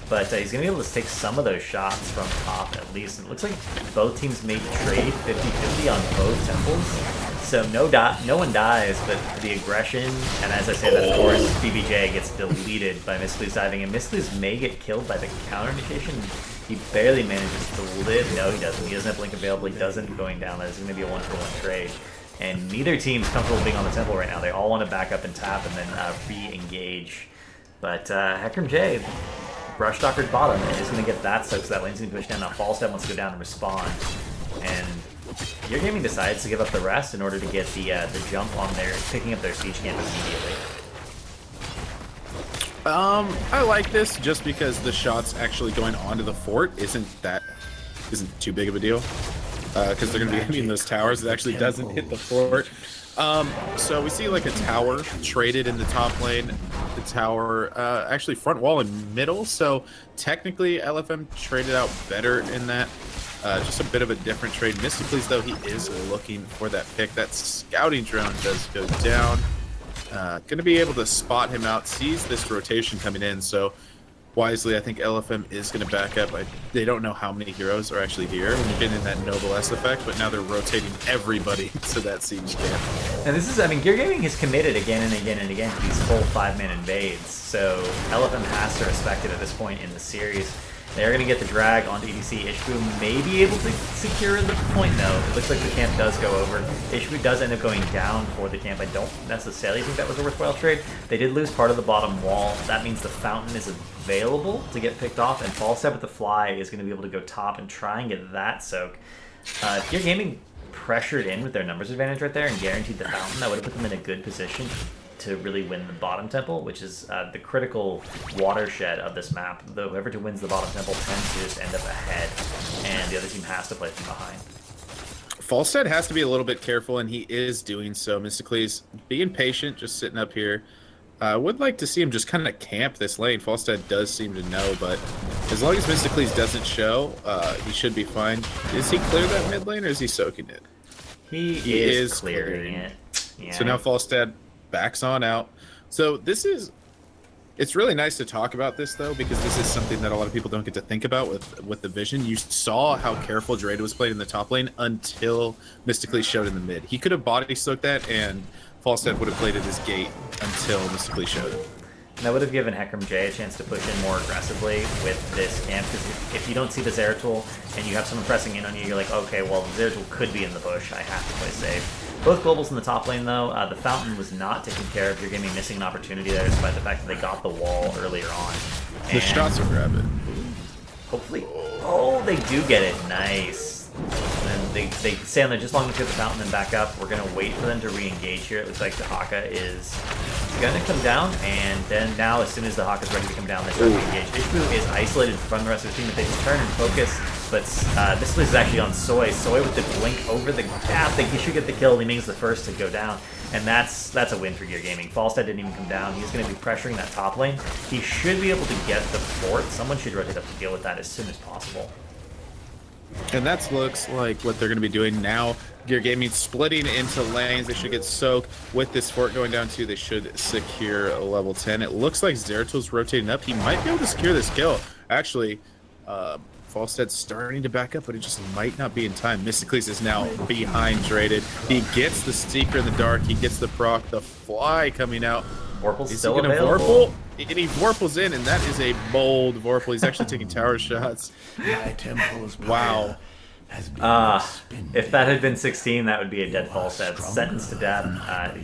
but he's going to be able to take some of those shots from top at least. And it looks like both teams may trade 50-50 on both temples. So no one dies, but the aggression, and as I say that, of course, BBJ gets deleted by Mysticles diving, and Mysticles may get killed by the counter indication. He barely manages to live. No, he doesn't. He doesn't have Blink available. He doesn't going down. That is going to be a 1-for-1 trade. And neither team's comfortable being on the temple right now. They all want to back up and tap and then re-engage. But Heckram J, brush dockered bottom, and is going to get that soak, so that lane's going to push down. Now Falstad wants to go down and respond. And Gear Gaming decides to give up the rest in order to get the jump on their, picking up their siege camp immediately. I like this just because the shots actually going onto the fort isn't too big of a deal. Because they're going to be hitting those towers. It actually doesn't hit the fort. So we see like a tower traded in the top lane. The tower, actually front wall and middle. So technically LFM traded out better in that. Just a bit of a different trade. Mysticles, though, he is looking for that pick. That scouting drone does go down. Going to be able to spot him out. Sees this rotation coming in. So wisely, I think LFM is going to back up. They don't know how many heroes are actually here. We've been in that Noblesse effect, but now they're rotating everybody to that siege camp. And this is, I mean, Gear Gaming has committed again and again and again to these full 5-man invades, so LFM has to respect it at this point in the series. They're going to get the drag onto EDC. Ishbu may be able to secure the point, though. It looks like the camp does go over. Ishbu does end up going down for the camp. I don't necessarily think that was a worthwhile trade. They did lose part of the bottom wall. That means the fountain is available to get picked off, and Falstad with the fly is going to be able to go top and try and get that soak. If Gear Gaming pressured in with their numbers advantage right there and guaranteed the fountain, that would have put them in a good position to really win the bottom temple, which is the critical watershed of this map. Though whoever wins the bottom temple tends to just end up ahead, and the other team has to play from behind. Falstad has to be a little bit careful, and he is doing so. Mysticles being patient, just sitting up here. I would like to see him just kind of camp this lane. Falstad does seem to know, but as long as Mysticles doesn't show, he should be fine. Is he clear that mid lane, or is he soaking it? He is clearing it. Yeah. So now Falstad backs on out. So this is It's really nice to talk about this though, because this is something that a lot of people don't get to think about with the vision. You saw how careful Dreda was played in the top lane until Mystically showed in the mid. He could have body soaked that, and Falstad would have played at his gate until Mystically showed. And that would have given Hecarim J a chance to push in more aggressively with this camp, because if you don't see the Zeratul and you have someone pressing in on you, you're like, okay, well, the Zeratul could be in the bush. I have to play safe. Both globals in the top lane, though. The Fountain was not taken care of. Your gaming missing an opportunity there, despite the fact that they got the wall earlier on. The shots will grab it. Hopefully. Oh, they do get it. Nice. And then they stay on there just long enough to get the Fountain and back up. We're going to wait for them to re-engage here. It looks like the Haka is going to come down, and then now, as soon as the Haka's ready to come down, they start to engage. Ishbu is isolated from the rest of the team, but they can turn and focus. But this is actually on Soy. Soy with the blink over the gap. He should get the kill. He means the first to go down. And that's a win for Gear Gaming. Falstad didn't even come down. He's going to be pressuring that top lane. He should be able to get the fort. Someone should rotate up to deal with that as soon as possible. And that looks like what they're going to be doing now. Gear Gaming splitting into lanes. They should get soaked. With this fort going down too, they should secure a level 10. It looks like Zeratul's rotating up. He might be able to secure this kill. Actually, Falstad's starting to back up, but it just might not be in time. Mysticles is now behind Draded. He gets the Seeker in the dark. He gets the proc. The Fly coming out. Vorpal's Is still he gonna available. Vorpal? And he Vorpals in, and that is a bold Vorpal. He's actually taking tower shots. My temple's Wow. has been If that had been 16, that would be a dead Falstad. Sentenced to death.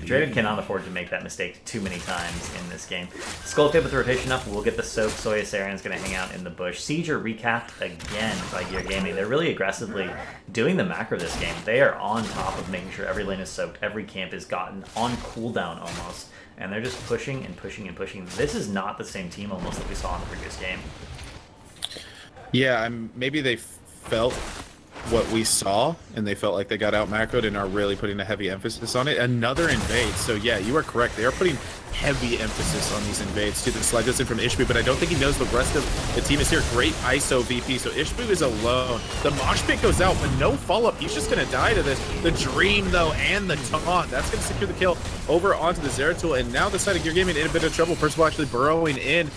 Draded cannot afford to make that mistake too many times in this game. Skullcade with the rotation up. We'll get the soak. Soya Saren's going to hang out in the bush. Sieger recapped again by Gear Gaming. They're really aggressively doing the macro this game. They are on top of making sure every lane is soaked. Every camp is gotten on cooldown almost. And they're just pushing and pushing and pushing. This is not the same team almost that we saw in the previous game. Yeah, maybe they felt what we saw, and they felt like they got out macroed and are really putting a heavy emphasis on it. Another invade. So yeah, you are correct. They are putting heavy emphasis on these invades. See the slide goes in from Ishbu, but I don't think he knows the rest of the team is here. Great ISO VP. So Ishbu is alone. The mosh pit goes out, but no follow-up. He's just going to die to this. The Dream, though, and the taunt. That's going to secure the kill over onto the Zeratul. And now the side of Gear Gaming in a bit of trouble. Percival actually burrowing in.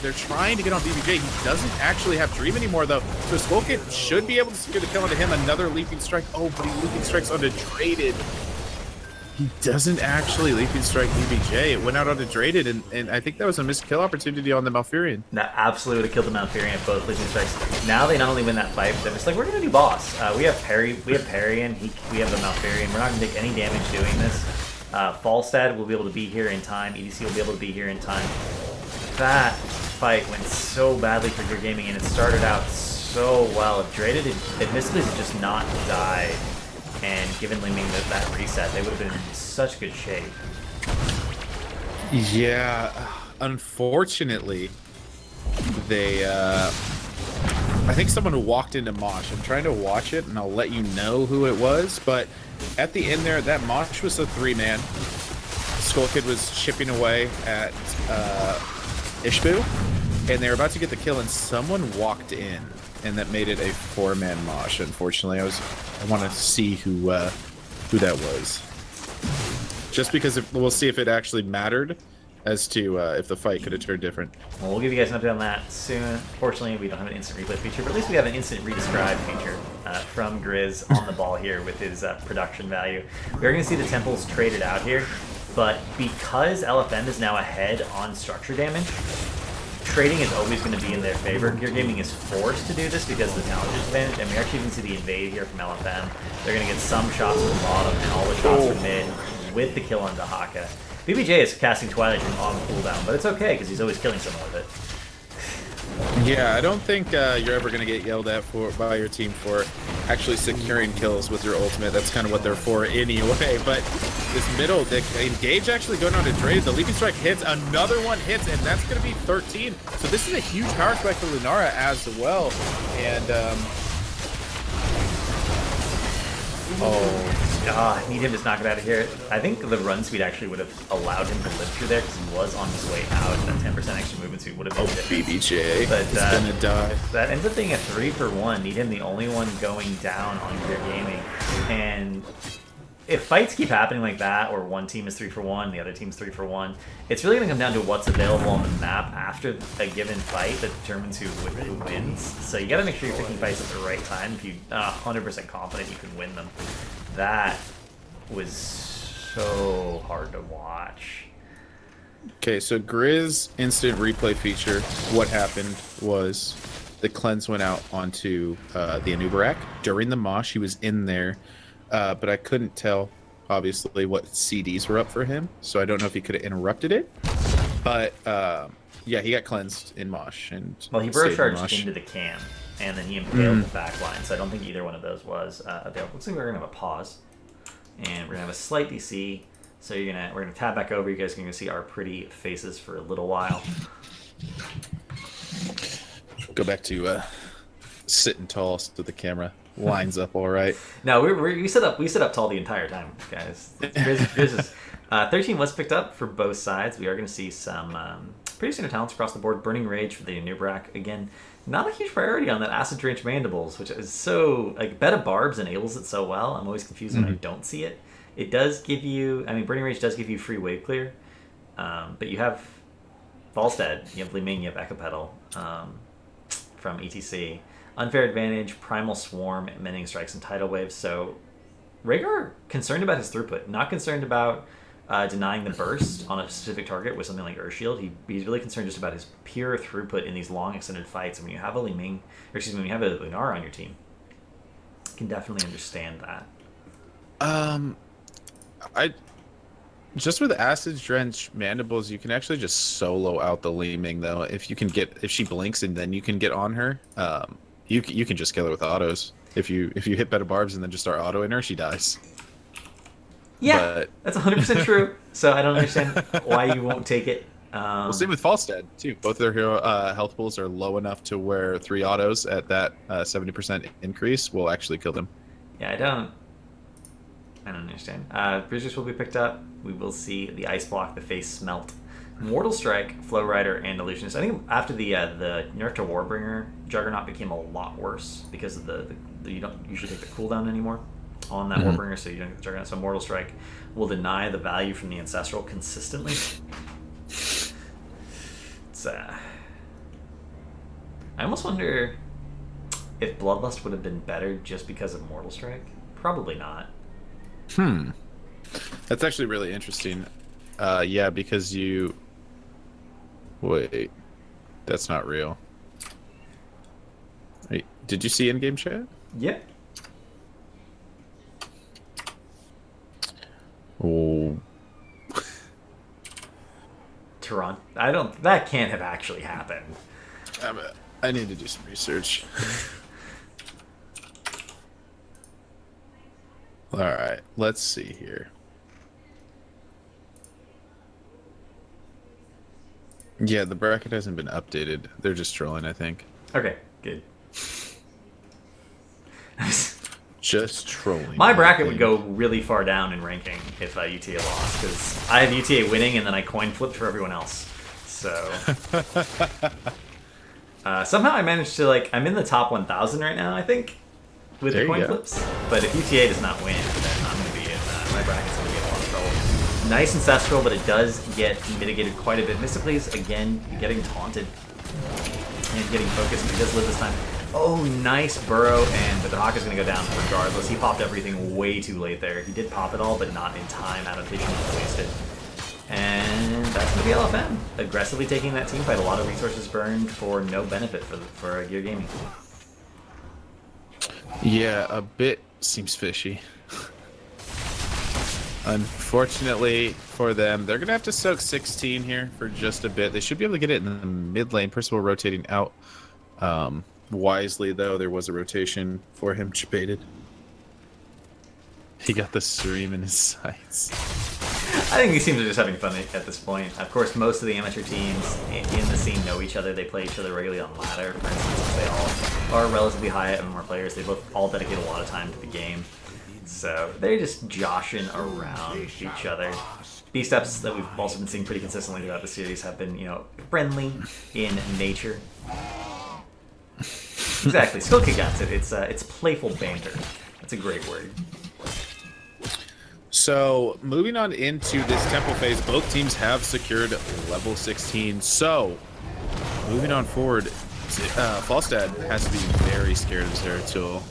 They're trying to get on BBJ. He doesn't actually have Dream anymore, though. So Skullkid should be able to secure the kill onto him. Another Leaping Strike. Oh, but he Leaping Strikes onto Traded. He doesn't actually Leaping Strike BBJ. It went out onto Draded, and I think that was a missed kill opportunity on the Malfurion. That absolutely would have killed the Malfurion if both Leaping Strikes. Now they not only win that fight, but they're just like, we're going to do boss. We have Parry, we have Parry, and we have the Malfurion. We're not going to take any damage doing this. Falstad will be able to be here in time. EDC will be able to be here in time. That fight went so badly for Gear Gaming, and it started out so well. If Draded had Mystically just not died and given Liming that reset, they would have been in such good shape. Yeah, unfortunately, they, I think someone walked into Mosh. I'm trying to watch it, and I'll let you know who it was, but at the end there, that Mosh was a 3-man. Skullkid was chipping away at Ishbu, and they were about to get the kill, and someone walked in, and that made it a 4-man Mosh. Unfortunately, I want to see who that was, just because we'll see if it actually mattered as to if the fight could have turned different. Well, we'll give you guys an update on that soon. Fortunately, we don't have an instant replay feature, but at least we have an instant redescribe feature from Grizz on the ball here with his production value. We're going to see the temples traded out here, but because LFM is now ahead on structure damage, trading is always going to be in their favor. Gear Gaming is forced to do this because of the talent advantage, and we actually even see the invade here from LFM. They're going to get some shots from the bottom and all the shots from mid with the kill on the Haka. BBJ is casting Twilight Dream on cooldown, but it's okay because he's always killing someone with it. Yeah, I don't think you're ever going to get yelled at by your team for actually securing kills with your ultimate. That's kind of what they're for anyway. But this middle, the engage actually going on to Drade. The Leaping Strike hits, another one hits, and that's going to be 13. So this is a huge power spike for Lunara as well. And, need him to knock it out of here. I think the run speed actually would have allowed him to live through there because he was on his way out. That 10% extra movement speed would have been different. BBJ But is gonna die. That ends up being a 3-for-1. Need him the only one going down on Gear Gaming. And if fights keep happening like that, or one team is 3 for 1, the other team's 3 for 1, it's really going to come down to what's available on the map after a given fight that determines who wins. So you got to make sure you're picking fights at the right time if you're 100% confident you can win them. That was so hard to watch. Okay, so Grizz instant replay feature, what happened was the cleanse went out onto the Anubarak. During the mosh, he was in there, but I couldn't tell, obviously, what CDs were up for him, so I don't know if he could have interrupted it. But, yeah, he got cleansed in mosh. Well, he burst charged into the cam, and then he impaled the back line, so I don't think either one of those was available. Looks like we're going to have a pause, and we're going to have a slight DC. So we're gonna tab back over. You guys are gonna see our pretty faces for a little while. Go back to sitting tall so the camera lines up all right. No, we sit up tall the entire time, guys. 13 was picked up for both sides. We are gonna see some pretty standard talents across the board. Burning Rage for the Nubrak again. Not a huge priority on that Acid Drench Mandibles, which is so like Bed of Barbs enables it so well. I'm always confused when I don't see it. It does give you, I mean, Burning Rage does give you free wave clear, but you have Volstead, you have Li Ming, you have Echo Pedal from ETC. Unfair Advantage, Primal Swarm, Mending Strikes, and Tidal Waves. So Rhaegar concerned about his throughput, not concerned about denying the burst on a specific target with something like Urshield. He's really concerned just about his pure throughput in these long extended fights. And when you have a Li Ming, or excuse me, when you have a Lunara on your team, you can definitely understand that. I just with Acid Drench Mandibles, you can actually just solo out the Li Ming though. If she blinks and then you can get on her, you can just kill her with autos. If you hit Bed of Barbs and then just start autoing her, she dies. Yeah, but... that's 100% true. So I don't understand why you won't take it. Well, same with Falstad too. Both their hero health pools are low enough to where 3 autos at that 70% increase will actually kill them. Yeah, I don't understand. Bruisers will be picked up. We will see the Ice Block, the Face Smelt, Mortal Strike, Flow Rider, and Illusionist. I think after the nerf to Warbringer, Juggernaut became a lot worse because of the you don't usually take the cooldown anymore on that Warbringer, so you don't get the Juggernaut. So Mortal Strike will deny the value from the Ancestral consistently. It's I almost wonder if Bloodlust would have been better just because of Mortal Strike. Probably not. That's actually really interesting. Yeah, because you... Wait. That's not real. Wait, did you see in-game chat? Yeah. Oh. Toronto. That can't have actually happened. I need to do some research. Alright, let's see here. Yeah, the bracket hasn't been updated. They're just trolling, I think. Okay, good. Just trolling. My bracket would go really far down in ranking if UTA lost, because I have UTA winning and then I coin flipped for everyone else. So somehow I managed to, like, I'm in the top 1,000 right now, I think, with the coin flips. But if UTA does not win, then I'm going to be in my bracket's going to be in a lot of trouble. Nice Ancestral, but it does get mitigated quite a bit. Mystically's, again, getting taunted and getting focused. He does live this time. Oh, nice Burrow, but the Hawk is going to go down regardless. He popped everything way too late there. He did pop it all, but not in time. Adaptation was wasted. And that's going to be LFM. Aggressively taking that team fight. A lot of resources burned for no benefit for Gear Gaming. Yeah, a bit seems fishy. Unfortunately for them, they're going to have to soak 16 here for just a bit. They should be able to get it in the mid lane. Percival rotating out. Wisely, though, there was a rotation for him baited. He got the stream in his sights. I think these teams are just having fun at this point. Of course, most of the amateur teams in the scene know each other. They play each other regularly on ladder, for instance. They all are relatively high MMR players. They both all dedicate a lot of time to the game. So they're just joshing around each other. B-steps that we've also been seeing pretty consistently throughout the series have been, friendly in nature. Exactly, Skulky got it. It's playful banter. That's a great word. So, moving on into this temple phase, both teams have secured level 16. So, moving on forward, Falstad has to be very scared of Zeratul.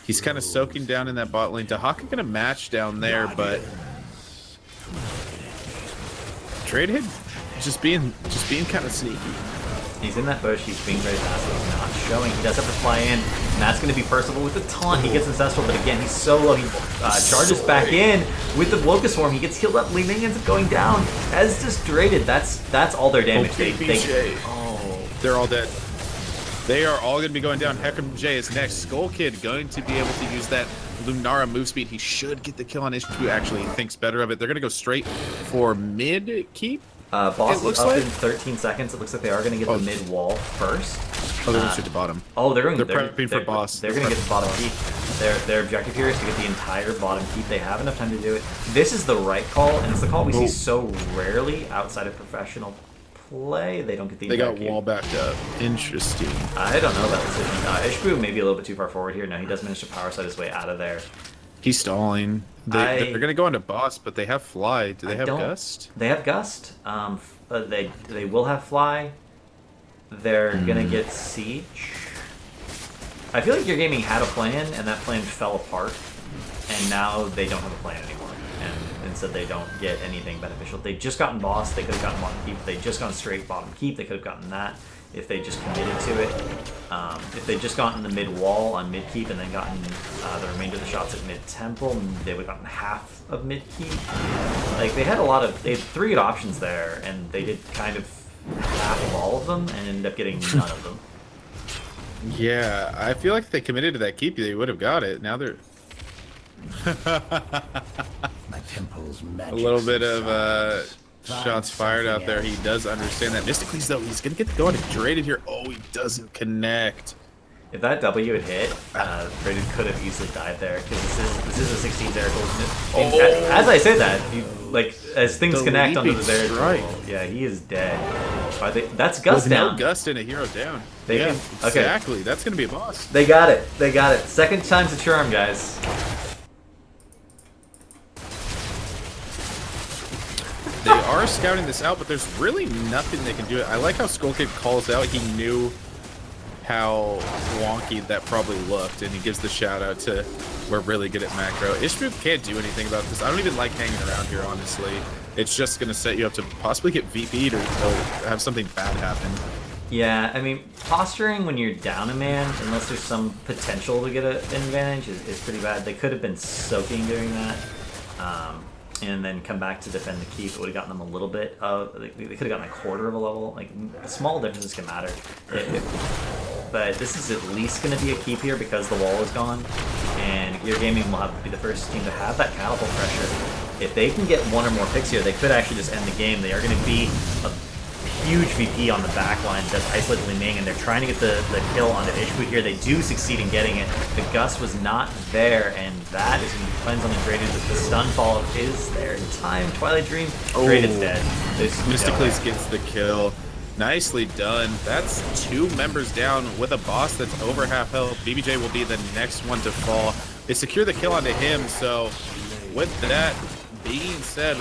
He's kind of soaking down in that bot lane. Dahaka gonna match down there, but Trade hit just being kind of sneaky. He's in that bush, he's being very passive, he's not showing. He does have to fly in, and that's going to be Percival with a taunt. He gets Ancestral, but again, he's so low. He charges back in with the Locust Swarm. He gets healed up, Li Ming ends up going down. As just Draded, that's all their damage. They're all dead. They are all going to be going down. Hecarim J is next. Skull Kid going to be able to use that Lunara move speed. He should get the kill on Ishbu, actually. He thinks better of it. They're going to go straight for mid keep. Boss is up in 13 seconds. It looks like they are going to get the mid wall first. Oh, they're going to the bottom. Oh, they're prepping for boss. They're going to get the bottom keep. Their objective here is to get the entire bottom keep. They have enough time to do it. This is the right call, and it's the call we see so rarely outside of professional play. They don't get the. They got wall backed up. Interesting. I don't know about this. Ishbu may be a little bit too far forward here. No, he does manage to power side his way out of there. He's stalling. They're going to go into boss, but they have fly. Do they have gust? They have gust. They will have fly. They're gonna get siege. I feel like your gaming had a plan, and that plan fell apart, and now they don't have a plan anymore. And instead, they don't get anything beneficial. They just gotten boss. They could have gotten bottom keep. If they just gone straight bottom keep, they could have gotten that. If they just committed to it. If they just gotten the mid wall on mid keep and then gotten the remainder of the shots at mid temple, they would have gotten half of mid keep. Like they had they had 3 good options there, and they did kind of half of all of them and ended up getting none of them. Yeah, I feel like if they committed to that keep, they would have got it. Now they're My temple's a magic little bit of shots fired out there. He does understand that. Mysticles, though, he's going to get going Draded here. Oh, he doesn't connect. If that W had hit, Draded could have easily died there, because this is a 16 Zeratul. As I say that, as things connect onto the Zeratul, yeah, he is dead. That's Gust With down. No Gust and a hero down. Okay. Exactly. That's going to be a boss. They got it. They got it. Second time's a charm, guys. They are scouting this out, but there's really nothing they can do. I like how Skull Kid calls out. He knew how wonky that probably looked, and he gives the shout out to we're really good at macro. Ishbu can't do anything about this. I don't even like hanging around here, honestly. It's just going to set you up to possibly get VP'd or have something bad happen. Yeah, I mean, posturing when you're down a man, unless there's some potential to get an advantage, is pretty bad. They could have been soaking doing that. And then come back to defend the keep. It would have gotten them a little bit of. They could have gotten a quarter of a level. Like small differences can matter. But this is at least going to be a keep here because the wall is gone, and your gaming will have to be the first team to have that catapult pressure. If they can get 1 or more picks here, they could actually just end the game. They are going to be a huge VP on the back line that's isolated Li Ming, and they're trying to get the kill onto Ishbu here. They do succeed in getting it. The Gust was not there, and that is going to be cleansed on the Draded. The stun fall is there in time. Twilight Dream, Draded's dead. Mysticles gets the kill. Nicely done. That's 2 members down with a boss that's over half health. BBJ will be the next one to fall. They secure the kill onto him, so with that being said,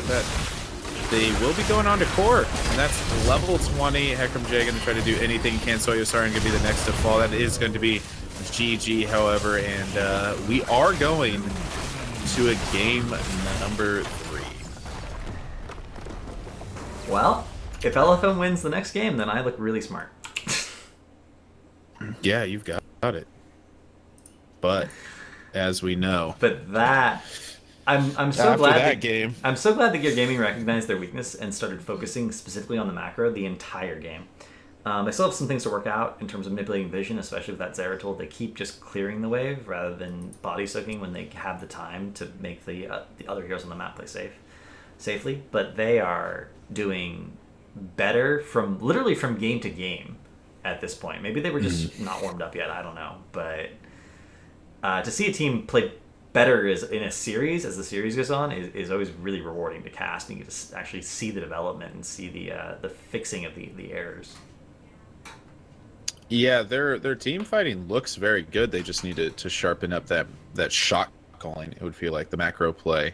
they will be going on to core, and that's level 20. Hecarim J going to try to do anything he can. Soyosarin going to be the next to fall. That is going to be GG, however, and we are going to a game number 3. Well, if LFM wins the next game, then I look really smart. Yeah, you've got it. But as we know, I'm so glad I'm so glad that Gear Gaming recognized their weakness and started focusing specifically on the macro the entire game. They still have some things to work out in terms of manipulating vision, especially with that Zeratul. They keep just clearing the wave rather than body soaking when they have the time to make the other heroes on the map play safely. But they are doing better literally from game to game at this point. Maybe they were just not warmed up yet. I don't know, but to see a team play better in a series as the series goes on is always really rewarding to cast, and you get to actually see the development and see the fixing of the errors. Yeah, their team fighting looks very good. They just need to sharpen up that shot calling. It would feel like the macro play.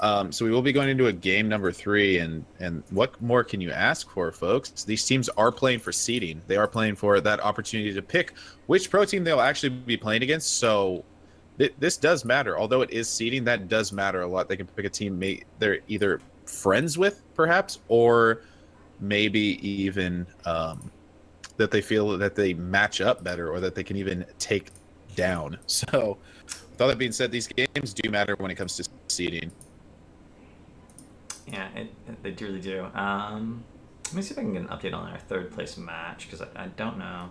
So we will be going into a game number 3, and what more can you ask for, folks? These teams are playing for seeding. They are playing for that opportunity to pick which pro team they'll actually be playing against. So this does matter. Although it is seeding, that does matter a lot. They can pick a team they're either friends with, perhaps, or maybe even that they feel that they match up better, or that they can even take down. So with all that being said, these games do matter when it comes to seeding. Yeah, they really do. Let me see if I can get an update on our third place match, because I don't know.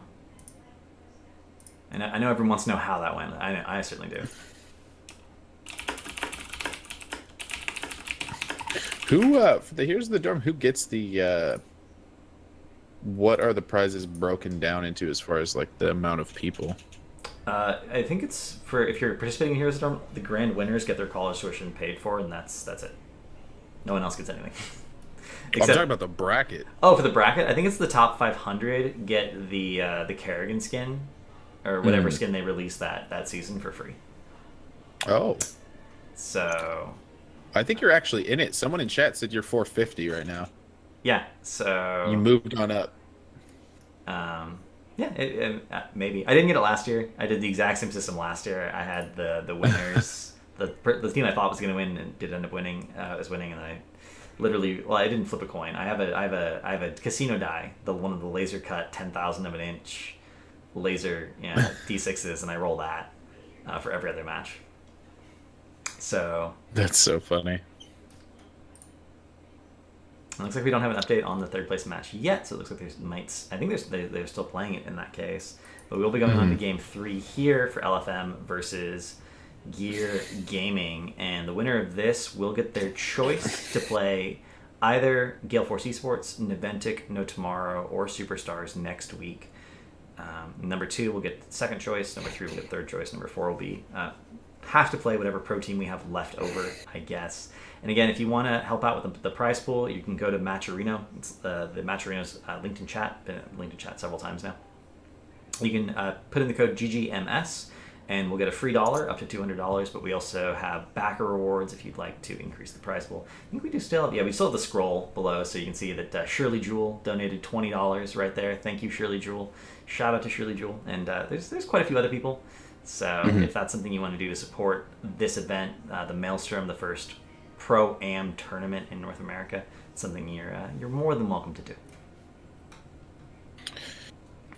I know everyone wants to know how that went. I certainly do. Who for the Heroes of the Dorm, who gets the what are the prizes broken down into as far as like the amount of people? I think it's for, if you're participating in Heroes of the Dorm, the grand winners get their college tuition paid for, and that's it. No one else gets anything. I'm talking about the bracket. Oh, for the bracket, I think it's the top 500 get the Kerrigan skin, or whatever skin they release that season for free. Oh. So. I think you're actually in it. Someone in chat said you're 450 right now. Yeah. So. You moved on up. Yeah, maybe. I didn't get it last year. I did the exact same system last year. I had the winners. The team I thought was going to win and did end up winning. Was winning, and I literally, I didn't flip a coin. I have a casino die, one of the laser cut 10,000 of an inch laser d6s, and I roll that for every other match. So that's so funny. It looks like we don't have an update on the third place match yet, so it looks like I think they're still playing it in that case. But we'll be going on to game 3 here for LFM versus Gear Gaming, and the winner of this will get their choice to play either Gale Force Esports, Niventic, No Tomorrow, or Superstars next week. Number 2 will get second choice, number 3 will get third choice, number 4 will be have to play whatever pro team we have left over, I guess. And again, if you want to help out with the prize pool, you can go to Matcherino. It's the Matcherino's linked in chat. Been linked in chat several times now. You can put in the code GGMS, and we'll get a free dollar up to $200. But we also have backer rewards if you'd like to increase the prize pool. I think we do still have, we still have the scroll below, so you can see that Shirley Jewel donated $20 right there. Thank you, Shirley Jewel. Shout out to Shirley Jewel. And there's quite a few other people. So if that's something you want to do to support this event, the Maelstrom, the first ProAm tournament in North America, it's something you're more than welcome to do.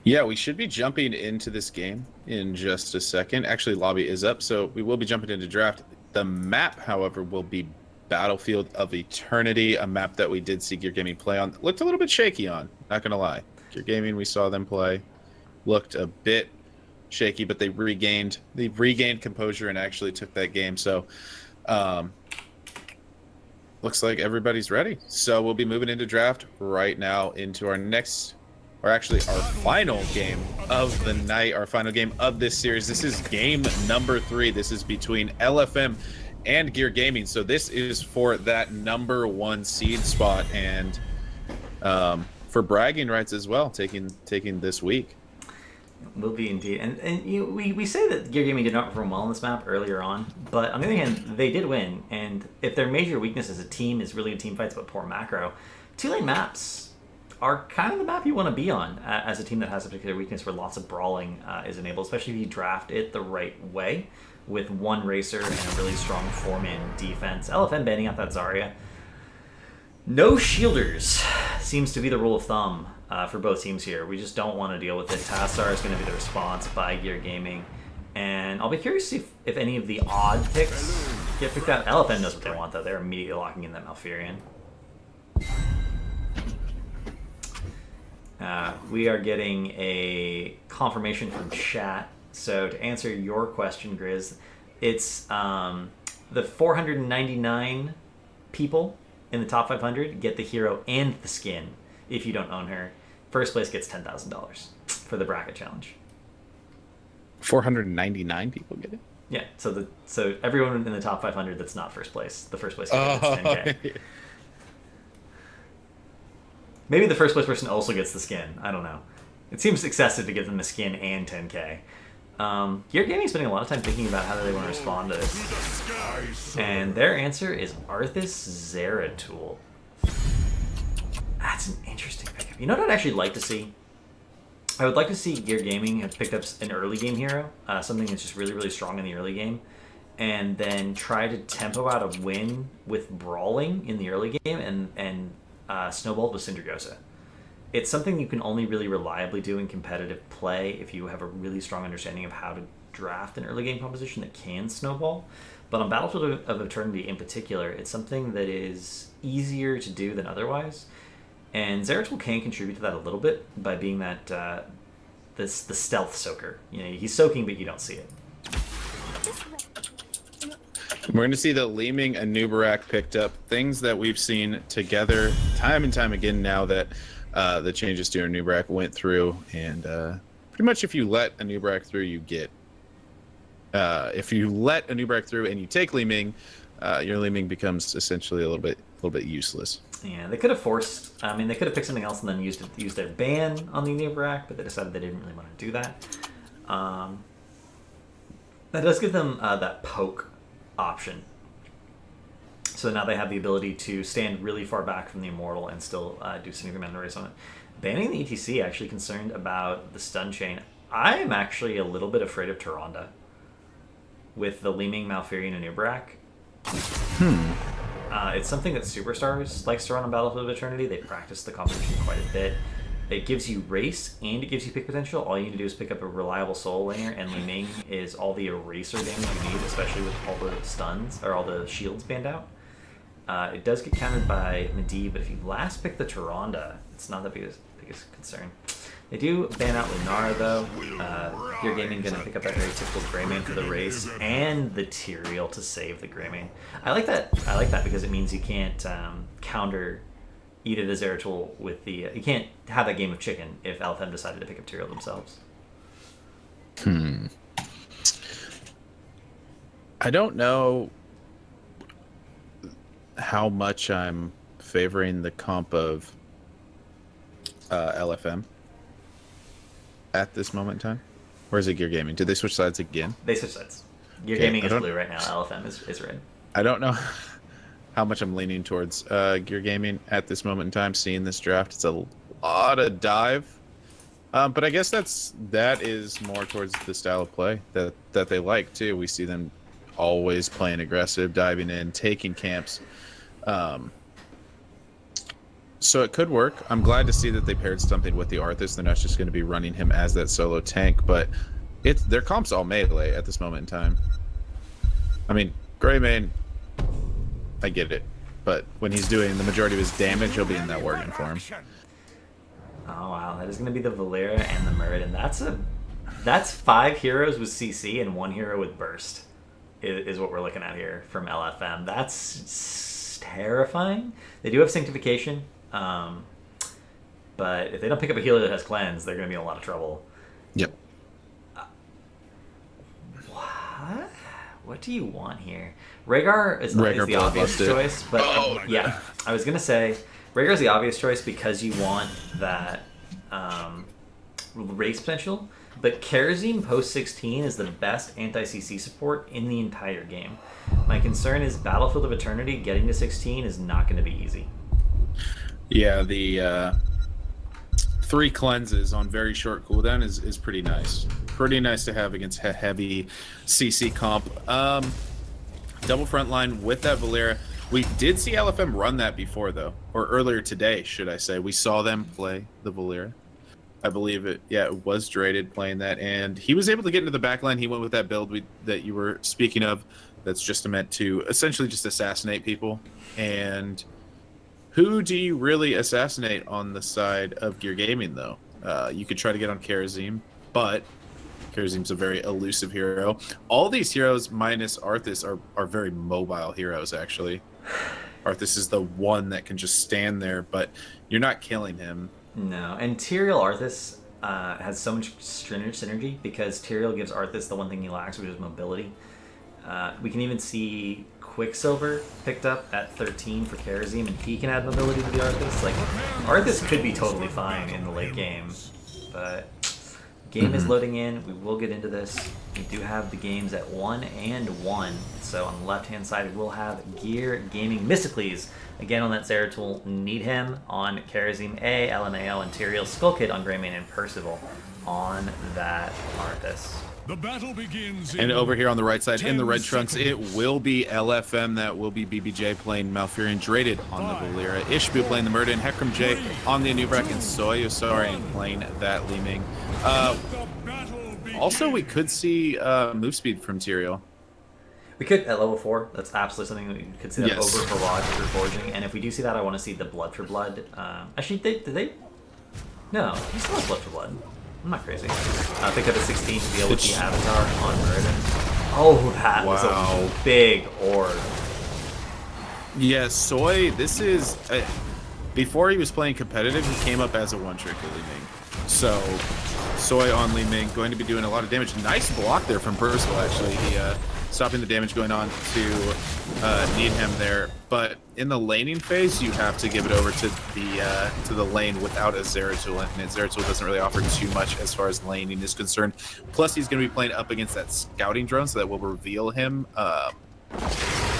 Yeah, we should be jumping into this game in just a second. Actually, lobby is up, so we will be jumping into draft. The map, however, will be Battlefield of Eternity, a map that we did see Gear Gaming play on. Looked a little bit shaky on, not gonna lie. Gear Gaming, we saw them play, looked a bit shaky, but they regained composure and actually took that game. So looks like everybody's ready. So we'll be moving into draft right now into our next, or actually our final game of the night, our final game of this series. This is game number 3. This is between LFM and Gear Gaming. So this is for that number 1 seed spot, and for bragging rights as well, taking this week. Will be indeed. And we say that Gear Gaming did not perform well on this map earlier on, but on the other hand, they did win. And if their major weakness as a team is really in team fights but poor macro, 2-lane maps are kind of the map you want to be on as a team that has a particular weakness where lots of brawling is enabled, especially if you draft it the right way with one racer and a really strong 4-man defense. LFM banning out that Zarya. No shielders seems to be the rule of thumb for both teams here. We just don't want to deal with it. Tassar is going to be the response by Gear Gaming. And I'll be curious to see if any of the odd picks get picked out. LFM knows what they want, though. They're immediately locking in that Malfurion. We are getting a confirmation from chat. So to answer your question, Grizz, it's the 499 people in the top 500 get the hero and the skin if you don't own her. First place gets $10,000 for the bracket challenge. 499 people get it? Yeah, so everyone in the top 500 that's not first place, the first place gets 10K. Yeah. Maybe the first place person also gets the skin. I don't know. It seems excessive to give them a skin and 10K. Gear Gaming is spending a lot of time thinking about how they want to respond to this. And their answer is Arthas Zeratul. That's an interesting pickup. You know what I'd actually like to see? I would like to see Gear Gaming have picked up an early game hero, something that's just really, really strong in the early game, and then try to tempo out a win with Brawling in the early game and snowballed with Syndragosa. It's something you can only really reliably do in competitive play if you have a really strong understanding of how to draft an early game composition that can snowball. But on Battlefield of Eternity in particular, it's something that is easier to do than otherwise. And Zeratul can contribute to that a little bit by being that the stealth soaker. You know, he's soaking, but you don't see it. We're going to see the Leeming and Nubarak picked up, things that we've seen together time and time again now that the changes to Nubarak went through. And pretty much if you let a Nubarak through, you get... if you let a Nubarak through and you take Leeming, your Leeming becomes essentially a little bit useless. Yeah, they could have forced... I mean, they could have picked something else and then used their ban on the Nubarak, but they decided they didn't really want to do that. That does give them that poke option. So now they have the ability to stand really far back from the Immortal and still do significant amount of race on it. Banning the ETC, actually concerned about the stun chain. I am actually a little bit afraid of Tyrande with the Leeming, Malfurion, and Nubarak. It's something that Superstars likes to run on Battlefield of Eternity. They practice the composition quite a bit. It gives you race and it gives you pick potential. All you need to do is pick up a reliable soul laner, and Leeming is all the eraser damage you need, especially with all the stuns or all the shields banned out. It does get countered by Medivh, but if you last pick the Tyrande, it's not the biggest concern. They do ban out Lunara though. Gear Gaming gonna pick up that very typical Greymane for the race and the Tyrael to save the Greymane. I like that because it means you can't counter Ida the Zeratul with the... you can't have that game of chicken if LFM decided to pick up Tyrael themselves. I don't know how much I'm favoring the comp of LFM at this moment in time. Or is it Gear Gaming? Did they switch sides again? They switch sides. Gear Gaming is blue right now. LFM is red. I don't know how much I'm leaning towards Gear Gaming at this moment in time, seeing this draft. It's a lot of dive. But I guess that is more towards the style of play that they like, too. We see them always playing aggressive, diving in, taking camps. So it could work. I'm glad to see that they paired something with the Arthas. They're not just going to be running him as that solo tank, but their comp's all melee at this moment in time. I mean, Greymane, I get it, but when he's doing the majority of his damage, he'll be in that war uniform. Oh wow, that is going to be the Valera and the Muradin. That's 5 heroes with CC and 1 hero with burst. Is what we're looking at here from LFM. That's terrifying. They do have sanctification, but if they don't pick up a healer that has cleanse, they're going to be in a lot of trouble. Yep. What do you want here? Rhaegar is the obvious choice, but yeah, I was going to say Rhaegar is the obvious choice because you want that race potential. But Kharazim post 16 is the best anti-CC support in the entire game. My concern is Battlefield of Eternity getting to 16 is not going to be easy. Yeah, the 3 cleanses on very short cooldown is pretty nice. Pretty nice to have against heavy CC comp. Double frontline with that Valera. We did see LFM run that before, though. Or earlier today, should I say. We saw them play the Valera. I believe it. Yeah, it was Draded playing that, and he was able to get into the backline. He went with that build that you were speaking of. That's just meant to essentially just assassinate people. And who do you really assassinate on the side of Gear Gaming, though? You could try to get on Kharazim, but Kharazim's a very elusive hero. All these heroes, minus Arthas, are very mobile heroes, actually. Arthas is the one that can just stand there, but you're not killing him. No, and Tyrael Arthas has so much synergy because Tyrael gives Arthas the one thing he lacks, which is mobility. We can even see Quicksilver picked up at 13 for Kharazim, and he can add mobility to the Arthas. Like, Arthas could be totally fine in the late game, but Game is loading in. We will get into this. We do have the games at 1 and 1. So on the left-hand side, we'll have Gear Gaming Mysticles. Again, on that Zeratul, Need Him on Karazim A, LMAO, and Tyrael, Skull Kid on Greymane, and Percival on that Arthas. The battle begins. And over here on the right side, in the red 10 trunks, it seconds. will be LFM. That will be BBJ playing Malfurion Draded on the Valera. Ishbu playing the Murden. Hekram J on the Anubrak. And Soy Osarian playing that Li Ming. The battle begins. Also, we could see move speed from Tyrael. We could at level 4. That's absolutely something that we could see that Yes. over Barrage for Forging. And if we do see that, I want to see the Blood for Blood. Actually, did they? No, he still has Blood for Blood. I'm not crazy. Picked up a 16 to deal with the Avatar on Murden. Oh, that was Wow. a big orb. Yeah, Soy, this is... before he was playing competitive, he came up as a one-trick Li Ming. So, Soy on Li Ming, going to be doing a lot of damage. Nice block there from Percival, actually. He stopping the damage going on to Need Him there. But in the laning phase, you have to give it over to the lane without a Zeratul in it. Zeratul doesn't really offer too much as far as laning is concerned. Plus, he's going to be playing up against that scouting drone, so that will reveal him.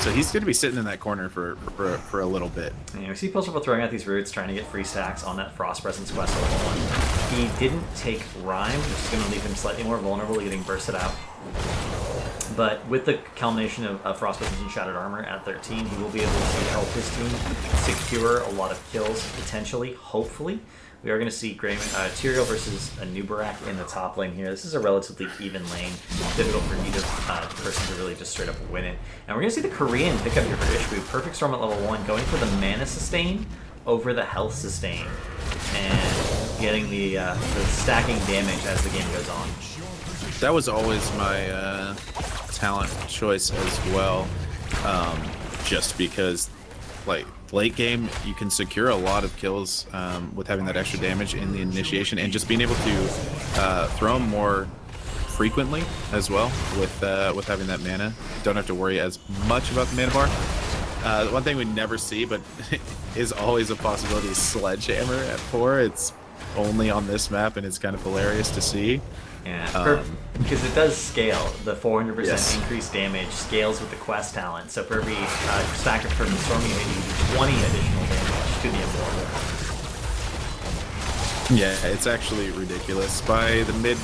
So he's going to be sitting in that corner for a little bit. Yeah, we see Percival throwing out these roots, trying to get free stacks on that Frost Presence quest level 1. He didn't take Rhyme, which is going to leave him slightly more vulnerable to getting bursted out. But with the culmination of Frost Presence and Shattered Armor at 13, he will be able to help his team secure a lot of kills, potentially, hopefully. We are going to see Tyrael versus Anubarak in the top lane here. This is a relatively even lane. Difficult for neither person to really just straight up win it. And we're going to see the Korean pick up here for Ishbu. Perfect Storm at level 1, going for the mana sustain over the health sustain. And getting the stacking damage as the game goes on. That was always my talent choice as well, just because, like, late game you can secure a lot of kills with having that extra damage in the initiation, and just being able to throw them more frequently as well with having that mana. Don't have to worry as much about the mana bar. The one thing we never see, but is always a possibility, is Sledgehammer at 4. It's only on this map, and it's kind of hilarious to see. Yeah, because it does scale. The 400% Yes. increased damage scales with the quest talent. So for every stack of Perfect Storm, you do 20 additional damage to the Immortal. Yeah, it's actually ridiculous. By the mid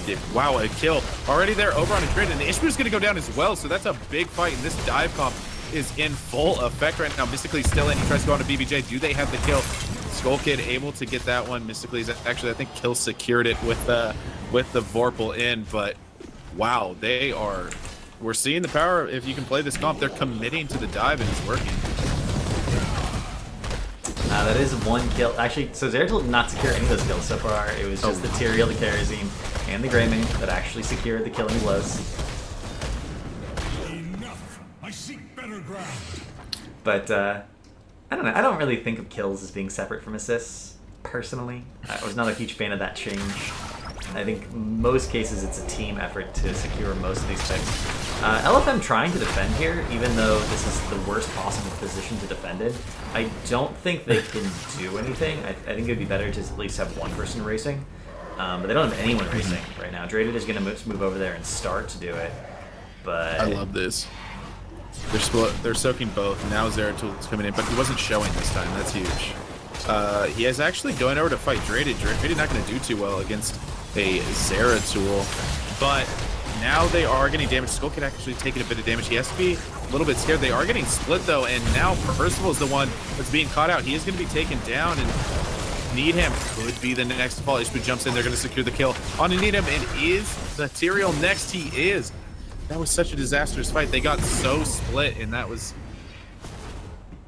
dip. Wow, a kill already there over on a grid, and Ishbu's gonna go down as well. So that's a big fight, and this dive comp is in full effect right now. Mystically still in. He tries to go on to BBJ. Do they have the kill? Skull Kid able to get that one. Mystically's actually, I think, kill secured it with the Vorpal in, but wow, we're seeing the power. If you can play this comp, they're committing to the dive, and it's working. That is one kill. Actually, so Zeratul did not secure any of those kills so far. It was just the Tyrael, the Karazim, and the Greymane that actually secured the killing blows. Enough. I seek better ground. But I don't know. I don't really think of kills as being separate from assists, personally. I was not a huge fan of that change. I think most cases it's a team effort to secure most of these picks. LFM trying to defend here, even though this is the worst possible position to defend in. I don't think they can do anything. I think it would be better to at least have one person racing. But they don't have anyone racing right now. Draded is going to move over there and start to do it. But I love this. They're soaking both. Now Zeratul's coming in, but he wasn't showing this time. That's huge. He is actually going over to fight Draded. Draded not going to do too well against a Zeratul, but now they are getting damage. Skull Kid actually taking a bit of damage. He has to be a little bit scared. They are getting split though, and now Percival is the one that's being caught out. He is going to be taken down, and Need Him could be the next to fall. Ishbu jumps in. They're going to secure the kill on Need Him. And is the Tyrael next? He is. That was such a disastrous fight. They got so split, and that was...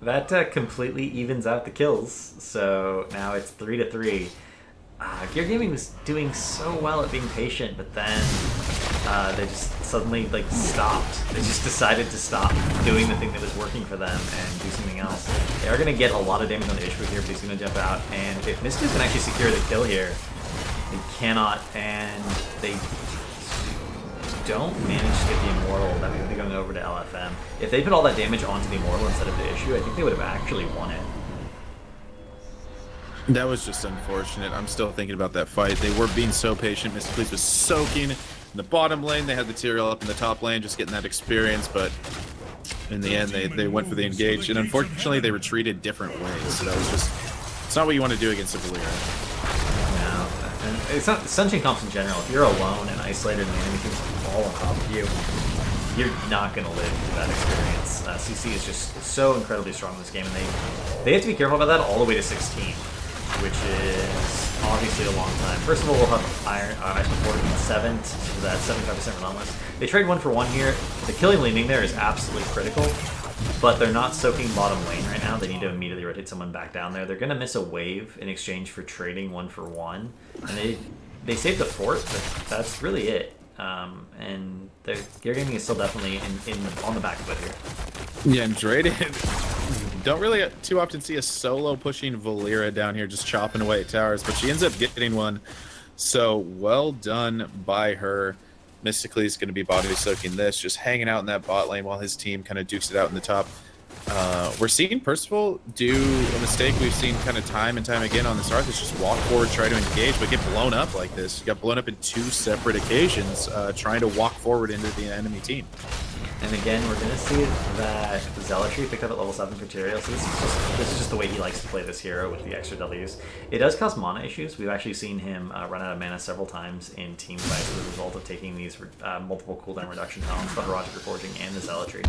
that completely evens out the kills. So now it's 3-3. Gear Gaming was doing so well at being patient, but then they just suddenly stopped. They just decided to stop doing the thing that was working for them and do something else. They are going to get a lot of damage on the Ishbu here, but he's going to jump out. And if Mystics can actually secure the kill here, they cannot, and they don't manage to get the Immortal. That would be going over to LFM. If they put all that damage onto the Immortal instead of the Issue, I think they would have actually won it. That was just unfortunate. I'm still thinking about that fight. They were being so patient. Mr. Police was soaking in the bottom lane. They had the Tyrael up in the top lane, just getting that experience. But in the end, they went for the engage. And unfortunately, they retreated different ways. So that was just... It's not what you want to do against a Valeera. No. And it's not... Sunchain comps in general. If you're alone and isolated and the enemy team's all on top of you, you're not going to live through that experience. CC is just so incredibly strong in this game. And they have to be careful about that all the way to 16. Which is obviously a long time. First of all, we'll have Ice Before being 7, so that's 75% relentless. They trade 1 for 1 here. The killing laning there is absolutely critical, but they're not soaking bottom lane right now. They need to immediately rotate someone back down there. They're going to miss a wave in exchange for trading 1 for 1, and they saved the fort, but that's really it. And Gear Gaming is still definitely on the back foot here. Yeah, and Drayden, don't really too often see a solo pushing Valeera down here just chopping away at towers, but she ends up getting one. So well done by her. Mystically is going to be body soaking this, just hanging out in that bot lane while his team kind of dukes it out in the top. We're seeing Percival do a mistake we've seen kind of time and time again on this Arth, is just walk forward, try to engage, but get blown up like this. You got blown up in 2 separate occasions trying to walk forward into the enemy team. And again, we're going to see that Zealotry picked up at level 7 for Tyrael, so this is just the way he likes to play this hero with the extra Ws. It does cause mana issues. We've actually seen him run out of mana several times in team fights as a result of taking these multiple cooldown reduction talents, the Heroic Reforging and the Zealotry.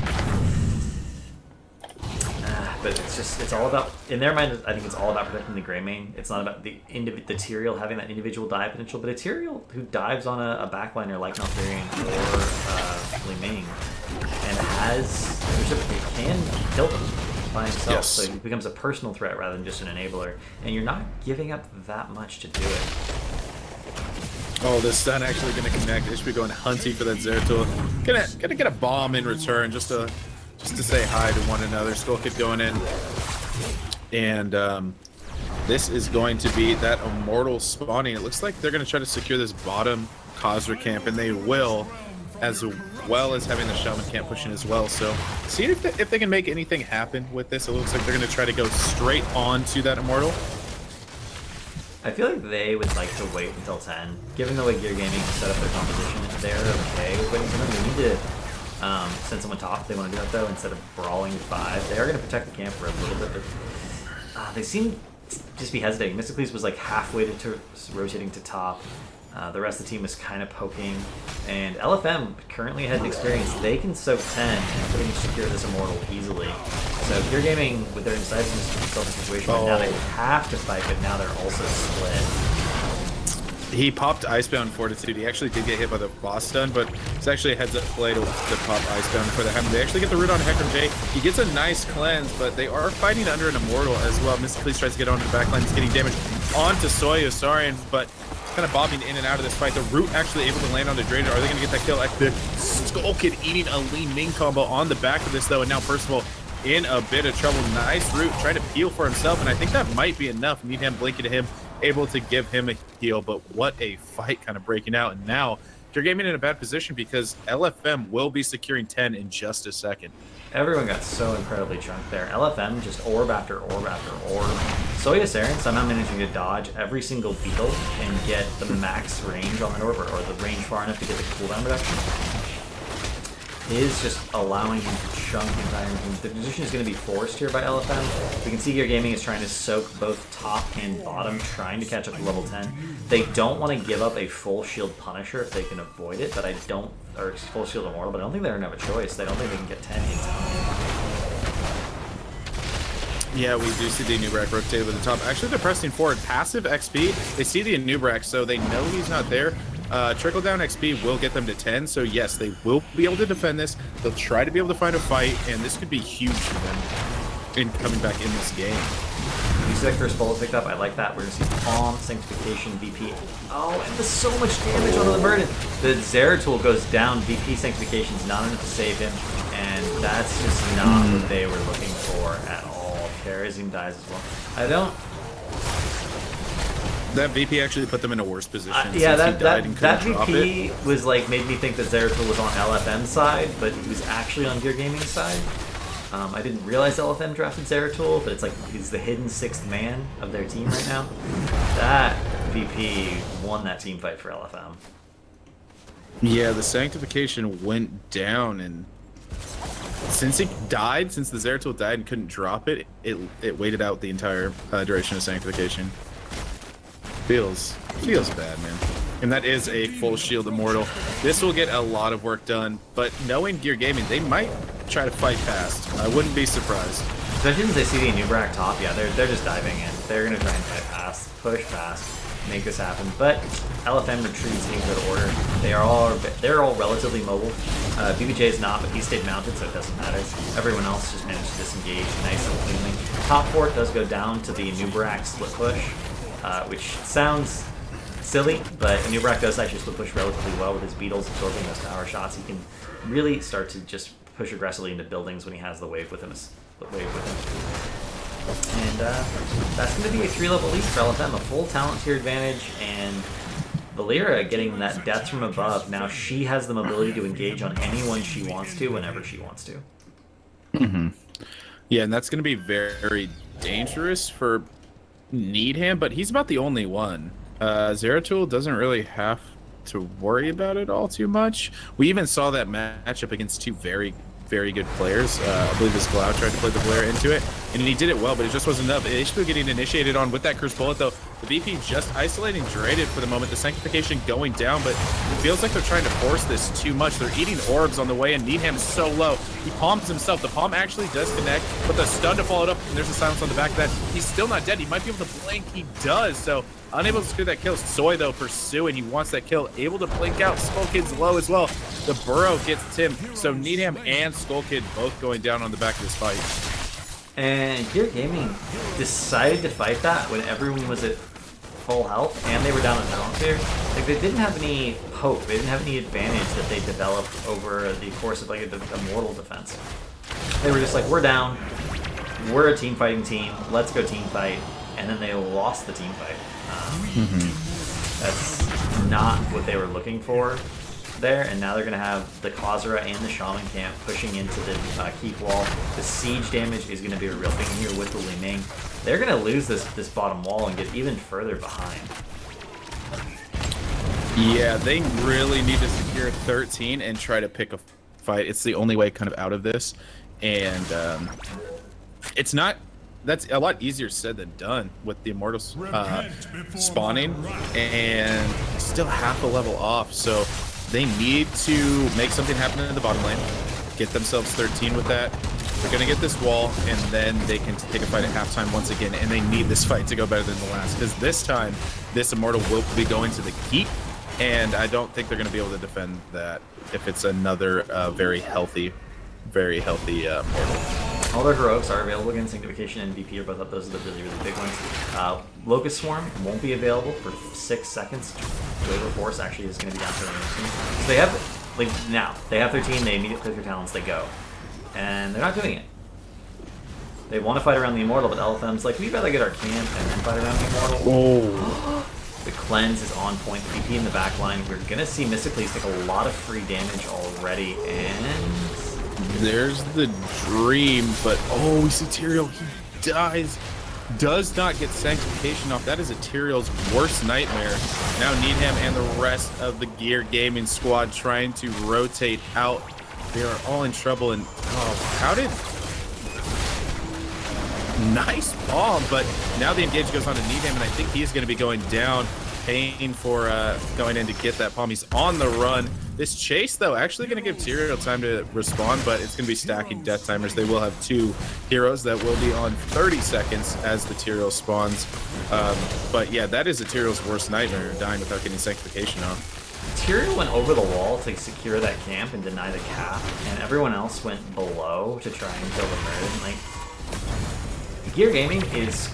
But it's all about, in their mind, I think it's all about protecting the Grey Mane. It's not about the Tyrael having that individual dive potential, but a Tyrael who dives on a backliner like Malfurion or Li Ming and he can kill them by himself. Yes. So he becomes a personal threat rather than just an enabler, and you're not giving up that much to do it. Oh, the stun actually going to connect. They should be going hunting for that Zeratul. Gonna get a bomb in return just to say hi to one another. Skull Kid going in. And this is going to be that Immortal spawning. It looks like they're going to try to secure this bottom Khazra camp, and they will, as well as having the Shaman camp pushing as well. So see if they can make anything happen with this. It looks like they're going to try to go straight on to that Immortal. I feel like they would like to wait until 10. Given the way Gear Gaming set up their composition, they're okay with waiting for them. They need to send someone top if they want to do that, though, instead of brawling 5. They are going to protect the camp for a little bit, but they seem to just be hesitating. Mysticles was like halfway to rotating to top. The rest of the team is kind of poking, and LFM currently ahead in experience. They can soak 10 and pretty much secure this Immortal easily. So Gear Gaming, with their indecisiveness situation, right now they have to fight, but now they're also split. He popped Icebound Fortitude. He actually did get hit by the boss stun, but it's actually a heads-up play to pop Icebound before that happened. They actually get the root on Hecarim J. He gets a nice cleanse, but they are fighting under an Immortal as well. Mysticles tries to get onto the backline. He's getting damage onto Soyosarian, but kind of bobbing in and out of this fight. The root actually able to land on the Drayden. Are they going to get that kill? The Skull Kid eating a Li Ming combo on the back of this, though, and now Percival in a bit of trouble. Nice root, trying to peel for himself, and I think that might be enough. Need him blinking to him, able to give him a heal, but what a fight kind of breaking out. And now Gear Gaming in a bad position because LFM will be securing 10 in just a second. Everyone got so incredibly chunked there. LFM just orb after orb after orb. Soyosarian somehow managing to dodge every single beetle and get the max range on that orb, or the range far enough to get the cooldown reduction, is just allowing him to chunk entire teams. The position is going to be forced here by LFM. We can see Gear Gaming is trying to soak both top and bottom, trying to catch up to level 10. They don't want to give up a full shield Punisher if they can avoid it, but or full shield Immortal, but I don't think they're going to have a choice. They don't think they can get 10 in time. Yeah, we do see the Anubrak rotate over the top. Actually, they're pressing forward. Passive XP. They see the Anubrak, so they know he's not there. Trickle down XP will get them to 10, so yes, they will be able to defend this. They'll try to be able to find a fight, and this could be huge for them in coming back in this game. You see that first bullet picked up? I like that. We're going to see ProAm, Sanctification, VP. Oh, and there's so much damage onto the burden. The Zeratul goes down. VP Sanctification's not enough to save him, and that's just not what they were looking for at all. Karazim dies as well. I don't... That VP actually put them in a worse position. Yeah, that VP was like, made me think that Zeratul was on LFM's side, but he was actually on Gear Gaming's side. I didn't realize LFM drafted Zeratul, but it's like he's the hidden 6th man of their team right now. That VP won that team fight for LFM. Yeah, the Sanctification went down, and since it died, since the Zeratul died and couldn't drop it, it waited out the entire duration of Sanctification. Feels bad, man. And that is a full shield immortal. This will get a lot of work done, but knowing Gear Gaming, they might try to fight past. I wouldn't be surprised. Especially since they see the Nubrak top, yeah, they're just diving in. They're gonna try and fight past, push past, make this happen. But LFM retreats in good order. They're all relatively mobile. BBJ is not, but he stayed mounted, so it doesn't matter. Everyone else just managed to disengage nice and cleanly. Top fort does go down to the Nubrak split push, which sounds silly, but Nubrak does actually split push relatively well with his beetles absorbing those tower shots. He can really start to just push aggressively into buildings when he has the wave with him. And that's going to be a 3-level lead for LFM, a full talent tier advantage, and Valeera getting that death from above. Now she has the mobility to engage on anyone she wants to, whenever she wants to. Yeah, and that's going to be very, very dangerous for Needham, but he's about the only one. Zeratul doesn't really have to worry about it all too much. We even saw that matchup against two very, very good players. I believe his Glau tried to play the Valeera into it, and he did it well, but it just wasn't enough. HP getting initiated on with that Curse Bullet, though. The VP just isolating Dreaded for the moment. The Sanctification going down, but it feels like they're trying to force this too much. They're eating orbs on the way, and Needham is so low. He palms himself. The palm actually does connect, but the stun to follow it up, and there's a silence on the back of that. He's still not dead. He might be able to blink. He does, so unable to secure that kill. Soy, though, pursuing. He wants that kill. Able to blink out. Skull Kid's low as well. The Burrow gets Tim. So Needham and Skull Kid both going down on the back of this fight. And Gear Gaming decided to fight that when everyone was at full health and they were down on talent tier. Like, they didn't have any hope. They didn't have any advantage that they developed over the course of like a mortal defense. They were just like, we're down. We're a team fighting team. Let's go team fight. And then they lost the team fight. That's not what they were looking for there, and now they're going to have the Khazra and the Shaman camp pushing into the keep wall. The siege damage is going to be a real thing here with the Li Ming. They're going to lose this bottom wall and get even further behind. Yeah, they really need to secure 13 and try to pick a fight. It's the only way kind of out of this, and it's not... That's a lot easier said than done with the Immortals spawning and still half a level off. So they need to make something happen in the bottom lane, get themselves 13 with that. They're going to get this wall, and then they can take a fight at halftime once again. And they need this fight to go better than the last, because this time, this Immortal will be going to the keep. And I don't think they're going to be able to defend that if it's another very healthy Immortal. All their heroics are available against Sanctification and VP are both up. Those are the really, really big ones. Locust Swarm won't be available for 6 seconds. Waiver Force actually is going to be down to their team. So they have, like, now, they have 13, they immediately click their talents, they go. And they're not doing it. They want to fight around the Immortal, but LFM's like, we'd rather get our camp and then fight around the Immortal. Oh. The cleanse is on point. The VP in the back line. We're going to see Mysticles take a lot of free damage already, and... There's the dream, but oh, we see Tyrael. He dies. Does not get Sanctification off. That is a Tyrael's worst nightmare. Now Needham and the rest of the Gear Gaming squad trying to rotate out. They are all in trouble, and oh, how did... Nice bomb, but now the engage goes on to Needham, and I think he's going to be going down, paying for going in to get that palm. He's on the run. This chase, though, actually going to give Tyrael time to respond, but it's going to be stacking death timers. They will have 2 heroes that will be on 30 seconds as the Tyrael spawns. But yeah, that is a Tyrael's worst nightmare, dying without getting Sanctification off. Tyrael went over the wall to secure that camp and deny the cap, and everyone else went below to try and kill the Meriden. Like, Gear Gaming is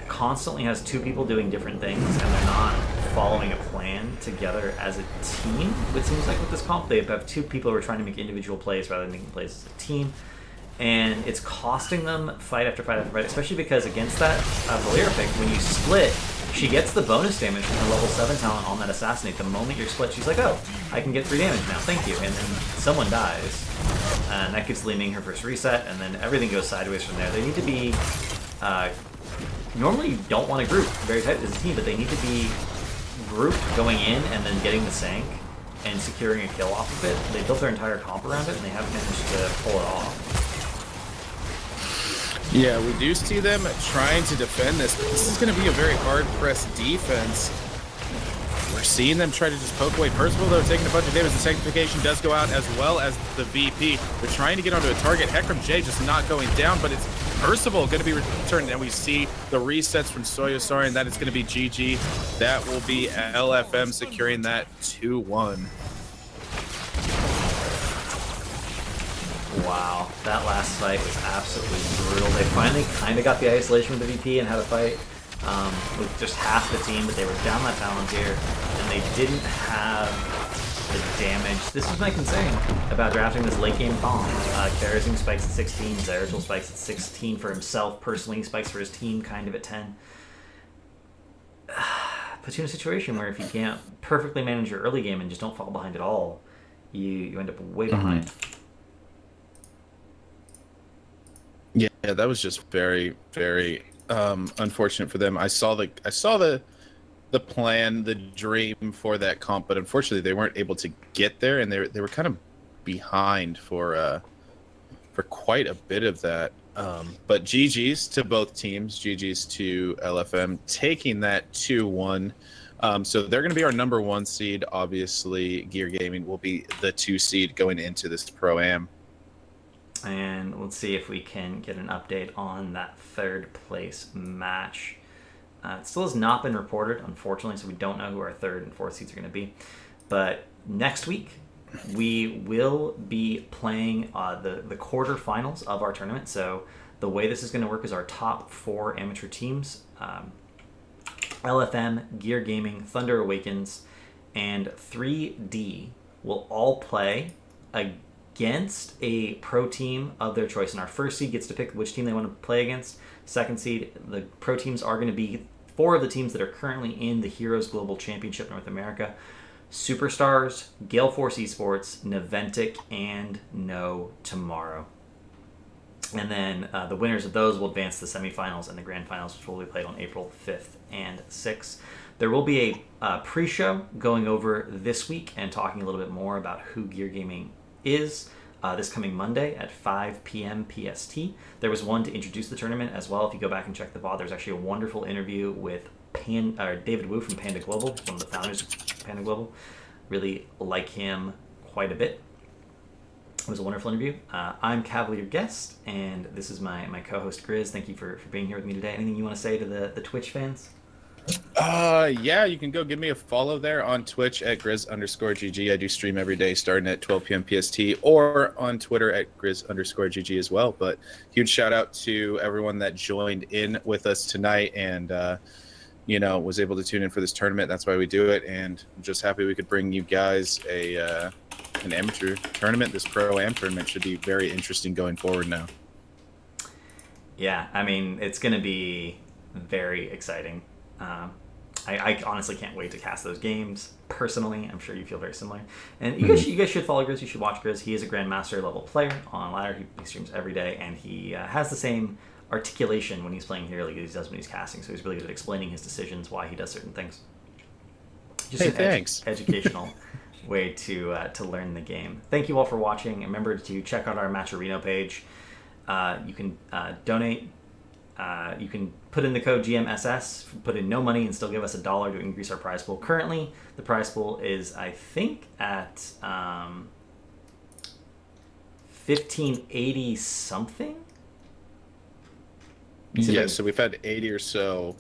constantly has 2 people doing different things, and they're not following a plan together as a team. It seems like with this comp, they have 2 people who are trying to make individual plays rather than making plays as a team, and it's costing them fight after fight after fight, especially because against that Valeera pick, when you split, she gets the bonus damage from her level 7 talent on that assassinate. The moment you're split, she's like, oh, I can get 3 damage now, thank you. And then someone dies. And that gives Li Ming her first reset, and then everything goes sideways from there. They need to be... normally you don't want to group very tight as a team, but they need to be grouped going in and then getting the Sank and securing a kill off of it. They built their entire comp around it, and they haven't managed to pull it off. Yeah, we do see them trying to defend this, but this is going to be a very hard-pressed defense. We're seeing them try to just poke away. Percival, though, taking a bunch of damage. The sanctification does go out, as well as the VP. They're trying to get onto a target. Hecarim J just not going down, but it's Percival going to be returned, and we see the resets from Soyosari, and that is going to be GG. That will be LFM securing that 2-1. Wow, that last fight was absolutely brutal. They finally kind of got the isolation with the VP and had a fight with just half the team, but they were down that Palantir, and they didn't have the damage. This was my concern about drafting this late game bomb. Karazim spikes at 16, Zeratul spikes at 16 for himself, personally spikes for his team kind of at 10. Puts you in a situation where if you can't perfectly manage your early game and just don't fall behind at all, you end up way behind. Yeah, that was just very, very unfortunate for them. I saw the plan, the dream for that comp, but unfortunately they weren't able to get there, and they were kind of behind for quite a bit of that. But GG's to both teams, GG's to LFM, taking that 2-1. So they're going to be our number 1 seed. Obviously, Gear Gaming will be the 2 seed going into this Pro-Am. And let's see if we can get an update on that 3rd place match. It still has not been reported, unfortunately, so we don't know who our 3rd and 4th seeds are going to be. But next week, we will be playing the quarterfinals of our tournament. So the way this is going to work is our top 4 amateur teams, LFM, Gear Gaming, Thunder Awakens, and 3D will all play against a pro team of their choice. And our first seed gets to pick which team they want to play against. Second seed, the pro teams are going to be 4 of the teams that are currently in the Heroes Global Championship North America: Superstars, Gale Force Esports, Naventic, and No Tomorrow. And then the winners of those will advance to the semifinals and the grand finals, which will be played on April 5th and 6th. There will be a pre-show going over this week and talking a little bit more about who Gear Gaming is this coming Monday at 5 p.m. PST. There was one to introduce the tournament as well. If you go back and check the VOD, there's actually a wonderful interview with David Wu from Panda Global, one of the founders of Panda Global. Really like him quite a bit. It was a wonderful interview. I'm Cavalier Guest, and this is my co-host Grizz. Thank you for being here with me today. Anything you want to say to the Twitch fans? Yeah, you can go give me a follow there on Twitch at Grizz_GG. I do stream every day starting at 12 p.m. PST, or on Twitter at Grizz_GG as well. But huge shout out to everyone that joined in with us tonight and, was able to tune in for this tournament. That's why we do it. And I'm just happy we could bring you guys an amateur tournament. This Pro-Am tournament should be very interesting going forward now. Yeah, I mean, it's going to be very exciting. I honestly can't wait to cast those games. Personally, I'm sure you feel very similar. And you guys should follow Grizz. You should watch Grizz. He is a Grandmaster level player on ladder. He streams every day, and he has the same articulation when he's playing Hero League as he does when he's casting. So he's really good at explaining his decisions, why he does certain things. Just thanks. Educational way to learn the game. Thank you all for watching. And remember to check out our Matcherino page. You can donate. You can put in the code GMSS, put in no money, and still give us $1 to increase our prize pool. Currently, the prize pool is, I think, at 1580 something. Yeah, so we've had 80 or so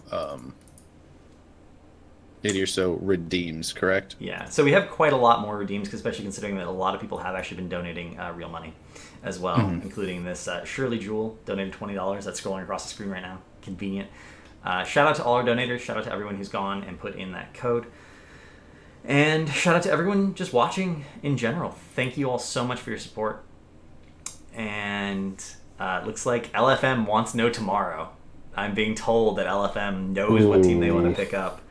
redeems, correct? Yeah, so we have quite a lot more redeems, especially considering that a lot of people have actually been donating real money as well, including this Shirley Jewel donated $20. That's scrolling across the screen right now. Convenient. Shout out to all our donators. Shout out to everyone who's gone and put in that code. And shout out to everyone just watching in general. Thank you all so much for your support. And it looks like LFM wants No Tomorrow. I'm being told that LFM knows what team they want to pick up,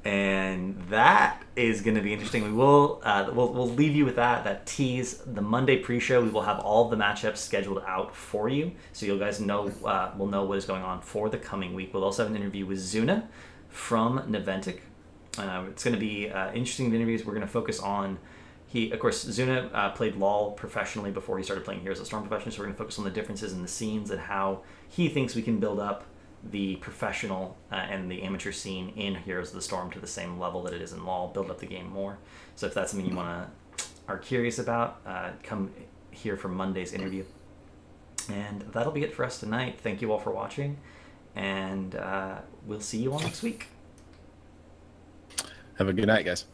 and that is going to be interesting. We will we'll leave you with that tease. The Monday pre-show, we will have all of the matchups scheduled out for you, so you guys know will know what is going on for the coming week. We'll also have an interview with Zuna from Naventic. It's going to be interesting interviews. We're going to focus on of course, Zuna played LoL professionally before he started playing Heroes of the Storm professionally, so we're going to focus on the differences in the scenes and how he thinks we can build up the professional and the amateur scene in Heroes of the Storm to the same level that it is in LoL, build up the game more. So if that's something you are curious about, come here for Monday's interview. And that'll be it for us tonight. Thank you all for watching, and we'll see you all next week. Have a good night, guys.